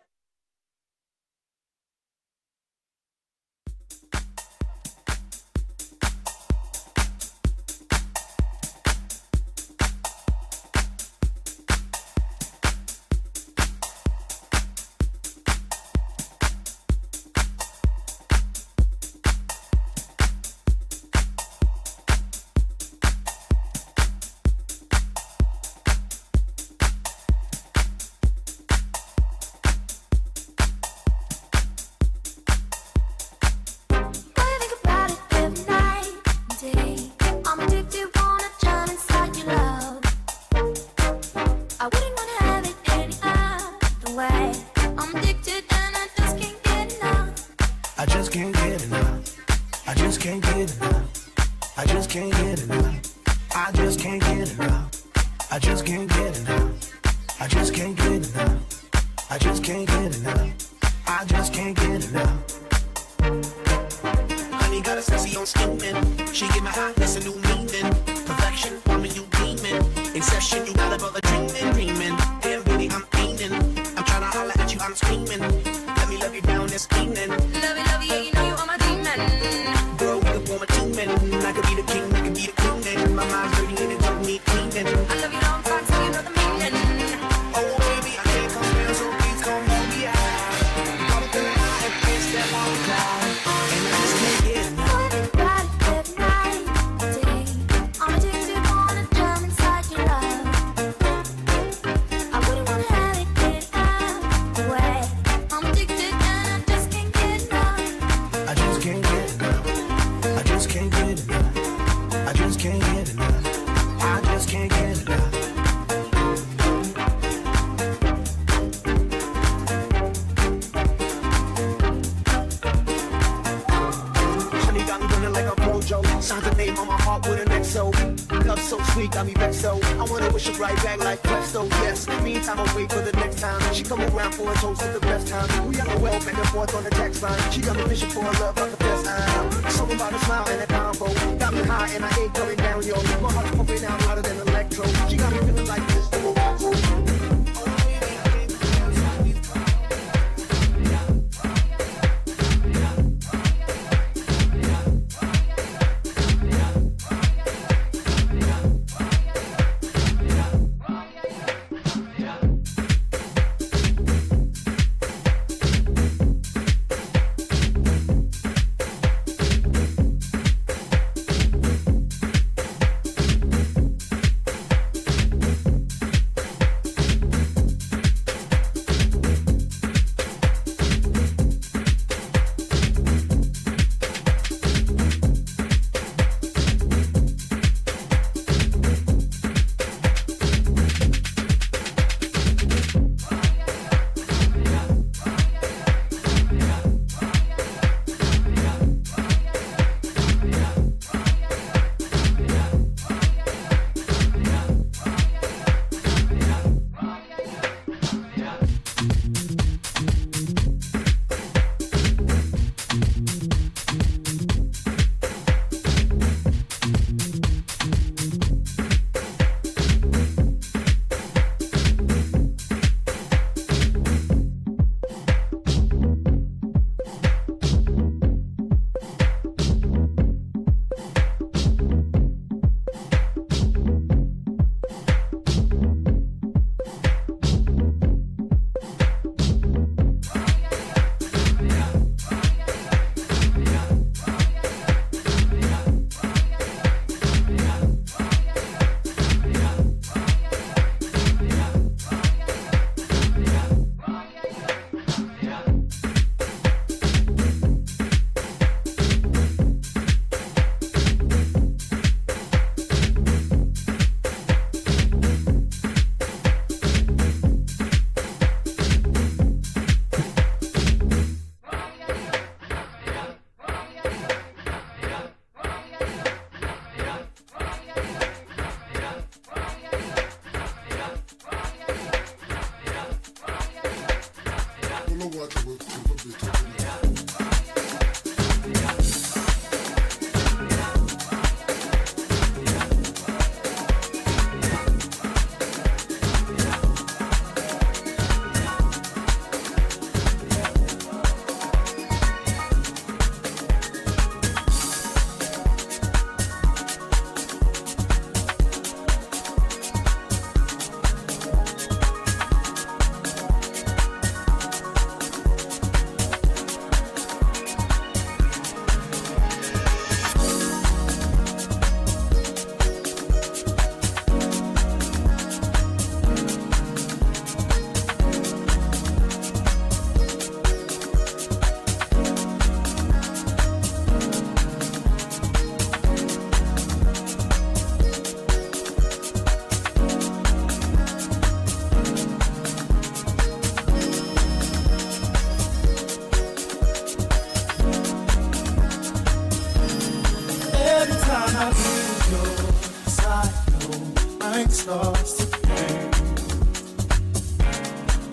starts to paint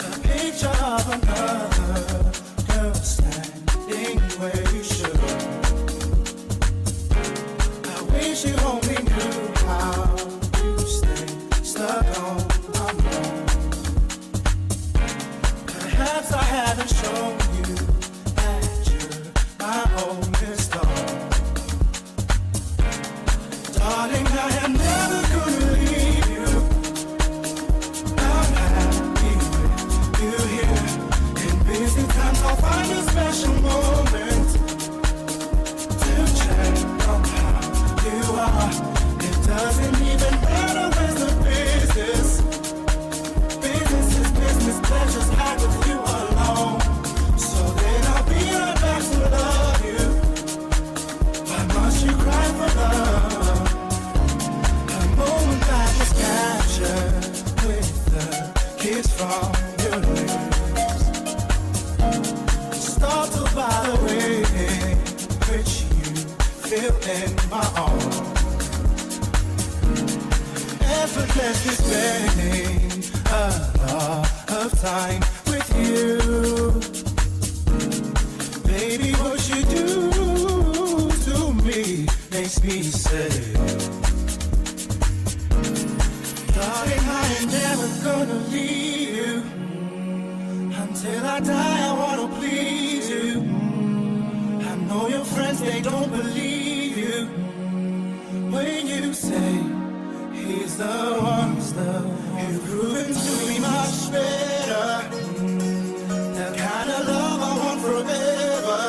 a picture of another girl standing where you should. I wish you only knew how you stay stuck on my mind. Perhaps I haven't shown you that you're my only star. Darling, I am never gonna leave you. I'm happy with you here. In busy times I'll find a special moment to check on how you are. It doesn't even matter where's the business. Business is business, pleasure's had with you alone. So then I'll be right back to love you. Why must you cry for love? Moment that was captured with the kiss from your lips, startled by the way which you feel in my arms, effortlessly spending a lot of time with you. Baby, what you do to me makes me say, darling, I am never gonna leave you. Until I die, I wanna please you. I know your friends, they don't believe you when you say he's the one. You've proven to be much better. The kind of love I want forever.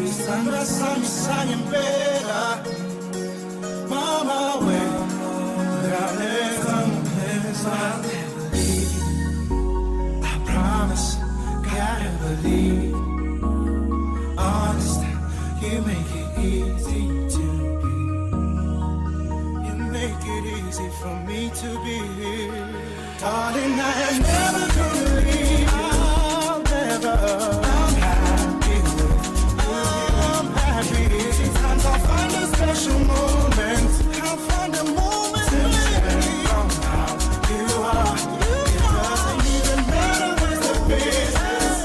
Samba, samba, samba, better. Mama, wait. I'll never leave you. I promise, gotta believe. Honest, you make it easy to be. You make it easy for me to be here. Darling, I am never gonna leave you. I'll never. I'm happy with you. I'm happy. Busy times I'll find a special moment. I'll find a moment to check on how you are. It doesn't even matter where's the business.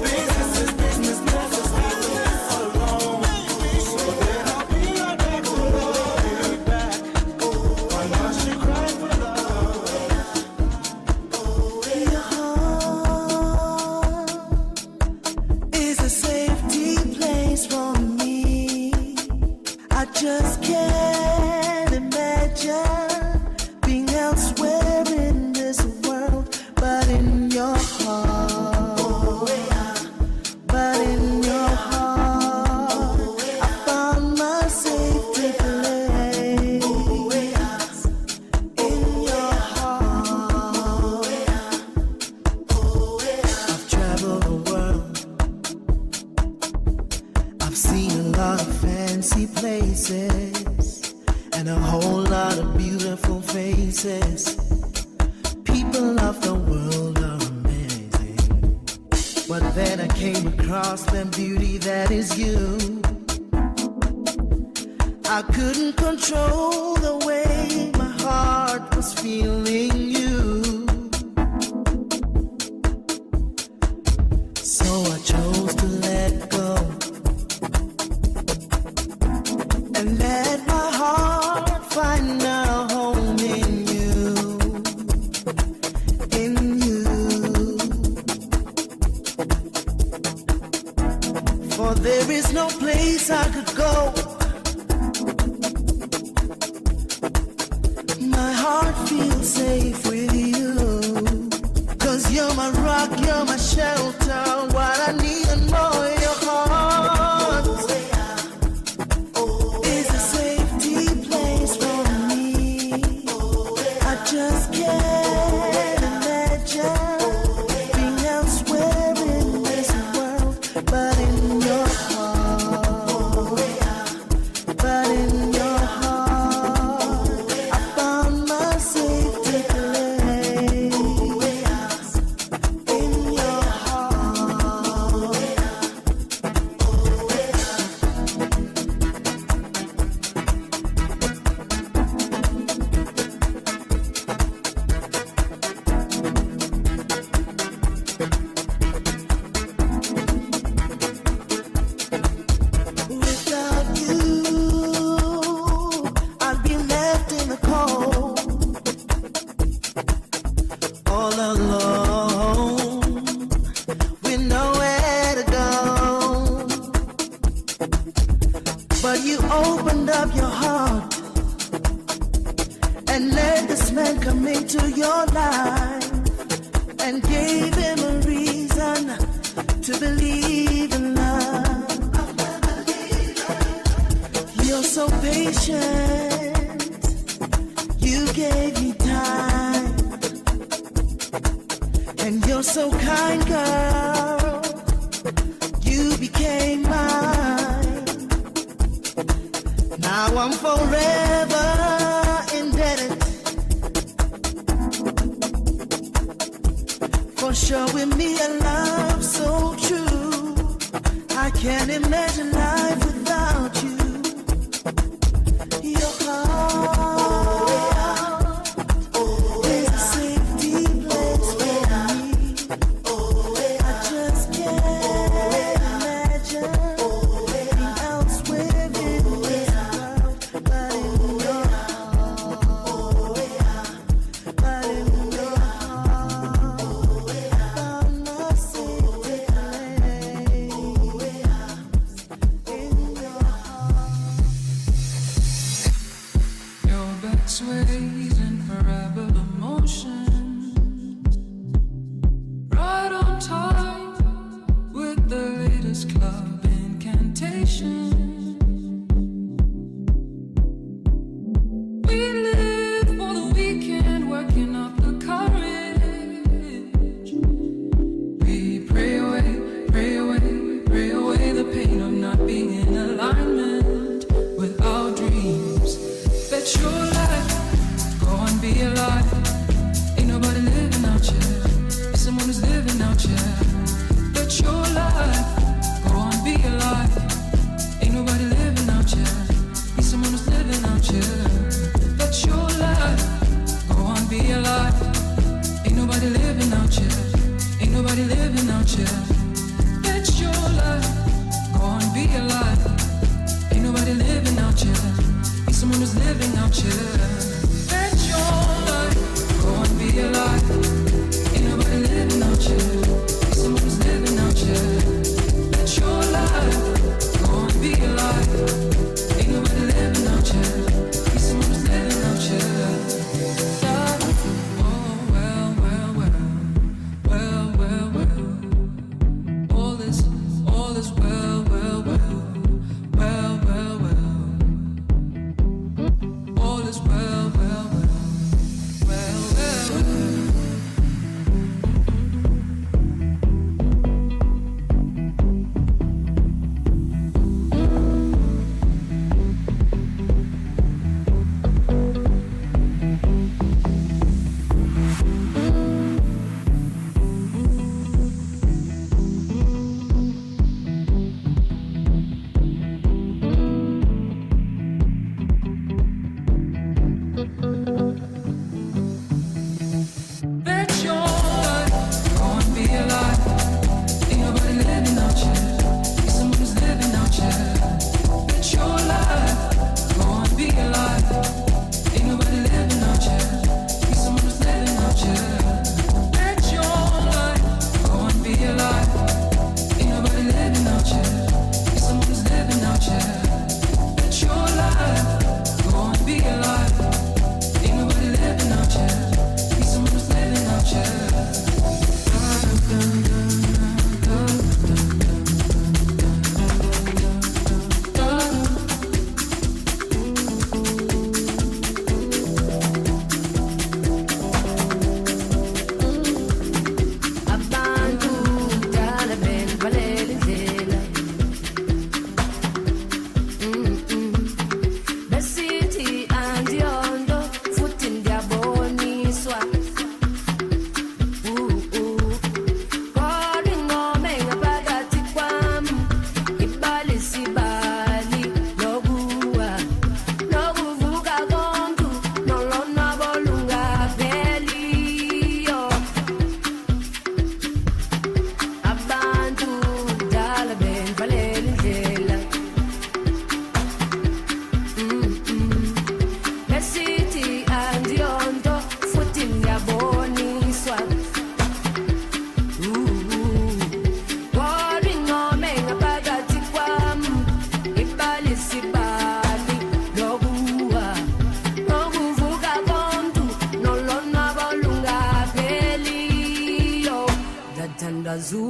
Business is business, never happens alone. So then I'll be right back to love you back. Why must you cry for love? Your heart is a safety place for me. I just can't imagine being elsewhere in this world, but in your heart, but in your heart, I found my safety place. In your heart, I've traveled the world. I've seen a lot of fancy places and a whole lot of beautiful faces. People of the world are amazing, but then I came across the beauty that is you. I couldn't control the way my heart was feeling you. For there is no place I could go. My heart feels safe with you. 'Cause you're my rock, you're my shelter. What I need and more, your heart is a safety place for me. I just can't imagine being elsewhere in this world, but in your heart, but in your heart, I found my safety place. In your heart. Without you, I'd be left in the cold, all alone, with nowhere to go. But you opened up your heart and let this man come into your life and gave him a reason to believe in love. You're so patient, you gave me time, and you're so kind, girl, you became mine. Now I'm forever indebted for showing me a love so true. I can't imagine life without you. Your heart is a safety place for me. I just can't imagine being elsewhere in this world, but in your heart, but in your heart, found my safety place. In your Your back sways in forever emotion. Right on time with the latest club incantation. We live for the weekend, working up the courage. We pray away, pray away, pray away the pain of not being in alignment with our dreams. Bet your life, go and be alive. Ain't nobody living out here. Be someone who's living out here. Bet your life, go and be alive. Ain't nobody living out here. Be someone who's living out here. Bet your life, go and be alive. Ain't nobody living out here. Ain't nobody living out here. Bet your life, go and be alive. Ain't nobody living out here. Be someone who's living out here. Bet your life, go and be alive. Ain't nobody living out here. Be someone who's living out here. Bet your life, go and be alive. Ain't nobody living out here. Be someone who's living out here. Oh well, well, well, well, well, well. All is well, well, well, well, well, well. All is well.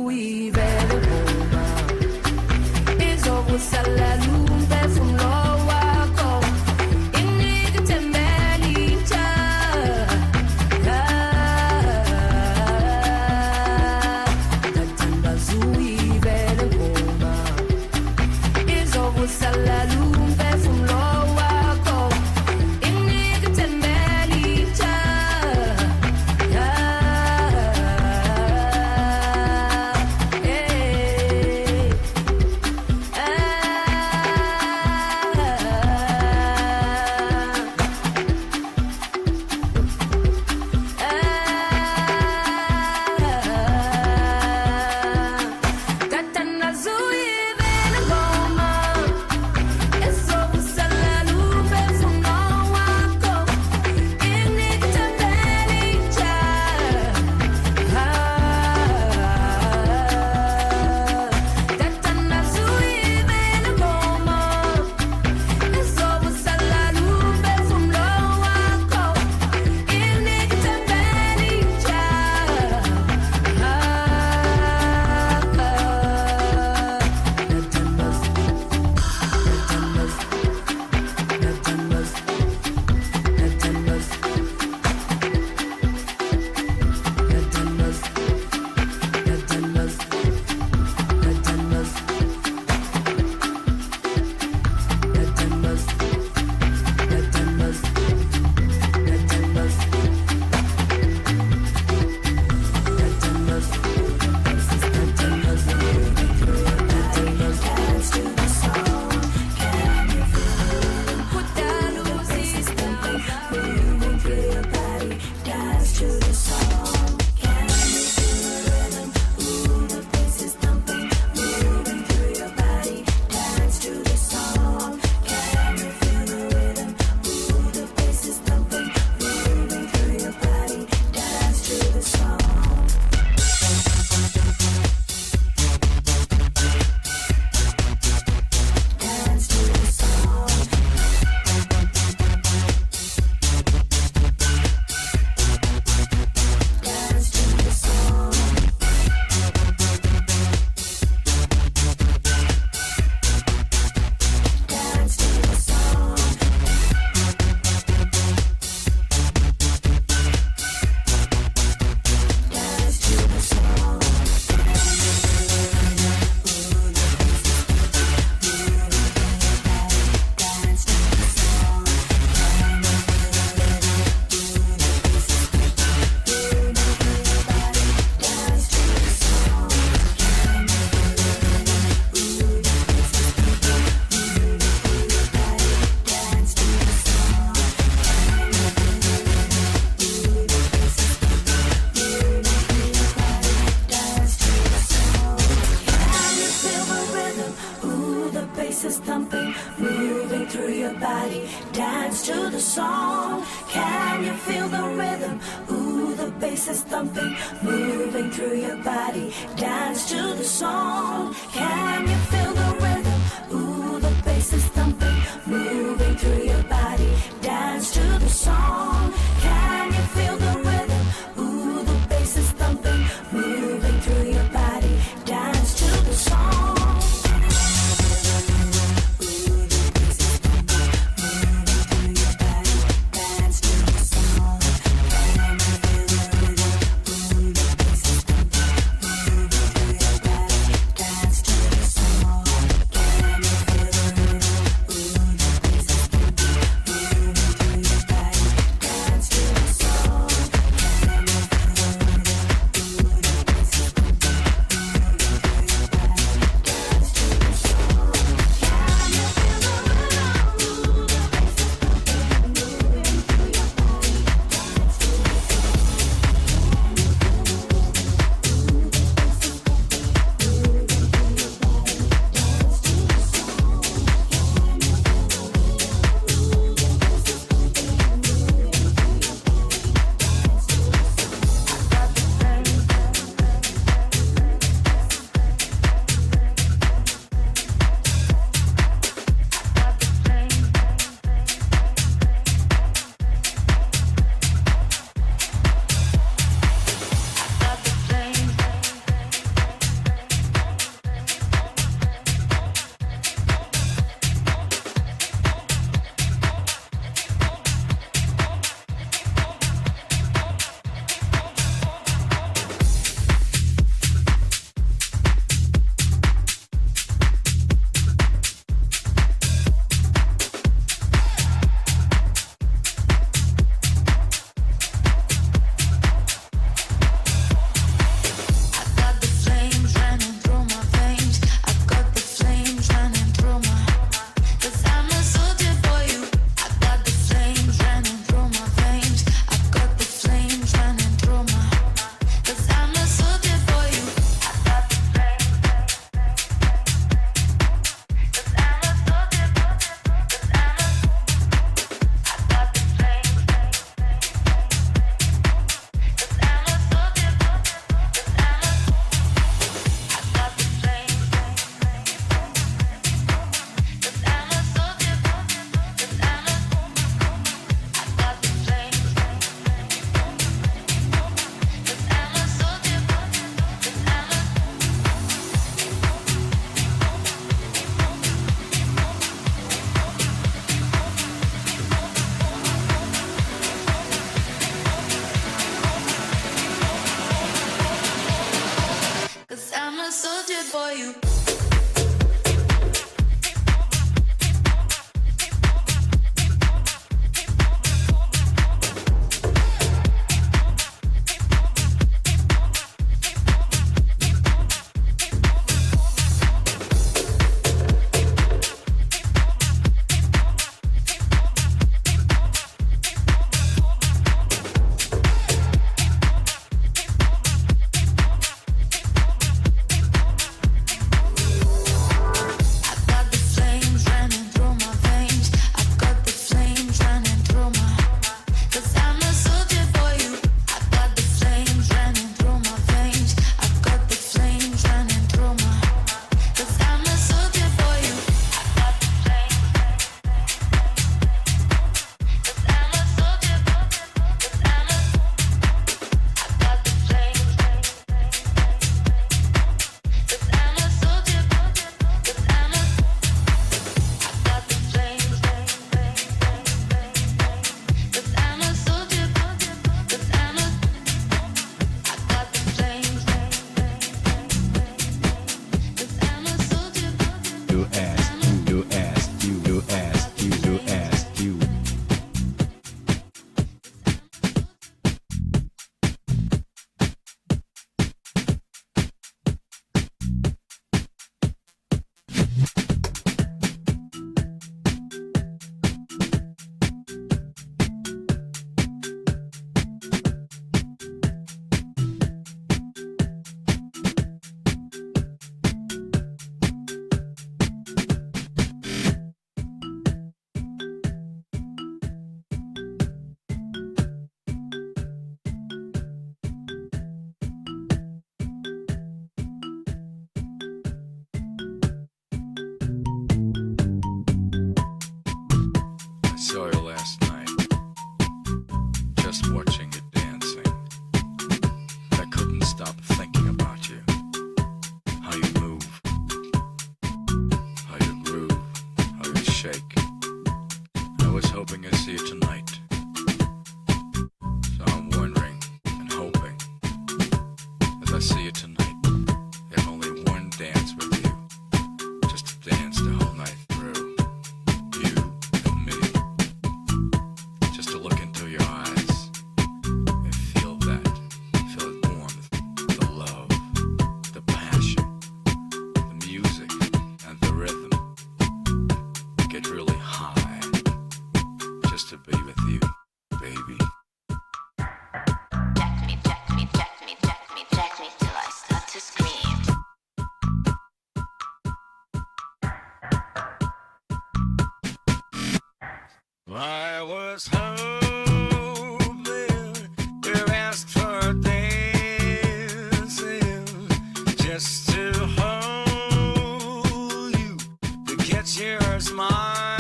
uyivele ngoma izokusalela umphefumulo wakho inike ithembele intsha ndathandaza uyivele ngoma izokusalela umphefumulo wakho inike ithembele intsha is thumping, moving through your body. Dance to the song. Can you feel the rhythm? Ooh, the bass is thumping, moving through your body. Dance to the song. Can you feel the rhythm? Ooh, the bass is thumping, moving through your body. Dance to the song. Can you feel the rhythm? Ooh, the bass is thumping, moving through your body. Dance to the song. Dance to the soldier for you. saw you last night, just watching you dancing. I couldn't stop thinking about you, how you move, how you groove, how you shake. I was hoping I'd see you tonight, so I'm wondering and hoping as I see you tonight, if only one dance with you, just to dance the whole night through. You and me, just to look into your eyes and feel that warmth, the love, the passion, the music and the rhythm. Get really high just to be with you, baby. Jack me till I start to scream. I was hoping you asked for dancing, just to hold you, to get your smile.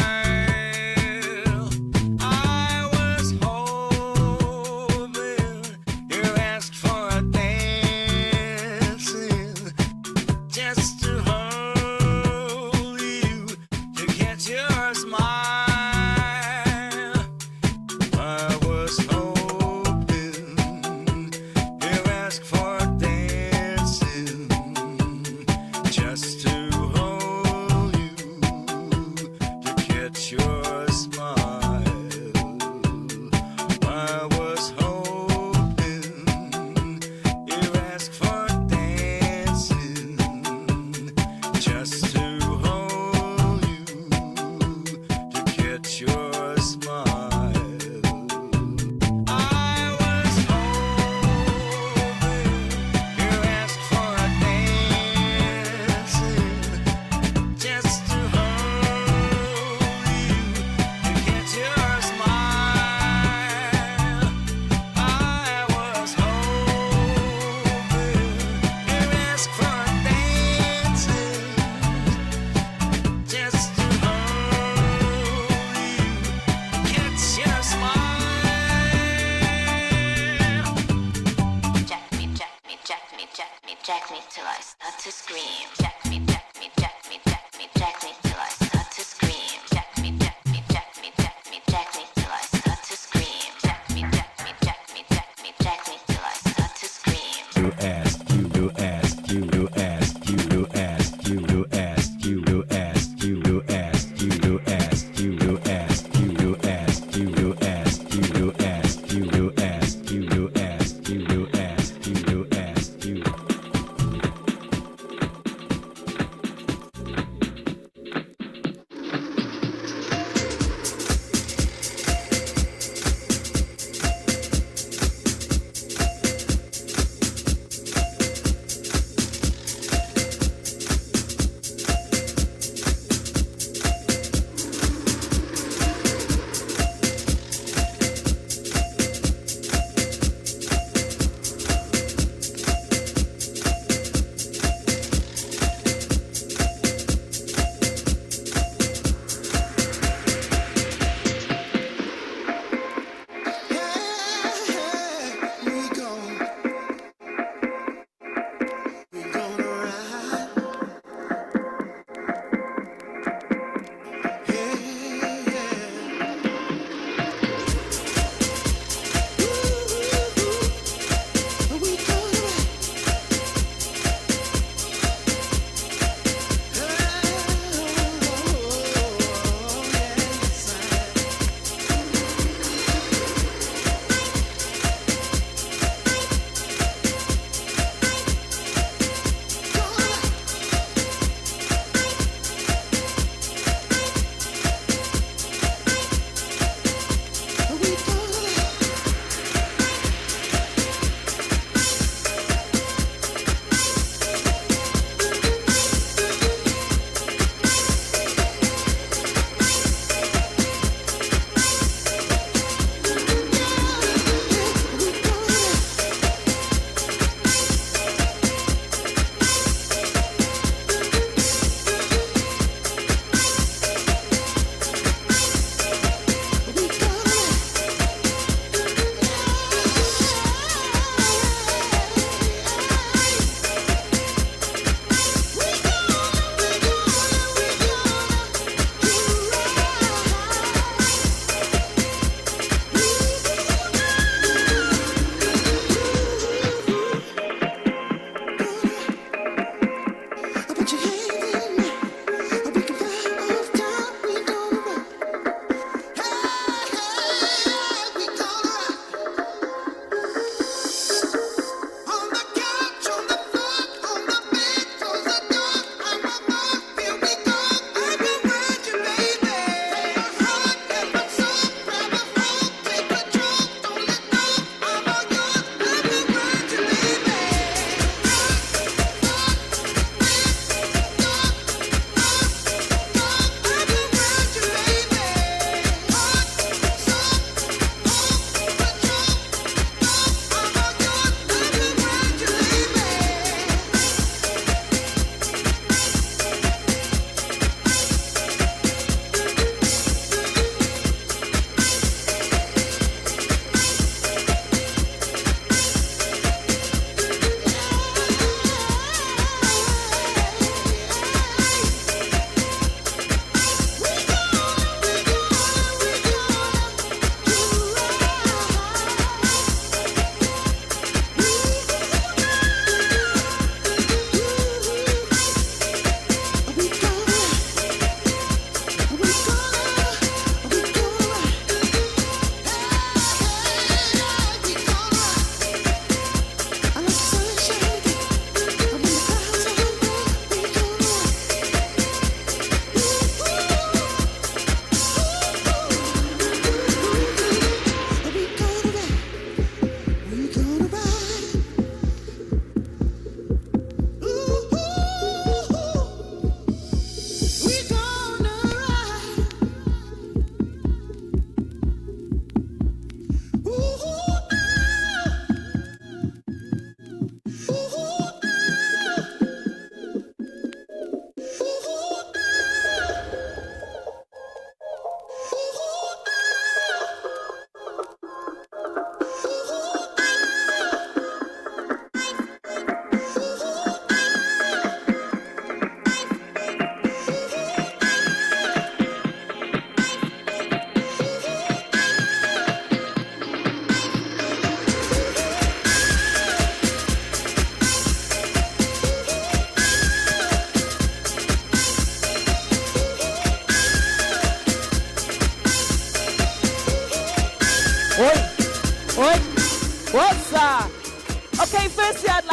I was hoping you asked for dancing, just to hold you, to get your smile. I was hoping you asked for dancing, just to hold you, to get your smile. I was hoping you asked for dancing, just to hold you, to get your smile. I was hoping you asked for dancing, just to hold you, to get your smile. I was hoping you asked for dancing, just to hold you, get your smile. Jack me till I start to scream. Jack me till I start to scream. Jack me till I start to scream. Jack me till I start to scream. You ask, you ask, you ask, you ask.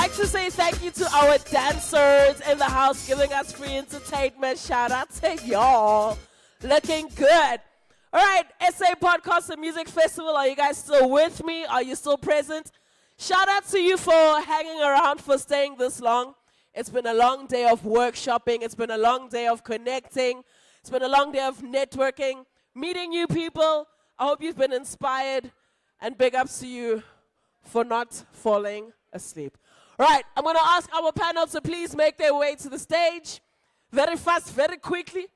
like to say thank you to our dancers in the house giving us free entertainment. Shout out to y'all. Looking good. All right, SA Podcast and Music Festival. Are you guys still with me? Are you still present? Shout out to you for hanging around, for staying this long. It's been a long day of workshopping. It's been a long day of connecting. It's been a long day of networking, meeting new people. I hope you've been inspired, and big ups to you for not falling asleep. All right, I'm going to ask our panel to please make their way to the stage. Very fast, very quickly.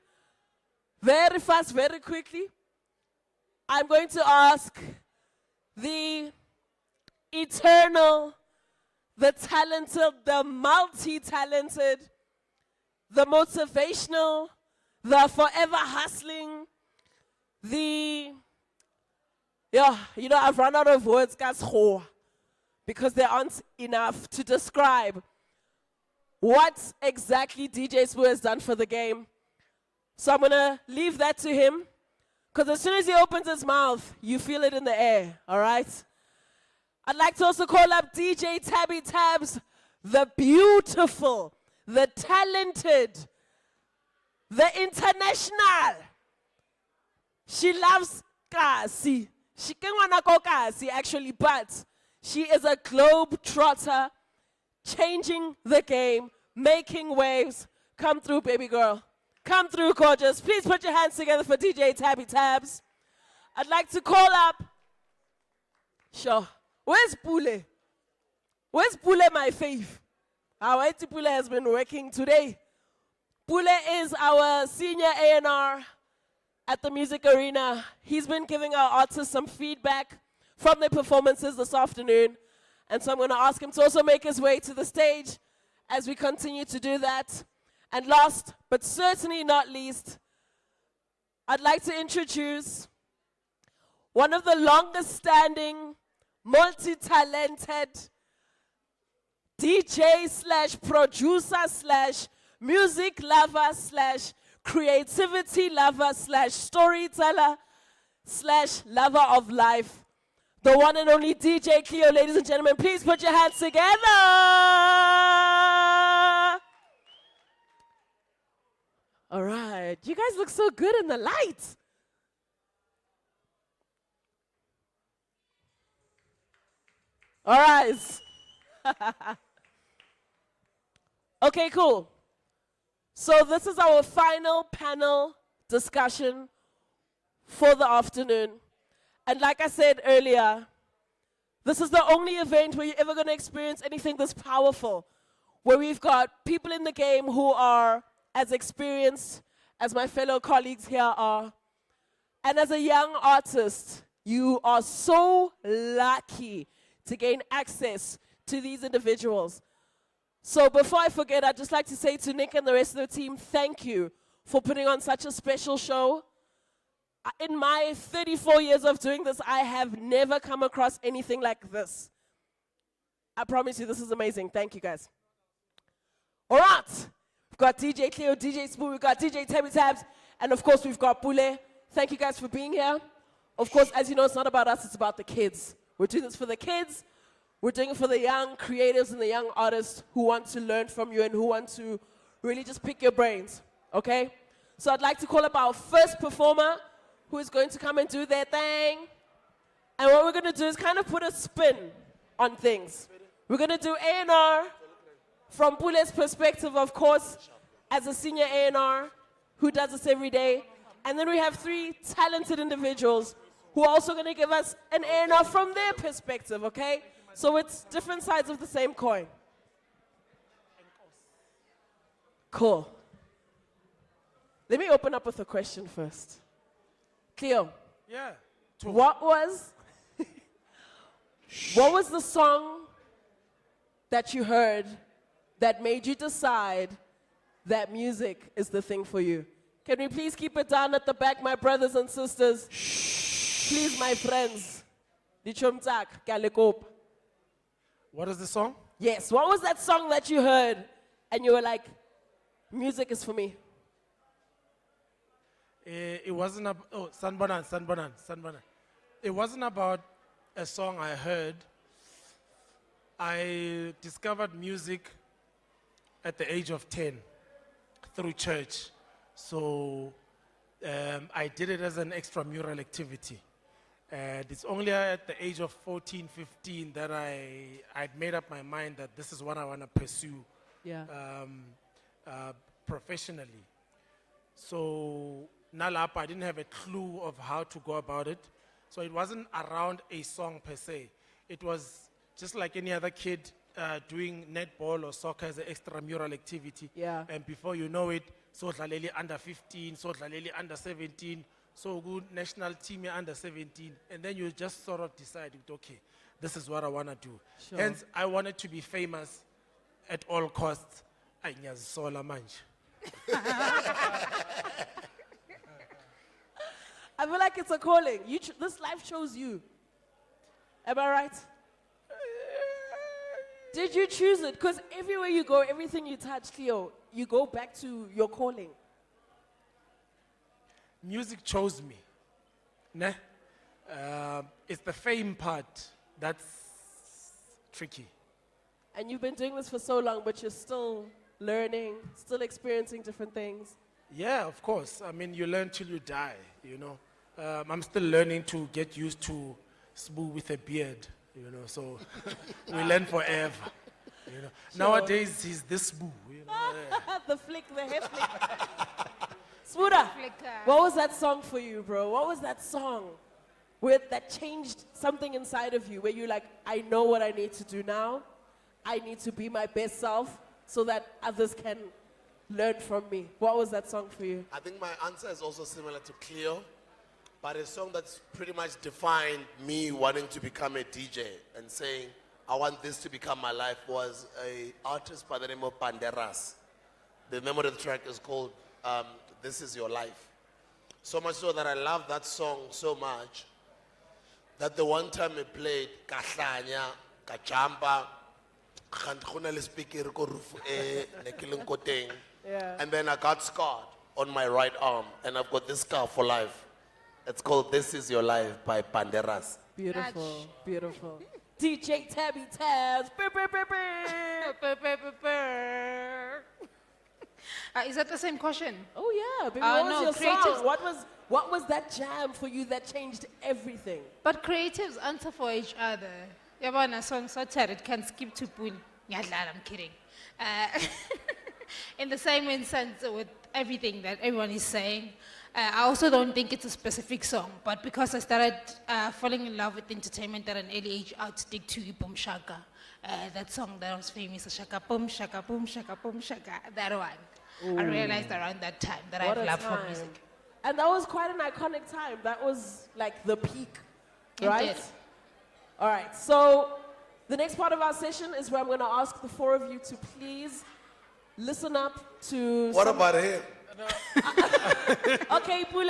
Very fast, very quickly. I'm going to ask the eternal, the talented, the multi-talented, the motivational, the forever hustling, I've run out of words, guys, because there aren't enough to describe what exactly DJ Sbu has done for the game. So I'm going to leave that to him, because as soon as he opens his mouth, you feel it in the air, all right? I'd like to also call up DJ Tabby Tabs, the beautiful, the talented, the international. She loves Kasi. She can wanna go Kasi actually, but she is a globe trotter, changing the game, making waves. Come through, baby girl. Come through, gorgeous. Please put your hands together for DJ Tabby Tabs. I'd like to call up. Sure. Where's Pule? Where's Pule, my fave? Our IT Pule has been working today. Pule is our senior A&R at the Music Arena. He's been giving our artists some feedback from their performances this afternoon. And so I'm going to ask him to also make his way to the stage as we continue to do that. And last, but certainly not least, I'd like to introduce one of the longest standing, multi-talented DJ / producer / music lover / creativity lover / storyteller / lover of life. The one and only DJ Cleo, ladies and gentlemen. Please put your hands together. All right, you guys look so good in the lights. All right. Okay, cool. So this is our final panel discussion for the afternoon. And like I said earlier, this is the only event where you're ever going to experience anything this powerful, where we've got people in the game who are as experienced as my fellow colleagues here are. And as a young artist, you are so lucky to gain access to these individuals. So before I forget, I'd just like to say to Nick and the rest of the team, thank you for putting on such a special show. In my 34 years of doing this, I have never come across anything like this. I promise you, this is amazing. Thank you, guys. All right. We've got DJ Cleo, DJ Sbu, we've got DJ Tabby Tabs, and of course, we've got Pule. Thank you guys for being here. Of course, as you know, it's not about us, it's about the kids. We're doing this for the kids. We're doing it for the young creatives and the young artists who want to learn from you and who want to really just pick your brains, okay? So I'd like to call up our first performer who is going to come and do their thing. And what we're going to do is kind of put a spin on things. We're going to do A&R from Pule's perspective, of course, as a senior A&R who does this every day. And then we have 3 talented individuals who are also going to give us an A&R from their perspective, okay? So it's different sides of the same coin. Cool. Let me open up with a question first. Cleo. Yeah. What was the song that you heard that made you decide that music is the thing for you? Can we please keep it down at the back, my brothers and sisters? Please, my friends. What is the song? Yes, what was that song that you heard and you were like, music is for me? It wasn't about, Sanbanan. It wasn't about a song I heard. I discovered music at the age of 10 through church. So I did it as an extramural activity. And it's only at the age of 14, 15 that I'd made up my mind that this is what I want to pursue professionally. So nalapa, I didn't have a clue of how to go about it. So it wasn't around a song per se. It was just like any other kid doing netball or soccer as an extramural activity. Yeah. And before you know it, so dlaleli under 15, so dlaleli under 17, so good national team under 17. And then you just sort of decide, okay, this is what I want to do. Sure. Hence, I wanted to be famous at all costs. I ngiyazisola manje. I feel like it's a calling. This life chose you. Am I right? Did you choose it? Because everywhere you go, everything you touch, Cleo, you go back to your calling. Music chose me. Ne? It's the fame part that's tricky. And you've been doing this for so long, but you're still learning, still experiencing different things. Yeah, of course. I mean, you learn till you die, you know. I'm still learning to get used to Sbu with a beard, you know, so we learn forever, you know. Sure. Nowadays, he's this Sbu, you know. The flick, the hair flick. Smuda, what was that song for you, bro? What was that song that changed something inside of you where you're like, I know what I need to do now. I need to be my best self so that others can learn from me. What was that song for you? I think my answer is also similar to Cleo, but a song that's pretty much defined me wanting to become a DJ and saying, I want this to become my life, was an artist by the name of Banderas. The name of the track is called This Is Your Life. So much so that I love that song so much that the one time he played, Kahlanya, Kajamba, and then I got scarred on my right arm, and I've got this scar for life. It's called This Is Your Life by Banderas. Beautiful, beautiful. DJ Tabby Tabs. Is that the same question? Oh yeah, baby, what was no, your creatives- song? What was that jam for you that changed everything? But creatives answer for each other. Yabona song so it can skip to pool. Yadlala, I'm kidding. In the same instance with everything that everyone is saying, I also don't think it's a specific song, but because I started falling in love with entertainment at an early age, I'd stick to Boom Shaka. That song that was famous, Shaka Boom Shaka Boom Shaka Boom Shaka, that one. I realized around that time that I What a love for time. music. And that was quite an iconic time. That was like the peak, right? Indeed. All right, so the next part of our session is where I'm going to ask the four of you to please listen up to... What about him? Okay, Pule,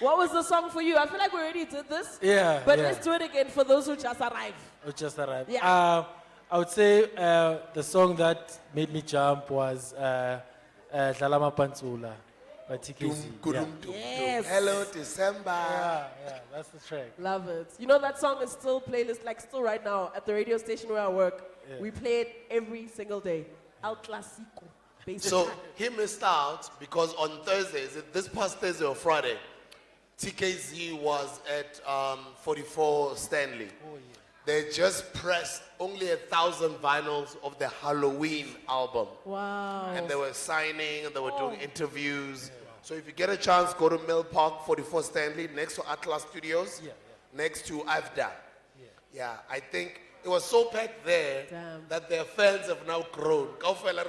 what was the song for you? I feel like we already did this. Yeah, But yeah. let's do it again for those who just arrived. Who just arrived. Yeah. I would say the song that made me jump was Dlalama Pantsula by TKZ. Yeah. Yes. Hello, December. Yeah, that's the track. Love it. You know that song is still playlist, like still right now at the radio station where I work. Yeah. We play it every single day. El Clasico, basically. So he missed out because on Thursday, is it this past Thursday or Friday, TKZ was at 44 Stanley. They just pressed only 1,000 vinyls of the Halloween album. Wow. And they were signing and they were doing interviews. So if you get a chance, go to Mill Park, 44 Stanley, next to Atlas Studios, next to AFDA. Yeah, I think it was so packed there that their fans have now grown. And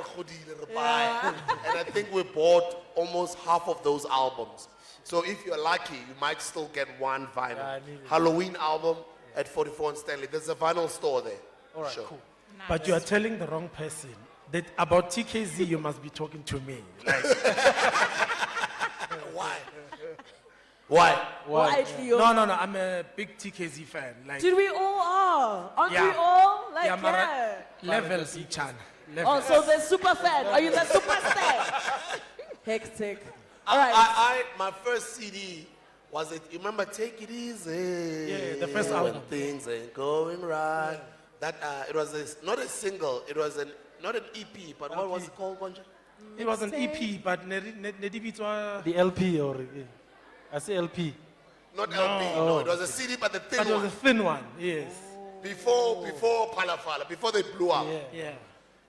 I think we bought almost half of those albums. So if you're lucky, you might still get one vinyl. Halloween album at 44 and Stanley. There's a vinyl store there. All right, Sure. cool. But you are telling the wrong person. That about TKZ, you must be talking to me. Like, Why? Why? Why, Theo? No, I'm a big TKZ fan. Like, Did we all are? Aren't we Yeah. all? Like, yeah, mara- yeah. levels each other. Oh, so the super fan. Are you the super star? Hectic. All right. My first CD was it? You remember Take It Easy? Yeah, the first when album. things ain't going right. That it was not a single. It was not an EP, but what was it called, Bonja? It was an EP, but the LP or I say LP. Not LP. No, it was a CD, but the thin But it was one. a thin one. Yes. Before Palafala, before they blew up. Yeah.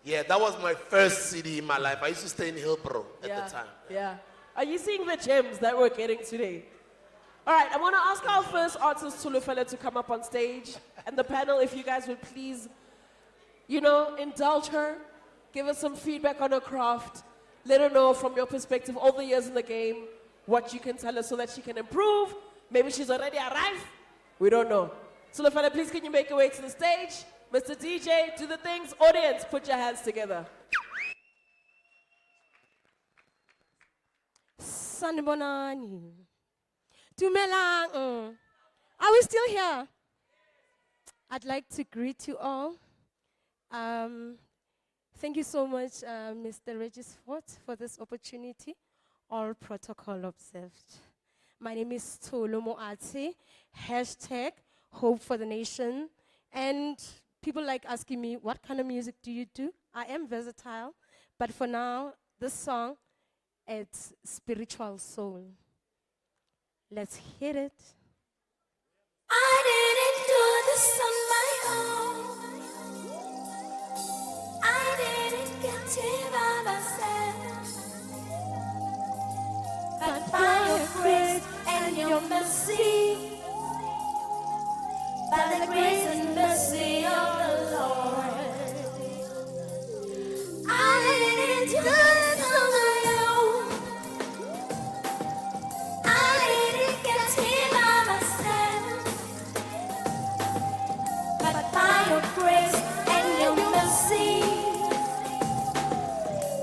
Yeah, that was my first CD in my life. I used to stay in Hillbrow at the time. Yeah. Are you seeing the gems that we're getting today? All right, I want to ask our first artist, Tulufele, to come up on stage. And the panel, if you guys would please, indulge her, give us some feedback on her craft, let her know from your perspective, all the years in the game, what you can tell her so that she can improve. Maybe she's already arrived. We don't know. Tulufele, please can you make your way to the stage? Mr. DJ, do the things. Audience, put your hands together. Sanibonani. Dumelang. Are we still here? I'd like to greet you all. Thank you so much, Mr. Regis Fort, for this opportunity. All protocol observed. My name is Tolu Moati, hashtag Hope for the Nation. And people like asking me, what kind of music do you do? I am versatile, but for now, this song, it's spiritual soul. Let's hit it. I didn't do this on my own. I didn't get it by myself. But by your grace and your mercy, by the grace and mercy of the Lord, I didn't do this on my own. I didn't get here by myself, but by your grace and your mercy,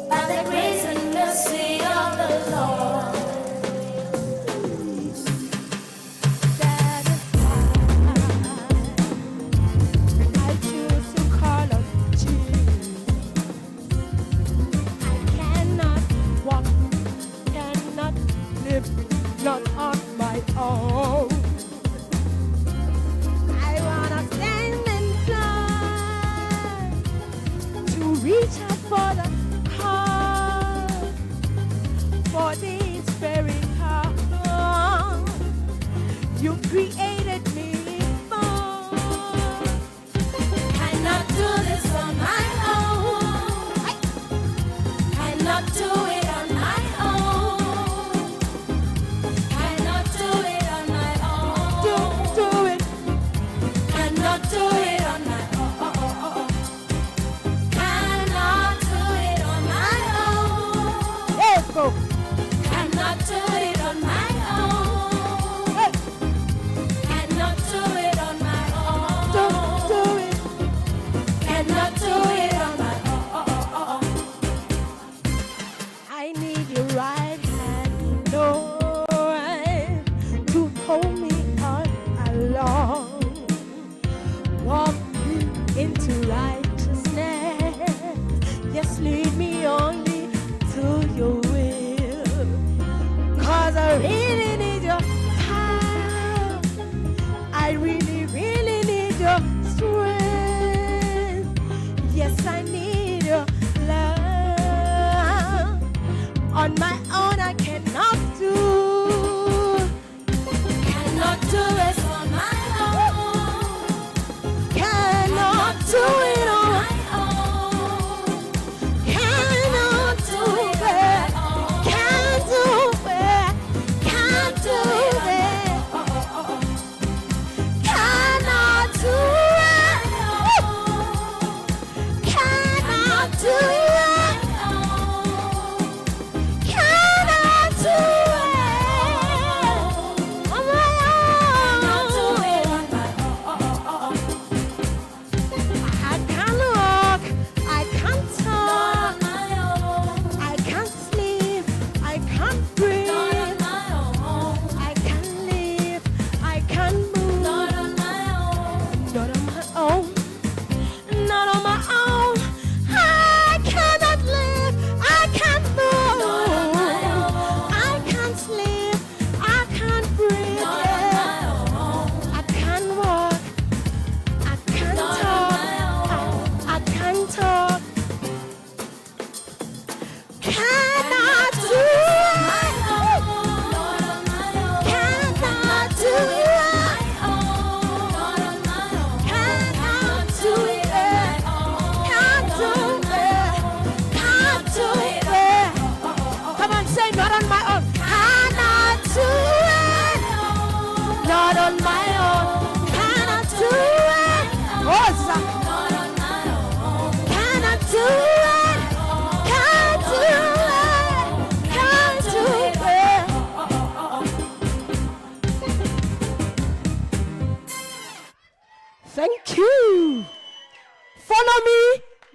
by the grace and mercy of the Lord. I choose to call on Jesus. I cannot walk, cannot live, not on my own. I wanna stand in line to reach out for the heart, for this very heart you created me for. Cannot do this on my own. Cannot do it on my own. Cannot do it on my own. Do it. Cannot do it on my own. Cannot do it on my own. Let's go. Cannot do it on my own. Cannot do it on my own. Don't do it. Cannot do it on my own. I need your right hand, Lord, to hold me on along. Walk me into righteousness. Yes, lead me only to your will. 'Cause I really need your power. I really, really need your strength. Yes, I need your love. On my own, I cannot do. Cannot do it on my own. Cannot do it on my own. Cannot do it. Can't do it. Can't do it. Cannot do it. Cannot do it. Cannot do it. Not on my own. Cannot do it. Not on my own. Cannot do it. Oh, cannot do it. Can't do it. Can't do it. Thank you. Follow me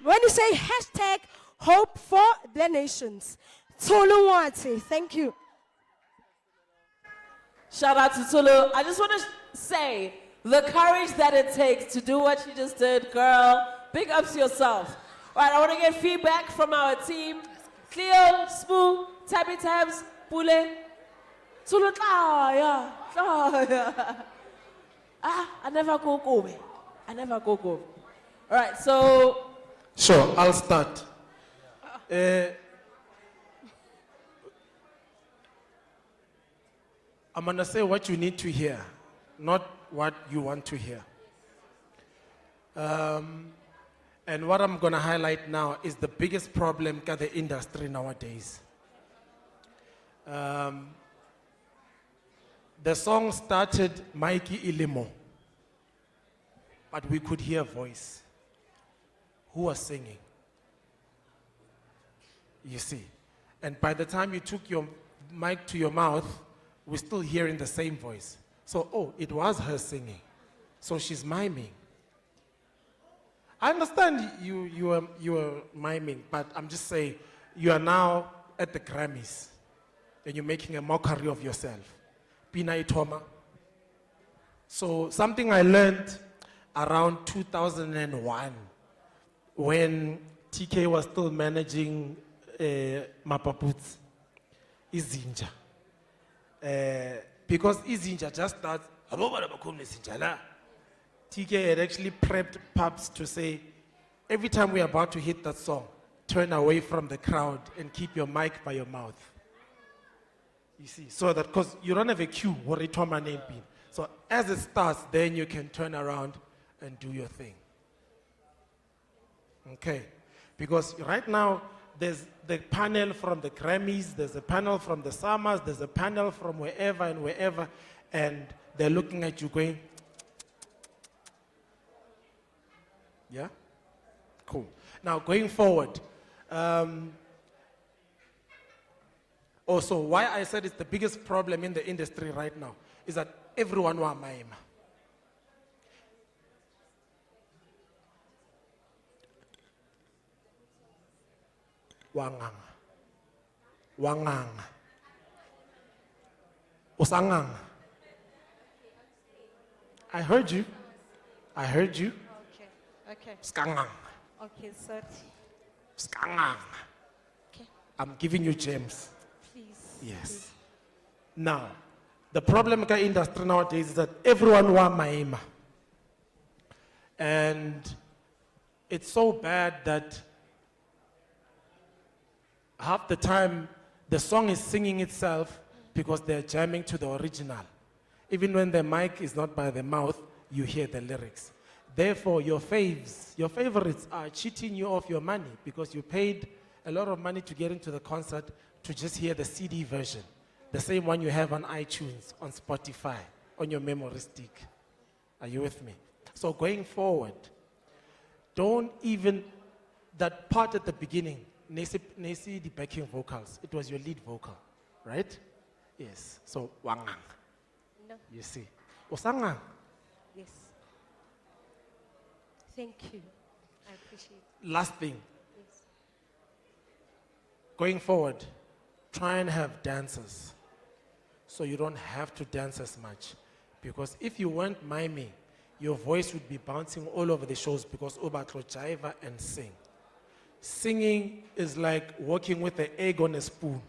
when you say hashtag hope for the nations. Tolumwati, thank you. Shout out to Tulu. I just want to say the courage that it takes to do what you just did, girl. Big ups to yourself. All right, I want to get feedback from our team. Cleo, Spoo, Tabby Tabs, Pule. Tulu, yeah. I never go Kobe. I never go Kobe. All right, so. Sure, I'll start. I'm going to say what you need to hear, not what you want to hear. And what I'm going to highlight now is the biggest problem in the industry nowadays. The song started Mikey Ilimo, but we could hear a voice. Who was singing? You see. And by the time you took your mic to your mouth, we're still hearing the same voice. So, oh, it was her singing. So she's miming. I understand you are miming, but I'm just saying, you are now at the Grammys, and you're making a mockery of yourself. Pina Itoma. So something I learned around 2001, when TK was still managing Mapaputs, Izinja. Because Izinja just starts, TK had actually prepped Paps to say, every time we're about to hit that song, turn away from the crowd and keep your mic by your mouth. You see, so that, because you don't have a cue, what it my name be. So as it starts, then you can turn around and do your thing. Okay, because right now, there's the panel from the Grammys, there's a panel from the Summers, there's a panel from wherever and wherever, and they're looking at you going, yeah? Cool. Now, going forward, also, why I said it's the biggest problem in the industry right now is that everyone wants mime. Wanganga. Wanganga. Usanganga. I heard you. I heard you. Okay. Skangang. Okay, sorry. Skangang. Okay. I'm giving you gems. Please. Yes. Now, the problem in the industry nowadays is that everyone wants maima. And it's so bad that half the time the song is singing itself because they're jamming to the original. Even when the mic is not by the mouth, you hear the lyrics. Therefore, your favorites are cheating you of your money because you paid a lot of money to get into the concert to just hear the CD version. The same one you have on iTunes, on Spotify, on your memory stick. Are you with me? So going forward, don't even, that part at the beginning, Nesi the backing vocals, it was your lead vocal, right? Yes, so wangang. No. You see. Osangang. Yes. Thank you. I appreciate it. Last thing, Yes. going forward, try and have dancers so you don't have to dance as much. Because if you weren't miming, your voice would be bouncing all over the shows because Obatlo jiva and sing. Singing is like walking with an egg on a spoon.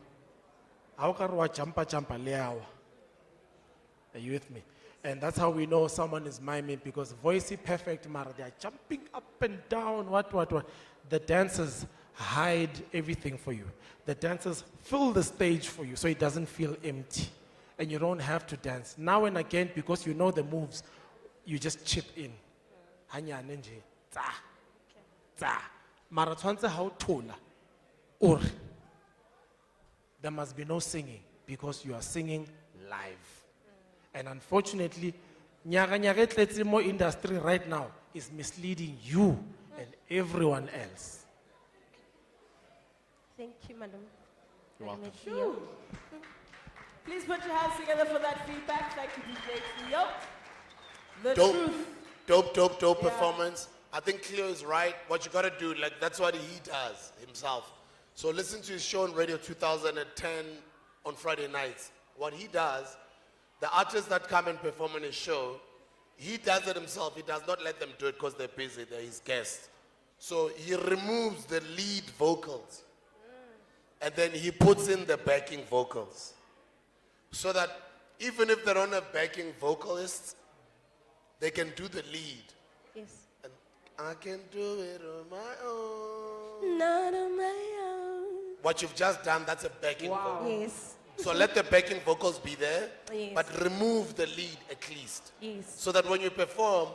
Are you with me? And that's how we know someone is miming because voice is perfect, Mara. They are jumping up and down, what. The dancers hide everything for you. The dancers fill the stage for you so it doesn't feel empty. And you don't have to dance. Now and again, because you know the moves, you just chip in. Hanya nenje. Tsa. Mara tshwantse ha o thola. Or there must be no singing because you are singing live. And unfortunately, nyaga nyaga e tletse mo industry right now is misleading you and everyone else. Thank you, madam. You're welcome. Sure. Please put your hands together for that feedback. Thank you, DJ Theo. The truth. Dope Yeah. performance. I think Cleo is right. What you gotta do, like that's what he does himself. So listen to his show on Radio 2010 on Friday nights. What he does, the artists that come and perform on his show, he does it himself. He does not let them do it because they're busy. They're his guests. So he removes the lead vocals. And then he puts in the backing vocals. So that even if they don't have backing vocalists, they can do the lead. Yes. And I can do it on my own. Not on my own. What you've just done, that's a backing vocal. Yes. So let the backing vocals be there, Yes. but remove the lead at least. Yes. So that when you perform,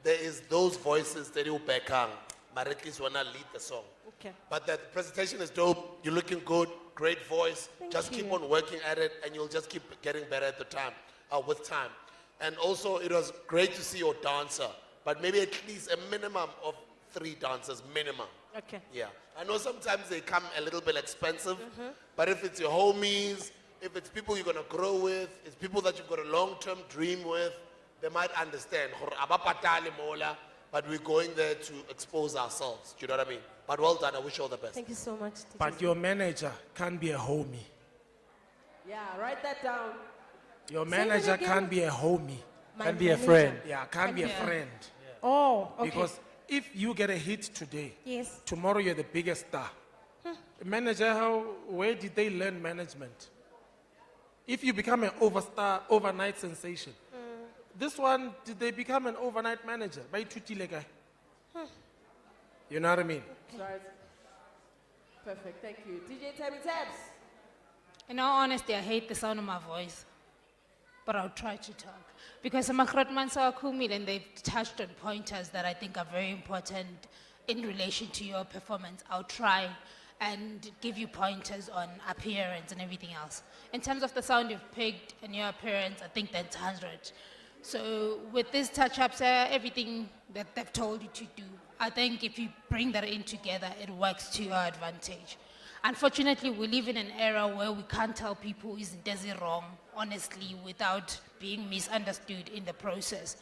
there is those voices that you back on, but at least when I lead the song. Okay. But the presentation is dope. You're looking good. Great voice. Thank just keep you. on working at it, and you'll just keep getting better at the time, with time. And also, it was great to see your dancer, but maybe at least a minimum of 3 dancers, minimum. Okay. Yeah. I know sometimes they come a little bit expensive, but if it's your homies, if it's people you're gonna grow with, it's people that you've got a long-term dream with, they might understand. But we're going there to expose ourselves. Do you know what I mean? But well done. I wish you all the best. Thank you so much. But your manager can't be a homie. Yeah, write that down. Your Say that manager again. can't be a homie. My Can be a manager. friend. Yeah, can't be a friend. Oh, okay. Because if you get a hit today, Yes. tomorrow you're the biggest star. Manager, where did they learn management? If you become an overnight sensation, this one, did they become an overnight manager? By ithutile kae? You know what I mean? Sorry. Perfect, thank you. DJ Tabby Tabs. In all honesty, I hate the sound of my voice, but I'll try to talk. Because Makrotman Sawakumil, and they've touched on pointers that I think are very important in relation to your performance. I'll try and give you pointers on appearance and everything else. In terms of the sound you've picked and your appearance, I think that's 100. So with this touch-ups, everything that they've told you to do, I think if you bring that in together, it works to your advantage. Unfortunately, we live in an era where we can't tell people isn't wrong, honestly, without being misunderstood in the process.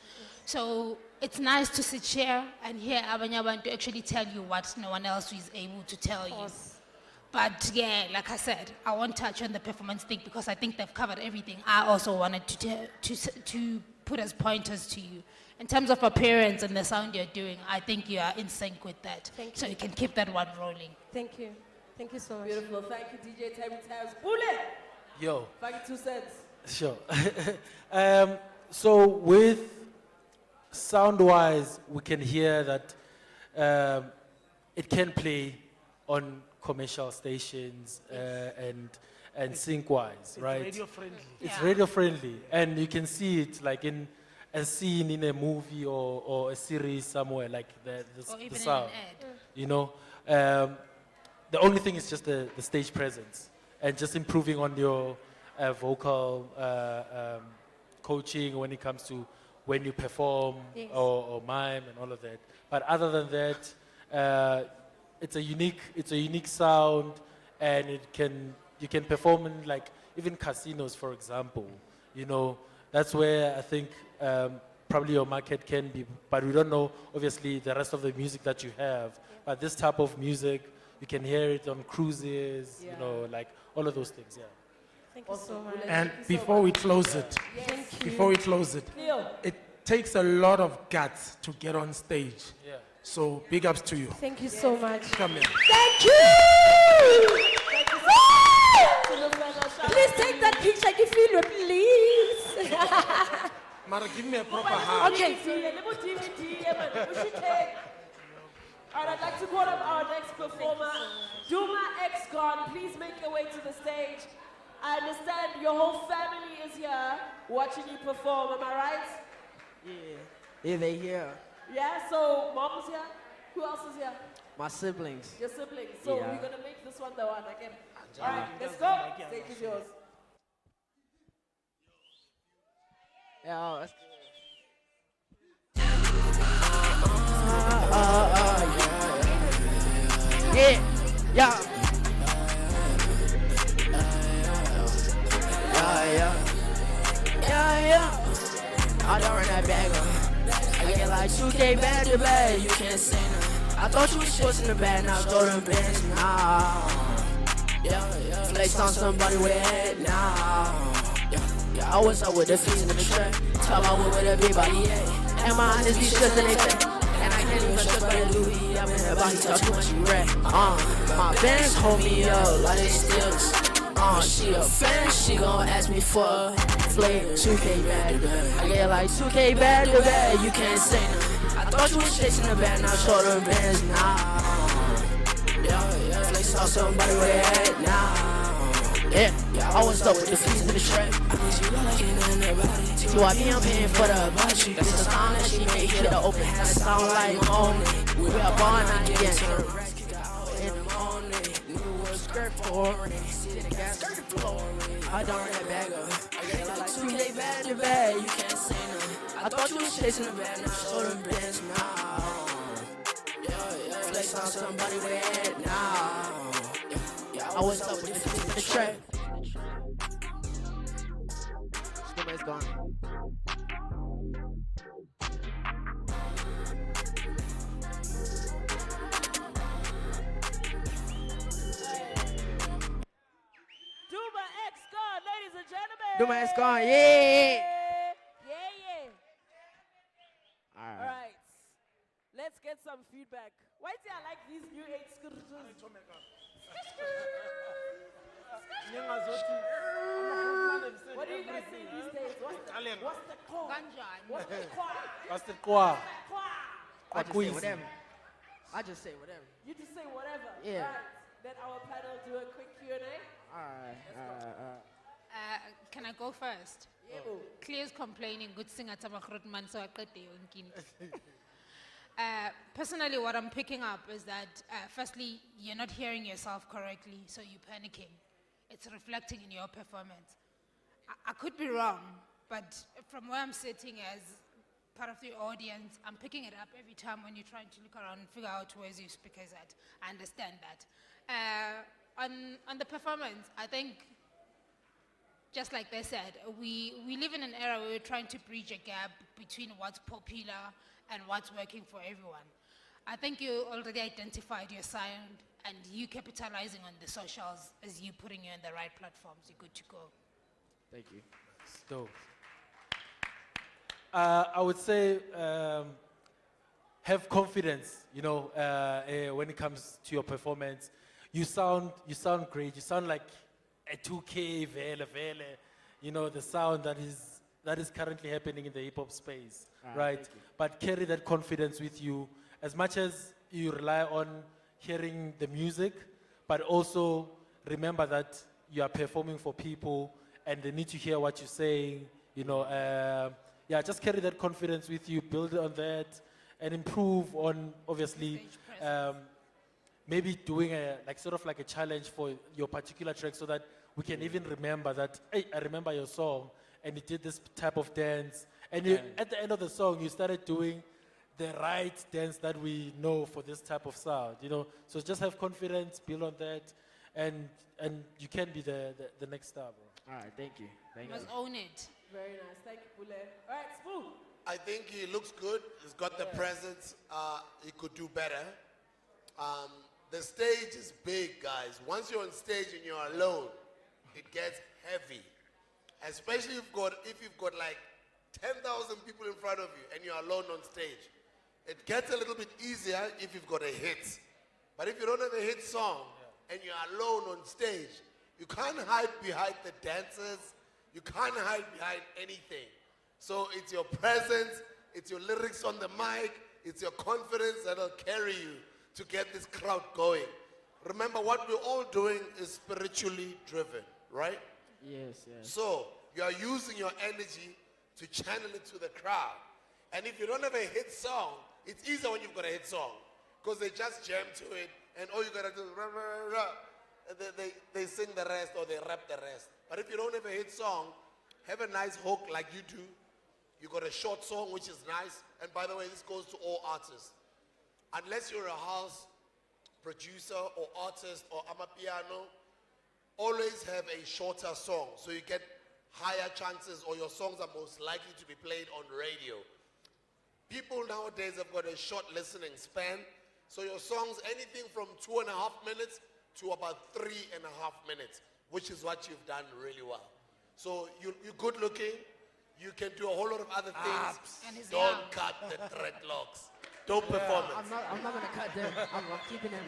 So it's nice to sit here and hear Abanye Abantu actually tell you what no one else is able to tell you. But yeah, like I said, I won't touch on the performance thing because I think they've covered everything. I also wanted to put as pointers to you. In terms of appearance and the sound you're doing, I think you are in sync with that. Thank So you. you can keep that one rolling. Thank you. Thank you so much. Beautiful, thank you, DJ Tabby Tabs. Bullet! Yo, 2 cents. sure. So with sound-wise, we can hear that it can play on commercial stations and sync-wise, right? radio friendly. It's radio friendly, and you can see it like in a scene in a movie or a series somewhere, like Or even the in sound. an ad. You know, the only thing is just the stage presence and just improving on your vocal coaching when it comes to when you perform Yes. or mime and all of that. But other than that, it's a unique sound, and you can perform in like even casinos, for example. You know, that's where I think probably your market can be, but we don't know obviously the rest of the music that you have. But this type of music, you can hear it on cruises, you know, like all of those things. Yeah. Thank you so much. And before we close it, it takes a lot of guts to get on stage. Yeah. So big ups to you. Thank you so much. Come here. Thank you! Woo! Please take that picture, give me please. Mara, give me a proper hug. Okay. All right, I'd like to call up our next performer, Duma X God. Please make your way to the stage. I understand your whole family is here watching you perform, am I right? Yeah, they here. Yeah, so mom's here. Who else is here? My siblings. Your siblings. So Yeah. we're gonna make this one the one again. All right, let's go. Yeah. Yeah. Yeah. Yeah. I don't run that bag up. I get like 2K back to back. You can't say no. I thought you was just in the bag, now throw them bands now. Flex on somebody with head now. I was up with the fees in the trap. Talk about what with a big body, yeah. And my honest be shit than they say. And I can't even trust by the Louis. I'm in her body, talk too much, you rat. My bands hold me up like they steals. She a fan, she gon' ask me for a flavor. 2K bad to bad. I get like 2K bad to bad, you can't say no. I thought you was chasing the bad, now show them bands now. Flex on somebody with a head now. I was up with the fees in the trap. Do I be I'm paying for the budget? That's the sound that she made. Hit the open hand, sound like only. We are born again. In the morning, new was skirt for it. See the gas skirt floor. I don't run that bag up. I get like 2K bad to bad. You can't say no. I thought you was chasing the bad, now show them bands now. Flex on somebody with head now. I was up with the fees in the trap. It's gone. Duma X gone, ladies and gentlemen. Duma X gone, yeah. All right. Let's get some feedback. Why do I like these new age scooters? What do you guys say these days? What's the core? What's the core? What's the qua? I just say whatever. I just say whatever. You just say whatever. Yeah. Right. Then our panel do a quick Q&A. Alright. Can I go first? Yeah. Clear's complaining, good singer man, so I got the Personally, what I'm picking up is that, firstly, you're not hearing yourself correctly, so you're panicking. It's reflecting in your performance. I could be wrong, but from where I'm sitting as part of the audience, I'm picking it up every time when you're trying to look around and figure out where's your speakers at. I understand that. On the performance, I think, just like they said, we live in an era where we're trying to bridge a gap between what's popular and what's working for everyone. I think you already identified your sound and you capitalizing on the socials as you putting you in the right platforms. You're good to go. Thank you. Dope. I would say have confidence, when it comes to your performance. You sound great. You sound like a 2K vele, the sound that is currently happening in the hip hop space, right? But carry that confidence with you as much as you rely on hearing the music, but also remember that you are performing for people and they need to hear what you're saying, just carry that confidence with you, build on that, and improve on, obviously, maybe doing a challenge for your particular track so that we can even remember that, hey, I remember your song, and you did this type of dance, and at the end of the song, you started doing the right dance that we know for this type of sound, So just have confidence, build on that, and you can be the next star, bro. All right, thank you. You must own it. Very nice. Thank you, Bule. All right, Spoo. I think he looks good. He's got the presence. He could do better. The stage is big, guys. Once you're on stage and you're alone, it gets heavy. Especially if you've got like 10,000 people in front of you and you're alone on stage. It gets a little bit easier if you've got a hit. But if you don't have a hit song and you're alone on stage, you can't hide behind the dancers. You can't hide behind anything. So it's your presence, it's your lyrics on the mic, it's your confidence that'll carry you to get this crowd going. Remember, what we're all doing is spiritually driven, right? Yes. So you are using your energy to channel it to the crowd. And if you don't have a hit song, it's easier when you've got a hit song because they just jam to it and all you gotta do is rah, rah, rah. They sing the rest or they rap the rest. But if you don't have a hit song, have a nice hook like you do, You got a short song, which is nice. And by the way, this goes to all artists. Unless you're a house producer or artist or amapiano, always have a shorter song so you get higher chances, or your songs are most likely to be played on radio. People nowadays have got a short listening span, so your songs anything from 2.5 minutes to about 3.5 minutes, which is what you've done really well. So you're good looking, you can do a whole lot of other things. And he's Don't young. cut the dreadlocks. Don't performance. I'm not gonna cut them. I'm keeping them.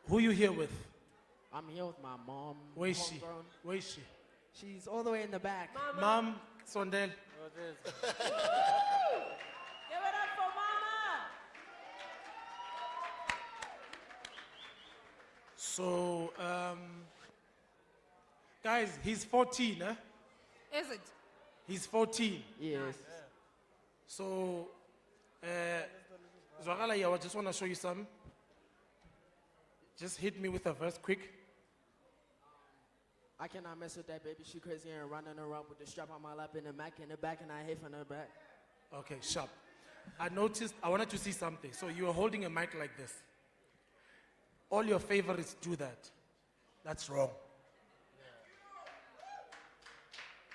Who you here with? I'm here with my mom. Where is she? homegrown. Where is she? She's all the way in the back. Mom, Sondel. Give it up for Mama. So, guys, he's 14, eh? Is it? He's 14. Yes. So, Zwagala, I just want to show you some. Just hit me with a verse quick. I cannot mess with that baby. She crazy and running around with the strap on my lap and the Mac in the back, and I hate from her back. Okay, sharp. I wanted to see something. So you are holding a mic like this. All your favorites do that. That's wrong.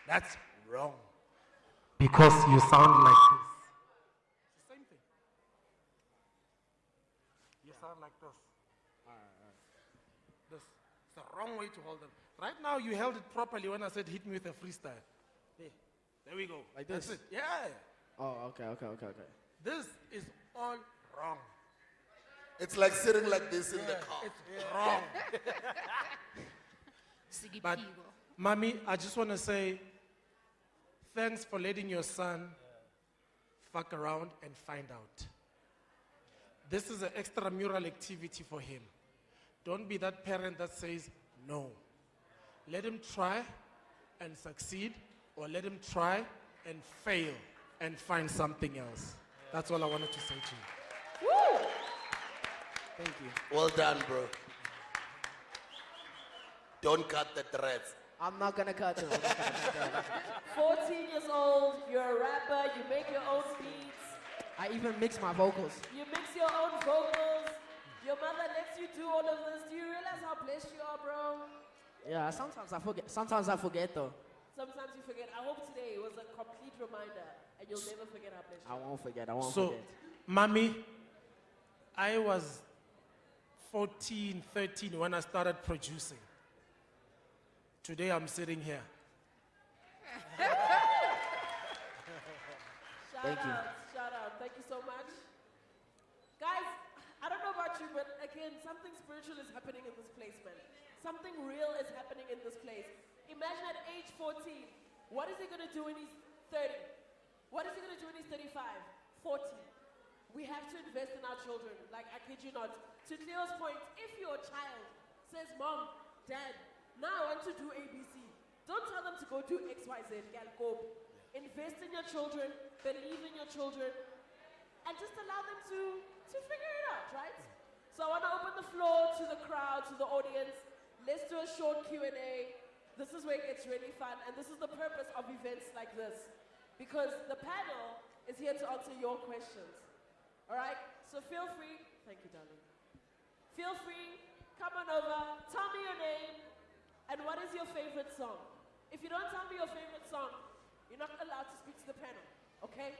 That's wrong. Because you sound like this. It's the same thing. You sound like this. This. It's the wrong way to hold them. Right now, you held it properly when I said hit me with a freestyle. There we go. Like That's this? it. Yeah. Oh, okay. This is all wrong. It's like sitting like this in the car. It's wrong. But, Mommy, I just want to say thanks for letting your son fuck around and find out. This is an extramural activity for him. Don't be that parent that says no. Let him try and succeed, or let him try and fail and find something else. That's all I wanted to say to you. Woo! Thank you. Well done, bro. Don't cut the threads. I'm not gonna cut them. 14 years old, you're a rapper, you make your own beats, I even mix my vocals. you mix your own vocals, your mother lets you do all of this. Do you realize how blessed you are, bro? Yeah, sometimes I forget. Sometimes I forget though. Sometimes you forget. I hope today was a complete reminder and you'll never forget how blessed you I are. won't forget. I won't So, forget. Mommy, I was 14, 13 when I started producing. Today I'm sitting here. Shout out. Thank you so much. Guys, I don't know about you, but again, something spiritual is happening in this place, man. Something real is happening in this place. Imagine at age 14, what is he going to do when he's 30? What is he going to do when he's 35, 40? We have to invest in our children. Like, I kid you not. To Cleo's point, if your child says, Mom, Dad, now I want to do ABC, don't tell them to go do XYZ, go. Invest in your children, believe in your children, and just allow them to figure it out, right? So I want to open the floor to the crowd, to the audience. Let's do a short Q&A. This is where it gets really fun, and this is the purpose of events like this, because the panel is here to answer your questions. All right? So feel free. Thank you, darling. Feel free. Come on over. Tell me your name, and what is your favorite song? If you don't tell me your favorite song, you're not allowed to speak to the panel. Okay?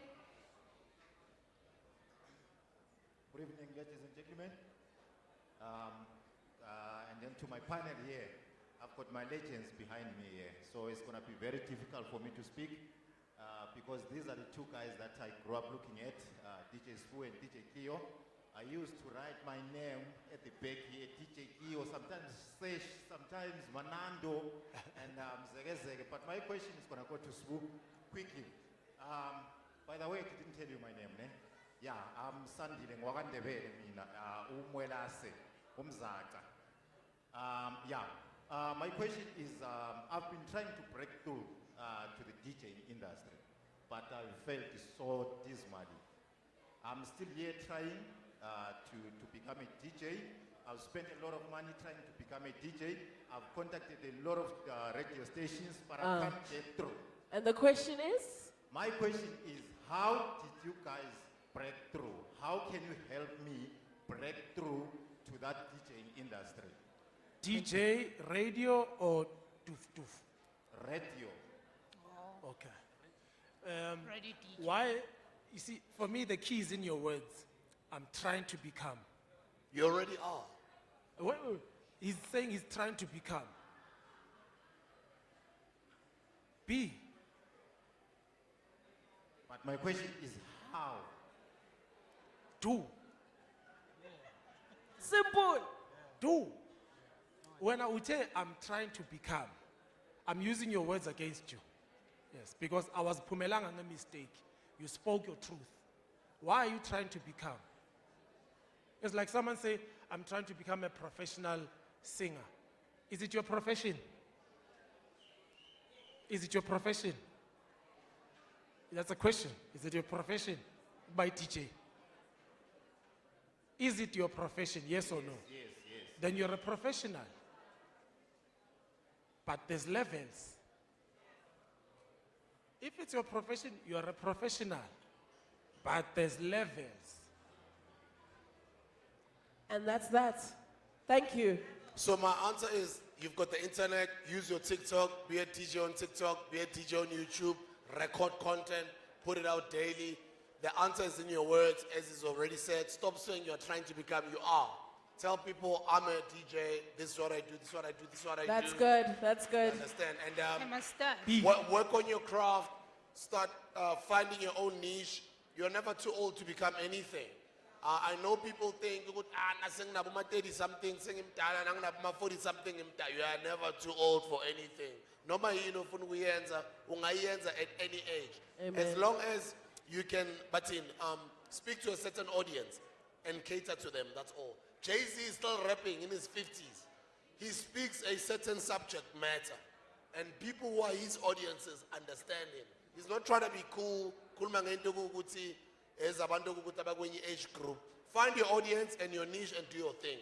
Good evening, ladies and gentlemen. And then to my panel here, I've got my legends behind me here. So it's going to be very difficult for me to speak because these are the two guys that I grew up looking at, DJ Spu and DJ Kio. I used to write my name at the back here, DJ Kio, sometimes Sesh, sometimes Manando, and Zege Zege. But my question is going to go to Spu quickly. By the way, I didn't tell you my name, ne? Yeah, I'm Sandile Ngwakandebele mina, umwelase, umzaka. My question is, I've been trying to break through to the DJing industry, but I failed so dismally. I'm still here trying to become a DJ. I've spent a lot of money trying to become a DJ. I've contacted a lot of radio stations, but I can't get through. And the question is? My question is, how did you guys break through? How can you help me break through to that DJing industry? DJ, radio, or doof doof? Radio. Okay. Radio DJ. Why? You see, for me, the key is in your words. I'm trying to become. You already are. Wait. He's saying he's trying to become. Be. But my question is, how? Do. Simple. Do. When I would say I'm trying to become, I'm using your words against you. Yes, because I was pumelanga a mistake. You spoke your truth. Why are you trying to become? It's like someone say, I'm trying to become a professional singer. Is it your profession? Is it your profession? That's a question. Is it your profession? By DJ. Is it your profession? Yes or no? Yes. Then you're a professional. But there's levels. If it's your profession, you're a professional. But there's levels. And that's that. Thank you. So my answer is, you've got the internet, use your TikTok, be a DJ on TikTok, be a DJ on YouTube, record content, put it out daily. The answer is in your words, as is already said. Stop saying you're trying to become, you are. Tell people, I'm a DJ, this is what I do, this is what I do, this is what I do. That's good. That's good. Understand? I And must start. work on your craft, start finding your own niche. You're never too old to become anything. I know people think, nasing na buma 30 something, sing imdala, nang na buma 40 something imdala. You are never too old for anything. Noma yini ufuna ukuyenza, ungayenza at any age. Amen. As long as you can, speak to a certain audience and cater to them, that's all. Jay-Z is still rapping in his 50s. He speaks a certain subject matter. And people who are his audiences understand him. He's not trying to be cool. As age group. Find your audience and your niche and do your thing.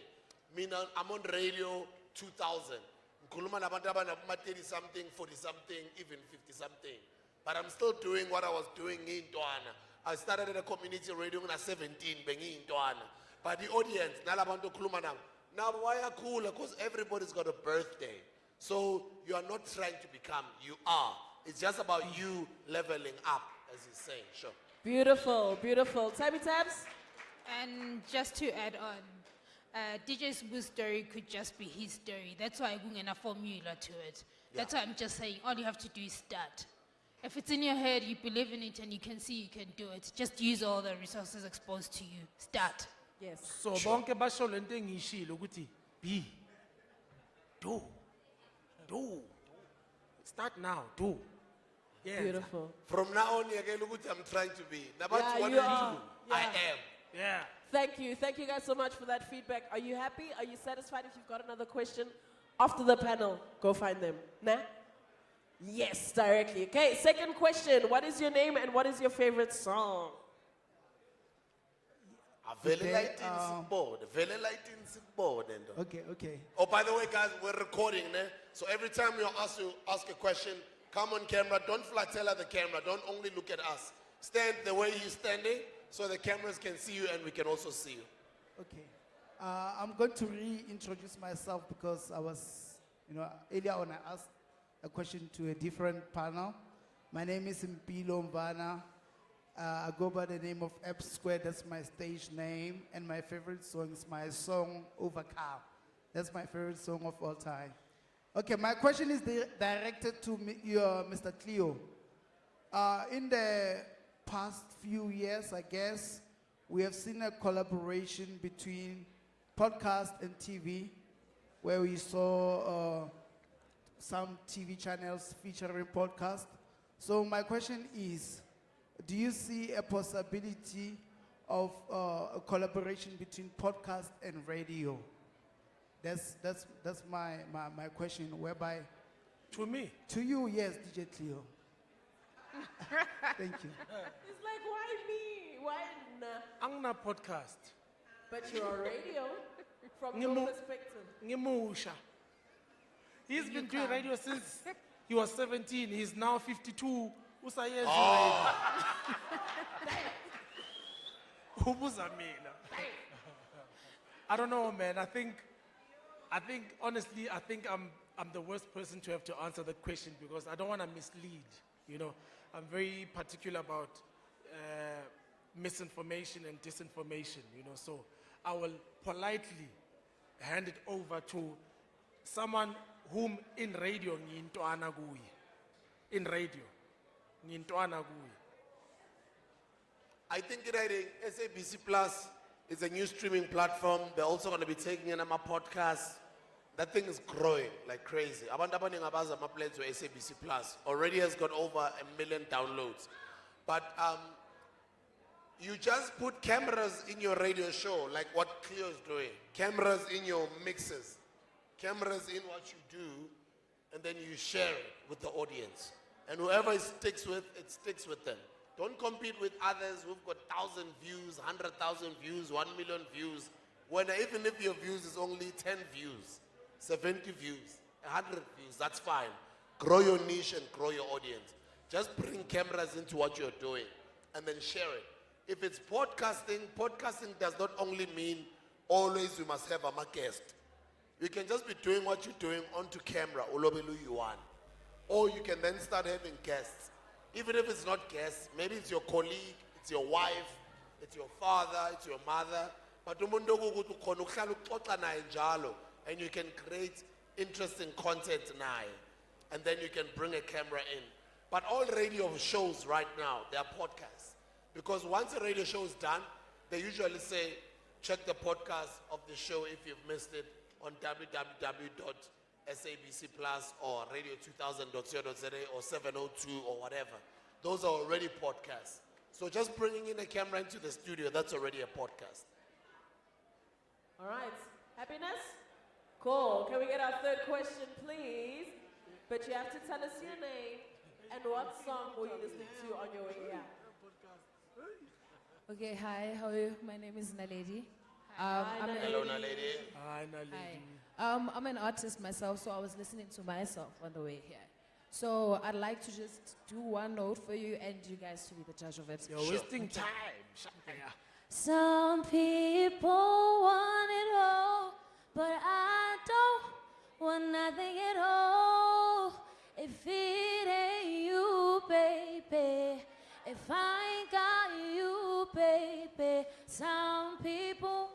I'm on radio 2000. 30 something, 40 something, even 50 something. But I'm still doing what I was doing in Toana. I started at a community radio when I was 17, in Toana. But the audience, now why are cool? Because everybody's got a birthday. So you are not trying to become, you are. It's just about you leveling up, as he's saying. Sure. Beautiful, beautiful. Tabby Tabs? And just to add on, DJ Sbu's story could just be his story. That's why I'm going a formula to it. That's why I'm just saying, all you have to do is start. If it's in your head, you believe in it, and you can see you can do it, just use all the resources exposed to you. Start. Yes. So bonke basho lento engishilo ukuthi be. Do. Start now. Do. Yeah. Beautiful. From now on, I'm trying to be. Yeah, you are. I am. Yeah. Thank you. Thank you guys so much for that feedback. Are you happy? Are you satisfied? If you've got another question after the panel, go find them. Nah? Yes, directly. Okay, second question. What is your name and what is your favorite song? Very lighting board. Okay. Oh, by the way, guys, we're recording, né? So every time you ask a question, come on camera. Don't flatella the camera. Don't only look at us. Stand the way you're standing so the cameras can see you and we can also see you. Okay. I'm going to reintroduce myself because I was, earlier on I asked a question to a different panel. My name is Mpilo Mvana. I go by the name of F Square. That's my stage name. And my favorite song is my song Overcome. That's my favorite song of all time. Okay, my question is directed to Mr. Cleo. In the past few years, I guess, we have seen a collaboration between podcast and TV, where we saw some TV channels featuring podcast. So my question is, do you see a possibility of a collaboration between podcast and radio? That's my question, whereby... To me? To you, yes, DJ Cleo. Thank you. It's like, why me? Why nah? Angna podcast. But you're on radio from your perspective. Ngimusha. He's been doing radio since He was 17, he's now 52. Usayenza Oh. radio. Ubuza mina. I don't know, man. I think honestly, I'm the worst person to have to answer that question because I don't want to mislead. You know, I'm very particular about misinformation and disinformation. You know, so I will politely hand it over to someone whom in radio ngiyintwana kuye. In radio ngiyintwana kuye. I think SABC Plus is a new streaming platform. They're also going to be taking in my podcast. That thing is growing like crazy. Abantu abaningi abazi ama-plans we-SABC Plus already has got over 1 million downloads. But you just put cameras in your radio show, like what Cleo is doing. Cameras in your mixes. Cameras in what you do, and then you share it with the audience. And whoever it sticks with them. Don't compete with others who've got 1,000 views, 100,000 views, 1 million views. When even if your views is only 10 views, 70 views, 100 views, that's fine. Grow your niche and grow your audience. Just bring cameras into what you're doing and then share it. If it's podcasting does not only mean always you must have a guest. You can just be doing what you're doing onto camera, ulobelu you want. Or you can then start having guests. Even if it's not guests, maybe it's your colleague, it's your wife, it's your father, it's your mother. But umuntu ukuthi ukhona ukuhlala uxoxa naye njalo, and you can create interesting content naye. And then you can bring a camera in. But all radio shows right now, they are podcasts. Because once a radio show is done, they usually say, check the podcast of the show if you've missed it on www.SABC Plus or radio2000.co.za or 702 or whatever. Those are already podcasts. So just bringing in a camera into the studio, that's already a podcast. All right. Happiness? Cool. Can we get our third question, please? But you have to tell us your name and what song were you listening to on your way here? Okay, hi, how are you? My name is Naledi. Hello, Naledi. Hi, Naledi. I'm an artist myself, so I was listening to myself on the way here. So I'd like to just do one note for you and you guys to be the judge of it. You're wasting time. Shakaya. Some people want it all, but I don't want nothing at all. If it ain't you, baby. If I ain't got you, baby. Some people.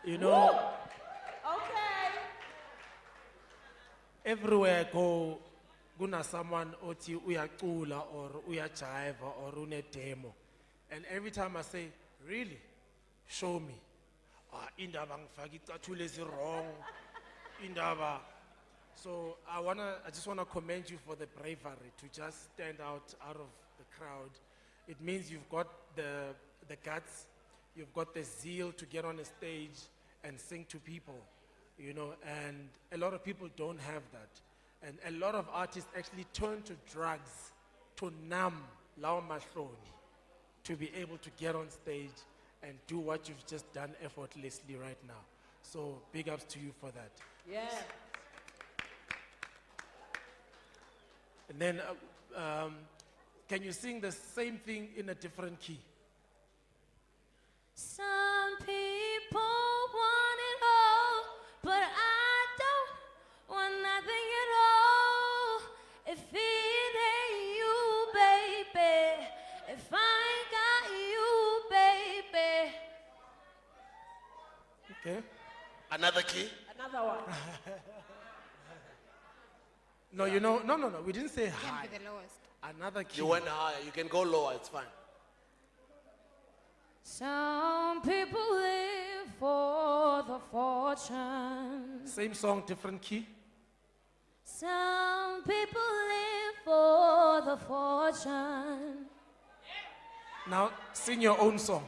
You know, Okay. everywhere I go, guna someone oti uyacula or uyajiva or une demo. And every time I say, really? Show me. Indaba ngifaka icathulo wrong. Indaba. So I just wanna commend you for the bravery to just stand out of the crowd. It means you've got the guts, you've got the zeal to get on a stage and sing to people, you know, and a lot of people don't have that. And a lot of artists actually turn to drugs to numb lawa mahloni, to be able to get on stage and do what you've just done effortlessly right now. So big ups to you for that. Yeah. And then, can you sing the same thing in a different key? Some people want it all, but I don't want nothing at all. If it ain't you, baby. If I ain't got you, baby. Okay. Another key? Another one. No, you know, no, we didn't say high. Can be the lowest. Another key. You went higher. You can go lower. It's fine. Some people live for the fortune. Same song, different key. Some people live for the fortune. Now sing your own song.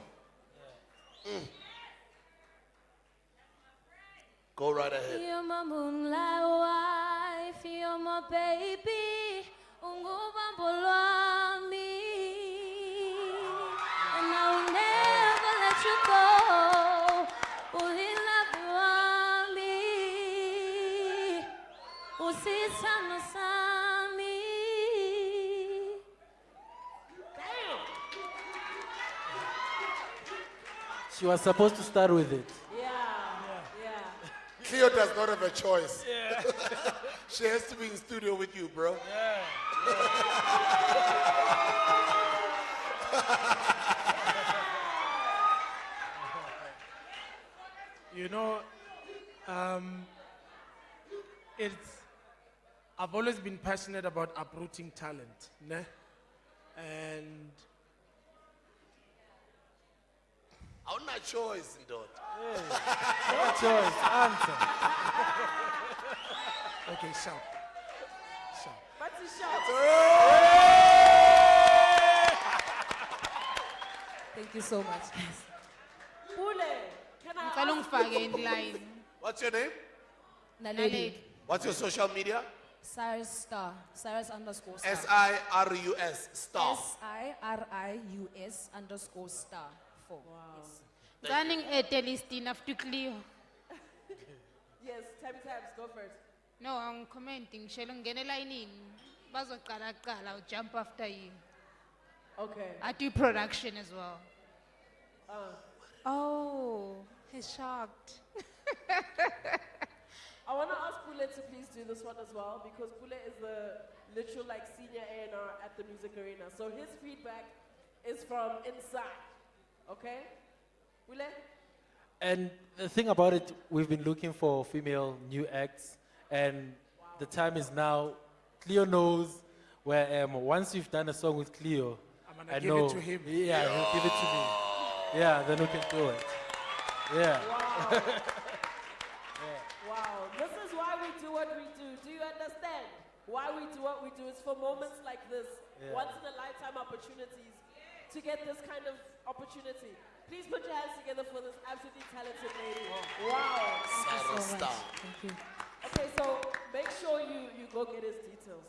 Go right ahead. You're my moonlight wife, you're my baby, ungubambo lwami. And I will never let you go. Will he love you, mommy? sithando sami. She was supposed to start with it. Cleo does not have a choice. She has to be in studio with you, bro. You know, I've always been passionate about uprooting talent, ne? And I'm not choice, dog. No choice, answer. okay, sharp. What's the shot? Thank you so much, guys. Pule, can I Ngicela ask ungifake in line. What's your name? Naledi. What's your social media? Cyrus Star. Cyrus underscore star. SIRUS star. SIRIUS underscore star. 4. Yes. Running a listing after Cleo. Yes, Tabby Tabs, go first. No, I'm commenting. Shall ngene line in. Bazoqala qala, I'll jump after you. Okay. I do production as well. Oh, he's shocked. I want to ask Pule to please do this one as well because Pule is the literal like senior A&R at the Music Arena. So his feedback is from inside. Okay? Pule? And the thing about it, we've been looking for female new acts, and the time is now. Cleo knows where I am. Once you've done a song with Cleo, I'm gonna I give know. it to him. Yeah, he'll give it to me. Yeah, then we can do it. Yeah. Wow. This is why we do what we do. Do you understand? Why we do what we do is for moments like this, once in a lifetime opportunities, to get this kind of opportunity. Please put your hands together for this absolutely talented lady. Wow. Cyrus star. Thank you. Okay, so make sure you go get his details.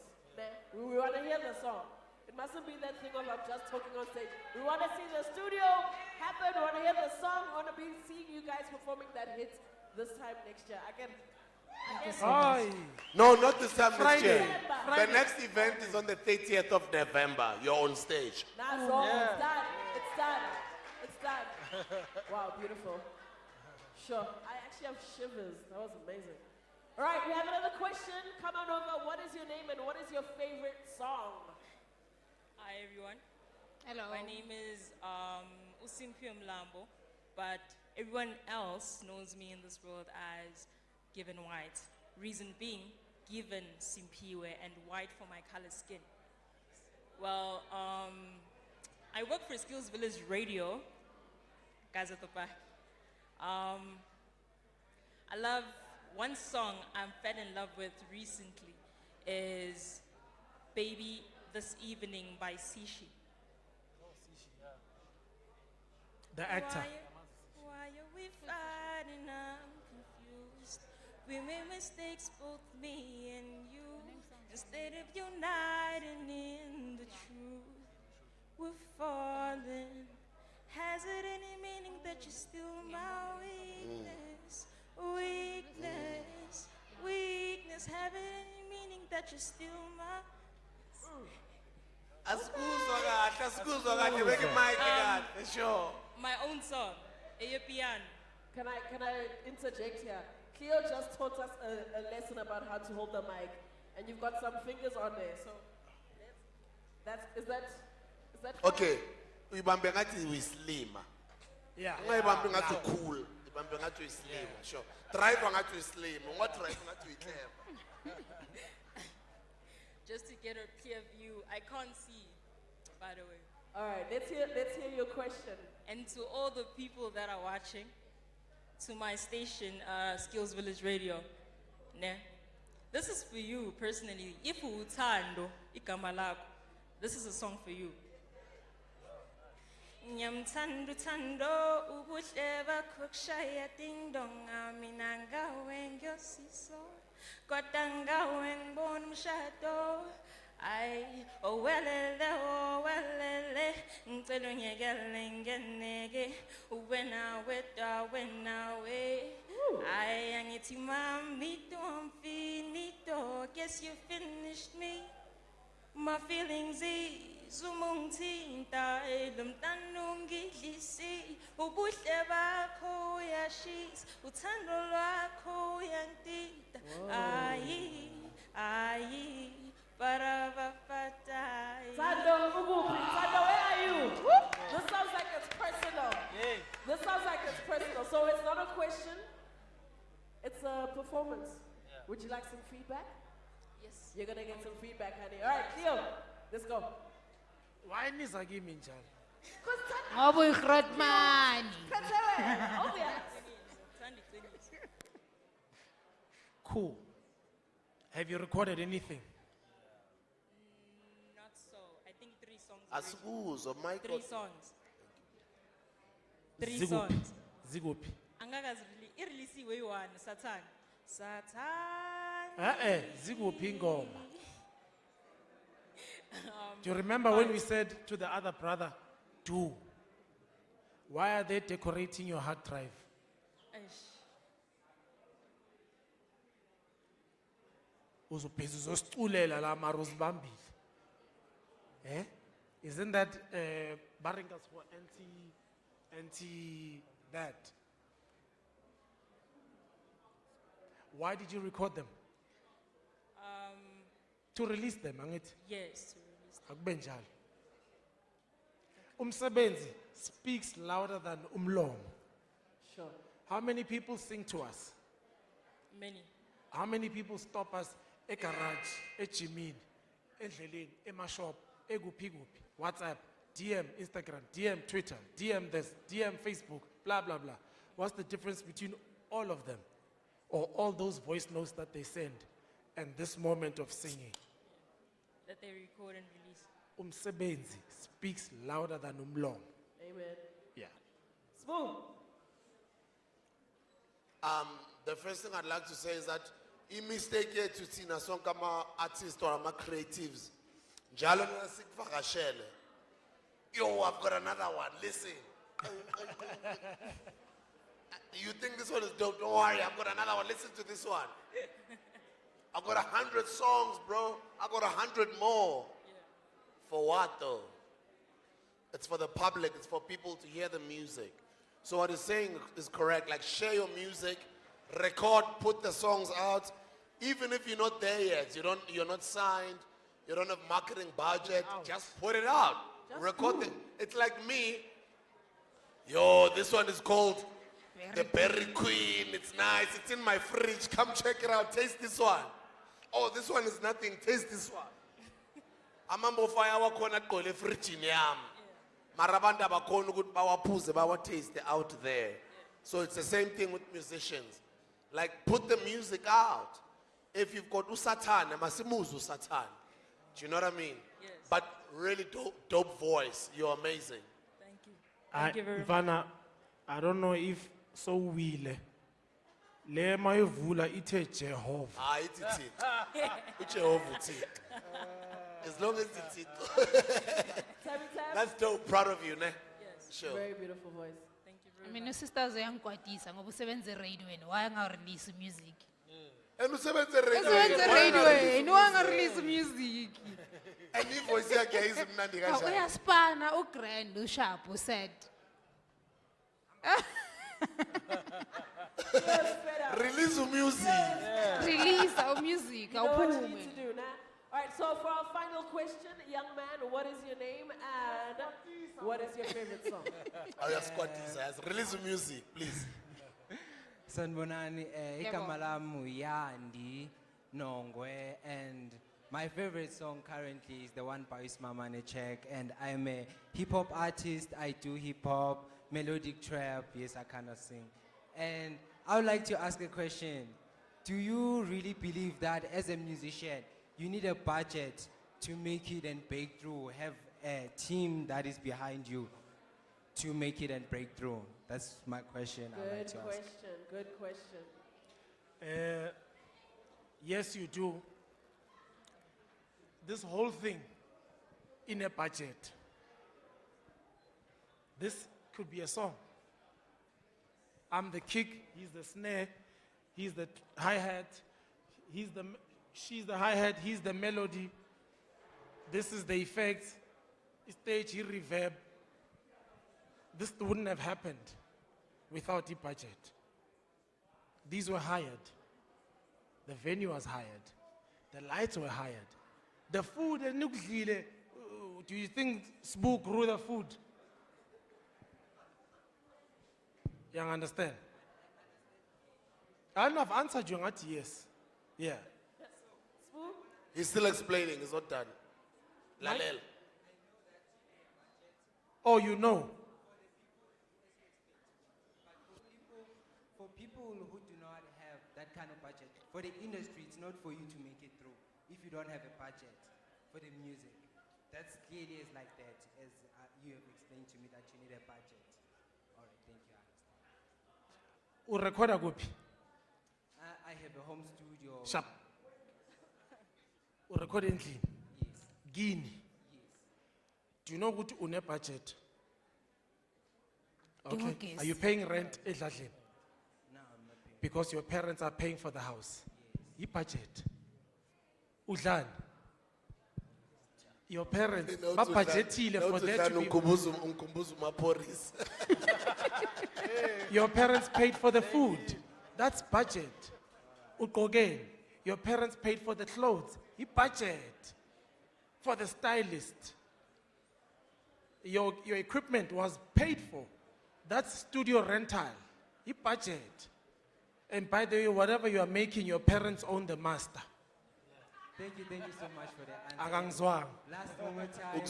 We want to hear the song. It mustn't be that thing of I'm just talking on stage. We want to see the studio happen. We want to hear the song. We want to be seeing you guys performing that hit this time next year. No, not this time next Friday. year. The next event is on the 30th of November. You're on stage. That's all. It's done. It's done. It's done. Wow, beautiful. Sure. I actually have shivers. That was amazing. All right, we have another question. Come on over. What is your name and what is your favorite song? Hi everyone. Hello. My name is Usimpio Mlambo, but everyone else knows me in this world as Given White. Reason being, Given Simpiwe and white for my color skin. Well, I work for Skills Village Radio, guys at the back. I love one song I'm fell in love with recently is Baby This Evening by Sishi. The actor. Why are we fighting? I'm confused. We made mistakes, both me and you. Instead of uniting in the truth, we're falling. Has it any meaning that you're still my weakness? Weakness. Have it any meaning that you're still my... Sure. My own song, Eyopian. Can I interject here? Cleo just taught us a lesson about how to hold the mic, and you've got some fingers on there. So, is that Okay. Ibambe ngathi uyislima. Yeah. Ungayibambi ngathi cool. Ibambe ngathi uyislima. Sure. Drive ngathi uyislima. Ungadrive ngathi uyiclever. Just to get a clear view, I can't see, by the way. All right, let's hear your question. And to all the people that are watching, to my station, Skills Village Radio, ne? This is for you personally. If uthando igama lakho, this is a song for you. Nyamthanda uthando ubuhle bakho kushaya ding dong mina ngawe ngiyosiso kodwa ngawe ngibona umshado ay owelele ngicela unyekele ngeneke wena ay angithi mami don't finito Oh, guess you finished me. My feelings is umungithinta elomntana ungidlisi ubuhle bakho uyashisa uthando lwakho uyangitida ayi baravafatai. Tando, Tando, where are you? This sounds like it's personal. This sounds like it's personal. So it's not a question, it's a performance. Would you like some feedback? Yes. You're gonna get some feedback, honey. All right, Cleo, let's go. Why niza kimi njalo? Ngoba uyigrotmani. Obvious. Cool. Have you recorded anything? Not so. I think 3 songs. Asikuzo, Michael. 3 songs. 3 Ziguphi? songs. Ziguphi? Angakazi irelease yi-1 Satan. Satan. Ziguphi ingoma? Do you remember when we said to the other brother, do? Why are they decorating your hard drive? Uzophuza uzosiculela la mara uzibambile. Isn't that barring us for anti that? Why did you record them? To release them, angithi? Yes, to release them. Akube njalo. Umsebenzi speaks louder than umlomo. Sure. How many people sing to us? Many. How many people stop us at garage, at Jimin, endleleni, emashop, eguphi guphi, WhatsApp, DM, Instagram, DM, Twitter, DM this, DM, Facebook, blah, blah, blah. What's the difference between all of them? Or all those voice notes that they send and this moment of singing? That they record and release. Umsebenzi speaks louder than umlomo. Amen. Yeah. Spoon. The first thing I'd like to say is that mistake to see na sonke ama-artists or ama-creatives. Njalo nina sikuvakashele. Yo, I've got another one. Listen. You think this one is dope? Don't worry, I've got another one. Listen to this one. I've got 100 songs, bro. I got 100 more. For what though? It's for the public. It's for people to hear the music. So what he's saying is correct. Like share your music, record, put the songs out. Even if you're not there yet, you're not signed, you don't have marketing budget, just put it out. Record it. It's like me. Yo, this one is called the Berry Queen. It's nice. It's in my fridge. Come check it out. Taste this one. Oh, this one is nothing. Taste this one. Amambo fire wakhona gqole efrijini yami. Mara abantu abakhona ukuthi bawaphuze bawataste out there. So it's the same thing with musicians. Like put the music out. If you've got usatan, masimuzu usatan. Do you know what I mean? Yes. But really dope voice. You're amazing. Thank you. Thank you very much. Mfana, I don't know if so wile. Le mayivula ithe Jehovah. It's it. Ujehovah uthi. As long as it's it. That's dope. Proud of you, ne? Yes. Sure. Very beautiful voice. Thank you very I mean, sisters uyangikwatisa ngoba usebenza eradioweni. Why angarelease music? And usebenze Usebenza eradioweni, why angarelease music? And ivoice yakhe izimnandi kanjani? Uyaspana ugrand usharp usaid. Release the music. Release our music. You know what you need to do now? All right, so for our final question, young man, what is your name and what is your favorite song? Release the music, please. Sanbonani, igama lami Yandi Nongwe, and my favorite song currently is the one by Ismamane Check, and I'm a hip hop artist. I do hip hop, melodic trap. Yes, I cannot sing. And I would like to ask a question. Do you really believe that as a musician, you need a budget to make it and break through, have a team that is behind you to make it and break through? That's my question. I'd like to ask. Good question. Yes, you do. This whole thing in a budget. This could be a song. I'm the kick, he's the snare, he's the hi-hat, he's the She's the hi-hat, he's the melody. This is the effect. Stage, he reverb. This wouldn't have happened without the budget. These were hired. The venue was hired. The lights were hired. The food, do you think Spook grew the food? You understand? I don't know, I've answered you, not yes. Yeah. He's still explaining, it's not done. Lalel. Oh, you know. For people who do not have that kind of budget, for the industry, it's not for you to make it through if you don't have a budget for the music. That's clearly is like that, as you have explained to me that you need a budget. All right, thank you. I understand. Urekoda kuphi? I have a home studio. Sharp. Urekoda endlini. Yes. Gini. Do you know what une budget? Okay. Yes. Are you paying rent edladleni? No, I'm not paying. Because your parents are paying for the house. Yes. Budget. Udlani. Your parents ba budgetile for that to be. Your parents paid for the food. That's budget. Uqoken. Your parents paid for the clothes. He budget. For the stylist. Your equipment was paid for. That's studio rental. He budget. And by the way, whatever you are making, your parents own the master. Thank you so much for the answer. Akangizwanga. Last more time.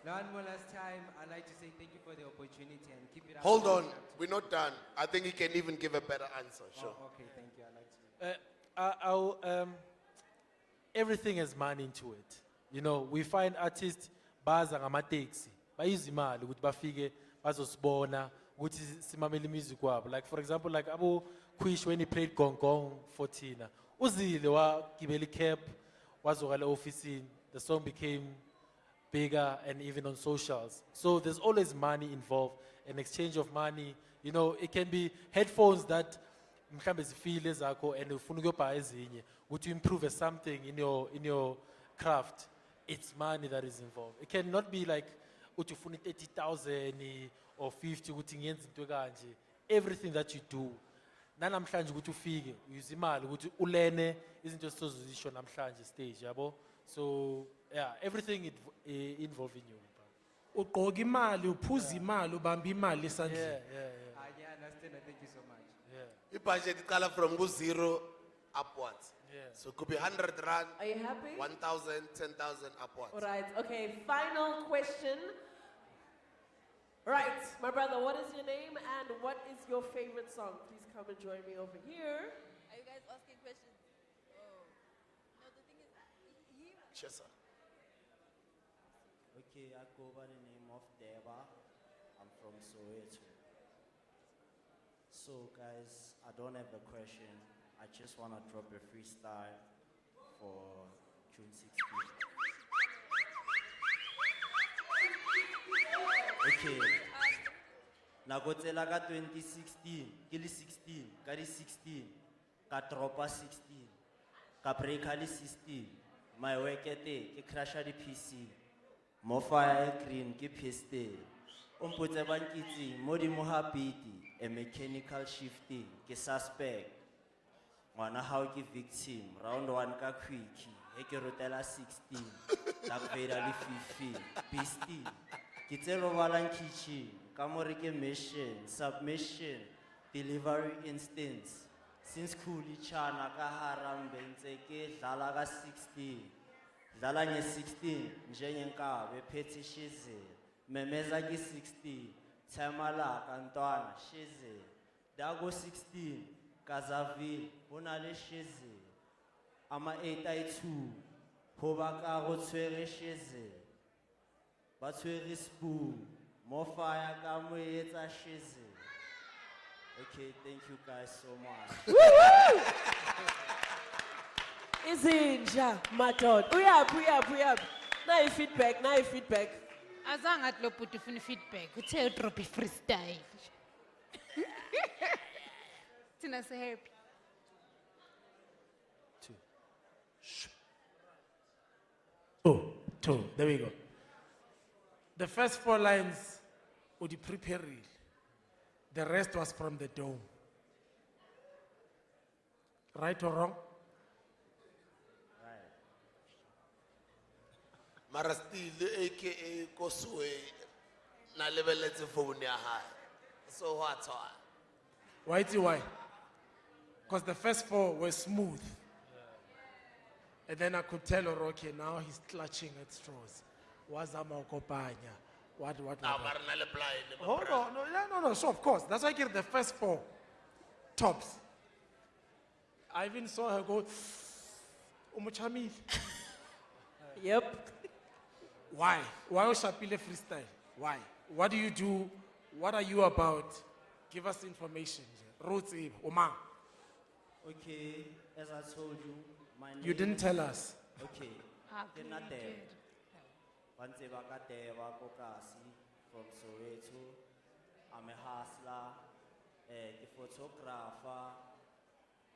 Last time, I'd like to say thank you for the opportunity and keep it up. Hold on, we're not done. I think he can even give a better answer. Sure. Oh, okay, thank you. I'd like to. Everything has money into it. You know, we find artists baza ngamateksi bayiza imali ukuthi bafike bazosibona ukuthi simamele music wabo. Like for example, like Abu Quish when he played Gong Gong for Tina. Uzile wagibela cab wazokala office. The song became bigger and even on socials. So there's always money involved, an exchange of money. You know, it can be headphones that mhlambe zifile zakho and ufuna ukuyobha ezinye ukuthi improve something in your craft. It's money that is involved. It cannot be like uthi ufuna 30,000 or 50 ukuthi ngiyenze into kanje. Everything that you do nanamhlanje ukuthi ufike use imali ukuthi ulene izinto esizozisho namhlanje stage yabo. So yeah, everything involving you. Uqoka imali, uphuza imali, ubamba imali esandleni. I understand. Thank you so much. The budget is from 0 upwards. So it could be 100 rand, Are you happy? 1,000, 10,000 upwards. All right, okay, final question. Right, my brother, what is your name and what is your favorite song? Please come and join me over here. Are you guys asking questions? Oh. No, the thing is, Yes, sir. Okay, I go by the name of Deba. I'm from Soweto. So guys, I don't have a question. I just want to drop a freestyle for June 16th. Okay. Nagotsela ka 2016, kili 16, kali 16, ka dropa 16, ka breaka li 16. My work ete, ke crasha di PC. Mo fire green, ke piste. Umputse bankitsi, modi mo habiti, a mechanical shifting, ke suspect. Ngwana hao ke victim, round 1 ka quickie, he ke rotela 16, tak veda li 15, beastie. Ke tselo balang kitchen, ka mo re ke mission, submission, delivery instance. Since kuli chana ka harambe ntse ke dlala ka 16. Dlala nge 16 njengenkabe phethe shize. Memeza ki 16 Tsamala kantwana shize. Dago 16 Kazavi hona le shize. Ama 82 hoba ka go tshwere shize. Ba tshwere spoon mo fire ka mo etsa shize. Okay, thank you guys so much. Izinja, madod. Uyap. Now you feedback. Azange athi lo bhuti ufuna feedback. Uthe drop freestyle. Thina se happy. Two. There we go. The first 4 lines would be prepared. The rest was from the dome. Right or wrong? Mara still, aka Kosue, na lebeletse phone ya hae. So what's why? Why? Because the first 4 were smooth. And then I could tell okay, now he's clutching at straws. Wazama ukopanya. What? Now, mara na le blind. Hold on, no. So of course, that's why I get the first 4 tops. I even saw her go, Umuchamil. Yep. Why? Why Oshapile freestyle? Why? What do you do? What are you about? Give us information. Rotsi, Oma. Okay, as I told you, my name. You didn't tell us. Okay. Ke na Deba. Ba ntse ba ka Deba Kokasi from Soweto. I'm a hustler, a photographer,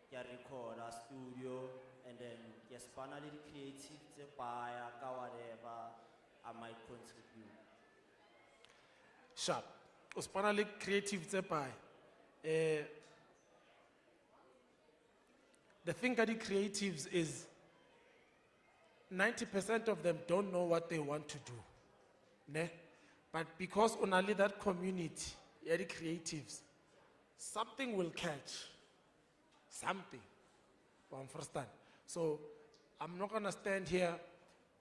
ke a recorder studio, and then ke spana le creative tse baya ka whatever I might contribute. Sharp. Uspanali creative tsepai. The thing that the creatives is 90% of them don't know what they want to do. Ne? But because only that community, yeah, the creatives, something will catch. Something. You understand? So I'm not gonna stand here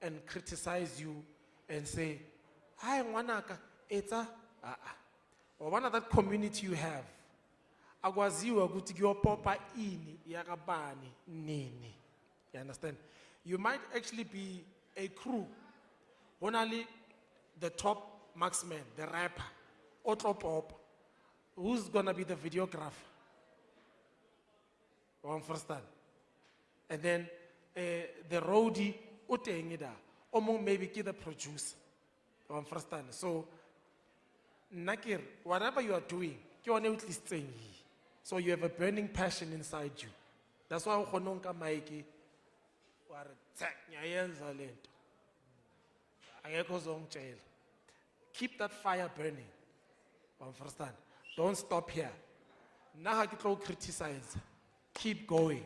and criticize you and say, hi, Wanaka, it's a or one of that community you have. Agwaziwa guti popa ini yakabani nini. You understand? You might actually be a crew. Only the top marksman, the rapper, Otro Pop, who's gonna be the videographer? You understand? And then the roadie, utengida, omong maybe ki the producer. You understand? So, Nakir, whatever you are doing, so you have a burning passion inside you. That's why ukhononka maiki ware tsak nyayenza lento. Angekho zongitshela. Keep that fire burning. Understand? Don't stop here. Naha ke tlo criticize. Keep going.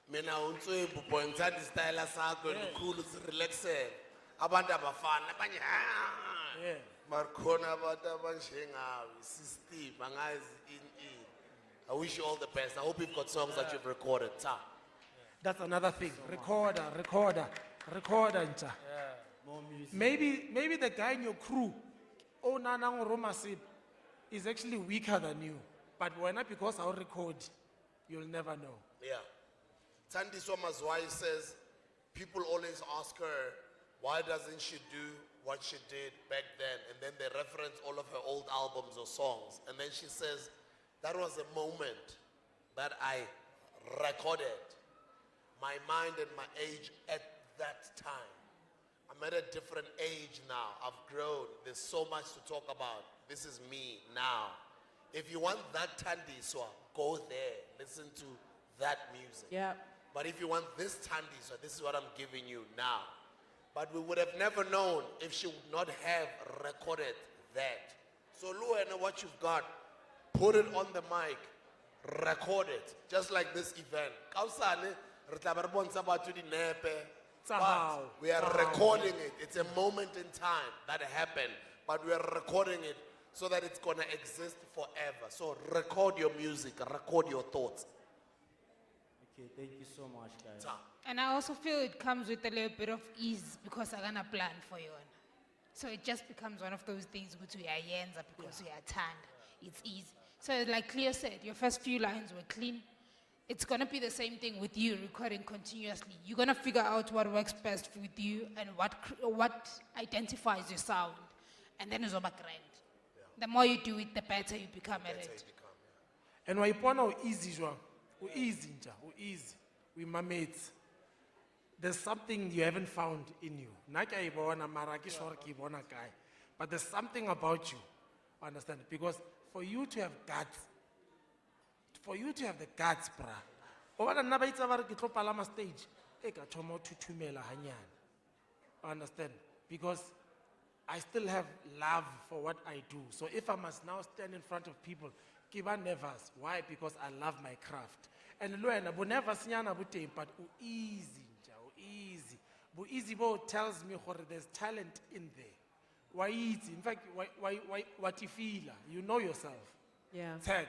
Mina untwe bupointa di style sakho likhulu relaxed. Abantu abafana abanye Yeah. Markhona abantu abanjengawe system angazi in. I wish you all the best. I hope you've got songs that you've recorded. Ta. That's another thing. Recorder. Ncha. More music. Maybe the guy in your crew, oh Nanang Romasip, is actually weaker than you. But why not? Because I'll record, you'll never know. Yeah. Thandiswa Mazwai says people always ask her why doesn't she do what she did back then, and then they reference all of her old albums or songs, and then she says that was a moment that I recorded my mind and my age at that time. I'm at a different age now. I've grown. There's so much to talk about. This is me now. If you want that Thandiswa, go there. Listen to that music. Yeah. But if you want this Thandiswa, this is what I'm giving you now. But we would have never known if she would not have recorded that. So Luana, what you've got, put it on the mic, record it, just like this event. Kausane, re tla ba re bontsha batho dinepe, but we are recording it. It's a moment in time that happened, but we are recording it so that it's gonna exist forever. So record your music, record your thoughts. Okay, thank you so much, guys. And I also feel it comes with a little bit of ease because I'm gonna plan for you. So it just becomes one of those things which we are yenza because we are tanned. It's easy. So like Cleo said, your first few lines were clean. It's gonna be the same thing with you recording continuously. You're gonna figure out what works best with you and what identifies your sound. And then it's over grand. The more you do it, the better you become at it. And why you easy, João? Easy. We mates. There's something you haven't found in you. But there's something about you. Understand? Because for you to have guts, for you to have the guts, bruh, O bana nna ba itse ba re ke tlo palama stage e ka thoma ho thuthumela hanyane. I understand? Because I still have love for what I do. So if I must now stand in front of people, ke ba nervous. Why? Because I love my craft. And lo wena bo nervous nyana bo teng, but o easy nja, o easy. Bo easy bo tells me gore there's talent in there. Why easy? In fact, what you feel, you know yourself. Yeah. Tag.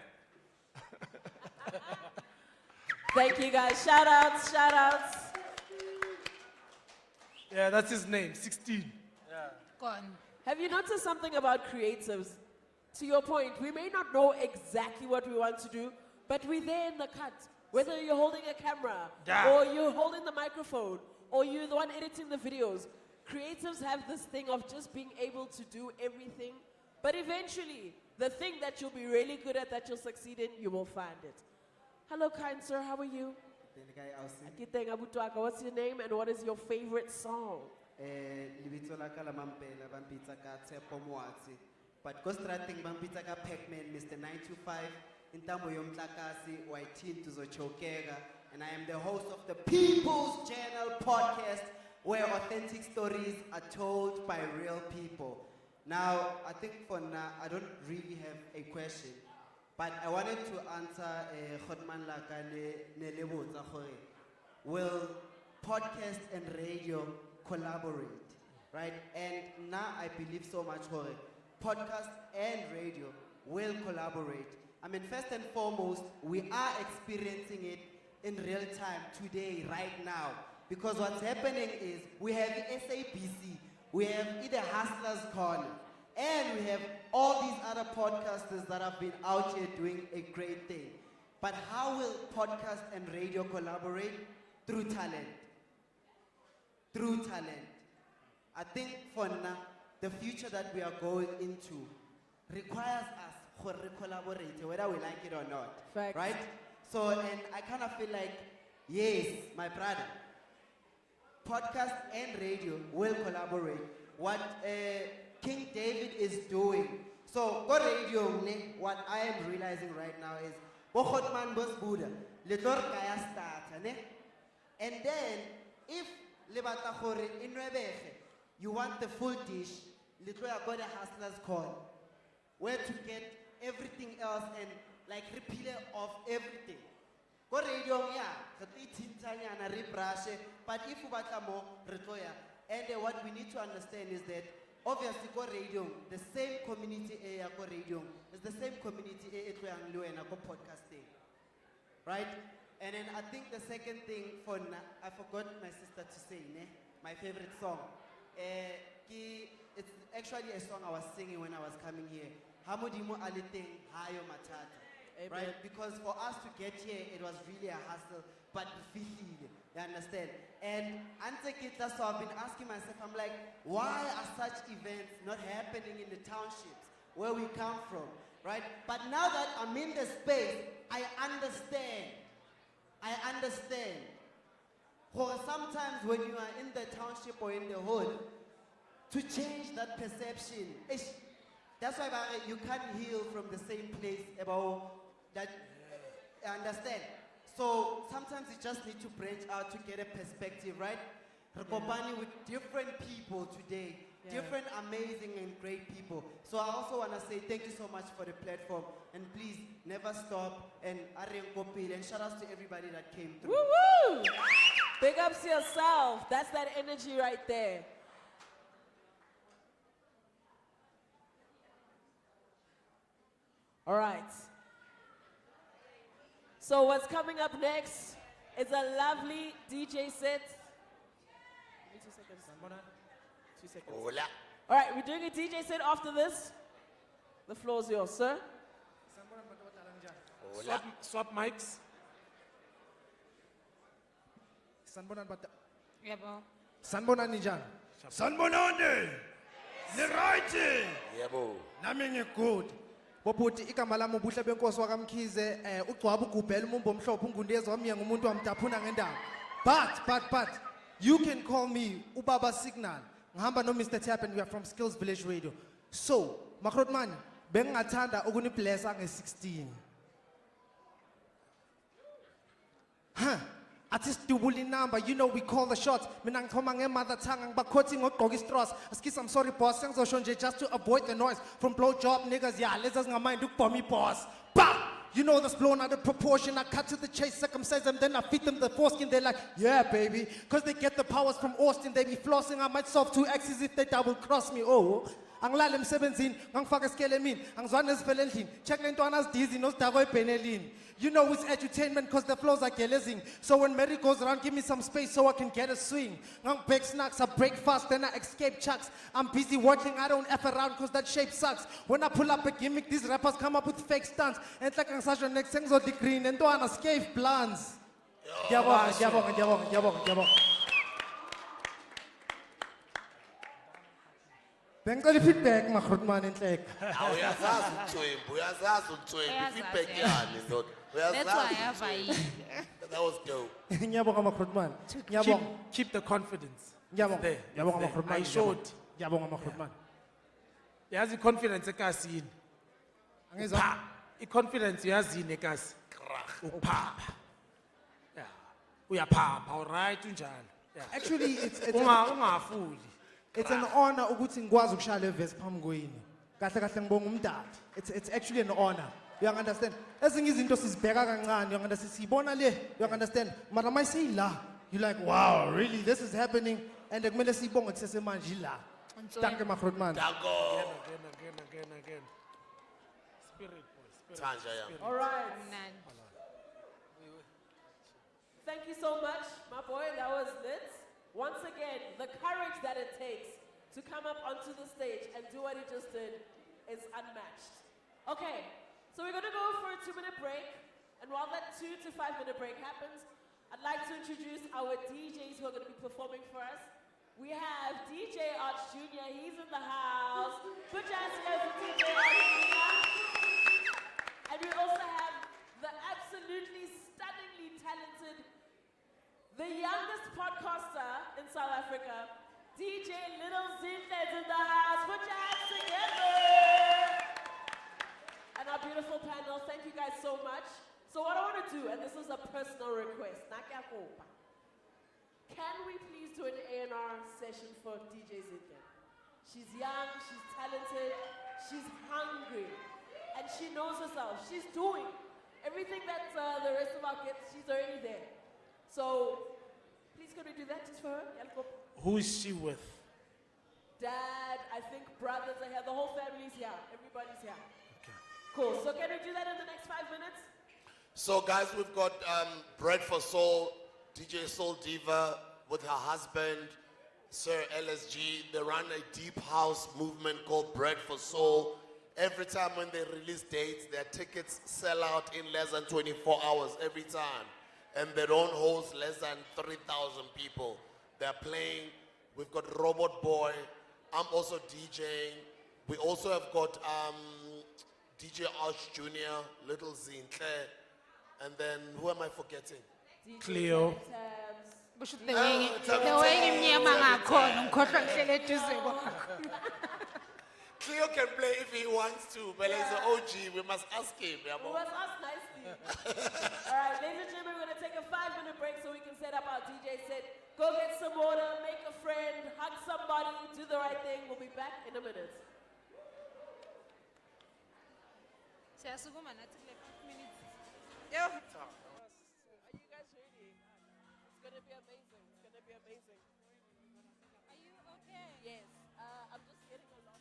Thank you guys. Shout outs, shout outs. Yeah, that's his name, 16. Go on. Have you noticed something about creatives? To your point, we may not know exactly what we want to do, but we're there in the cut. Whether you're holding a camera, Yeah. or you're holding the microphone, or you're the one editing the videos, creatives have this thing of just being able to do everything. But eventually, the thing that you'll be really good at, that you'll succeed in, you will find it. Hello, kind sir, how are you? Akiteng Abutwaka, what's your name and what is your favorite song? Libitso la ka la Mampela ba mpitsa ka Tshepo Moatsi. But ko strateng ba mpitsa ka Pac-Man, Mr. 925, intambo yomtlakasi wayithinta uzochokeka, and I am the host of the People's Channel podcast where authentic stories are told by real people. Now, I think for now I don't really have a question, but I wanted to answer Khotman Laka ne lebotsa gore, will podcast and radio collaborate, right? And now I believe so much for it. Podcast and radio will collaborate. I mean, first and foremost, we are experiencing it in real time today, right now. Because what's happening is we have SABC, we have either Hustlers Corner, and we have all these other podcasters that have been out here doing a great thing. But how will podcast and radio collaborate? Through talent. Through talent. I think for now, the future that we are going into requires us to collaborate, whether we like it or not. Facts. Right? So, and I kind of feel like, yes, my brother, podcast and radio will collaborate. What King David is doing. So, go radio, what I am realizing right now is, Bokhotman Bos Buddha, Litor Kaya start, and then, if Lebata Khore in Rebeke, you want the full dish, Little got a hustler's call, where to get everything else and like repeater of everything. Go radio, yeah, but if you want more, and what we need to understand is that obviously go radio, the same community area go radio is the same community area and go podcasting, right? And then I think the second thing for I forgot my sister to say, my favorite song. It's actually a song I was singing when I was coming here. Hamudimu aliting hayo matata. Right? Because for us to get here, it was really a hustle, but you understand? And so I've been asking myself, I'm like, why are such events not happening in the townships where we come from? Right? But now that I'm in the space, I understand. For sometimes when you are in the township or in the hood, to change that perception, that's why you can't heal from the same place about that. Understand? So sometimes you just need to branch out to get a perspective, right? Rekopani with different people today, different amazing and great people. So I also want to say thank you so much for the platform, and please never stop. And and shout out to everybody that came through. Woo woo! Big ups to yourself. That's that energy right there. All right. So what's coming up next is a lovely DJ set. 2 seconds. 2 seconds. Hola. All right, we're doing a DJ set after this. The floor is yours, sir. Swap mics. Yebo. Sanbonani njani? Sanbonani. Ni right. Yebo. Nami ngigud. Bobuthi igama lami ubuhle benkosi wakamkhize ugcwaba ugubhela umumbo omhlophe ungundezi wami ngumuntu wamdaphuna ngendaba. But you can call me Ubaba Signal. Ngihamba no Mr. Tap and we are from Skills Village Radio. So, Makrotman, bengingathanda ukuniblessa nge16. Artist dubuli number, you know we call the shots. Mina ngithoma nge-mother tongue, ngibakhothi ngogqoka istraws. Askis, I'm sorry boss, sengizosho nje just to avoid the noise. From blowjob niggas, yeah, leza zingamind ukubhoma boss. Bah! You know that's blown out of proportion. I cut to the chase, circumcise them, then I feed them the foreskin. They're like, yeah, baby. Cause they get the powers from Austin. They be flossing. I might solve 2 X's if they double cross me. Oh. Angilale emsebenzini, ngangifaka isikele emini, angizwani nezifele endlini. Check le ntwana azidizi nozidakwa eBhenelini. You know it's edutainment cause the flows are gelezing. So when Mary goes around, give me some space so I can get a swing. Bake snacks, I break fast, then I escape chucks. I'm busy working, I don't F around cause that shape sucks. When I pull up a gimmick, these rappers come up with fake stunts. And it's like angizasho next sengizo degree, and ntwana scave plans. Ngiyabonga. Bengicela feedback magrotman enhleko. Uyazazi uMthwembu, feedback yani ndoda. That's why I have a That was dope. Ngiyabonga magrotman. Keep the confidence. Ngiyabonga. There. Ngiyabonga There. magrotman. I showed. Ngiyabonga magrotman. Yazi confidence ekasini. Angizwa. Pa. I-confidence uyazini ekasi. Uphapha. Yeah. Uyaphapha, all right unjalo. Yeah. Actually, it's ungafuli. It's an honor ukuthi ngikwazi ukushaya le verse phambi kwenu. Kahle kahle ngibonga umdali. It's actually an honor. You understand? Ezinye izinto sizibheka kancane, you understand? Sibona le, you understand? Mara mayise la, you're like, wow, really this is happening and kumele sibonge kusesemanje la. Danke magrotman. Again. Spirit boy. Tanja, yeah. All right. Thank you so much, my boy. That was lit. Once again, the courage that it takes to come up onto the stage and do what he just did is unmatched. Okay, so we're going to go for a 2-minute break. And while that 2 to 5 minute break happens, I'd like to introduce our DJs who are going to be performing for us. We have DJ Arch Jr. He's in the house. Put your hands together for DJ Arch Jr. And we also have the absolutely stunningly talented, the youngest podcaster in South Africa, DJ Little Zinhle's in the house. Put your hands together. And our beautiful panel, thank you guys so much. So what I want to do, and this is a personal request, Nakakopa. Can we please do an A&R session for DJ Zinhle? She's young, she's talented, she's hungry, and she knows herself. She's doing everything that the rest of our kids, she's already there. So, please could we do that just for her? Who is she with? Dad, I think brothers are here. The whole family's here. Everybody's here. Okay. Cool. So can we do that in the next 5 minutes? So guys, we've got Bread for Soul, DJ Soul Diva with her husband, Sir LSG. They run a deep house movement called Bread for Soul. Every time when they release dates, their tickets sell out in less than 24 hours every time. And they don't host less than 3,000 people. They're playing. We've got Robot Boy. I'm also DJing. We also have got DJ Arch Jr., Little Zinhle, and then who am I forgetting? Cleo. Cleo can play if he wants to, but as an OG, we must ask him. We must ask nicely. All right, ladies and gentlemen, we're going to take a 5-minute break so we can set up our DJ set. Go get some water, make a friend, hug somebody, do the right thing. We'll be back in a minute. Yo. Are you guys ready? It's going to be amazing. It's going to be amazing. Are you okay? Yes. I'm just getting a lot.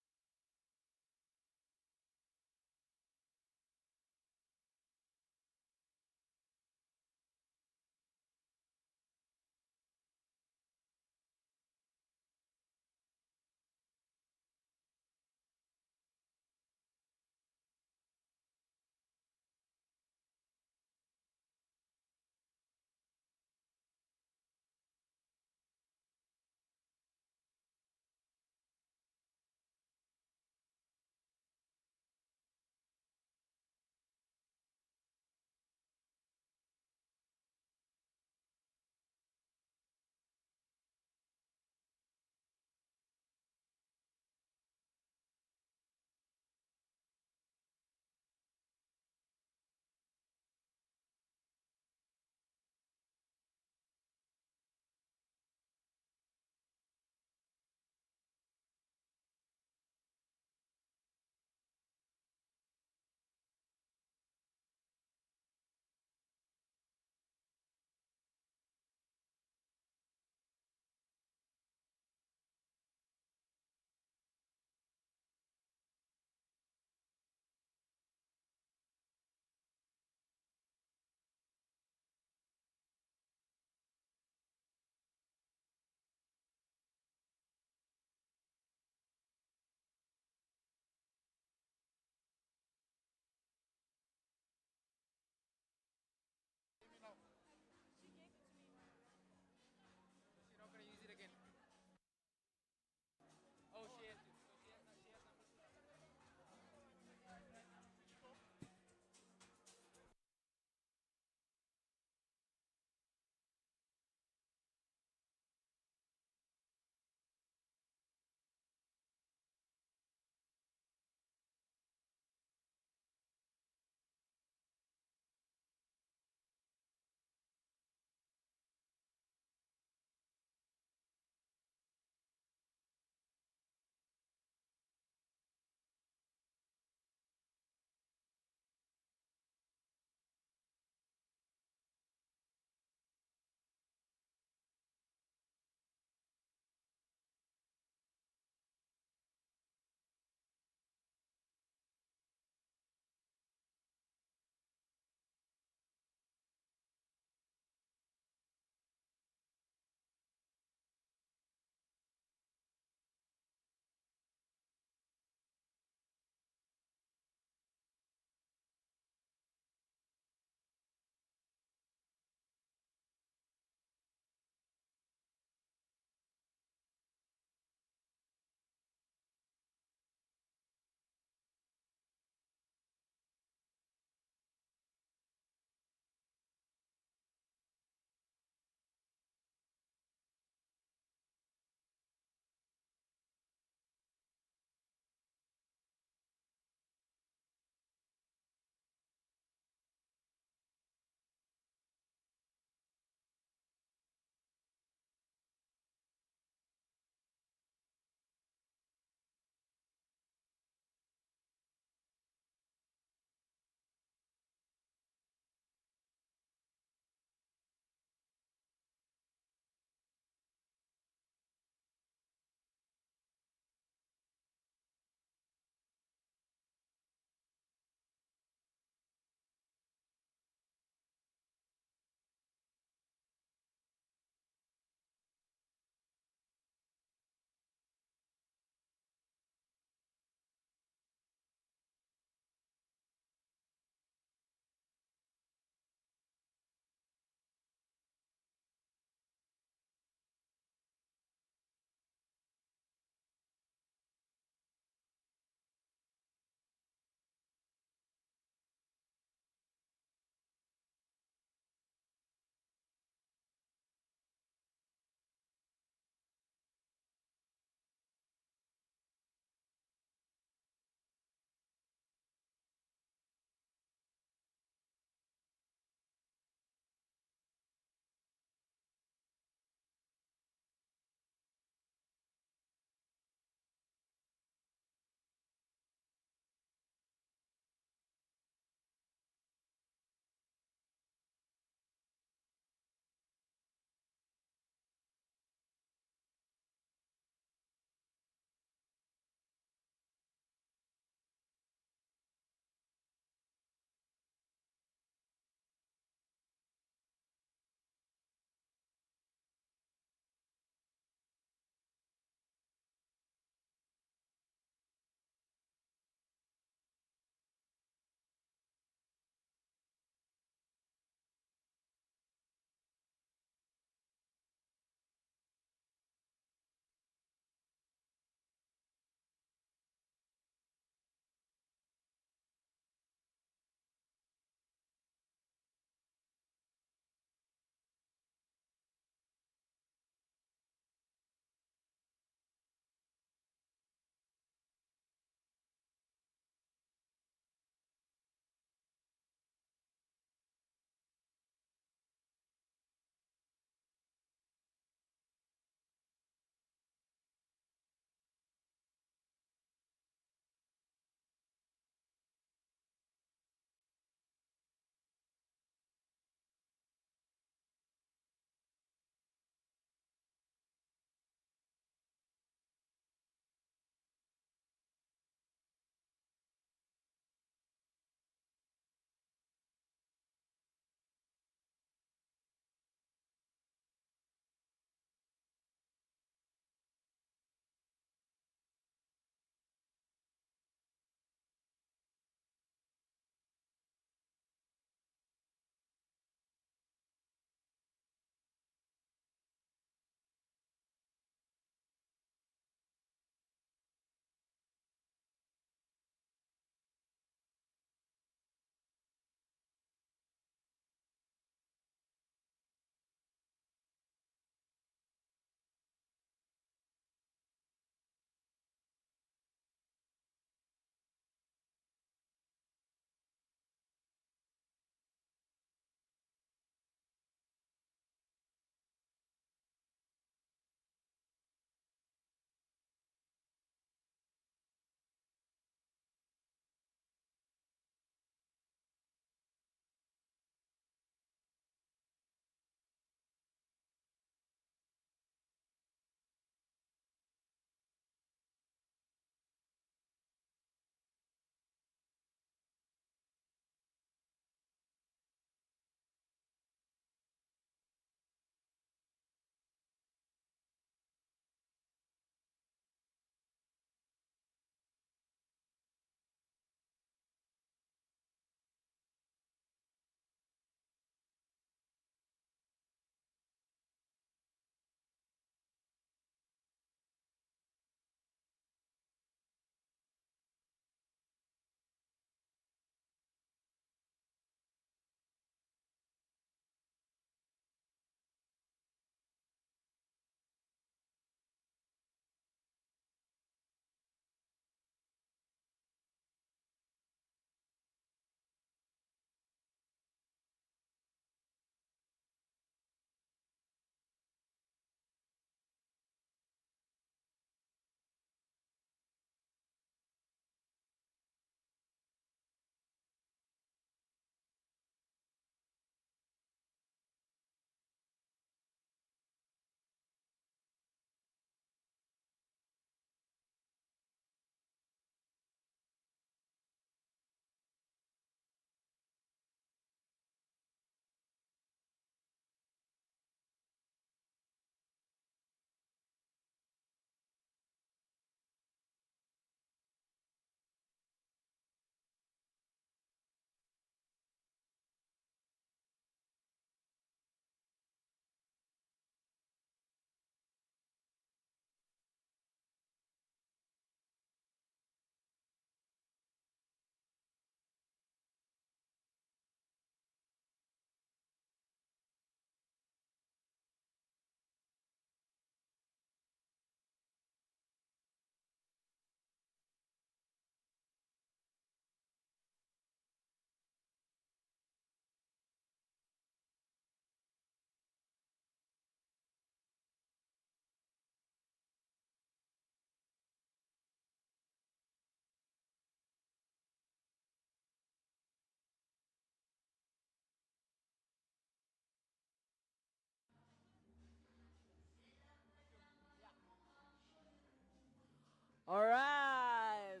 All right.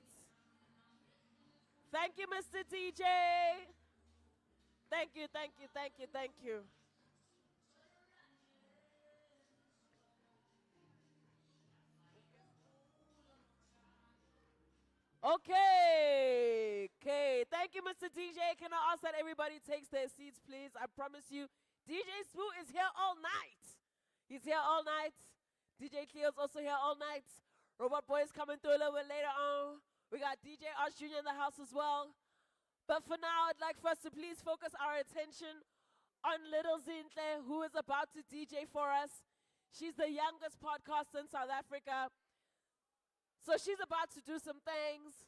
Thank you, Mr. DJ. Thank you, thank you, thank you, thank you. Okay, okay. Thank you, Mr. DJ. Can I ask that everybody takes their seats, please? I promise you, DJ Spoo is here all night. He's here all night. DJ Cleo's also here all night. Robot Boy is coming through a little bit later on. We got DJ Arch Jr. in the house as well. But for now, I'd like for us to please focus our attention on Little Zinhle, who is about to DJ for us. She's the youngest podcaster in South Africa. So she's about to do some things.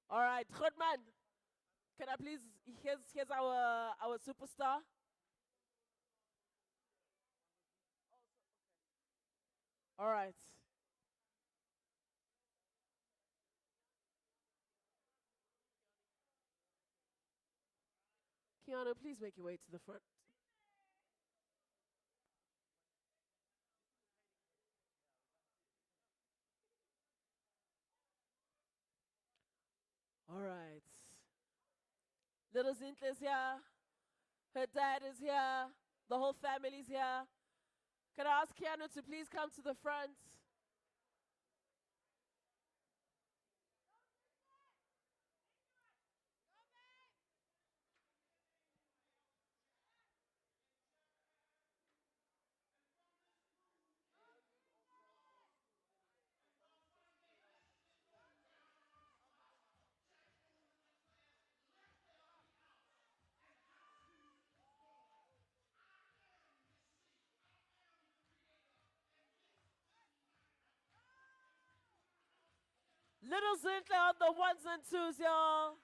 All right, Grootman, can I please, here's our superstar. All right. Keanu, please make your way to the front. All right. Little Zintle's here. Her dad is here. The whole family's here. Can I ask Keanu to please come to the front? Little Zinhle on the ones and twos, y'all.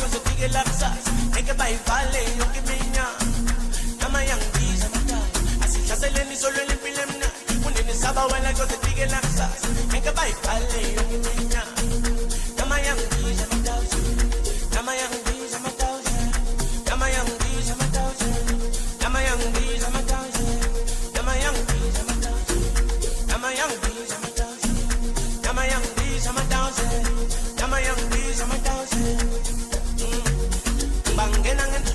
kuzofika elakusasa ngeke bayivale yonke iminyaka nama yangibiza amadala asihlaseleni solweni impilo emnandi undeni saba wena kuzofika elakusasa ngeke bayivale yonke iminyaka nama yangibiza amadala nama yangibiza amadala nama yangibiza amadala nama yangibiza amadala nama yangibiza amadala nama yangibiza amadala nama yangibiza amadala nama yangibiza amadala bangena ngento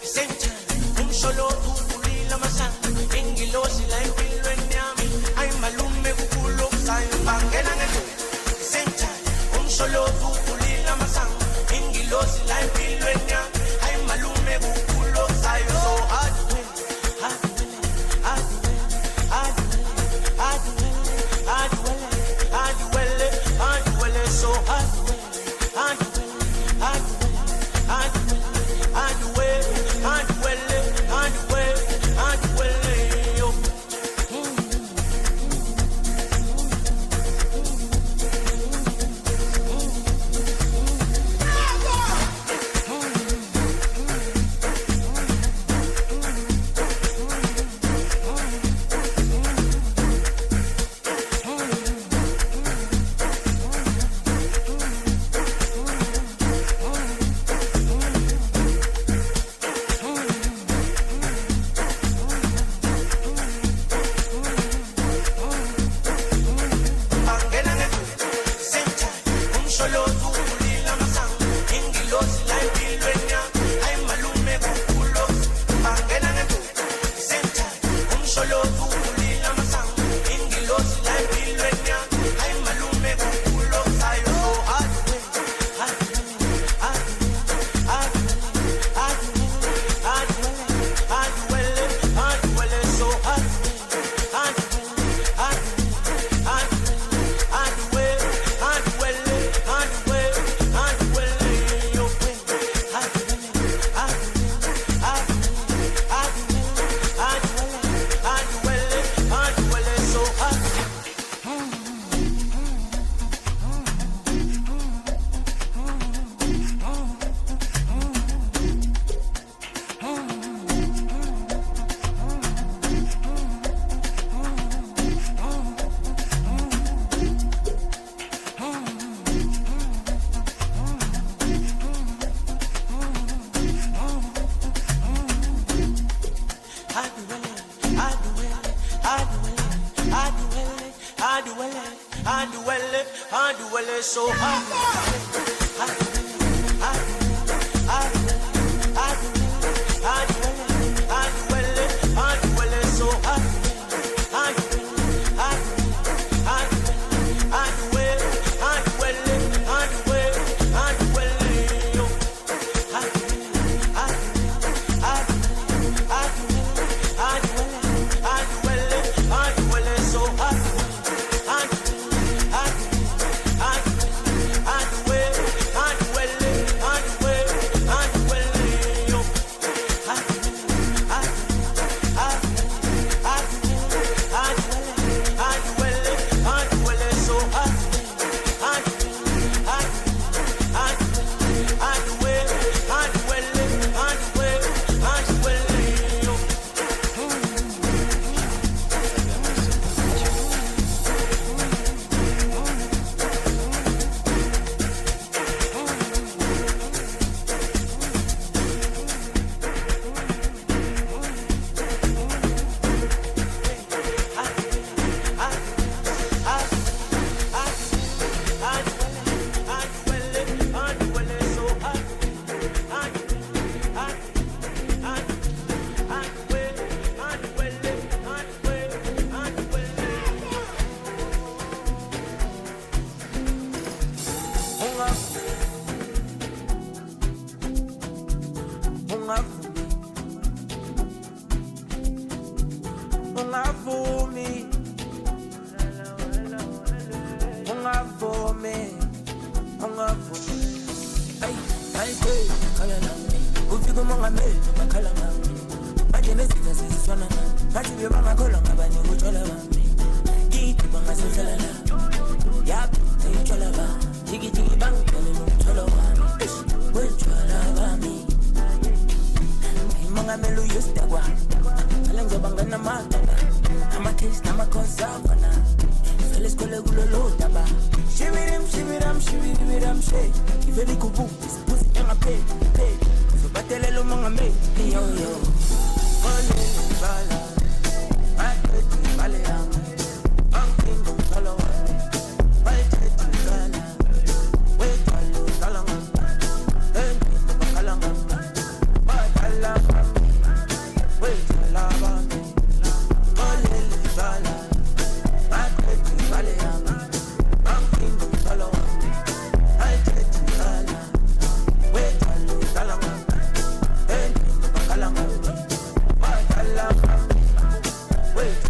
isentha umsholo ulila masana engilosi la impilweni yami ay malume kukulo kusayo bangena ngento isentha umsholo ulila masana engilosi la impilweni yami ay malume kukulo kusayo so hard so hard so Jiggy jiggy bang, and then you tell her, ngamelu yustegwa alenzo bangana mataba ama case nama kozavana sele skole kulolo taba shibiram she iveli kubu pusi enga pay so batelelo manga me yo ole bala ateti bale am ankingo follow wait bala wait alu salama kalama batala wait alaba ole bala ateti bale am ankingo follow wait alu salama kalama batala wait wait,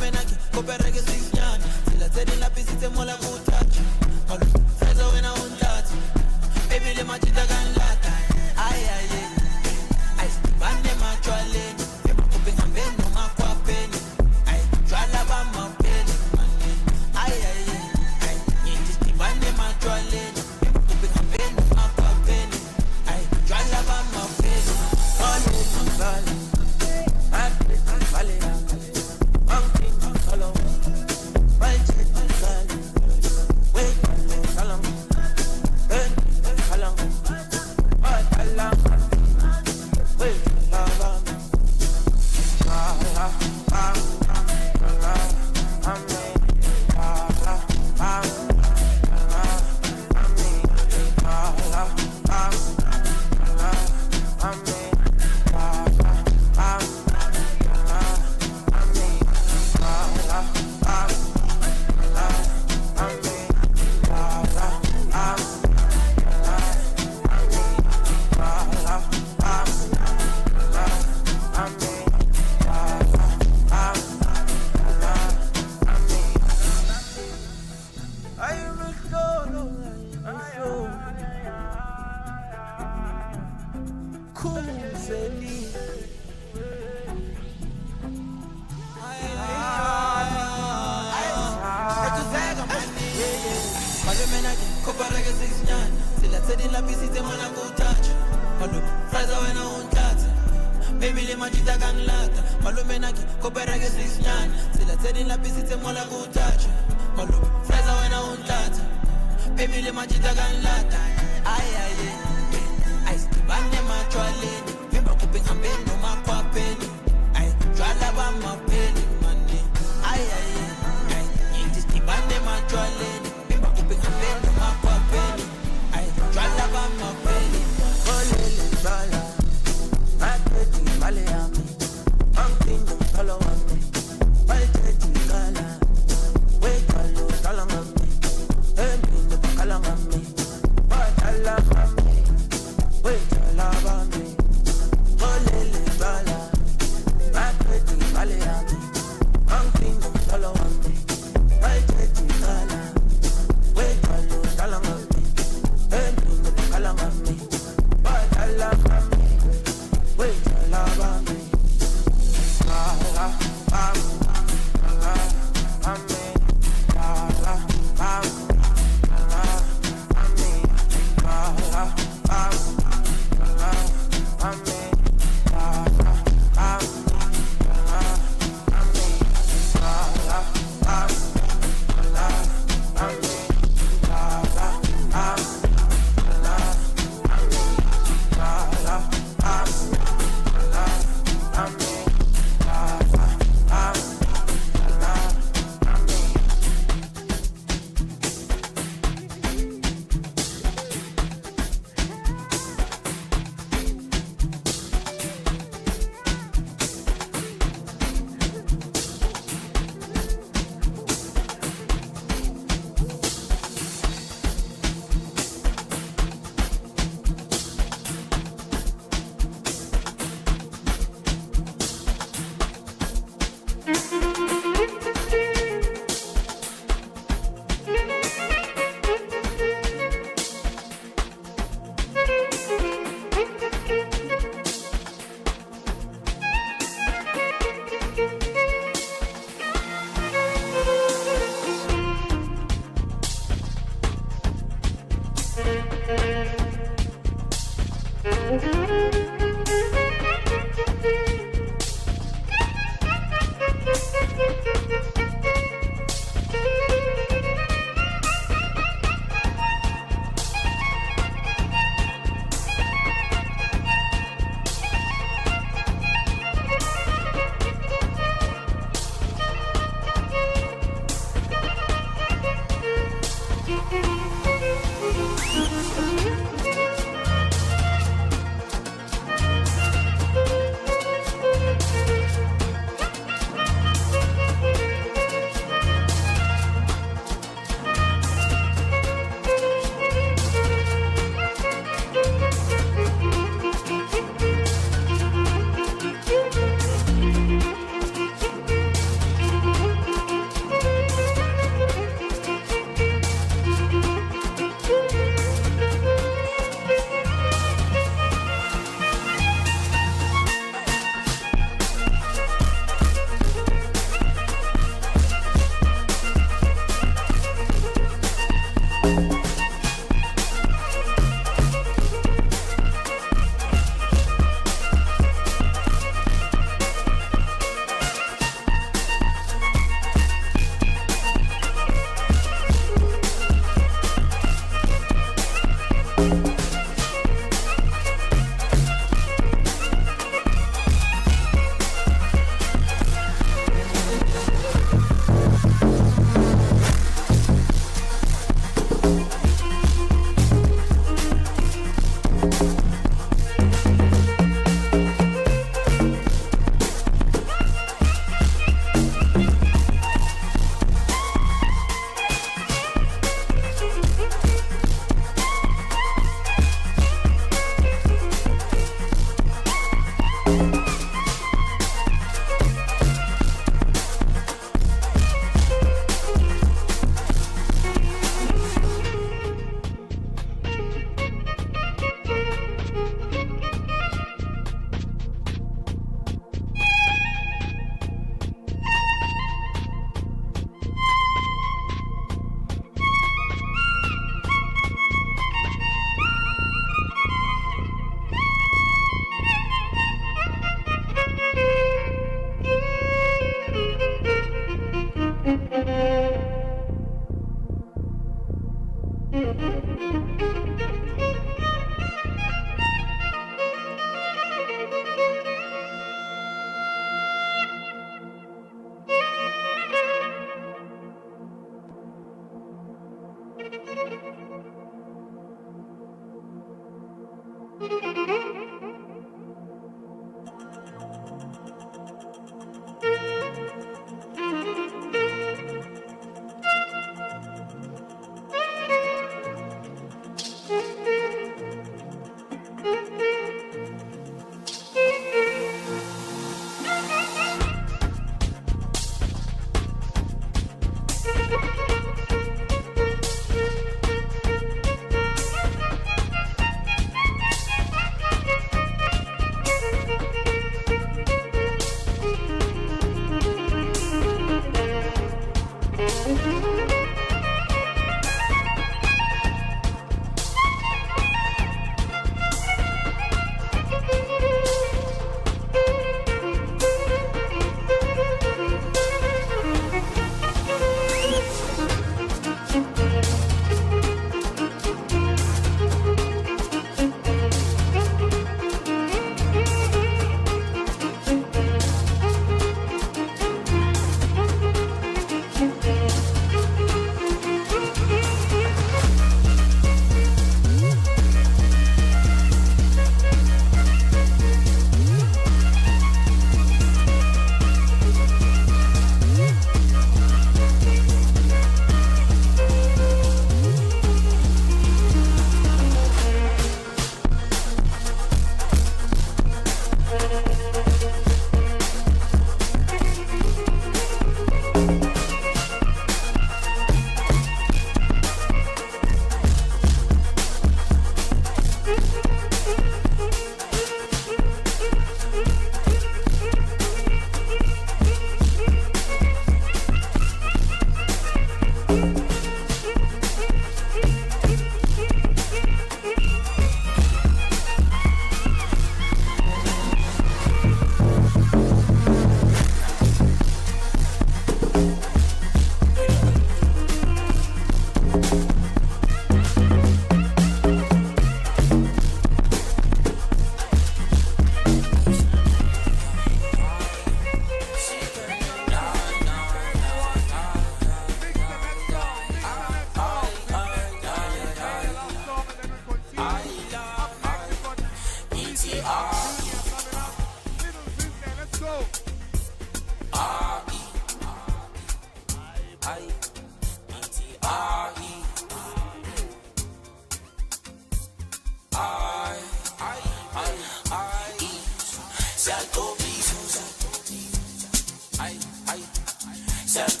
Guys,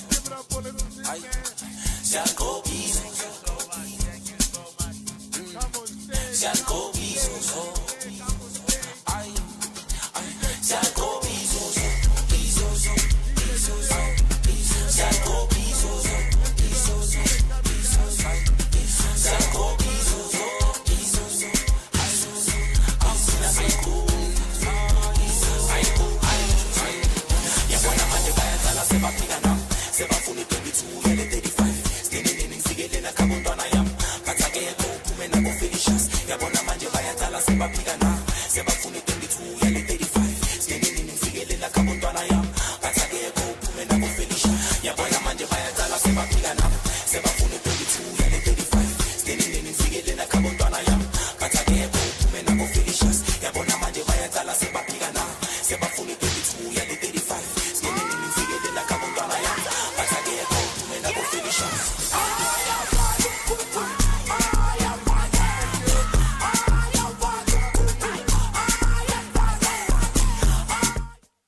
give it up for Little Zinhle. Come on stage.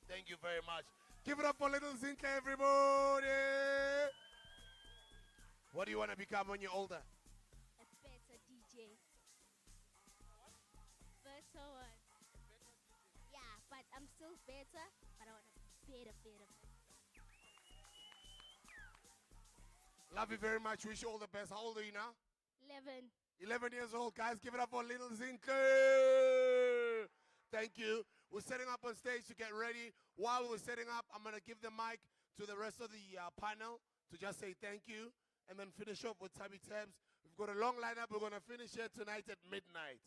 Thank you very much. Give it up for Little Zinhle, everybody. What do you want to become when you're older? A better DJ. Better one. Yeah, but I'm still better, but I want to be better. Love you very much. Wish you all the best. How old are you now? 11. 11 years old. Guys, give it up for Little Zinhle. Thank you. We're setting up on stage to get ready. While we're setting up, I'm going to give the mic to the rest of the panel to just say thank you and then finish up with Tabby Tabs. We've got a long lineup. We're going to finish here tonight at midnight.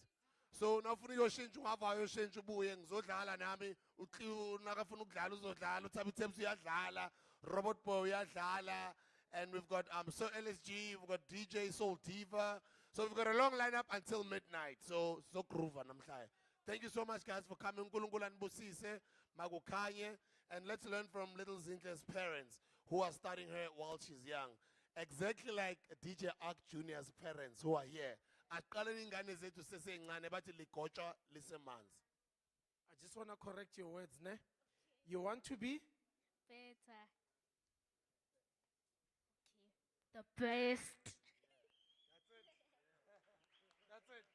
So nafuna uyoshintsha ungava uyoshintsha ubuye ngizodlala nami uTliwu nakafuna ukudlala uzodlala uThabi Tabs uyadlala Robot Boy uyadlala and we've got Sir LSG, we've got DJ Soul Diva. So we've got a long lineup until midnight. So groove namhlanje. Thank you so much, guys, for coming. uNkulunkulu anibusise, makukhanye, and let's learn from Little Zinhle's parents, who are starting her while she's young. Exactly like DJ Ark Jr.'s parents, who are here. Aqaleni ingane zethu sesencane bathi ligotshwa lisemanzi. I just want to correct your words, ne? You want to be? Better. Okay. The best. That's it.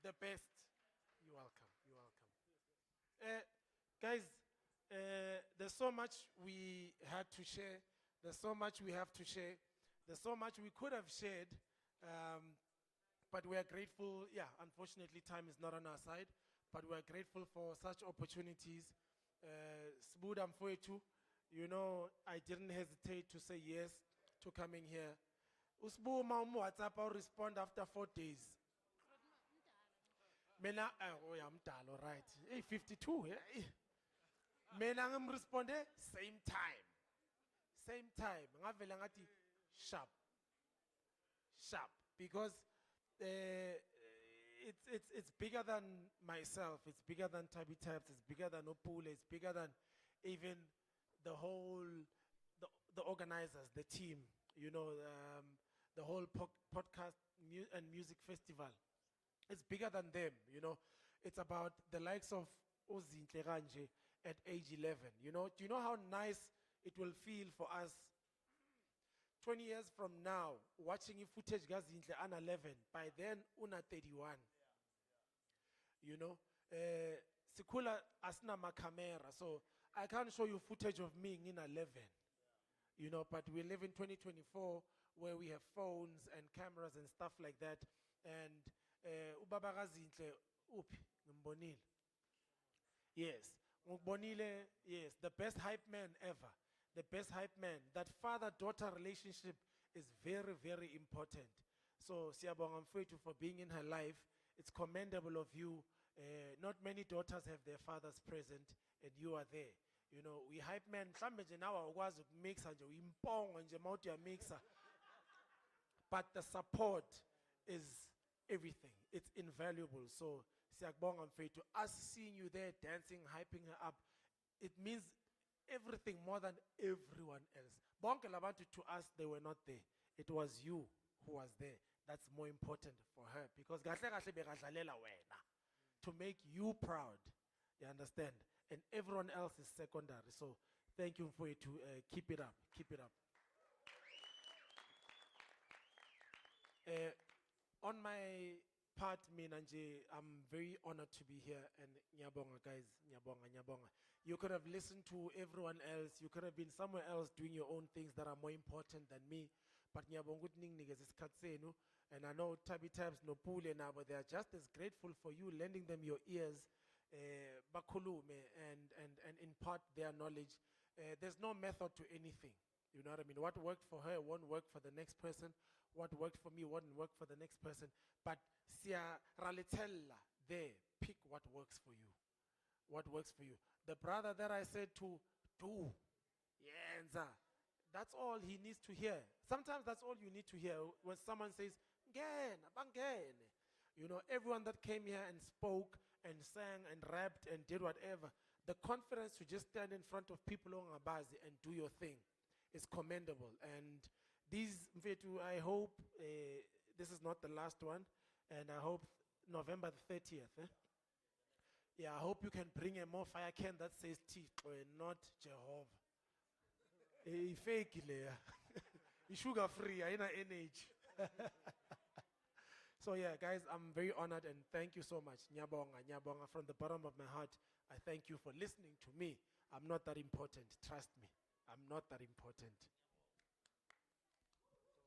The best. You're welcome. You're welcome. Guys, there's so much we had to share. There's so much we have to share. There's so much we could have shared. But we are grateful. Yeah, unfortunately, time is not on our side. But we are grateful for such opportunities. Sbuda Mfwetu, you know, I didn't hesitate to say yes to coming here. Usbu Maumu WhatsApp, I'll respond after 4 days. Mena, oh yeah, I'm done, all right. Hey, 52, yeah. Mena ngam responde same time. Same time. Ngavela ngathi sharp. Sharp. Because it's bigger than myself. It's bigger than Tabby Tabs. It's bigger than Opule. It's bigger than even the whole, the organizers, the team. You know, the whole podcast and music festival. It's bigger than them, you know. It's about the likes of Ozinhle Kanje at age 11, you know. Do you know how nice it will feel for us 20 years from now, watching footage Gazinhle an 11, by then una 31. You know, Sikula asna ma camera, so I can't show you footage of me in 11. You know, but we live in 2024 where we have phones and cameras and stuff like that. And Ubaba Gazinhle uphi ngimbonile. Yes, ngibonile, yes, the best hype man ever. The best hype man. That father-daughter relationship is very, very important. So Siyabonga Mfwethu for being in her life. It's commendable of you. Not many daughters have their fathers present, and you are there. You know, we hype men. Mhlambe nje nawe awukwazi ukumixa nje uyimpongo nje mawuthi uyamixa. But the support is everything. It's invaluable. So Siyabonga Mfwethu, us seeing you there dancing, hyping her up, it means everything more than everyone else. Bonke labantu, to us, they were not there. It was you who was there. That's more important for her, because kahle kahle bekadlalela wena to make you proud. You understand? And everyone else is secondary. So Thank you for it to keep it up. Keep it up. On my part, Minanje, I'm very honored to be here. And nyabonga, guys, nyabonga, nyabonga. You could have listened to everyone else. You could have been somewhere else doing your own things that are more important than me. But nyabonga niggas is katsenu. And I know Tabi Tabs no pule now, but they are just as grateful for you lending them your ears, bakulume, and impart their knowledge. There's no method to anything. You know what I mean? What worked for her won't work for the next person. What worked for me won't work for the next person. But siya ralitella there, pick what works for you. What works for you. The brother that I said to do, yenza. That's all he needs to hear. Sometimes that's all you need to hear when someone says, ngena, bangene. You know, everyone that came here and spoke and sang and rapped and did whatever, the confidence to just stand in front of people on Abazi and do your thing is commendable. And these, Mfetu, I hope this is not the last one, and I hope November the 30th. Yeah, I hope you can bring a more fire can that says Tito, not Jehovah. Fake sugar free, I NH. So yeah, guys, I'm very honored and thank you so much. Nyabonga, nyabonga, from the bottom of my heart, I thank you for listening to me. I'm not that important, trust me. I'm not that important.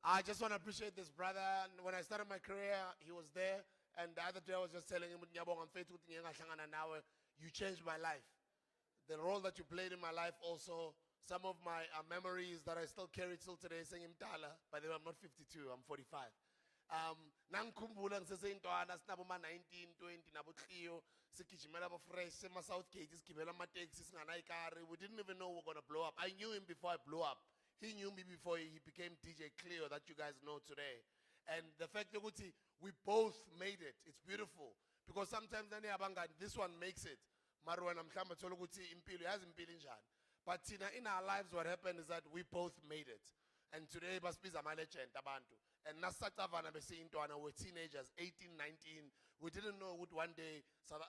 I just want to appreciate this brother. And when I started my career, he was there. And the other day I was just telling him, you changed my life. The role that you played in my life also, some of my memories that I still carry till today, saying Mtala. By the way, I'm not 52, I'm 45. Nangikhumbula ngiseseyintwana sinabo 19 20 nabo Clio sigijimela abo fresh sema Southgate sigibela ama taxi singana ikari. We didn't even know we were going to blow up. I knew him before I blew up. He knew me before he became DJ Clio that you guys know today. And the fact that we both made it, it's beautiful. Because sometimes this one makes it. Marwan amhlamba thola ukuthi impilo yazi impilo injani. But in our lives what happened is that we both made it. And today basibiza ama legend abantu. And nasacavana besiyintwana, we're teenagers, 18, 19. We didn't know would one day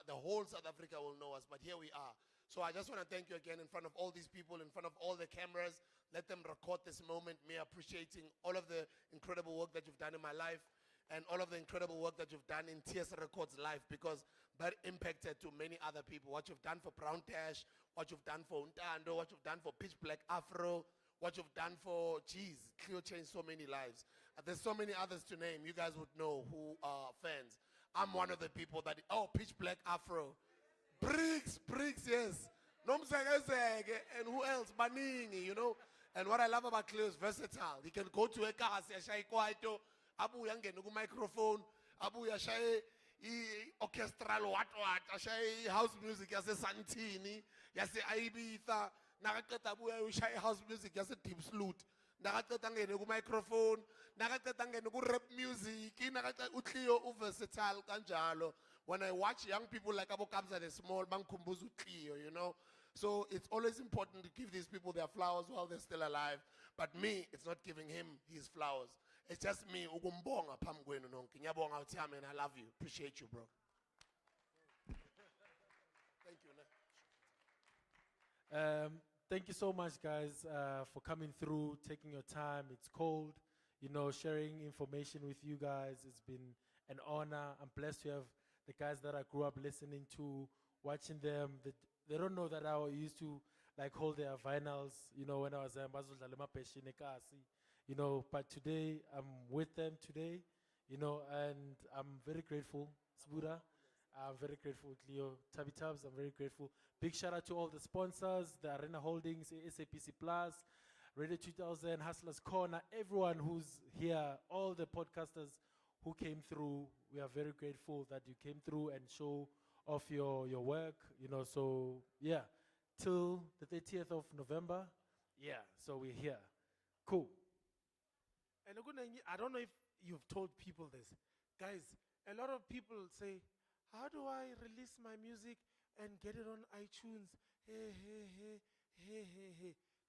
the whole South Africa will know us, but here we are. So I just want to thank you again in front of all these people, in front of all the cameras. Let them record this moment, me appreciating all of the incredible work that you've done in my life and all of the incredible work that you've done in TS Records life, because that impacted to many other people. What you've done for Brown Tash, what you've done for Untando, what you've done for Pitch Black Afro, what you've done for, geez, Clio changed so many lives. There's so many others to name. You guys would know who are fans. I'm one of the people that, Pitch Black Afro. Bricks, yes. Nomzegezege, and who else? Baningi, you know. And what I love about Clio is versatile. He can go to a car, say, kwaito, abu yange nugu microphone, abu yashay orchestral what, ashay house music, yase Santini, yase Ibiza, nakaqeda abuya ushay house music, yase Deep Sleuth. Nakaqeda ngene ku microphone, nakaqeda ngene ku rap music, nakaqeda uClio versatile kanjalo. When I watch young people like Abo Kabza the Small, Bankumbuzu Clio, you know. So it's always important to give these people their flowers while they're still alive. But me, it's not giving him his flowers. It's just me, Ugumbonga Pamgwenu Nonki. Nyabonga Utiame, and I love you. Appreciate you, bro. Thank you. Thank you so much, guys, for coming through, taking your time. It's cold, you know, sharing information with you guys. It's been an honor. I'm blessed to have the guys that I grew up listening to, watching them. They don't know that I used to like hold their vinyls, you know, when I was you know, but today I'm with them today, you know, and I'm very grateful, Sbuda. I'm very grateful, Clio. Tabi Tabs, I'm very grateful. Big shout out to all the sponsors, the Arena Holdings, SAPC Plus, Radio 2000, Hustlers Corner, everyone who's here, all the podcasters who came through. We are very grateful that you came through and show off your work, you know, so yeah, till the 30th of November, yeah, so we're here. Cool. And I don't know if you've told people this. Guys, a lot of people say, how do I release my music and get it on iTunes? Hey.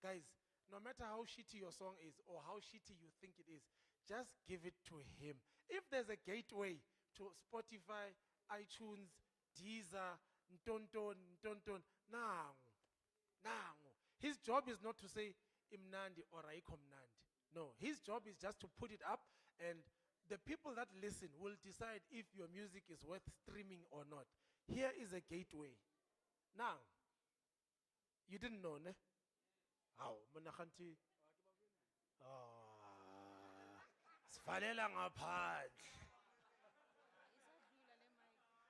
Guys, no matter how shitty your song is or how shitty you think it is, just give it to him. If there's a gateway to Spotify, iTunes, Deezer, Ntonton, nangu. His job job is not to say imnandi or ayikho mnandi. No, his job is just to put it up, and the people that listen will decide if your music is worth streaming or not. Here is a gateway. Now, you didn't know, ne? How? Manakhanti. Sivalela ngaphandle.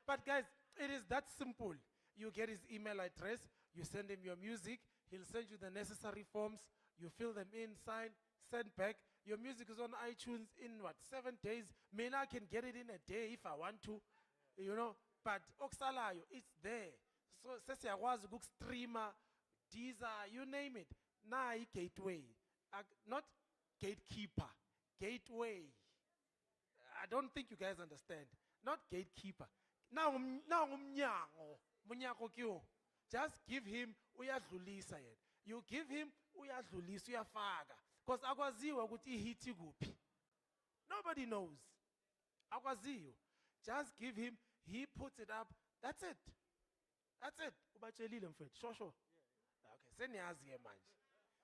But guys, it is that simple. You get his email address, you send him your music, he'll send you the necessary forms, you fill them in, sign, send back. Your music is on iTunes in what, 7 days? Maybe I can get it in a day if I want to, you know. But okusalayo, it's there. So sesiyakwazi ukustreama, Deezer, you name it. Na gateway, not gatekeeper, gateway. I don't think you guys understand. Not gatekeeper. Now umnyango kyo. Just give him uyadlulisa yena. You give him uyadlulisa uyafaka. Because akwaziwa ukuthi ihiti kuphi. Nobody knows. Akwaziyo. Just give him, he puts it up. That's it. That's it. Ubatshelile mfethu. Sure. Okay, seniyazi ke manje.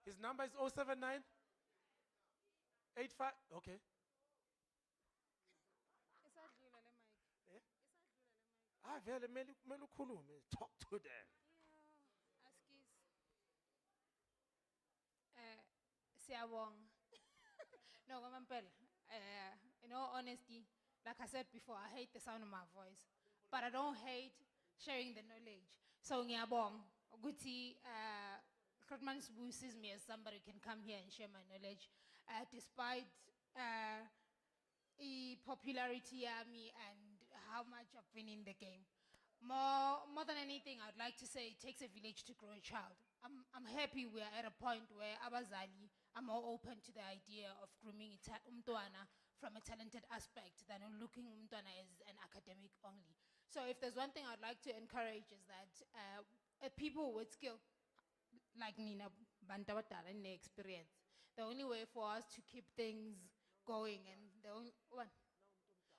His number is 079 85. Okay. Ah, vele kumele ukhulume. Talk to them. Siyabonga. No, Kwamampela, in all honesty, like I said before, I hate the sound of my voice, but I don't hate sharing the knowledge. So ngiyabonga ukuthi Krotman Sbu sees me as somebody who can come here and share my knowledge, despite popularity yami and how much I've been in the game. More than anything, I'd like to say it takes a village to grow a child. I'm happy we are at a point where abazali are more open to the idea of grooming umntwana from a talented aspect than looking umntwana as an academic only. So if there's one thing I'd like to encourage is that people with skill, like Nina Bantabata and the experience, the only way for us to keep things going and the only one,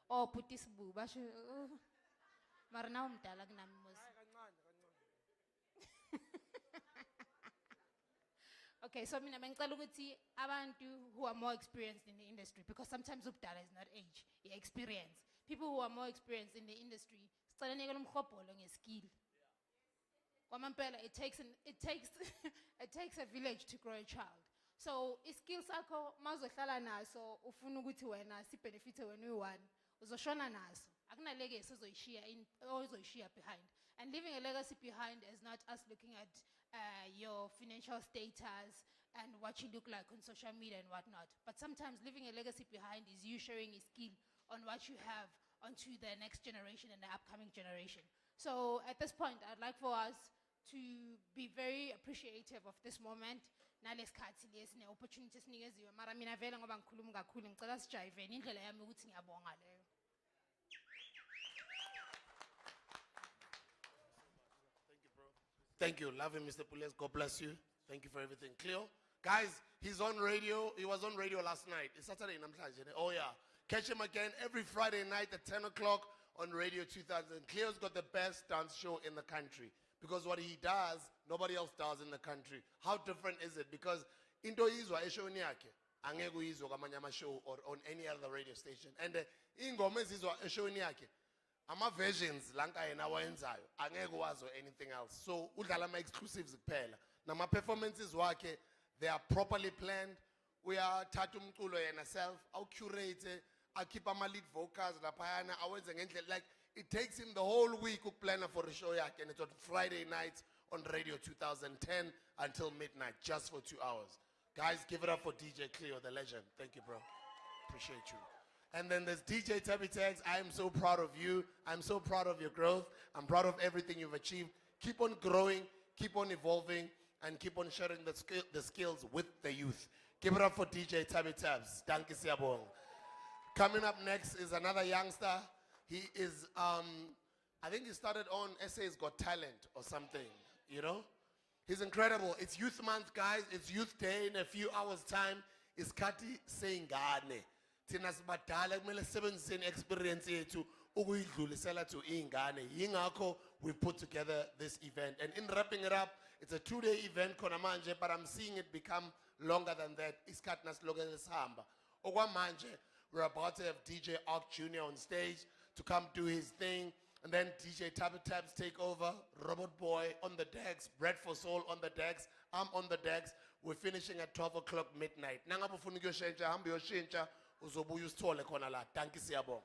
oh, put this boo, Marna umdala kunami mos. Okay, so mina bengicela ukuthi abantu who are more experienced in the industry, because sometimes ubudala is not age, it's experience. People who are more experienced in the industry, sicela nikele umkhobholo ngeskill. Kwamampela, it takes a village to grow a child. So skills sakho mazohlala naso ufuna ukuthi wena si benefit wena uyi-one uzoshona naso. Akunaleke ozoyishiya behind. And leaving a legacy behind is not us looking at your financial status and what you look like on social media and whatnot. But sometimes leaving a legacy behind is you sharing a skill on what you have onto the next generation and the upcoming generation. So at this point, I'd like for us to be very appreciative of this moment. Nalesikhathi lesi ne-opportunity esinikezwe. Mara mina vele ngoba ngikhuluma kakhulu ngicela sijive indlela yami ukuthi ngiyabonga leyo. Thank you. Love him, Mr. Pules. God bless you. Thank you for everything. Cleo? Guys, he's on radio. He was on radio last night. It's Saturday, namhlanje. Oh, yeah. Catch him again every Friday night at 10 o'clock on Radio 2000. Cleo's got the best dance show in the country. Because what he does, nobody else does in the country. How different is it? Because into izwa eshowini yakhe, angeke uyizwe kwamanye ama-show or on any other radio station. And ingoma ezizwa eshowini yakhe, ama-versions lanka yena awayenzayo angeke wazi anything else. So udlala ama-exclusives kuphela. Nama-performances wakhe, they are properly planned. Uyathatha umculo yena self, awucurate, akhipha ama-lead vocals laphayana, awenze ngendlela. Like, it takes him the whole week to plan for a show yakhe, and it's on Friday nights on Radio 2010 until midnight, just for 2 hours. Guys, give it up for DJ Cleo, the legend. Thank you, bro. Appreciate you. And then there's DJ Tabby Tags. I am so proud of you. I'm so proud of your growth. I'm proud of everything you've achieved. Keep on growing, keep on evolving, and keep on sharing the skills with the youth. Give it up for DJ Tabby Tabs. Danke siyabonga. Coming up next is another youngster. He is, I think he started on SA's Got Talent or something, you know? He's incredible. It's Youth Month, guys. It's Youth Day in a few hours' time. It's Kati Sengane. Thina sibadala kumele sisebenzise experience yethu ukuyidlulisela to ingane. Yingakho we put together this event. And in wrapping it up, It's a 2-day event khona manje, but I'm seeing it become longer than that. Isikhathi nasilokhu sihamba. Okwamanje, we're about to have DJ Ark Jr. on stage to come do his thing. And then DJ Tabby Tabs take over, Robot Boy on the decks, Bread for Soul on the decks, I'm on the decks. We're finishing at 12 o'clock midnight. Nanga ufuna ukuyoshintsha, hamba uyoshintsha, uzobuya usithole khona la. Danke siyabonga.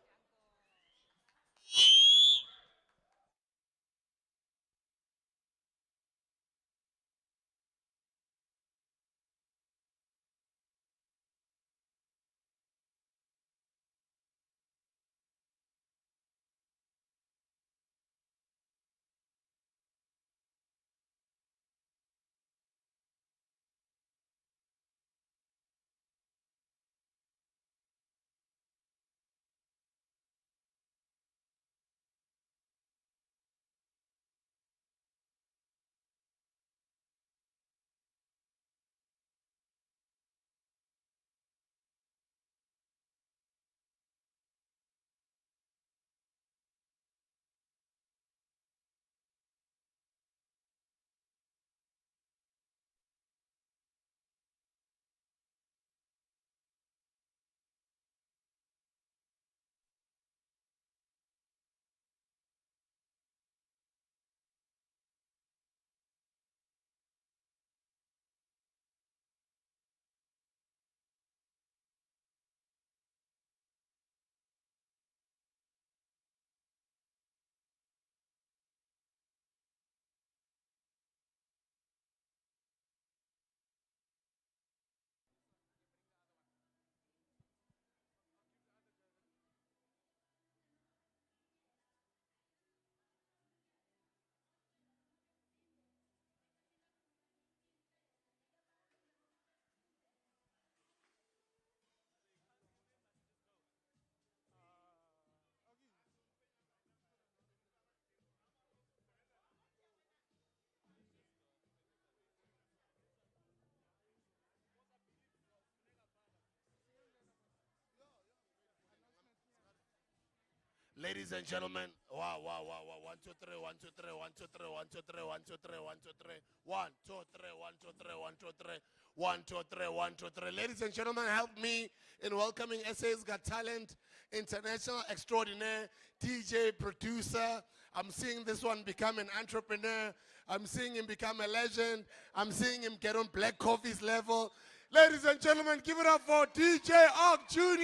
Ladies and gentlemen, wow. 1, 2, 3, 1, 2, 3, 1, 2, 3, 1, 2, 3, 1, 2, 3, 1, 2, 3, 1, 2, 3, 1, 2, 3, 1, 2, 3, 1, 2, 3, 1, 2, 3. Ladies and gentlemen, help me in welcoming SA's Got Talent, international extraordinaire, DJ, producer. I'm seeing this one become an entrepreneur. I'm seeing him become a legend. I'm seeing him get on Black Coffee's level. Ladies and gentlemen, give it up for DJ Ark Jr.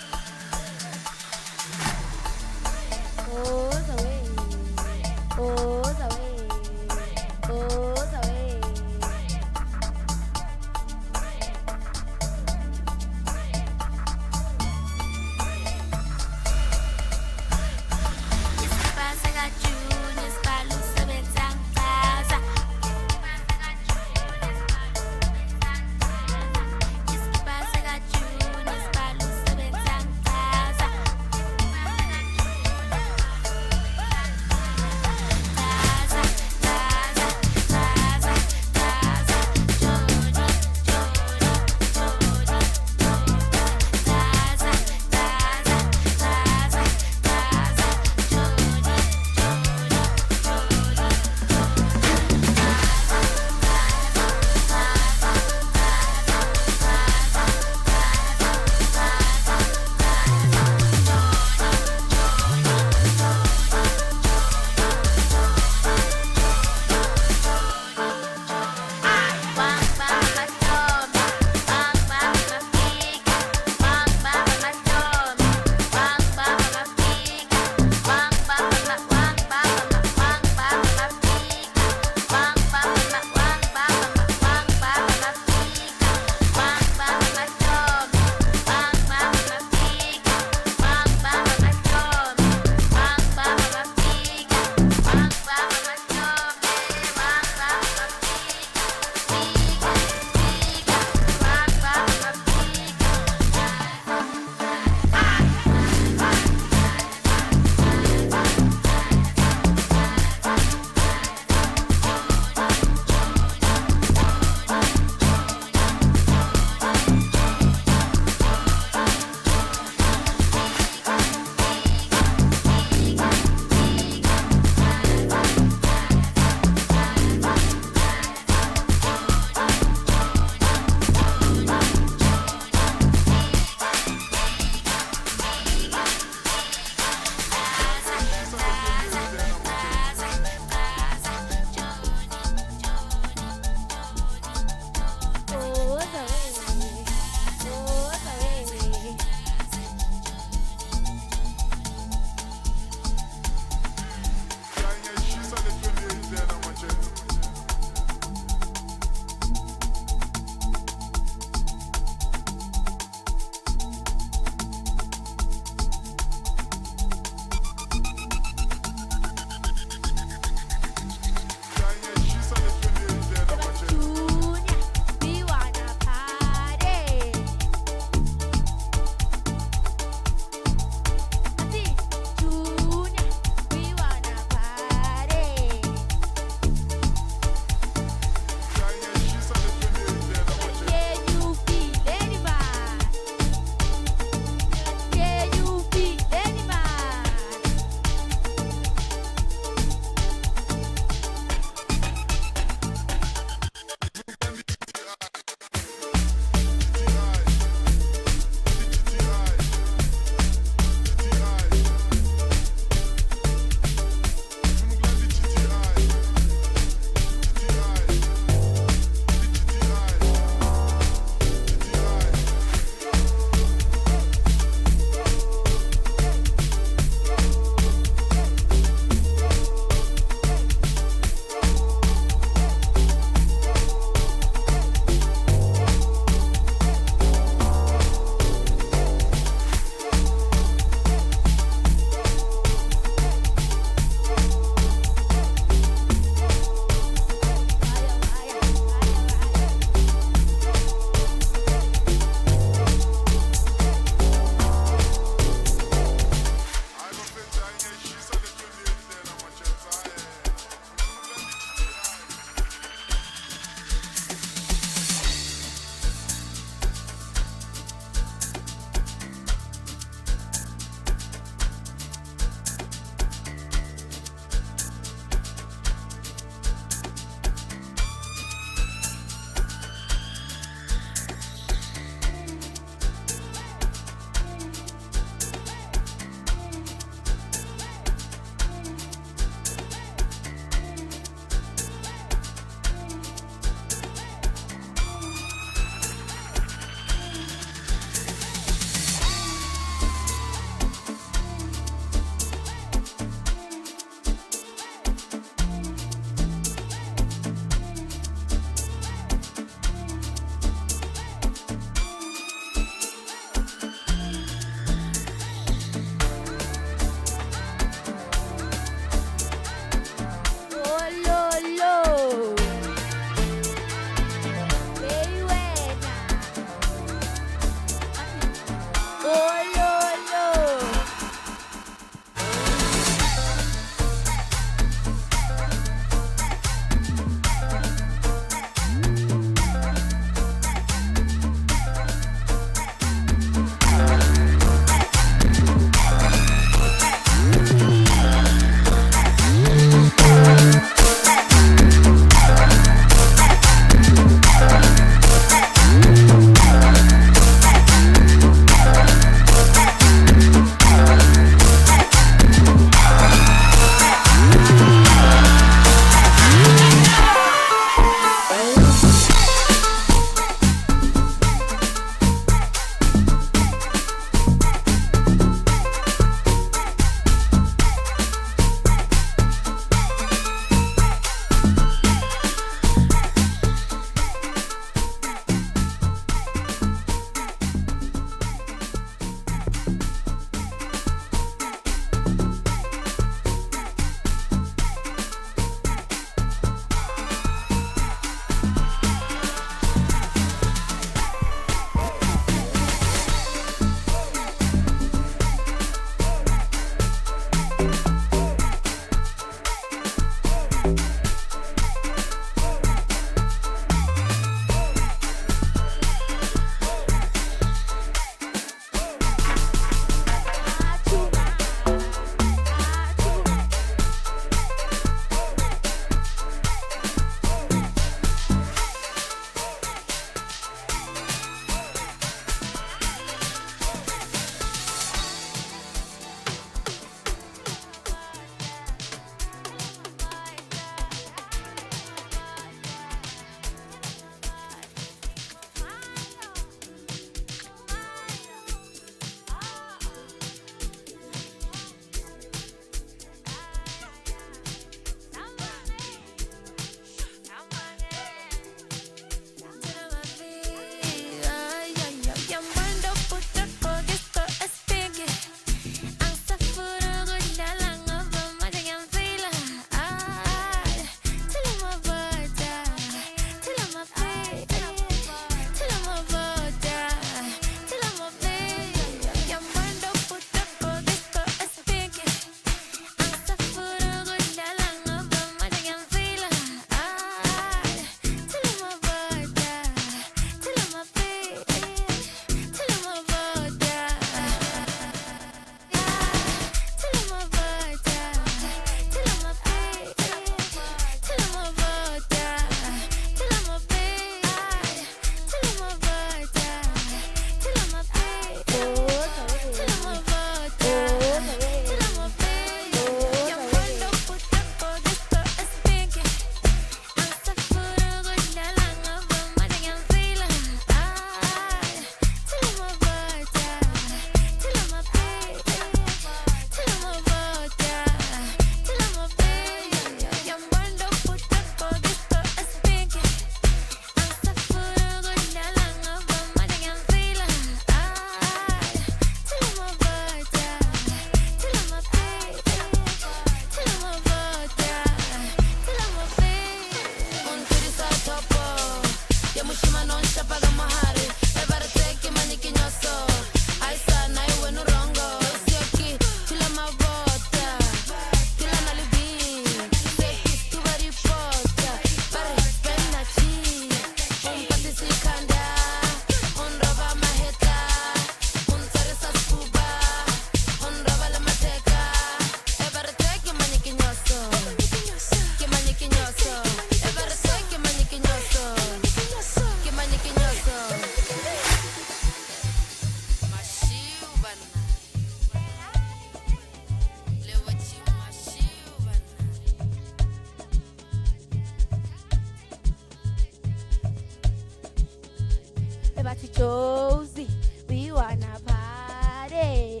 Ebati Josie, we wanna party.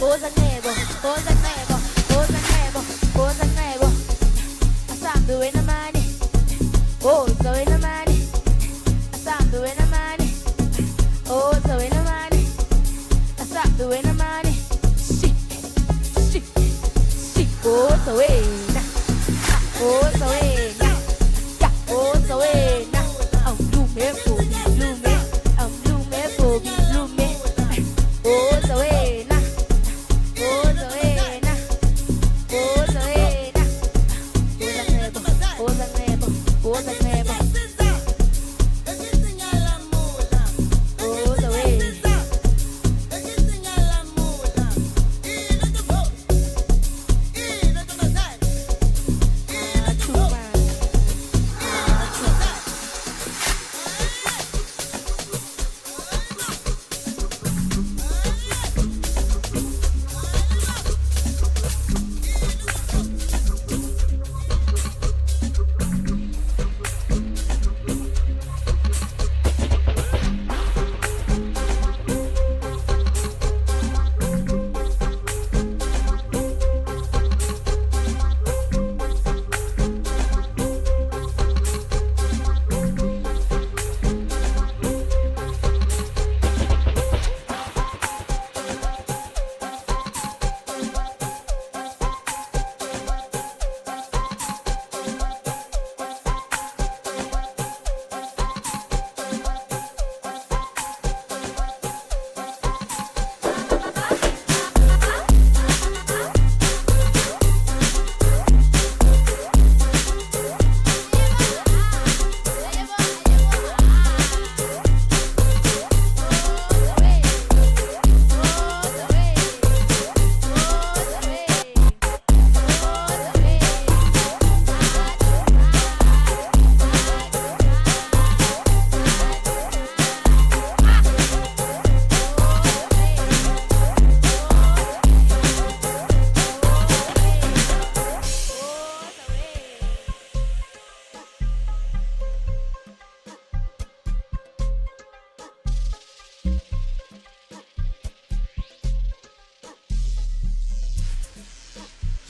Cosa nego, cosa nego, cosa nego, cosa nego. I'm doing the money. Oh, so in the money. I'm doing the money. Oh, so in the money. I'm doing the money. Shit, shit, shit. Oh, so in. Oh, so in. Yeah, oh, so in. I'm blooming for me, blooming. I'm blooming for me, blooming. Oh, so in.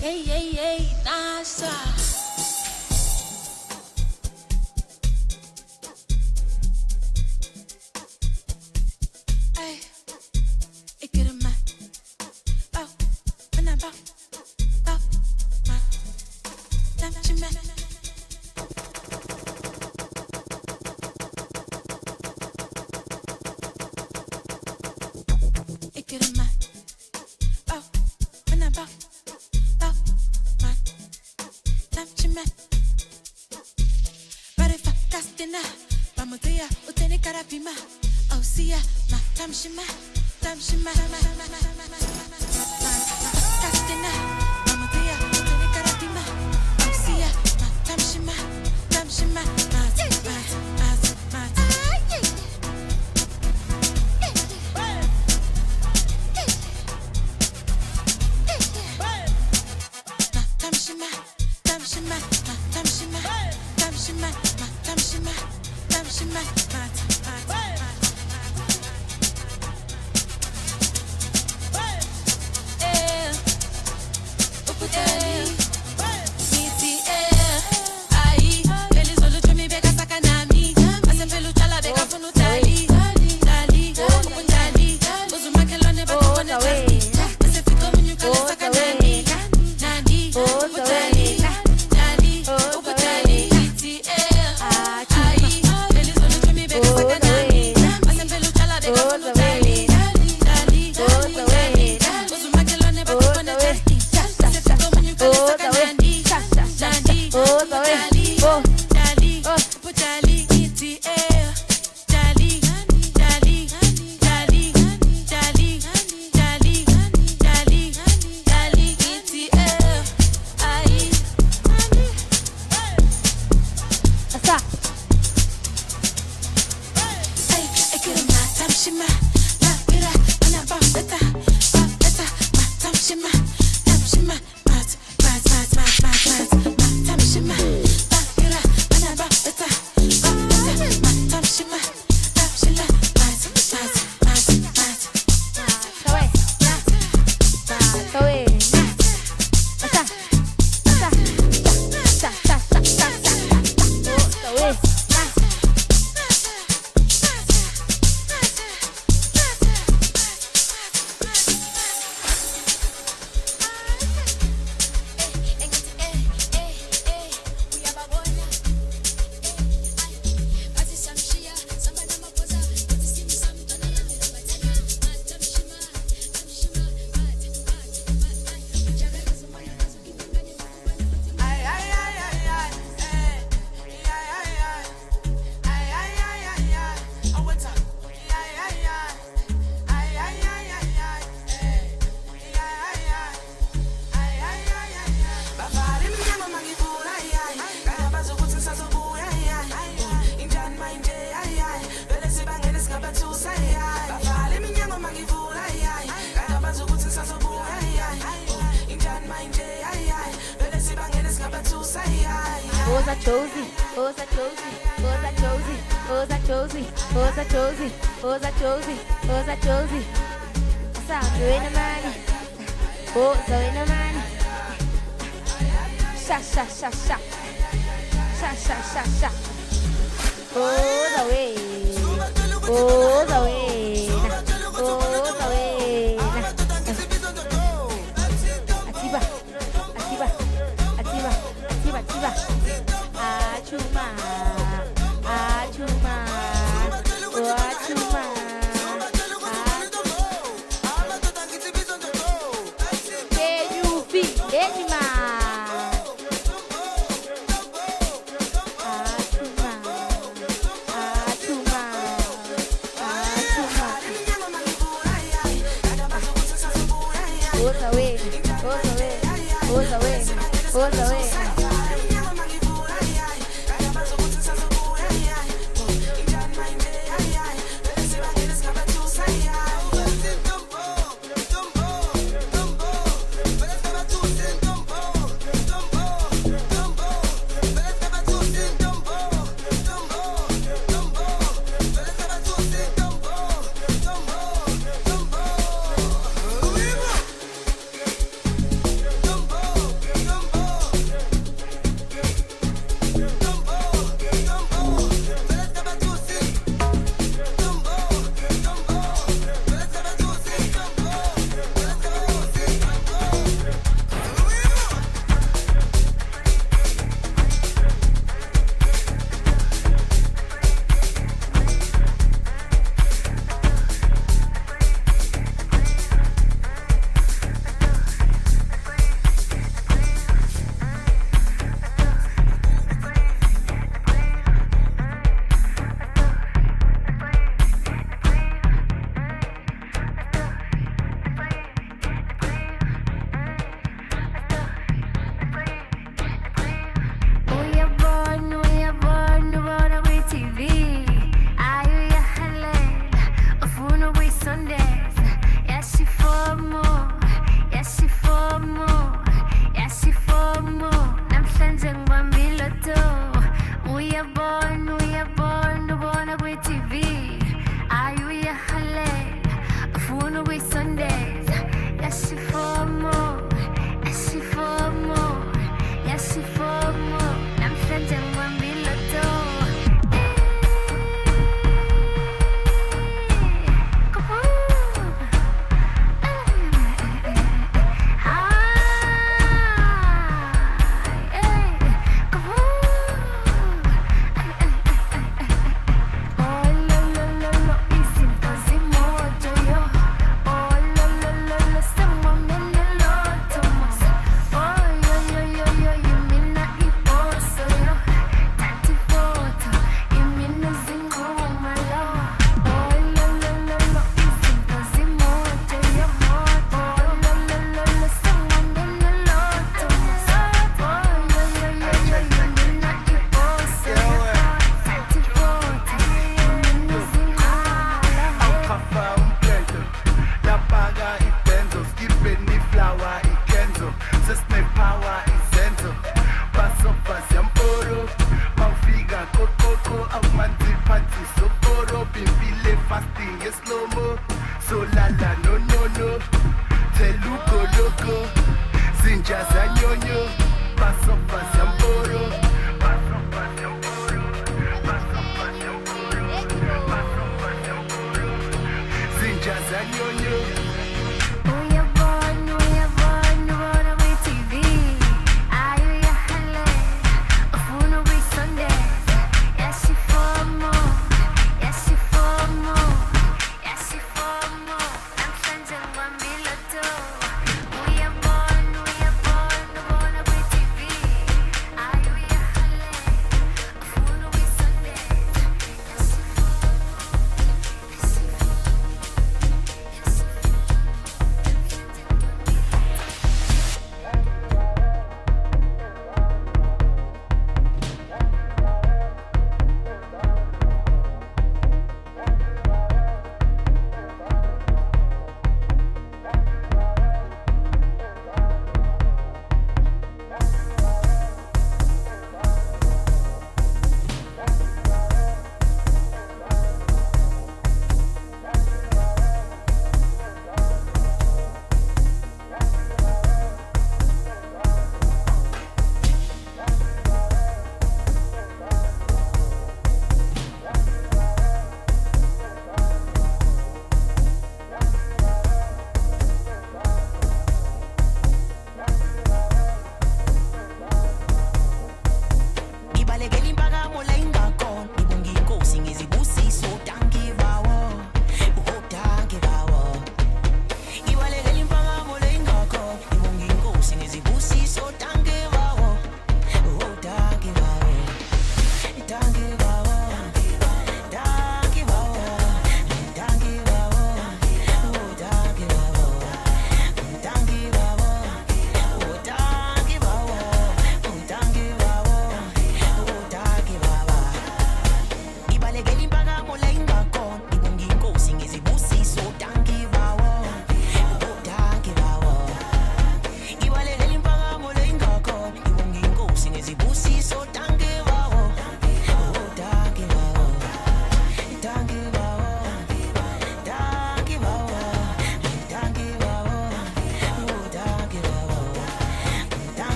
Hey, hey, hey, Nasa. Ay, ik get hem maar. Bouw, banana, bouw, bouw, maar. Damn, man. Ik get hem maar. Bouw, banana, bouw, bouw, maar. Damn, man. Barefa, kastina. Pamotea, utene karapima. Ausia, ma, tamshima, tamshima, kastina. Pamotea, utene karapima. Ausia, ma, tamshima, tamshima, mat. Tamshima, tamshima, tamshima, tamshima, tamshima, tamshima, mat. Oza Josie, Oza Josie, Oza Josie, Oza Josie, Oza Josie, Oza Josie, Oza Josie. Asa doing money, Oza doing money. Sha sha sha sha, sha sha sha sha. Oza way, Oza way, Oza way. Atiba, Atiba, Atiba, Atiba, Atiba. Achuma, Achuma, oh Achuma. Can you feel it, man? Achuma, Achuma, Achuma. Goes away, goes away, goes away, goes away.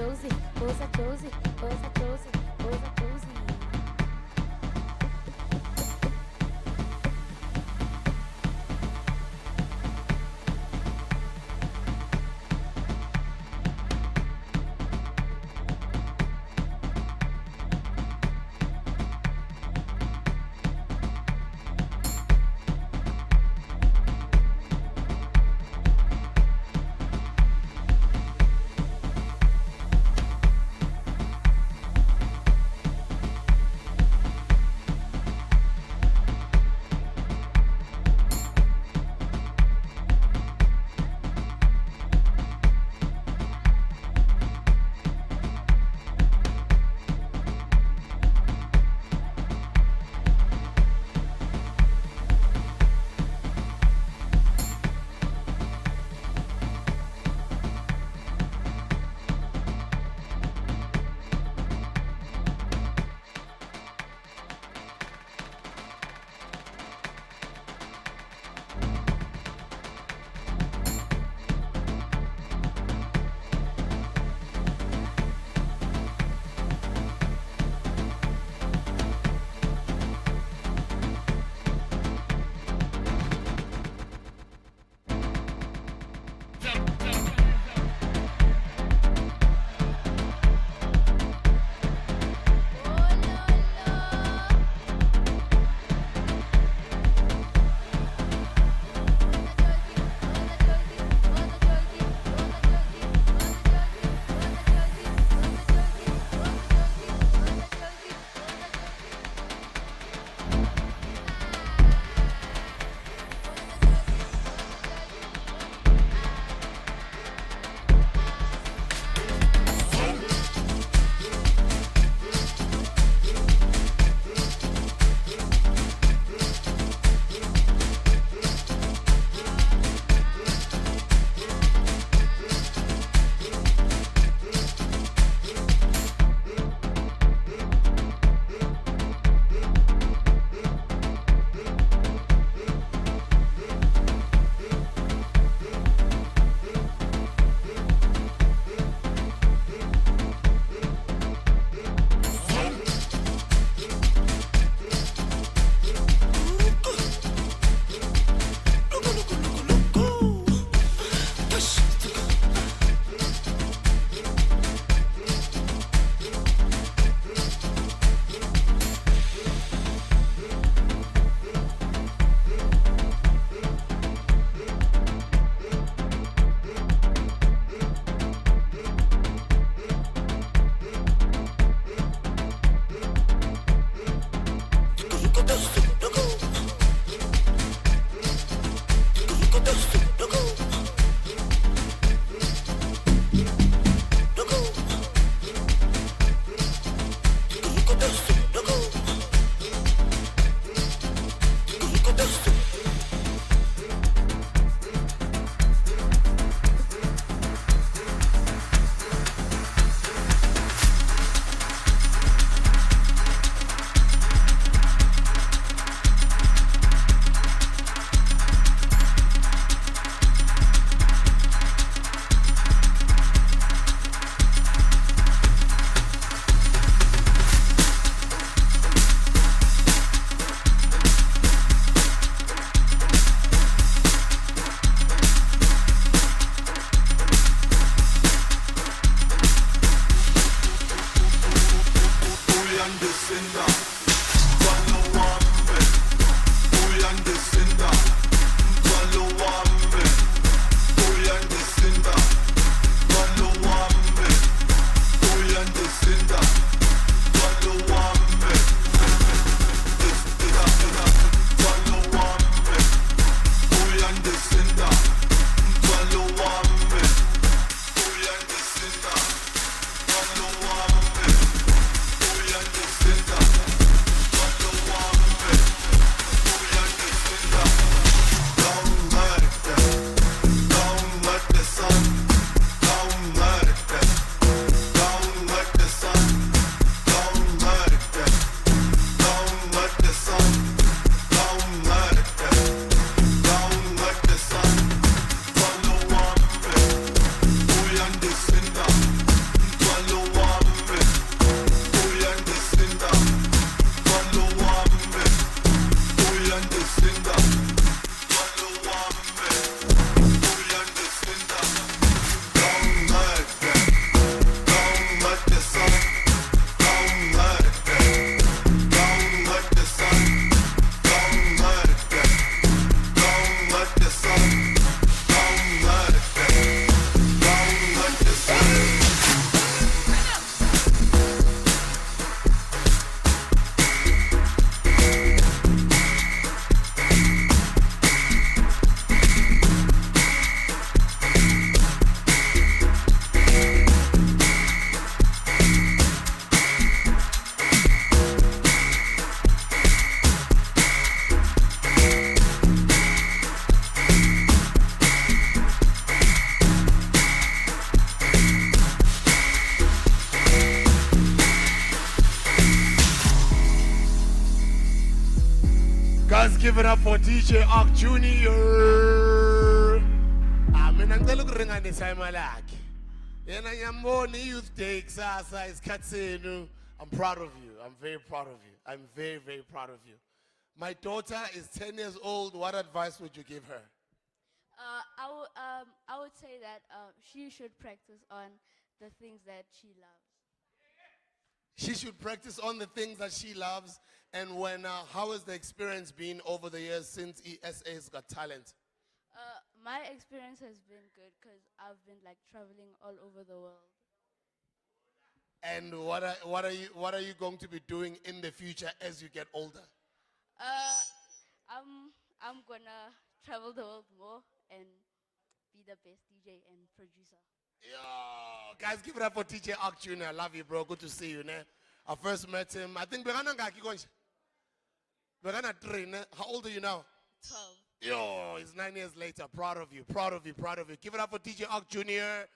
Josie, who's a Josie, who's a Josie, who's a Josie. Guys, give it up for DJ Ark Jr. Mina ngicela ukuringanisa imali yakhe. Yena ngiyambona i-youth day kusasa isikhathi senu. I'm proud of you. I'm very proud of you. I'm very, very proud of you. My daughter is 10 years old. What advice would you give her? I would say that she should practice on the things that she loves. She should practice on the things that she loves. And how has the experience been over the years since ESA's Got Talent? My experience has been good because I've been like traveling all over the world. And what are you going to be doing in the future as you get older? I'm gonna travel the world more and be the best DJ and producer. Yo, guys, give it up for DJ Ark Jr. I love you, bro. Good to see you, ne? I first met him. I think Begana ngaki konje. Begana 3, ne? How old are you now? 12. Yo, it's 9 years later. Proud of you, proud of you, proud of you. Give it up for DJ Ark Jr.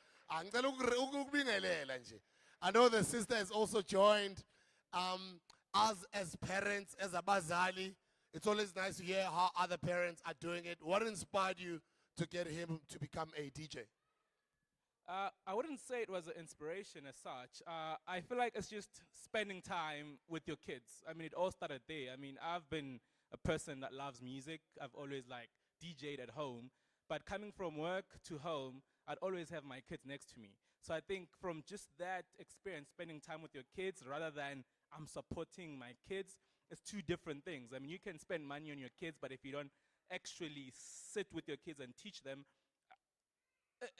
I know the sister has also joined. Us as parents, as Abazali, it's always nice to hear how other parents are doing it. What inspired you to get him to become a DJ? I wouldn't say it was an inspiration as such. I feel like it's just spending time with your kids. I mean, it all started there. I mean, I've been a person that loves music. I've always like DJ'd at home. But coming from work to home, I'd always have my kids next to me. So I think from just that experience, spending time with your kids rather than I'm supporting my kids, it's two different things. I mean, you can spend money on your kids, but if you don't actually sit with your kids and teach them,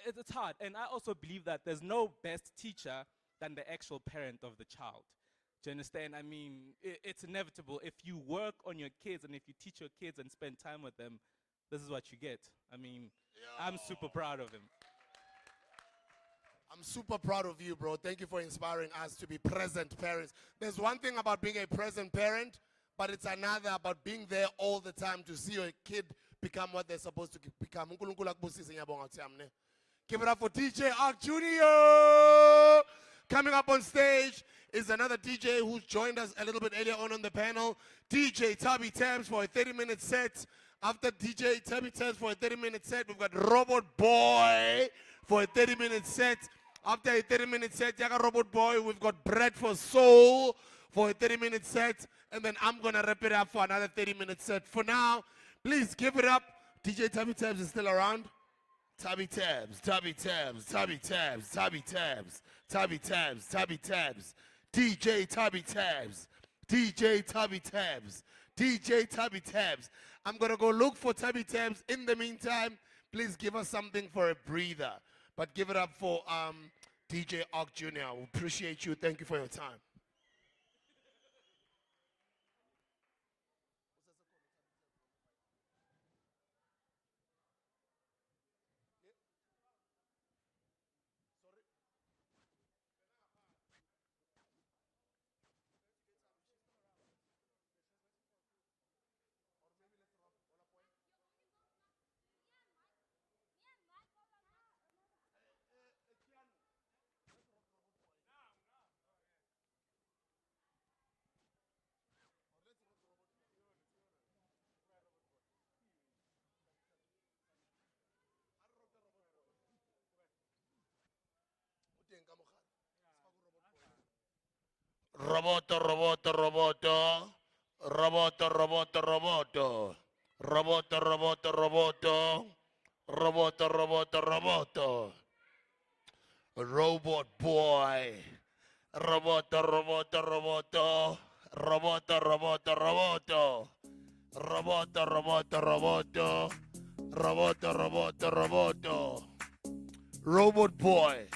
it's hard. And I also believe that there's no best teacher than the actual parent of the child. Do you understand? I mean, it's inevitable. If you work on your kids and if you teach your kids and spend time with them, this is what you get. I mean, I'm super proud of him. I'm super proud of you, bro. Thank you for inspiring us to be present parents. There's one thing about being a present parent, but it's another about being there all the time to see your kid become what they're supposed to become. Give it up for DJ Ark Jr. Coming up on stage is another DJ who's joined us a little bit earlier on the panel, DJ Tabby Tabs for a 30-minute set. After DJ Tabby Tabs for a 30-minute set, we've got Robot Boy for a 30-minute set. After a 30-minute set, Yaga Robot Boy, we've got Bread for Soul for a 30-minute set. And then I'm going to wrap it up for another 30-minute set. For now, please give it up. DJ Tabby Tabs is still around. Tabby Tabs, Tabby Tabs, Tabby Tabs, Tabby Tabs, Tabby Tabs, Tabby Tabs. DJ Tabby Tabs, DJ Tabby Tabs, DJ Tabby Tabs. I'm going to go look for Tabby Tabs. In the meantime, please give us something for a breather. But give it up for DJ Ark Jr. We appreciate you. Thank you for your time. Roboto, roboto, roboto. Roboto, roboto, roboto. Roboto, roboto, roboto. Roboto, roboto, roboto. Robot Boy. Roboto, roboto, roboto. Roboto, roboto, roboto. Roboto, roboto, roboto. Roboto, roboto, roboto. Robot Boy.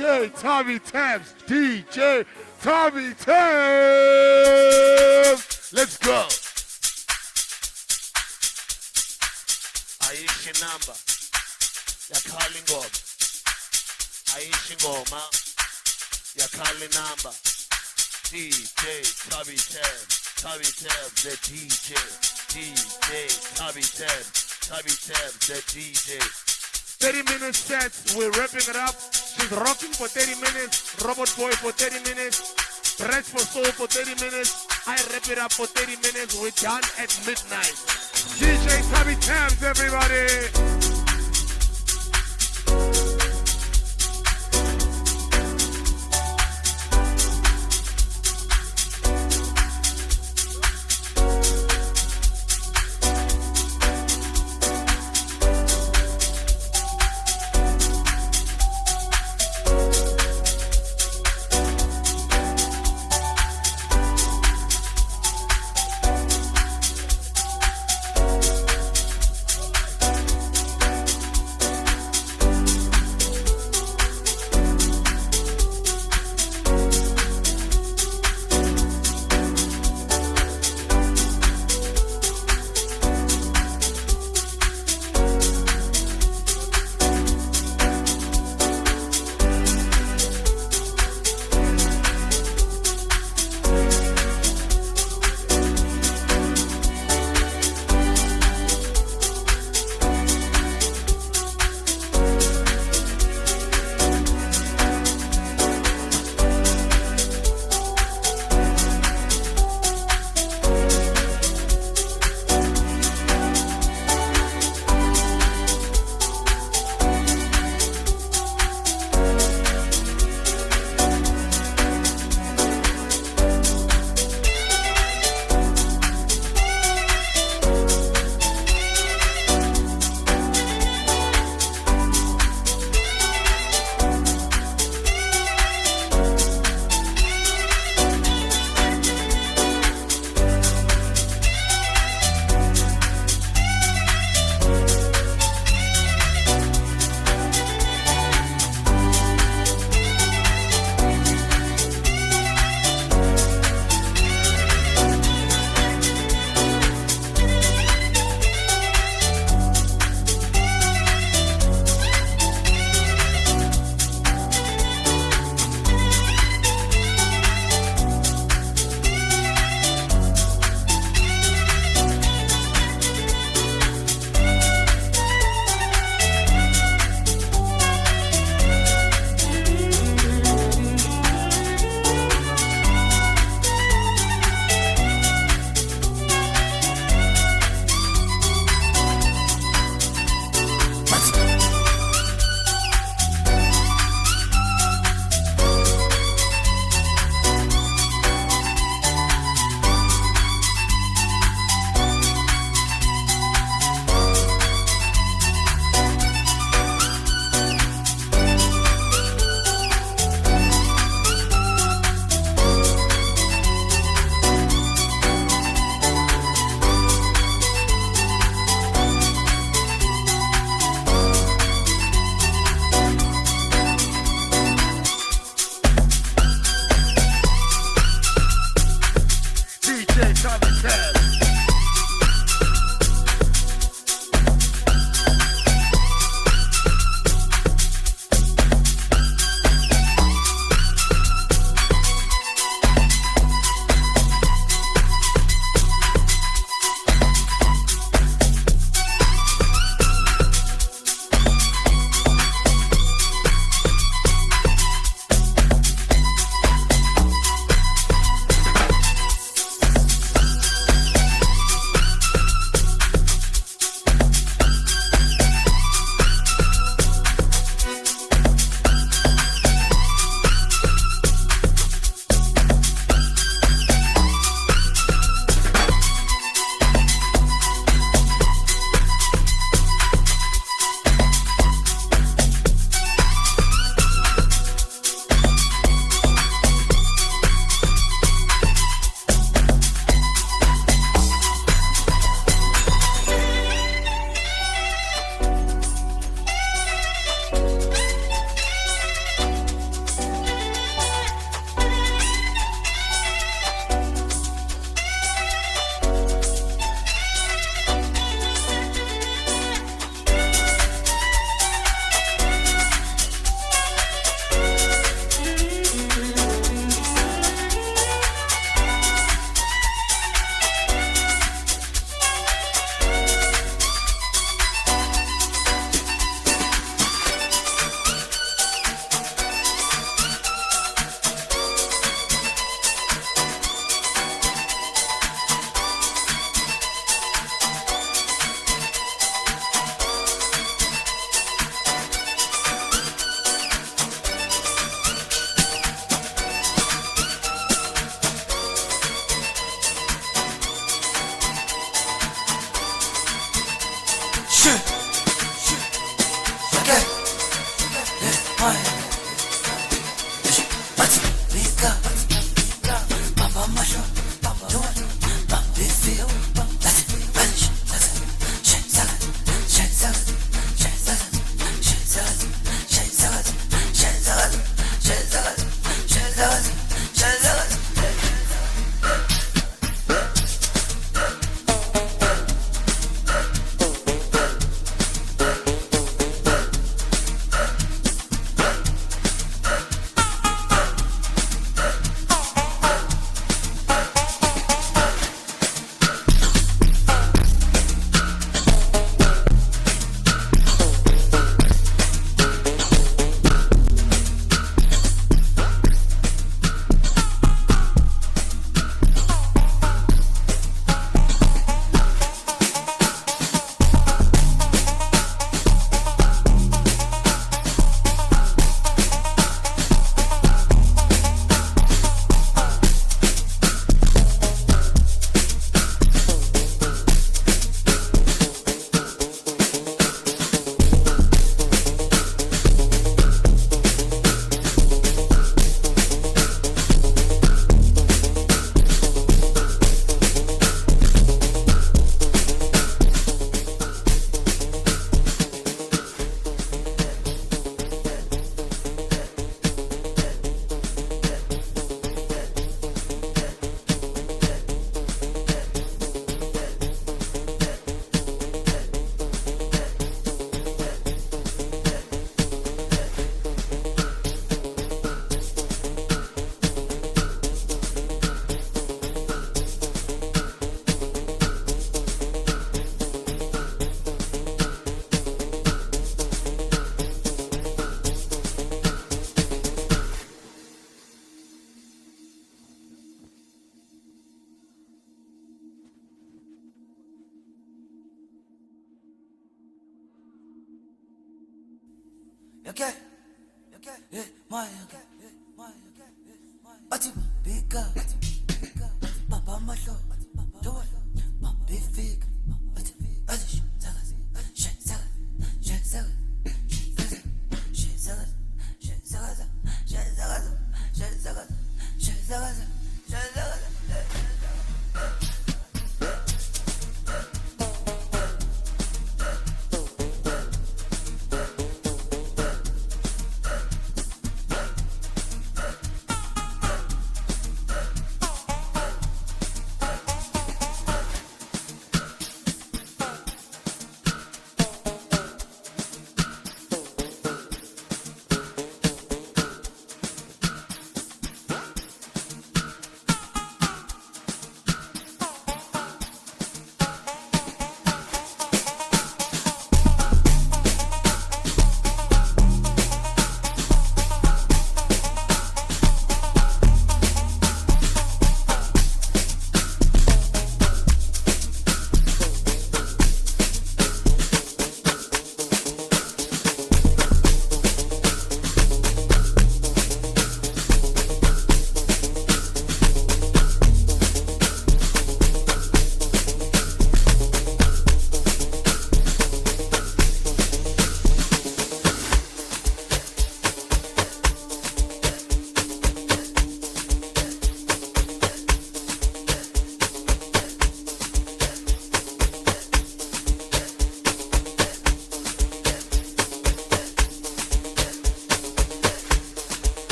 DJ Tommy Tabs. DJ Tommy Tabs. Let's go. Aishi namba ya kali ngoma, aishi ngoma ya kali namba. DJ Tommy Tabs, the DJ. DJ Tommy Tabs, the DJ. 30-minute sets, we're wrapping it up. She's rocking for 30 minutes. Robot Boy for 30 minutes. Rest for Soul for 30 minutes. I wrap it up for 30 minutes. We're done at midnight. DJ Tommy Tabs, everybody. okay, yeah, my, okay, Ati bika, Papa Masho, Joy, Big Fig, Ati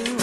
King,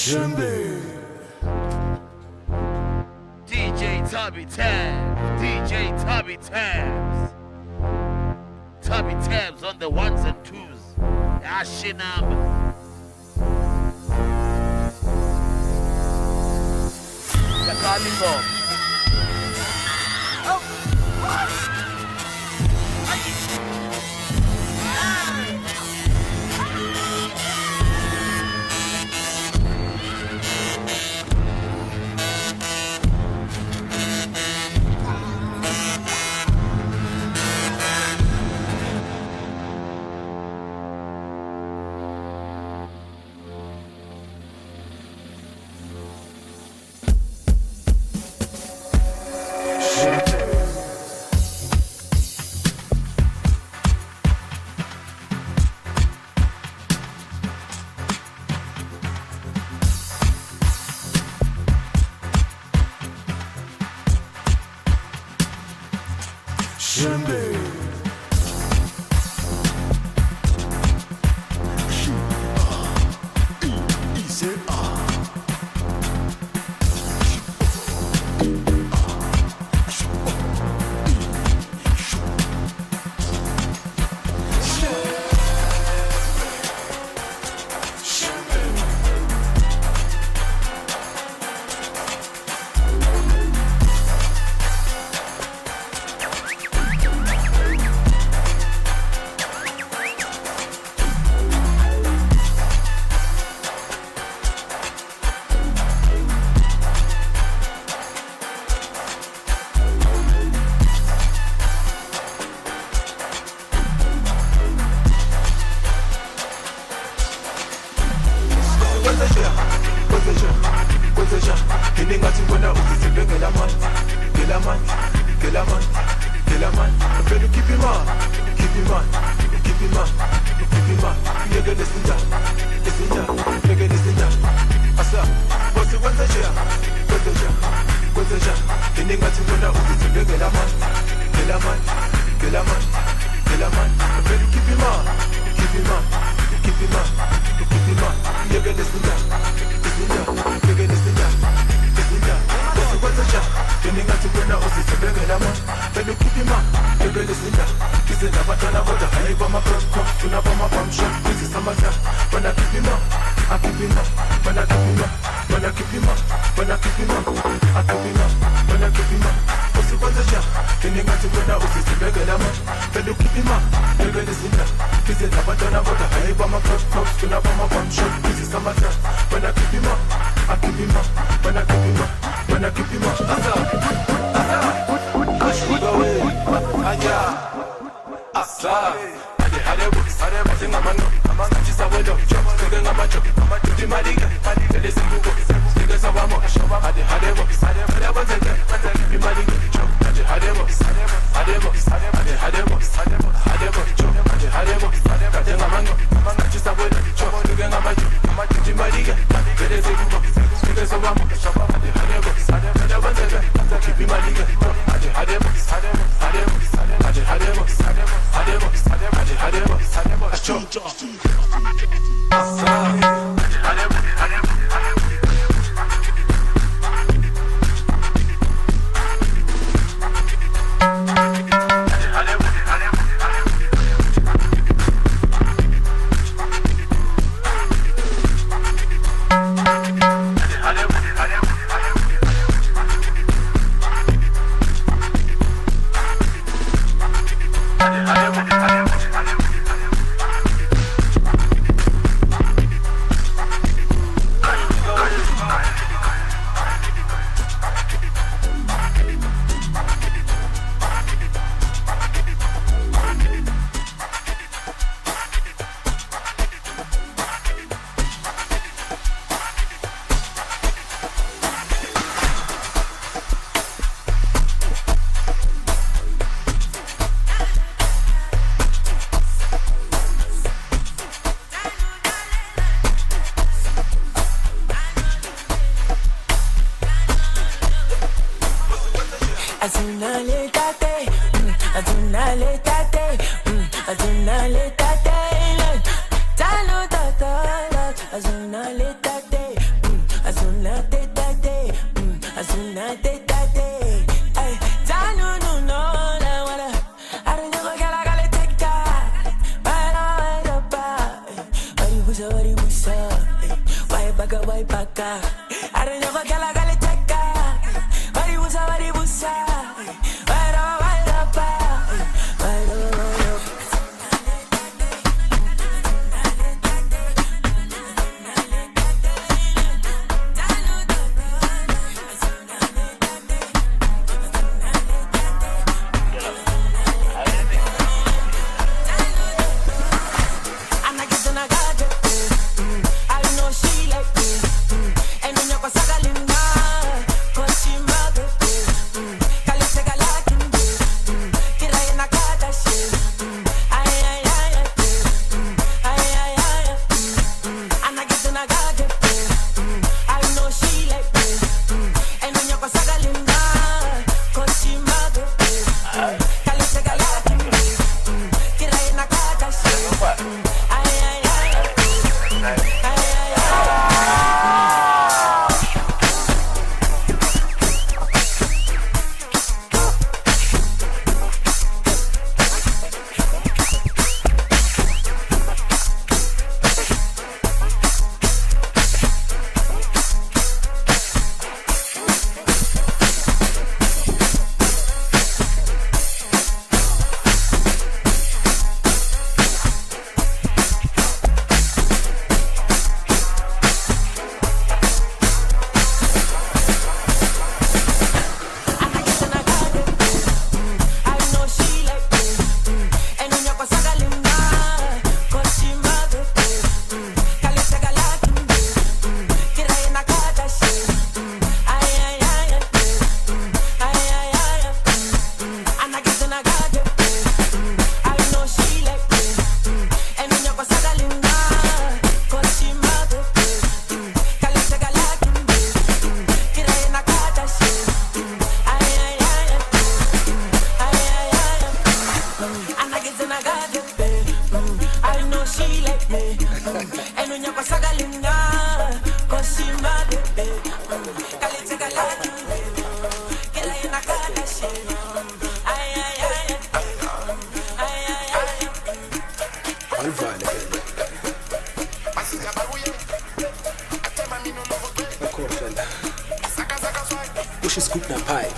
Shimby. DJ Tubby Tabs, DJ Tubby Tabs. Tubby Tabs on the ones and twos. Ashinam. Kakali Bomb. Shimby. busa, wari busa. Why baka, why baka. I don't know what I got take. Wari busa, wari busa. Why do, why do, why do, why do. Push scoop na pie.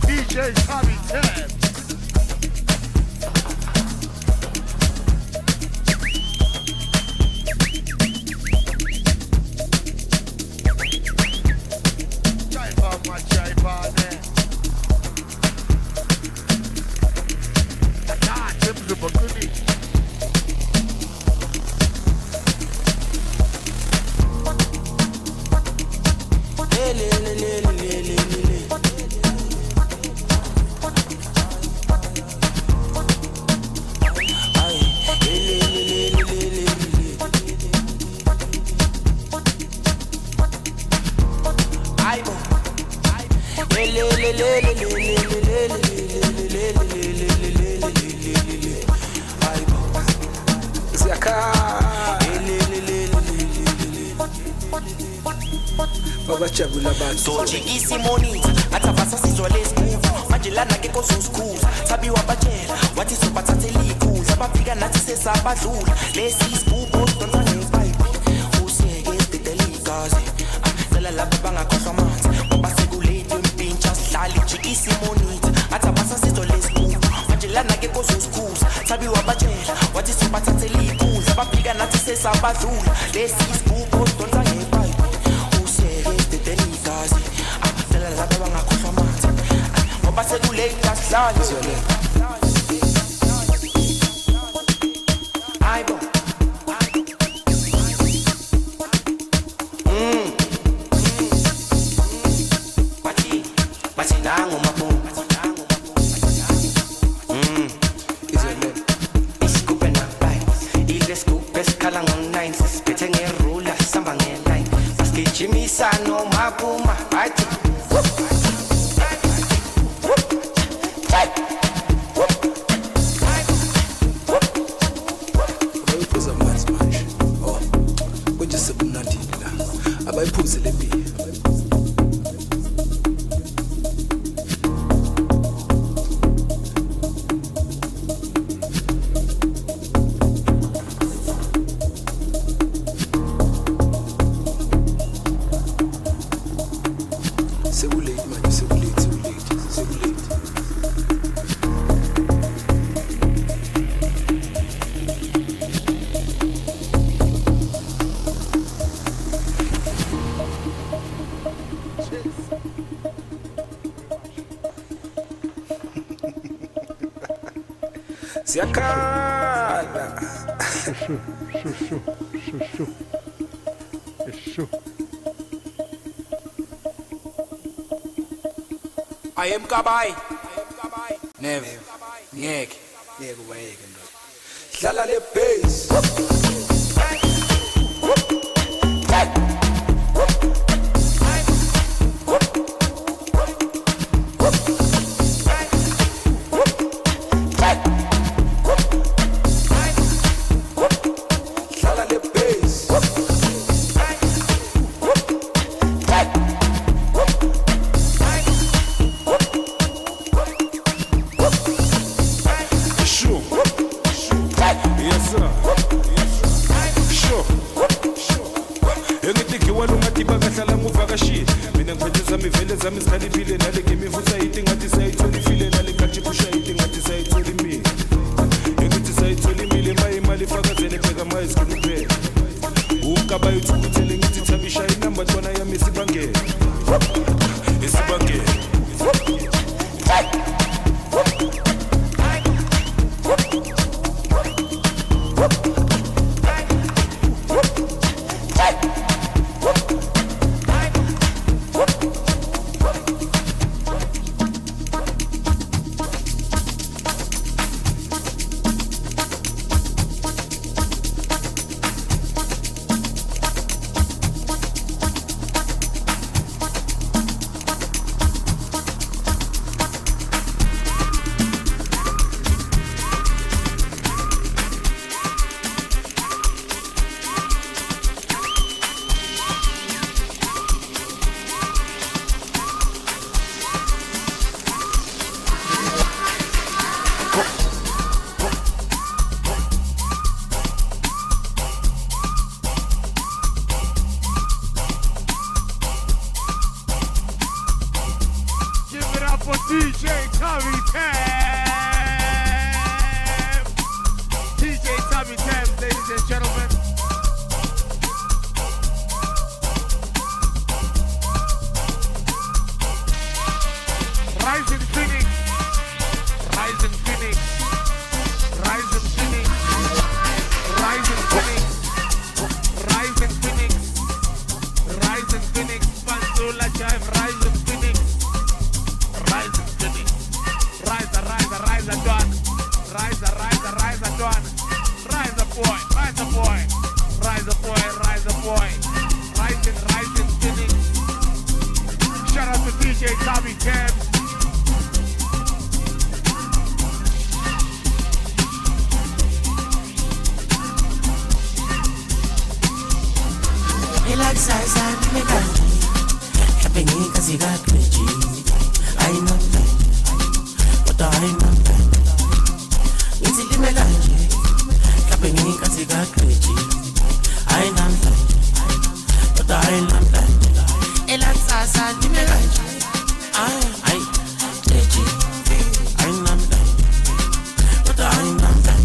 DJ Tommy Tab. Sojikisi moniti atavasa sizole smooth majelana ke kozo schools sabi wabajela wathi sobathathe likhulu abafika nathi sesabadlula lesi sikubo donsa ngepipe usiyeke idedele igazi cela laba bangakhohlwa amanzi ngoba sekulate impintsha sihlala ijikisi moniti atavasa sizole smooth majelana ke kozo schools sabi wabajela wathi sobathathe likhulu abafika nathi sesabadlula lesi sikubo donsa ngepipe usiyeke idedele igazi cela laba bangakhohlwa amanzi ngoba sekulate sihlala Aibo Bati nangu mapu Iskupe na bai Ile skupe skala online Spete ngerula samba ngeline Paski Jimmy sano mapuma Bati abayiphuze le beer. Sekulate manje, sekulate. Siyakhala. I am Kabai. Never. Ngeke. Ngeke ubayeke ndoda. Dlala le bass. DJ Tommy Tam. DJ Tommy Tam, ladies and gentlemen. Rising Phoenix. Rising Phoenix. Rising Phoenix. Rising Phoenix. Rising Phoenix. Rising Phoenix. Panzula Jive. Rising Phoenix. Rising Phoenix. Rise, Dawn. Rise, Dawn. Rise, boy. Rise, boy. Rise, boy. Rise, boy. Rising Phoenix. Shout out to DJ Tommy Tam. Like size and me country, shopping in cause you got Gucci. I know that, but I know that. It's in me country, shopping in cause you got Gucci. I know that, but I know that. Like size and me country, I Gucci. I know that, but I know that.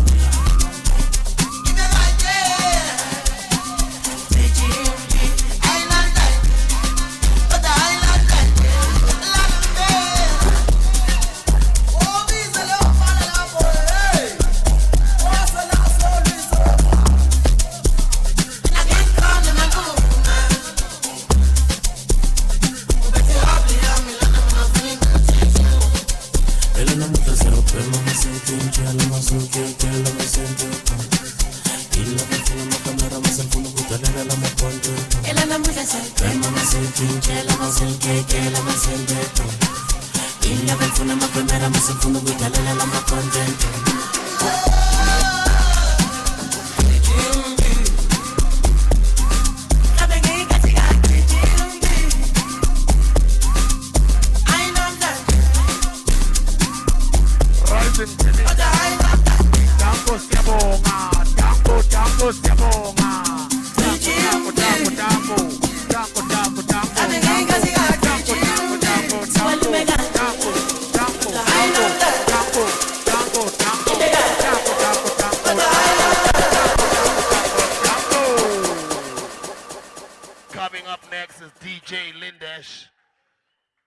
DJ Lindesh.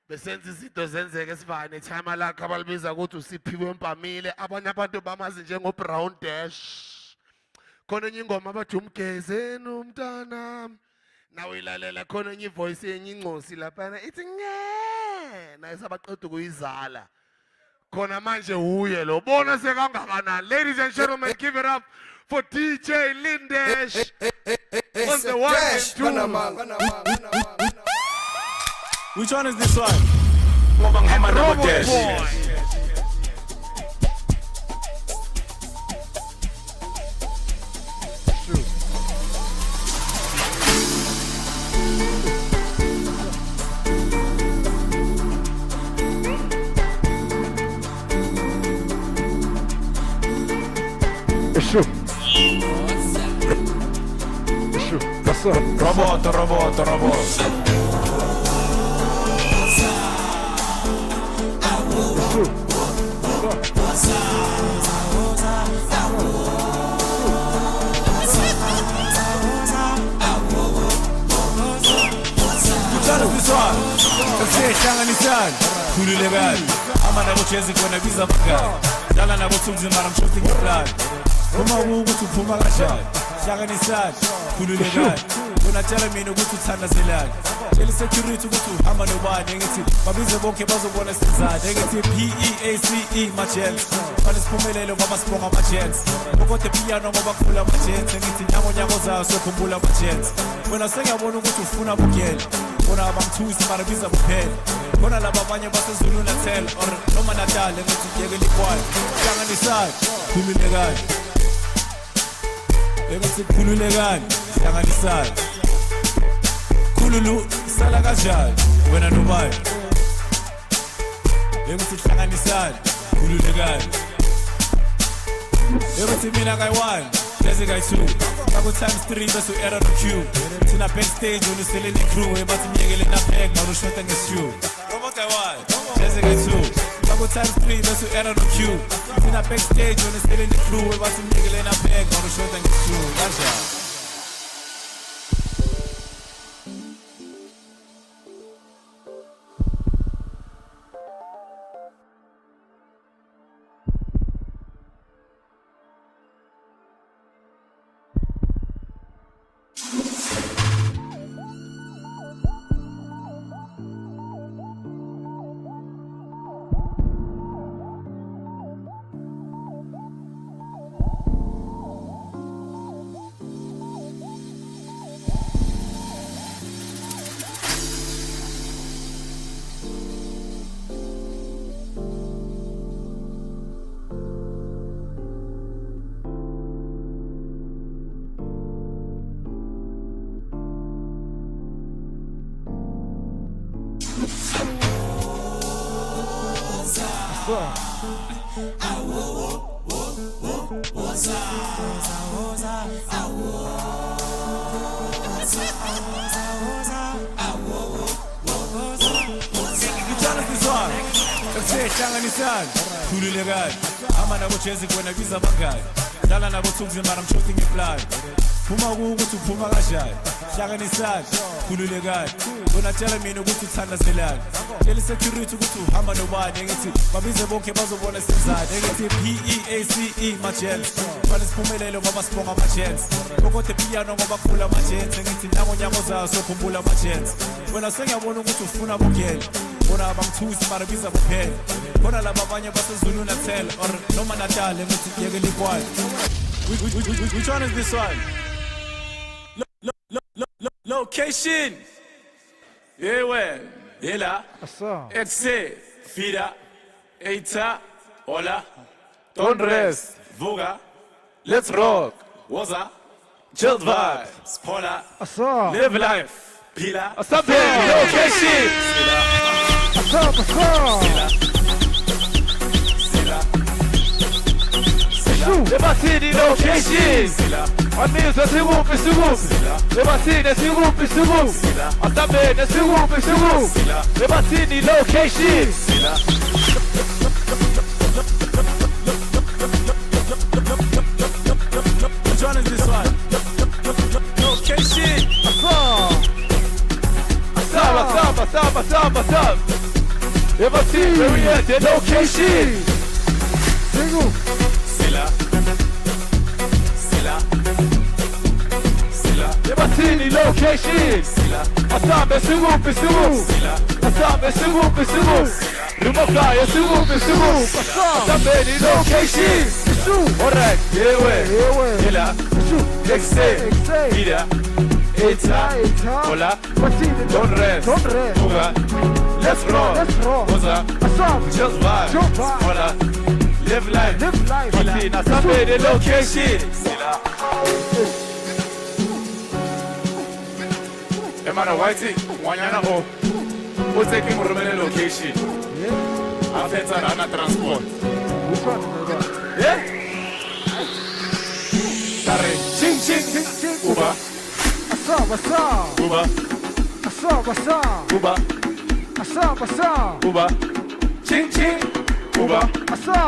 Besenza izinto zenzeke esivane time lakhe abalibiza ukuthi uSiphiwe Mpamile abanye abantu bamazi njengo Brown Dash. Khona enye ingoma abathi umgezeni umntanami. Nawe ilalela khona enye voice yenye ingcosi lapha ithi nge naye sabaqeda ukuyizala. Khona manje uye lo bona sekangakanani. Ladies and gentlemen, give it up for DJ Lindesh on the one and two. Which one is this one? Robot Boy. It's true. It's true. That's up. Robot. Hlanganisani khululekani amana bochezi kona biza bakani dala nabo thunzi mara mshothi ngeplan uma ukuthi uphuma kanjani hlanganisani khululekani unatshela mina ukuthi uthandazelani tshela security ukuthi uhamba nobani ngithi babize bonke bazobona sizade ngithi PEACE machels balesiphumelelo ngoba sibonga amajets ukode piano ngoba khula amajets ngithi nyako zayo sokhumbula amajets wena sengiyabona ukuthi ufuna bugela bona abangithusi mara biza kuphela khona laba abanye basezulu Natal or noma Natal ngithi yeke likwayo hlanganisani khululekani ngithi khululekani hlanganisani khululu sala kanjani wena nobani ngithi hlanganisani khululekani ngithi mina kayi-1 bese kayi-2 Aku times 3 bese u-era no-Q thina backstage unuseleni crew ebathi miyekele naphek mara ushota nge-stew Robot kayi-1 bese kayi-2 Aku times 3 bese u-era no-Q thina backstage unuseleni crew ebathi miyekele naphek mara ushota nge-stew kanjani hlanganisani khululekani ama nabo jezi kona biza bakani dala nabo thunzi mara mshothi ngeplan phuma ukuthi uphuma kanjani hlanganisani khululekani unatshela mina ukuthi uthandazelani tshela security ukuthi uhamba nobani ngithi babize bonke bazobona sizade ngithi PEACE machels balesiphumelelo ngoba sibonga amajets ukode piano ngoba khula amajets ngithi nyako zayo sokhumbula amajets wena sengiyabona ukuthi ufuna bugela bona abangithusi mara biza kuphela khona laba abanye basezulu Natal or noma Natal ngithi yeke likwayo which one is this one location yewe yela exe fida eita hola don't rest vuga let's rock woza chill vibes pola live life pila location Debatini location Anisa siguphi Debatini siguphi Asabene siguphi Debatini location Which one is this one? Location Never seen where we at the location. Single. Silla. Silla. Silla. Never seen the location. Silla. Asambe singu. Asambe singu. Rumoka ya singu. Asambe the location. Alright, yewe. Silla. Exe. Ida. Eta. Hola. Don't rest. Buga. Let's roll. Moza. Just vibe. Hola. Live life. Martina. Asambe the location. Silla. Emana Whitey, Wanyana O. Who's taking Rumene location? Yeah. After Rana transport. Which one? Yeah? Tare, ching. Uba. Asa. Uba. Asa. Uba. Asa. Uba. Ching. Uba. Asa.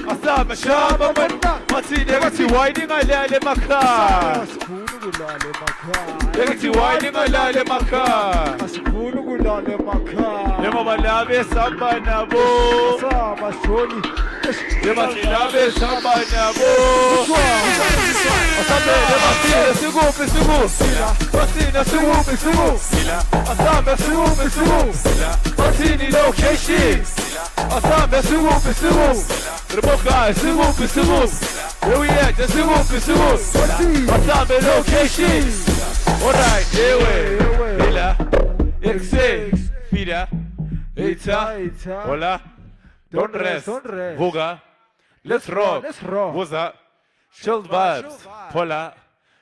Asaba shaba wena. Mati winding alale makha. Legacy winding alale makha. Asikhulu kulale emakhaya. Lema balabe samba nabo. Saba shoni. Lema balabe samba nabo. Asambe lema singu. Martina singu. Asambe singu. Martini location. Asambe singu. Remoka singu. Where we at? The singu. Asambe location. Alright, yewe. Hila. Exe. Fida. Eta. Hola. Don't rest. Voga. Let's rock. Woza. Chill vibes. Hola.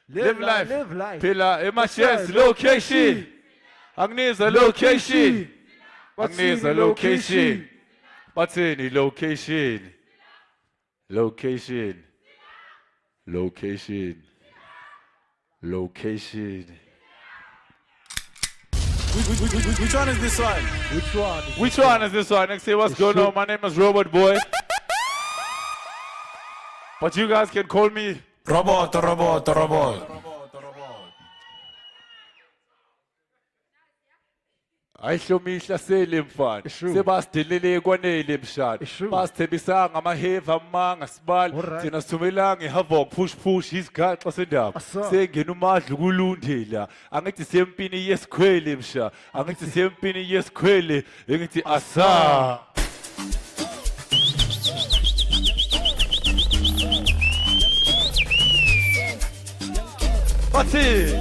Live life. Pila. Emashes. Location. Agnes location. Agnes location. Batini location. Location. Which one is this one? Which one is this one? Next say what's going on? My name is Robot Boy. But you guys can call me Robot. Ayihlomisha selimfana sebasidilile kwanele mshana basithembisa ngamaheva amanga sibali thina sithumelanga ihavok push isigaxa sendaba sengena umadla ukulundela angithi sempini yesikhwele msha angithi sempini yesikhwele engithi asa Pati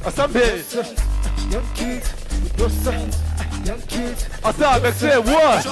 Asambe Asambe say what?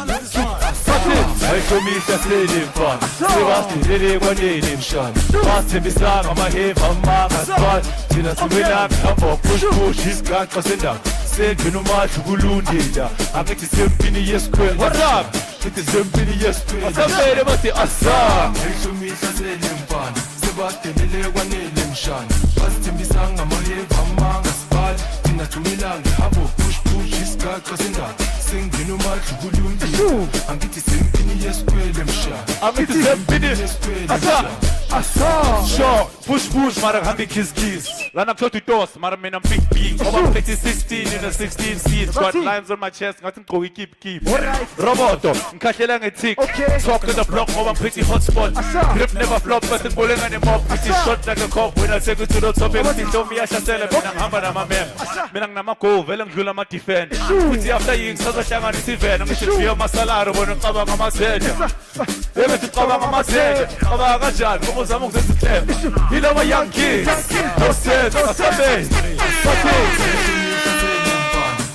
Ayihlomisha selimfana sebasidilile kwanele mshana basithembisa ngamaheva amanga sibali thina sithumelanga ihavok push isigaxa sendaba sengena umadla ukulundela angithi sempini yesikhwele What up? Ngithi sempini yesikhwele Asambe bathi asa Ayihlomisha selimfana sebadelele kwanele mshana basithembisa ngamaheva amanga sibali thina thumelanga ihabo push isigaxa sendaba sengena umadla ukulundela angithi sempini yesikhwele mshana angithi sempini asa sure push mara ngihambi kiss lana kuthotha itos mara mina big ngoba ngiphethe 16 in a 16 seats got lines on my chest ngathi ngigqoke keep roboto ngikhahlela ngethik talk to the block ngoba ngiphethe hotspot grip never flop but ngibole ngane mob it's shot like a cop when I take it to the top ngithi ntombi yashasela mina ngihamba namamem mina nginama goal vele ngidlula ama defend uthi after yini sazohlanganisa ivena ngisho via masalaro bona ngicabanga amazenja Ebethi cabanga amazenja cabanga kanjani ngoba uzama ukuzenza ihlebo yilawa young kids no sense asabe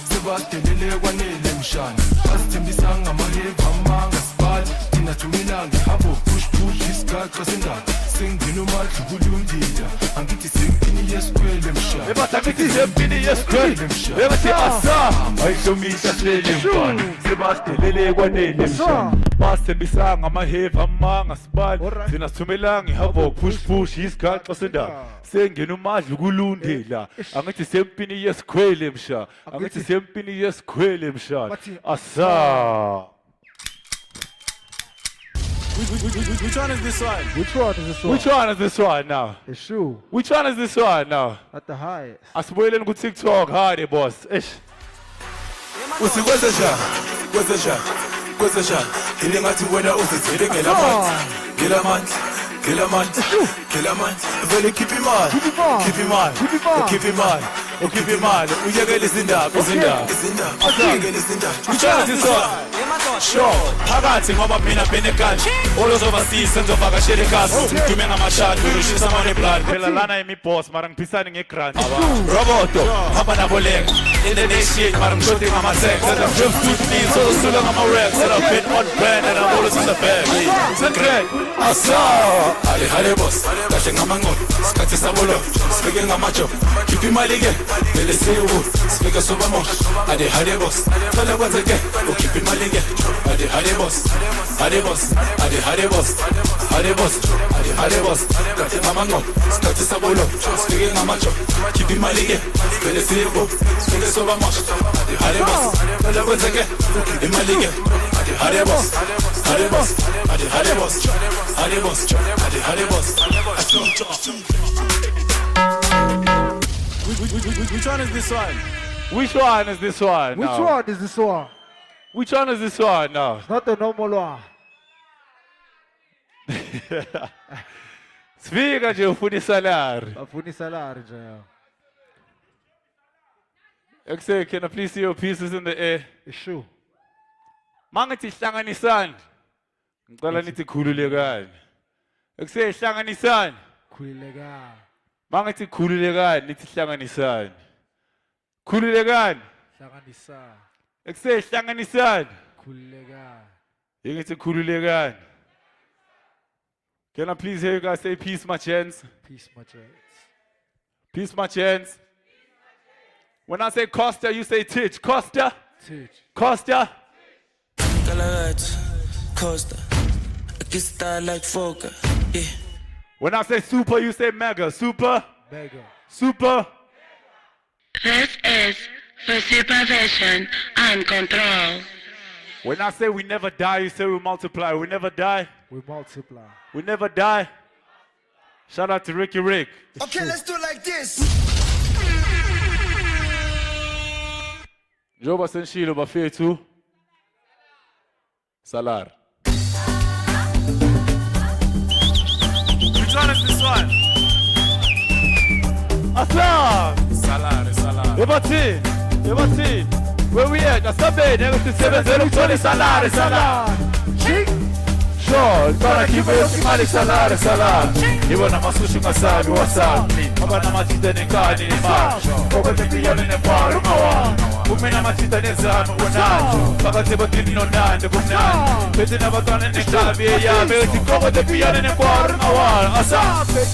sebadelele kwanele mshana basithembisa ngamaheva amanga sibali thina thumelanga ihabo push isigaxa sendaba sengena umadla ukulundela angithi sempini yesikhwele mshana ebathi angithi sempini yesikhwele ebathi asa ayihlomisha selimfana sebasidelele kwanele mshana basithembisa ngamaheva amanga sibali thina sithumelanga ihabo push isigaxa sendaba sengena umadla ukulundela angithi sempini yesikhwele msha angithi sempini yesikhwele msha asa Which one is this one? Which one is this one? Which one is this one now? The shoe. Which one is this one now? At the highest. Asibuyeleni ku TikTok hardy boss. Eish. Usi kwenze njani? Ile ngathi wena uzithele ngelamandla. Vele keep him on. Uyekele izindaba. Which one is this one? Sure, phakathi ngoba mina bene kanje. Olozovasisa ngizovakashela ekhasi. Ngidume ngamashadi ushisa manje blood. Phela lana imi boss mara ngiphisani ngegrant. Roboto, hamba nabo lenga. In the nation, mara ngishoti ngama-text. And I'm just too clean, so sula ngama-reps. And I've been on brand and I'm always in the bag. Secret, asa. Hale boss, kahle ngamangqondo. Sikhathi sabolo, sifike ngamajob. Keep imali ke, vele siwu. Sifika sobamosha. Hale boss, fela kwenze ke. Keep imali ke. Hale boss. Kahle boss. Kahle ngamangqondo. Sikhathi sabolo, sifike ngamajob. Keep imali ke, vele siwu. Sifike sobamosha. Hale boss, fela kwenze ke. Keep imali ke. Hale boss. Which one is this one? Which one is this one? Which one is this one? Which one is this one now? It's not the normal one. Sifika nje ufuna isalary. Bafuna isalary nje. Ekusay, can I please see your pieces in the air? Sure. Mangithi hlanganisani. Ngicela nithi khululekani. Ekusay hlanganisani. Khululekani. Mangithi khululekani nithi hlanganisani. Khululekani. Hlanganisani. Ekusay hlanganisani. Khululekani. Ngithi khululekani. Can I please hear you guys say peace my chance? Peace my chance. Peace my chance. When I say Costa, you say Titch. Costa. Titch. Costa. Costa. I get style like Foka. Yeah. When I say super, you say mega. Super. Mega. Super. This is for supervision and control. When I say we never die, you say we multiply. We never die. We multiply. We never die. Shout out to Ricky Rick. Okay, let's do it like this. Joba Senshilo Bafetu. Salar. Which one is this one? Aslam. Salar. Ebati. Where we at? Asabe, never 7020 Salar. Sure, para keep it Malik Salar. Iba na masushi masabi wasabi. Aba na matita ni kani ni mar. Oba te piyano ni paru mawa. Ume na matita ni zanu unajo. Baka te batini no nande kumnani. Pete na batane ni kabi ya. Beti koko te piyano ni paru mawa. Asabe,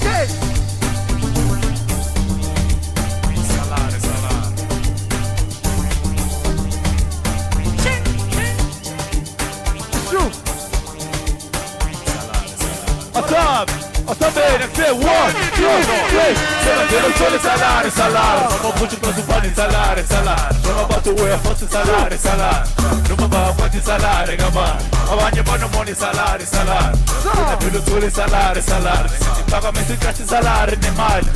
Asabe, next day, 1, 2, 3. Salary. Vamos puxar para o pano, salary. Vamos para o wea, fosse salary. Numa barra, pode salary, gamar. Amanhã, mano, money, salary. Pelo tule, salary. Pagamento de caixa, salary, nem mais.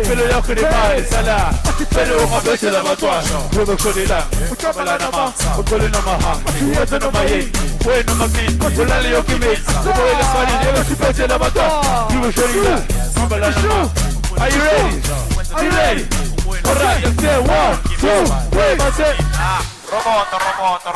Pelo eu que nem mais, salary. Pelo uma vez, ela batua. Produção de lá. O cabo lá na mão, o colo na marra. O outro no maie, o no mamin. O lali, o que me. O ele só de Deus, se pede, ela batua. Are you ready? Alright, let's say 1, 2, 3, that's it. Roboto. Roboto.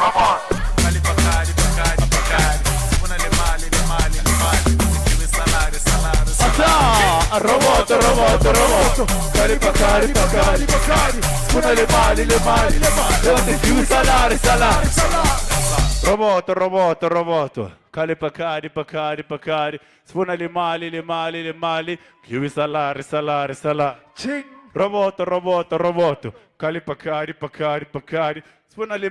Cari. Spuna le mali. Levate più salare. Roboto. Cali pacari. Spuna le mali. Chiuvi salare. Ching. Roboto. Cali pacari. Spuna le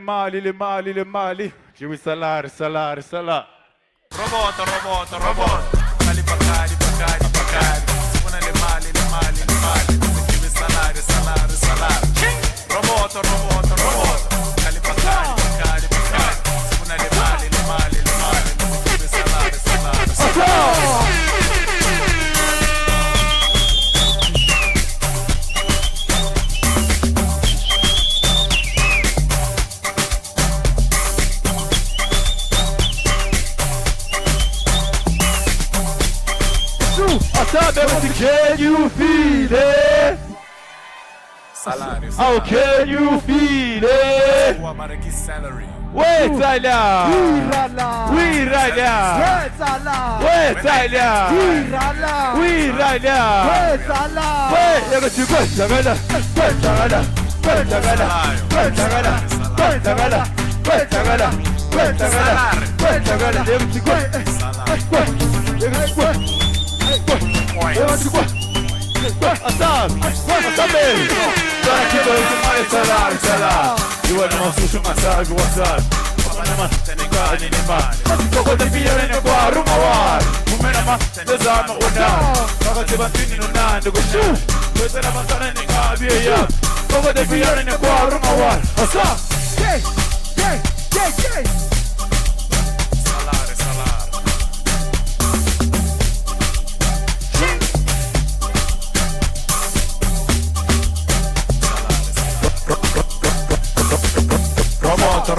mali. Chiuvi salare. Roboto. Cali pacari. Spuna le mali. Chiuvi salare. Roboto. Cali pacari. Spuna le mali. Chiuvi salare. up, everybody, can you feel it? Salary. How can you feel it? Salary. Wait, Tyler. We right now. Wait, Tyler. We right now. Wait, you got to go. Tagada. Tagada. Tagada. Tagada. Tagada. Tagada. Tagada. You got to go. Asam, Asam, para que todo se mare salar, salar. You want to see some asal, you want to. Manama, tenika, anima. Poco de pillar en el cuadro, mawar. Mumenama, desama, una. Paga te bantini no nando, go shoot. Pues la manzana en el cabello. Poco de pillar en el cuadro, mawar. Asam, yeah, yeah, yeah, yeah. Salar, salar. Roboto.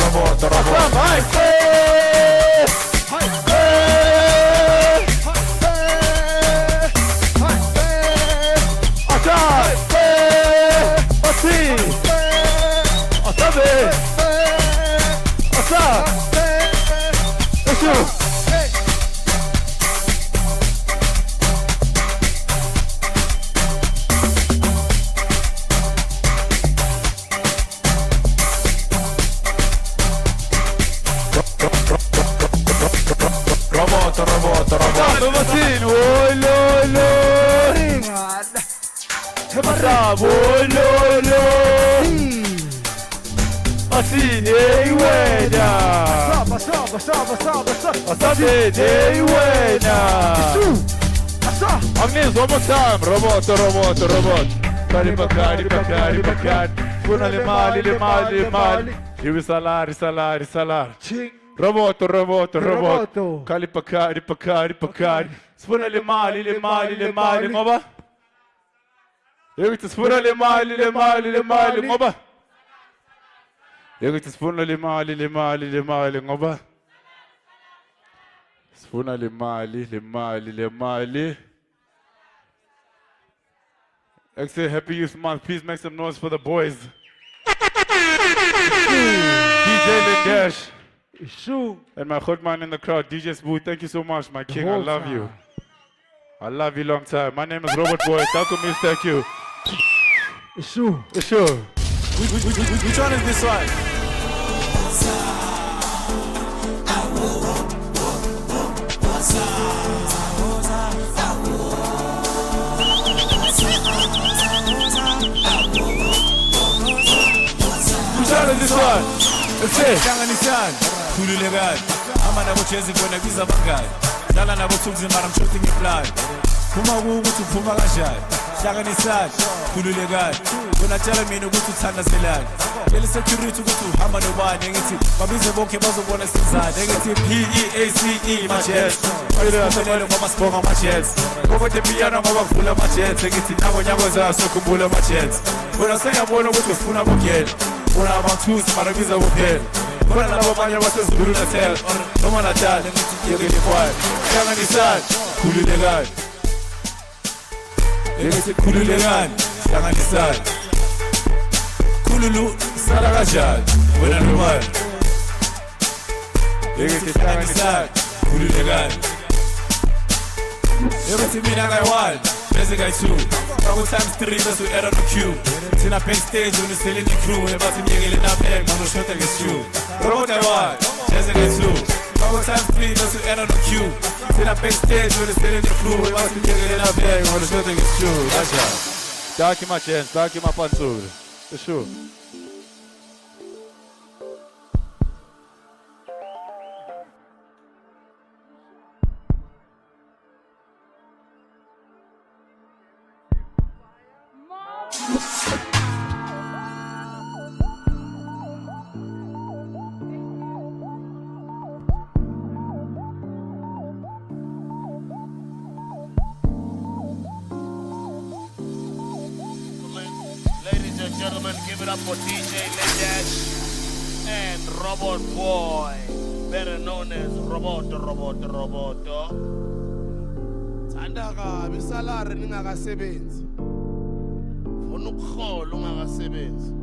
Agnes, one more time. Robot. Cari. Puna le mali. Iwi salari. Roboto. Cari. Spuna le mali. Ngoba? Iwi spuna le mali. Ngoba? Iwi spuna le mali. Ngoba? Spuna le mali. Excellent. Happy Youth Month. Please make some noise for the boys. DJ Lindash. And my good man in the crowd, DJ Spoo. Thank you so much, my king. I love you. I love you long time. My name is Robert Boy. Thank you. Issue. Which one is this one? This one. Hlanganisani, khululekani. Amana bochezi bona biza bangani. Dala nabo thunzi mara mshoti ngeplan. Phuma ukuthi uphuma kanjani. Hlanganisani, khululekani. Bona tshela mina ukuthi uthandazelani. Tshela security ukuthi uhamba nobani ngithi babize bonke bazobona sizane ngithi PEACE machets. Bayilelo ngoba sibonga machets. Ngoba the piano ngoba kuvula machets ngithi nabo nyako zaso khumbula machets. Bona sengiyabona ukuthi ufuna bokela. Bona abathusi marabiza kuphela. Bona labo abanye basezulu natel. Noma natal yekele kwayo. Hlanganisani, khululekani. Yekele khululekani, hlanganisani. Khululu sala kanjani wena nomali. Yekele hlanganisani, khululekani. Yekele mina ngayi-1 bese ngayi-2. Couple times 3 bese we add on the queue. Tina backstage when it's in the crew. About to make it up there, man, shot against you. Robot I Jesse gets 2. Couple times 3 bese we add on the queue. Tina backstage when it's in the crew. About to make it up there, man, shot against you. That's right. Daqui my chance, daqui my pançura. Fechou? Ladies and gentlemen, give it up for DJ Lindash and Robot Boy, better known as Roboto. Thanda kabi salary ningakasebenzi. Ufuna ukuhola ungakasebenzi.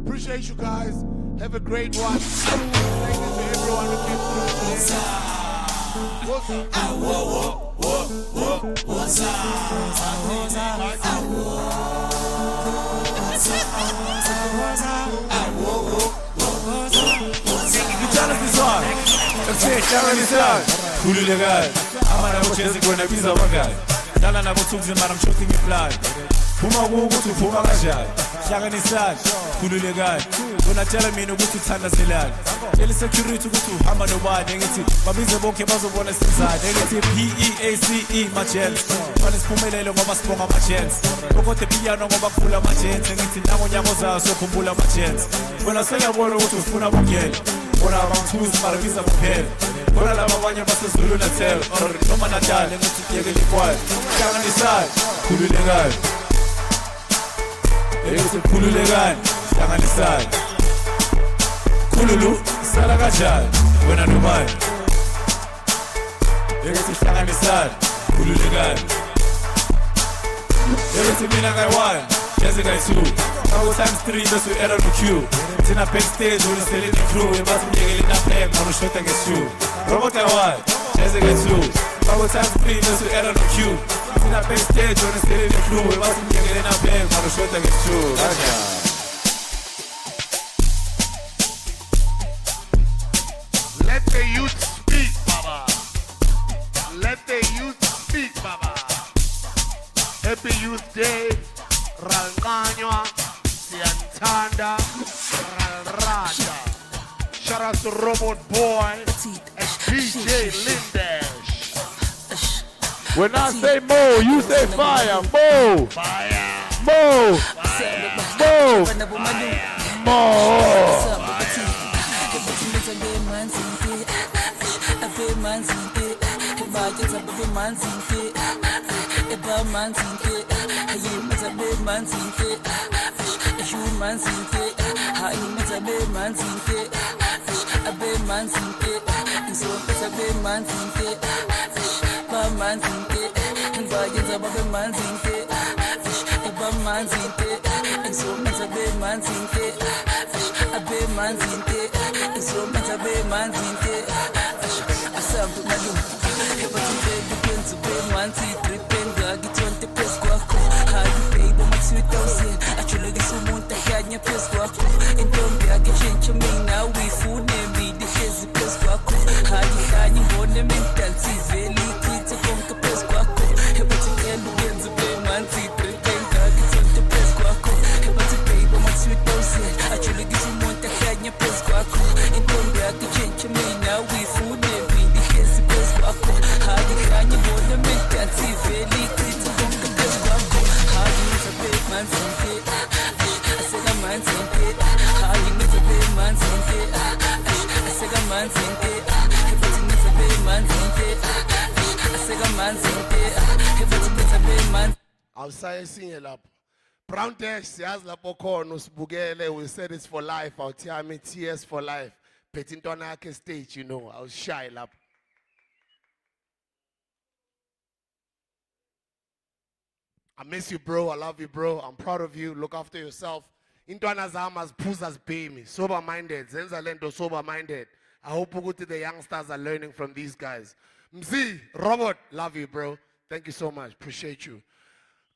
Appreciate you guys. Have a great one. Thank you to everyone who came through today. What's Tell us this one. Hlangana isandla. Khululekani. Amana bochezi kona biza abangani. Dala nabo thukuzi mara I'm shooting plan. Phuma ukuthi uphuma kanjani. Hlangana isandla. Khululekani. Wena tell mina ukuthi uthandazelani. Tell security ukuthi uhamba nobani ngithi babize bonke bazobona sizane ngithi PEACE machels. Bani siphumelele ngoba sibonga amachance. Ukothe piano ngoba kukhula amachance ngithi nango nyako zayo sokhumbula amachance. Wena sengiyabona ukuthi ufuna bongela. Bona abangithuzi mara biza kuphela. Bona laba abanye baseZulu Natal or noma Natal ngithi kuyekele ikwayo. Hlangana isandla. Khululekani. Ethi khululekani. Hlangana isandla. Khululu sala kanjani wena nobani. Ethi hlangana isandla. Khululekani. Ethi mina ngayi-1 Jesse ngayi-2 Ako times 3 bese u-add on Q. Thina backstage wena selling the crew ebathi mnyekele inaphek mara ushota nge-shoe. Robot ngayi-1 Jesse ngayi-2 Ako times 3 bese u-add on Q. Thina backstage wena selling the crew ebathi mnyekele inaphek mara ushota nge-shoe. Kanjani. Let the youth speak, Baba. Let the youth speak, Baba. Happy Youth Day. Ralnganywa. Siantanda. Ralrada. Shout out to Robot Boy and DJ Lindesh. When I say mo, you say fire. Mo. Fire. Mo. Mo. Mo. Awusaye sinye lapho. Brown Dash siyazi lapho khona usibukele. We said it's for life. Awuthiyami TS for life. Phethe intwana yakhe stage, you know. I was shy lapho. I miss you, bro. I love you, bro. I'm proud of you. Look after yourself. Intwana zami aziphuza zibhemi. Sober minded. Zenza lento sober minded. I hope ukuthi the youngsters are learning from these guys. Mzi, Robert, love you, bro. Thank you so much. Appreciate you.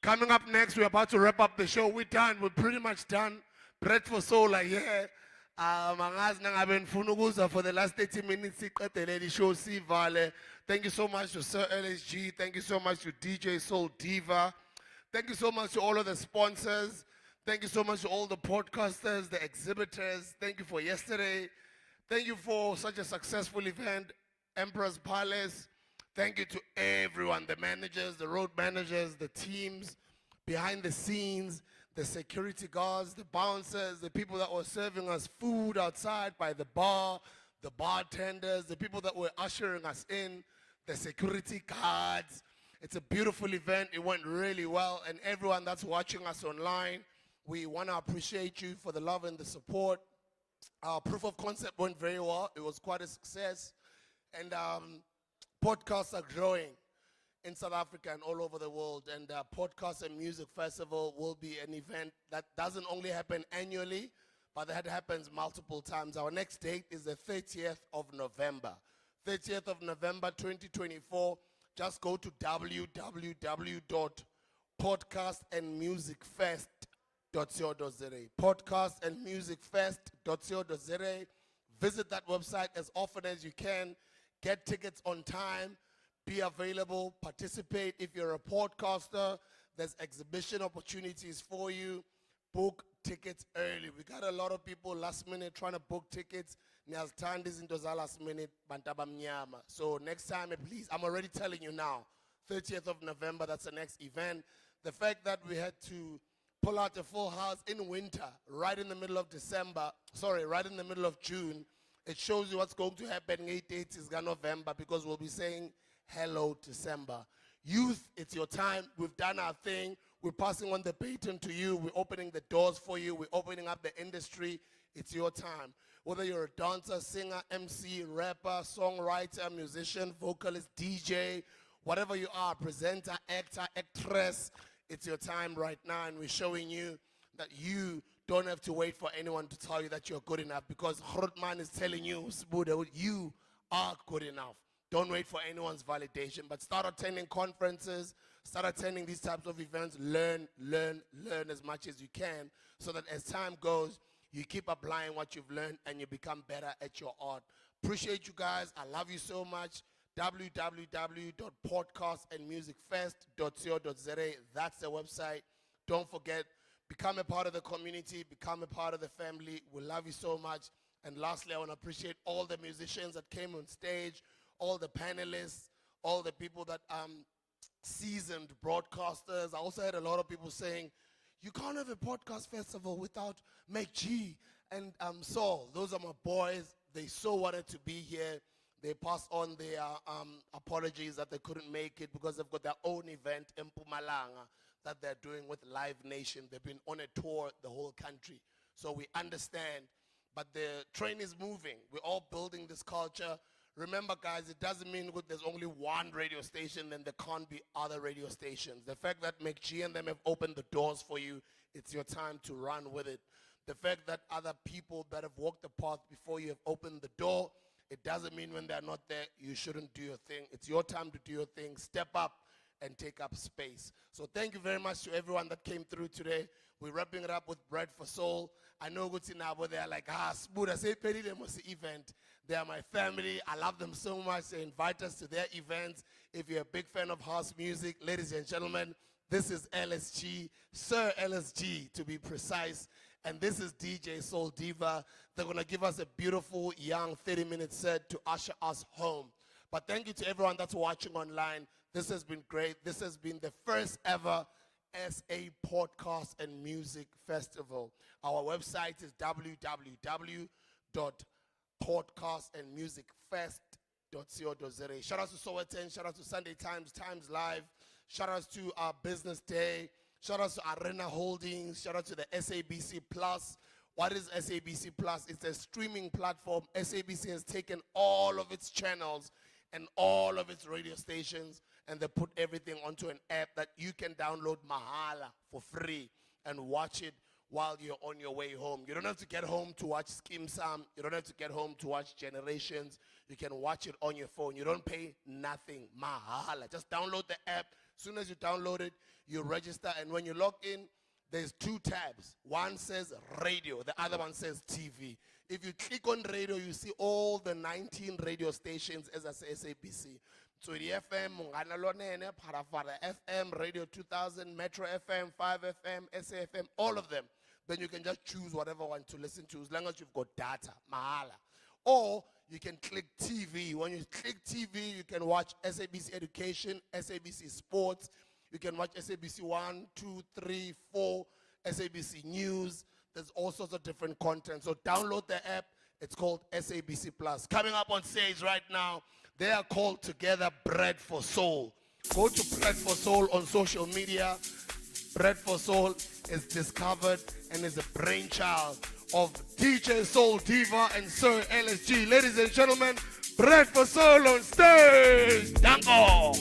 Coming up next, we're about to wrap up the show. We're done. We're pretty much done. Bread for Soul are here. Mangazi nangabe nifuna ukuza for the last 30 minutes. Siqedele the show sivale. Thank you so much to Sir LSG. Thank you so much to DJ Soul Diva. Thank you so much to all of the sponsors. Thank you so much to all the podcasters, the exhibitors. Thank you for yesterday. Thank you for such a successful event, Emperor's Palace. Thank you to everyone, the managers, the road managers, the teams, behind the scenes, the security guards, the bouncers, the people that were serving us food outside by the bar, the bartenders, the people that were ushering us in, the security guards. It's a beautiful event. It went really well. And everyone that's watching us online, we want to appreciate you for the love and the support. Our proof of concept went very well. It was quite a success. And podcasts are growing. in South Africa and all over the world. And Podcast and Music Festival will be an event that doesn't only happen annually, but that happens multiple times. Our next date is the 30th of November. 30th of November 2024. Just go to www.podcastandmusicfest.co.za. Podcastandmusicfest.co.za. Visit that website as often as you can. Get tickets on time. Be available. Participate. If you're a podcaster, there's exhibition opportunities for you. Book tickets early. We got a lot of people last minute trying to book tickets. Niyazithanda izinto za last minute bantu abamnyama. So next time, please, I'm already telling you now, 30th of November, that's the next event. The fact that we had to pull out a full house in winter, right in the middle of right in the middle of June, it shows you what's going to happen 8 days is November, because we'll be saying hello December. Youth, it's your time. We've done our thing. We're passing on the baton to you. We're opening the doors for you. We're opening up the industry. It's your time. Whether you're a dancer, singer, MC, rapper, songwriter, musician, vocalist, DJ, whatever you are, presenter, actor, actress, it's your time right now. And we're showing you that you don't have to wait for anyone to tell you that you're good enough, because Grootman is telling you, Sbuda, you are good enough. Don't wait for anyone's validation, but start attending conferences, start attending these types of events, learn as much as you can, so that as time goes, you keep applying what you've learned and you become better at your art. Appreciate you guys. I love you so much. www.podcastandmusicfest.co.za. That's the website. Don't forget, become a part of the community, become a part of the family. We love you so much. And lastly, I want to appreciate all the musicians that came on stage, all the panelists, all the people that seasoned broadcasters. I also had a lot of people saying, you can't have a podcast festival without McG and Saul. Those are my boys. They so wanted to be here. They passed on their apologies that they couldn't make it because they've got their own event in Mpumalanga that they're doing with Live Nation. They've been on a tour the whole country. So we understand, but the train is moving. We're all building this culture. Remember, guys, it doesn't mean there's only one radio station, then there can't be other radio stations. The fact that McG and them have opened the doors for you, it's your time to run with it. The fact that other people that have walked the path before you have opened the door, it doesn't mean when they're not there, you shouldn't do your thing. It's your time to do your thing. Step up and take up space. So thank you very much to everyone that came through today. We're wrapping it up with Bread for Soul. I know what's in Abo, they're like, Sbuda, say Petty Demos event. They are my family. I love them so much. They invite us to their events. If you're a big fan of house music, ladies and gentlemen, this is LSG, Sir LSG to be precise. And this is DJ Soul Diva. They're going to give us a beautiful, young 30-minute set to usher us home. But thank you to everyone that's watching online. This has been great. This has been the first ever SA Podcast and Music Festival. Our website is www.podcastandmusicfest.co.za. Shout out to Sowetan, shout out to Sunday Times, Times Live, shout out to our Business Day, shout out to Arena Holdings, shout out to the SABC Plus. What is SABC Plus? It's a streaming platform. SABC has taken all of its channels and all of its radio stations, and they put everything onto an app that you can download mahala for free and watch it while you're on your way home. You don't have to get home to watch Skim Sam. You don't have to get home to watch Generations. You can watch it on your phone. You don't pay nothing, mahala. Just download the app. As soon as you download it, you register, and when you log in, there's two tabs. One says radio, the other one says TV. If you click on radio, you see all the 19 radio stations as I say SABC. So the FM, Mungana Lonene, Parafara FM, Radio 2000, Metro FM, 5FM, SAFM, all of them. Then you can just choose whatever one to listen to as long as you've got data, mahala. Or you can click TV. When you click TV, you can watch SABC Education, SABC Sports. You can watch SABC 1, 2, 3, 4, SABC News. There's all sorts of different content. So download the app. It's called SABC Plus. Coming up on stage right now, they are called together Bread for Soul. Go to Bread for Soul on social media. Bread for Soul is discovered and is a brainchild of DJ Soul Diva and Sir LSG. Ladies and gentlemen, Bread for Soul on stage. Dango.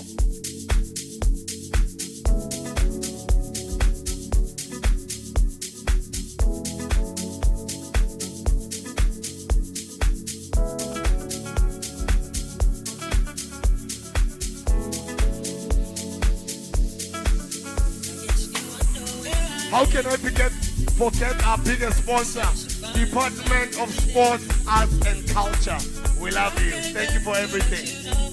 How can I forget our biggest sponsor, Department of Sports, Arts and Culture. We love you. Thank you for everything.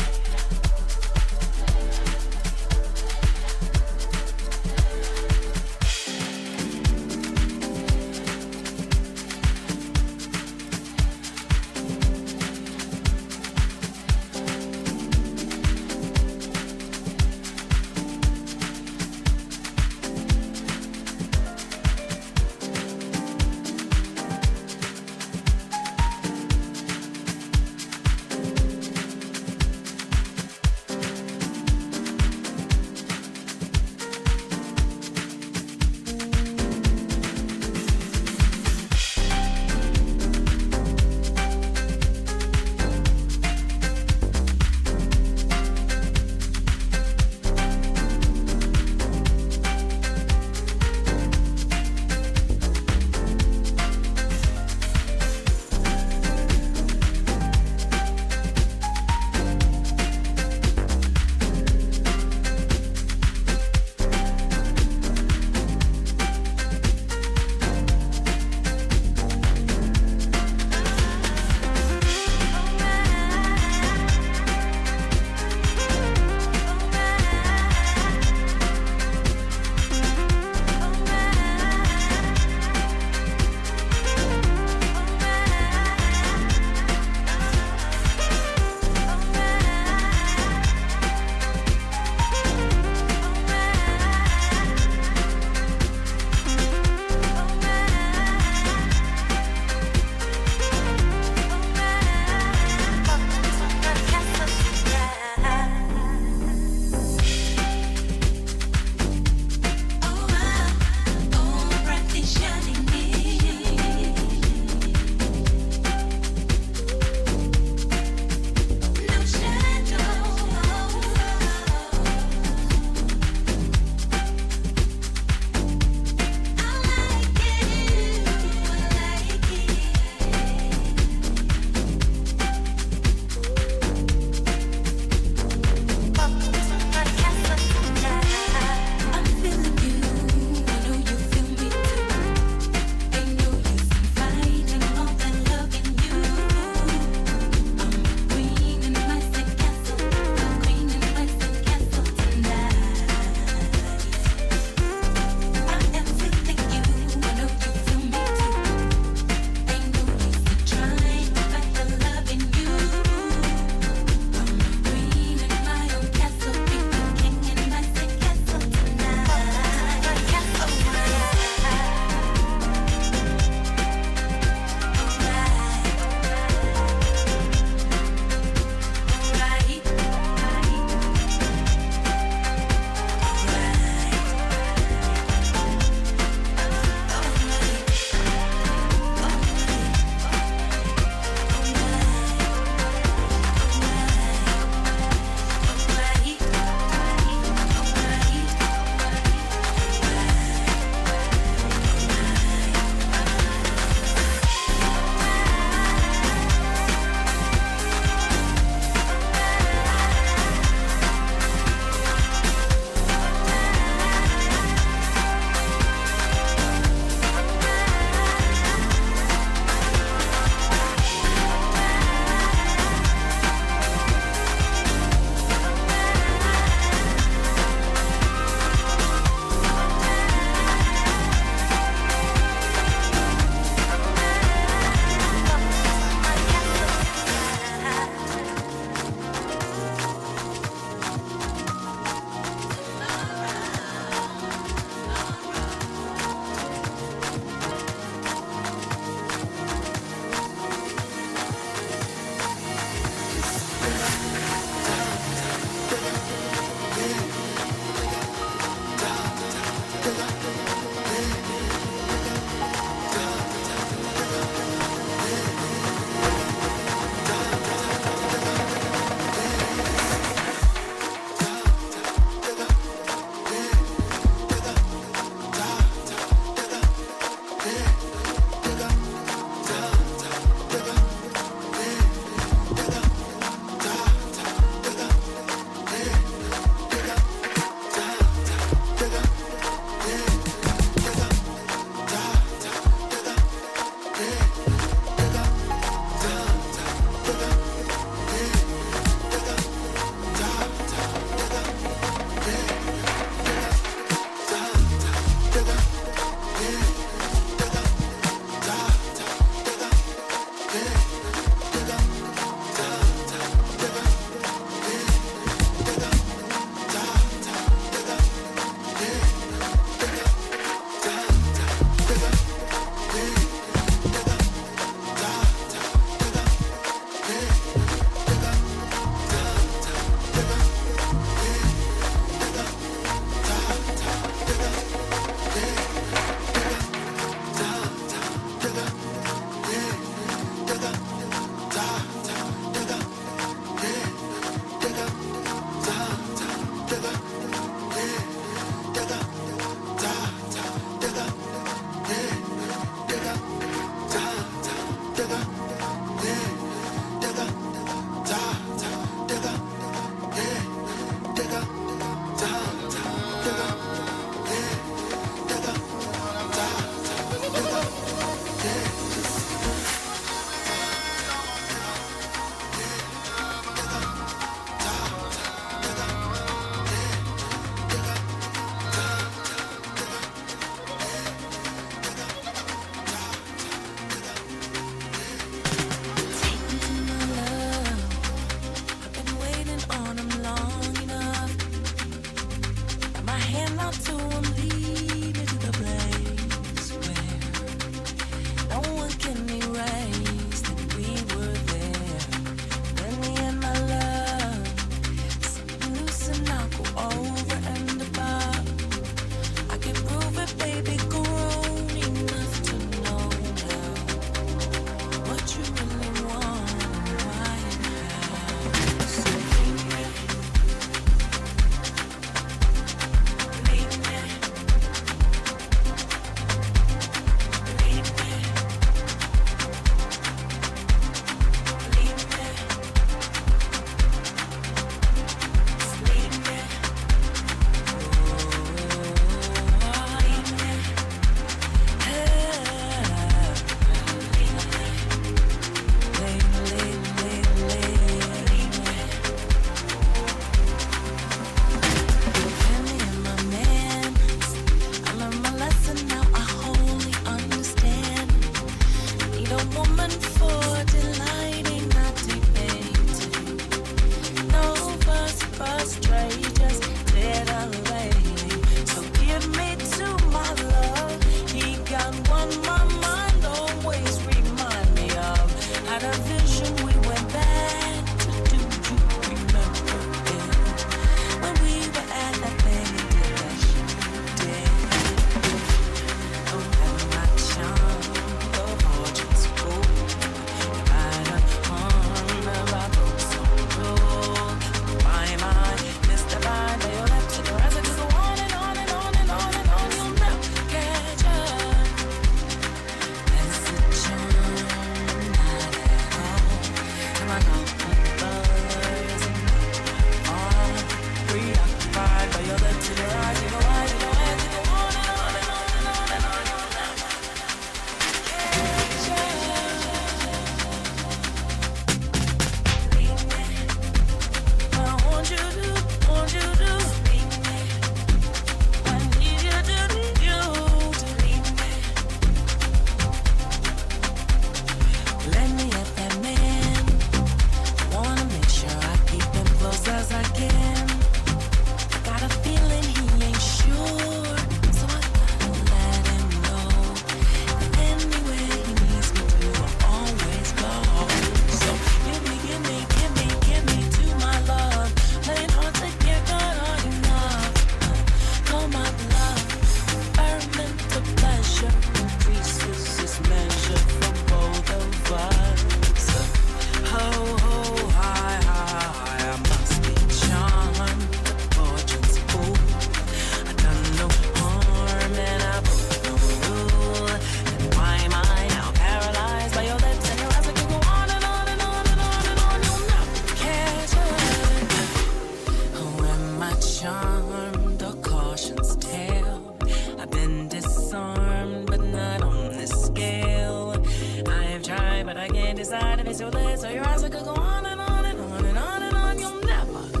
decide if it's your last. So your eyes could go on and on and on and on and on. You'll never.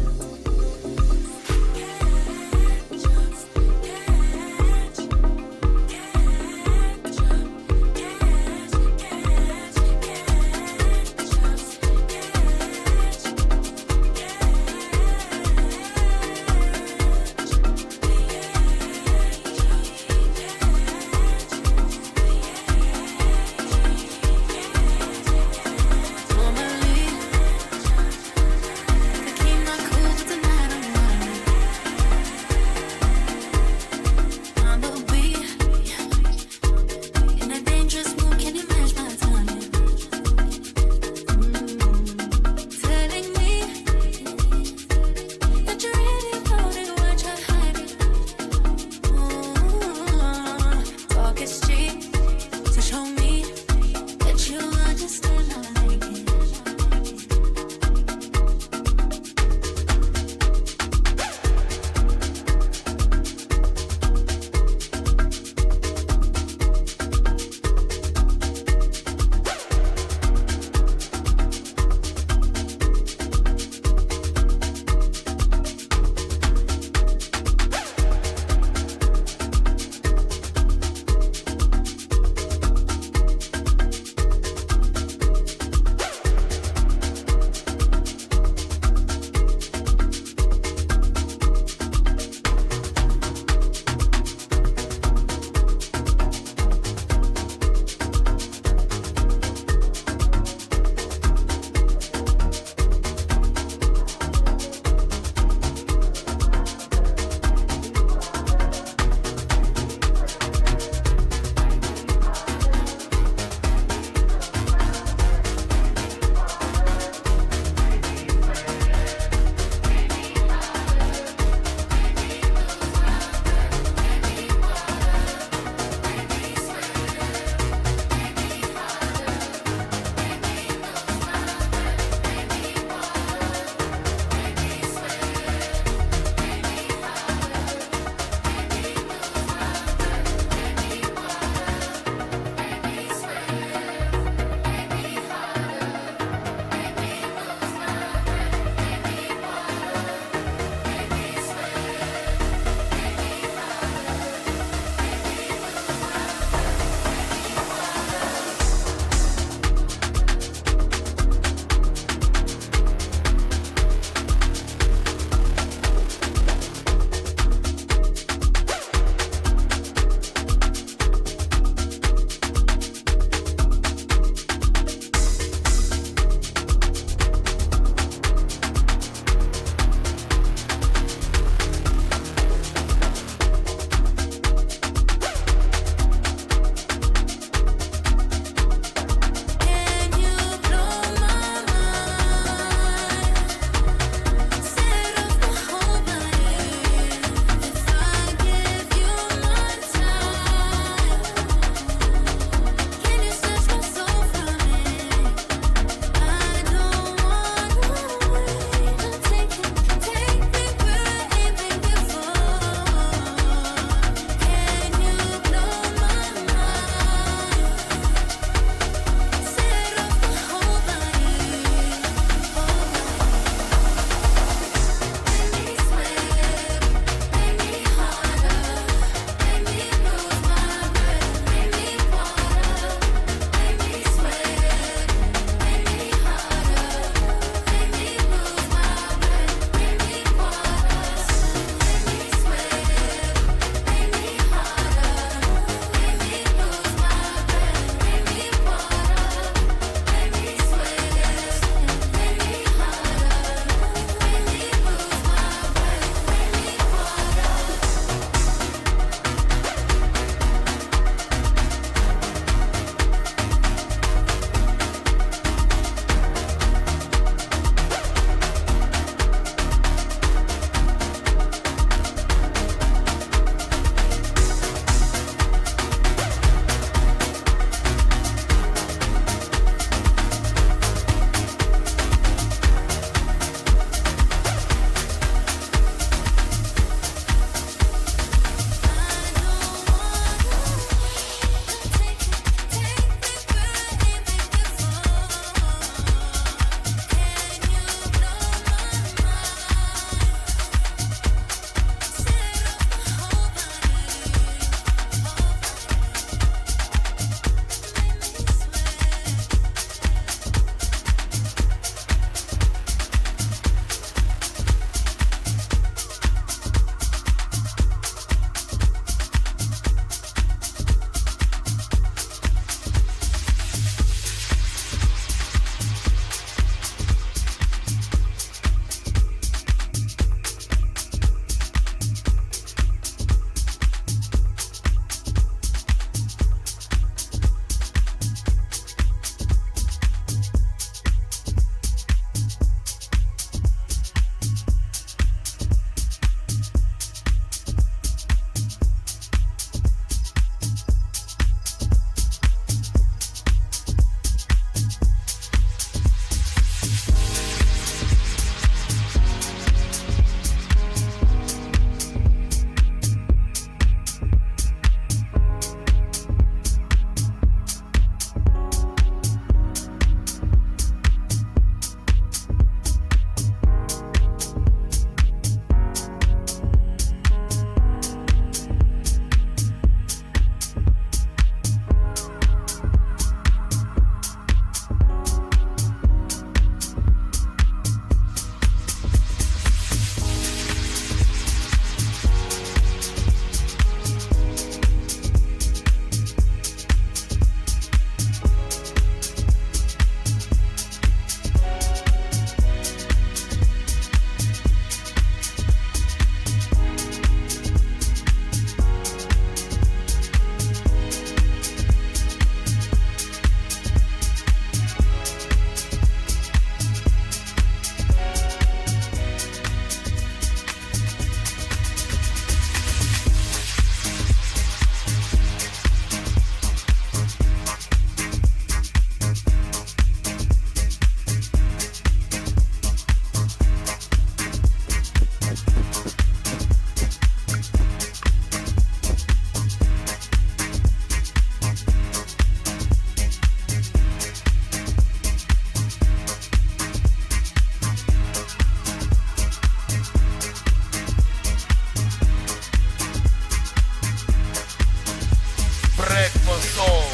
Soul,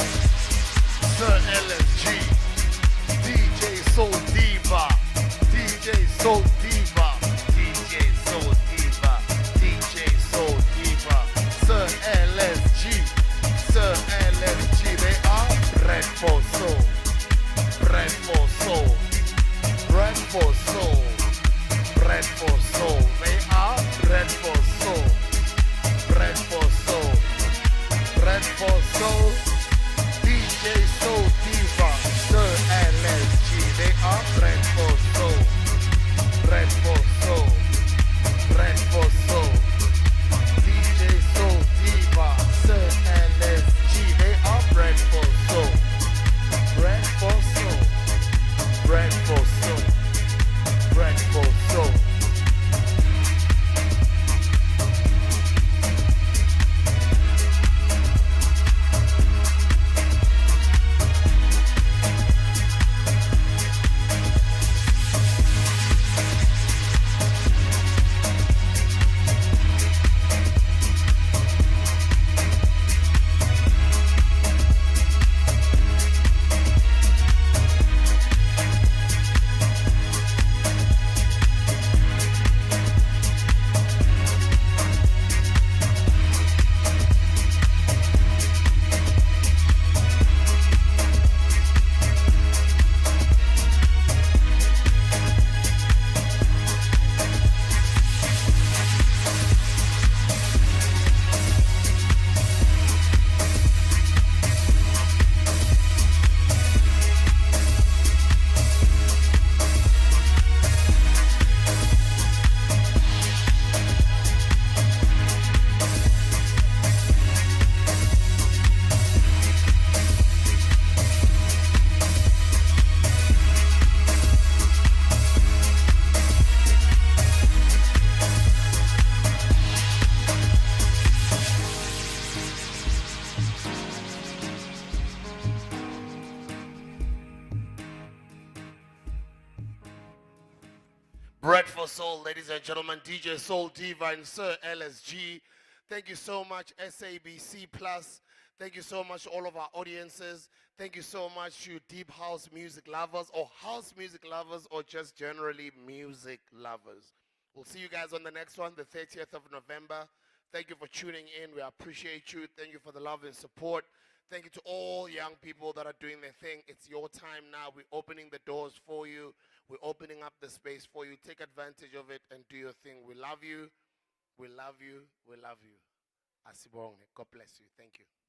Sir LSG, DJ Soul Diva, DJ Soul Diva, DJ Soul Diva, DJ Soul Diva, Sir LSG, Sir LSG. They are bread for soul, bread for soul, bread for soul, bread for soul. They are bread for soul, bread for soul, bread for soul. DJ Soul Diva, Sir LSG. They are bread for soul, bread for soul, bread for soul. DJ Soul Diva, Sir LSG. They are bread for soul, bread for soul, bread for soul, bread for soul. Bread for Soul, ladies and gentlemen, DJ Soul Diva and Sir LSG. Thank you so much, SABC Plus. Thank you so much, all of our audiences. Thank you so much to deep house music lovers or house music lovers or just generally music lovers. We'll see you guys on the next one, the 30th of November. Thank you for tuning in. We appreciate you. Thank you for the love and support. Thank you to all young people that are doing their thing. It's your time now. We're opening the doors for you. We're opening up the space for you. Take advantage of it and do your thing. We love you. We love you. We love you. Asibonge. God bless you. Thank you.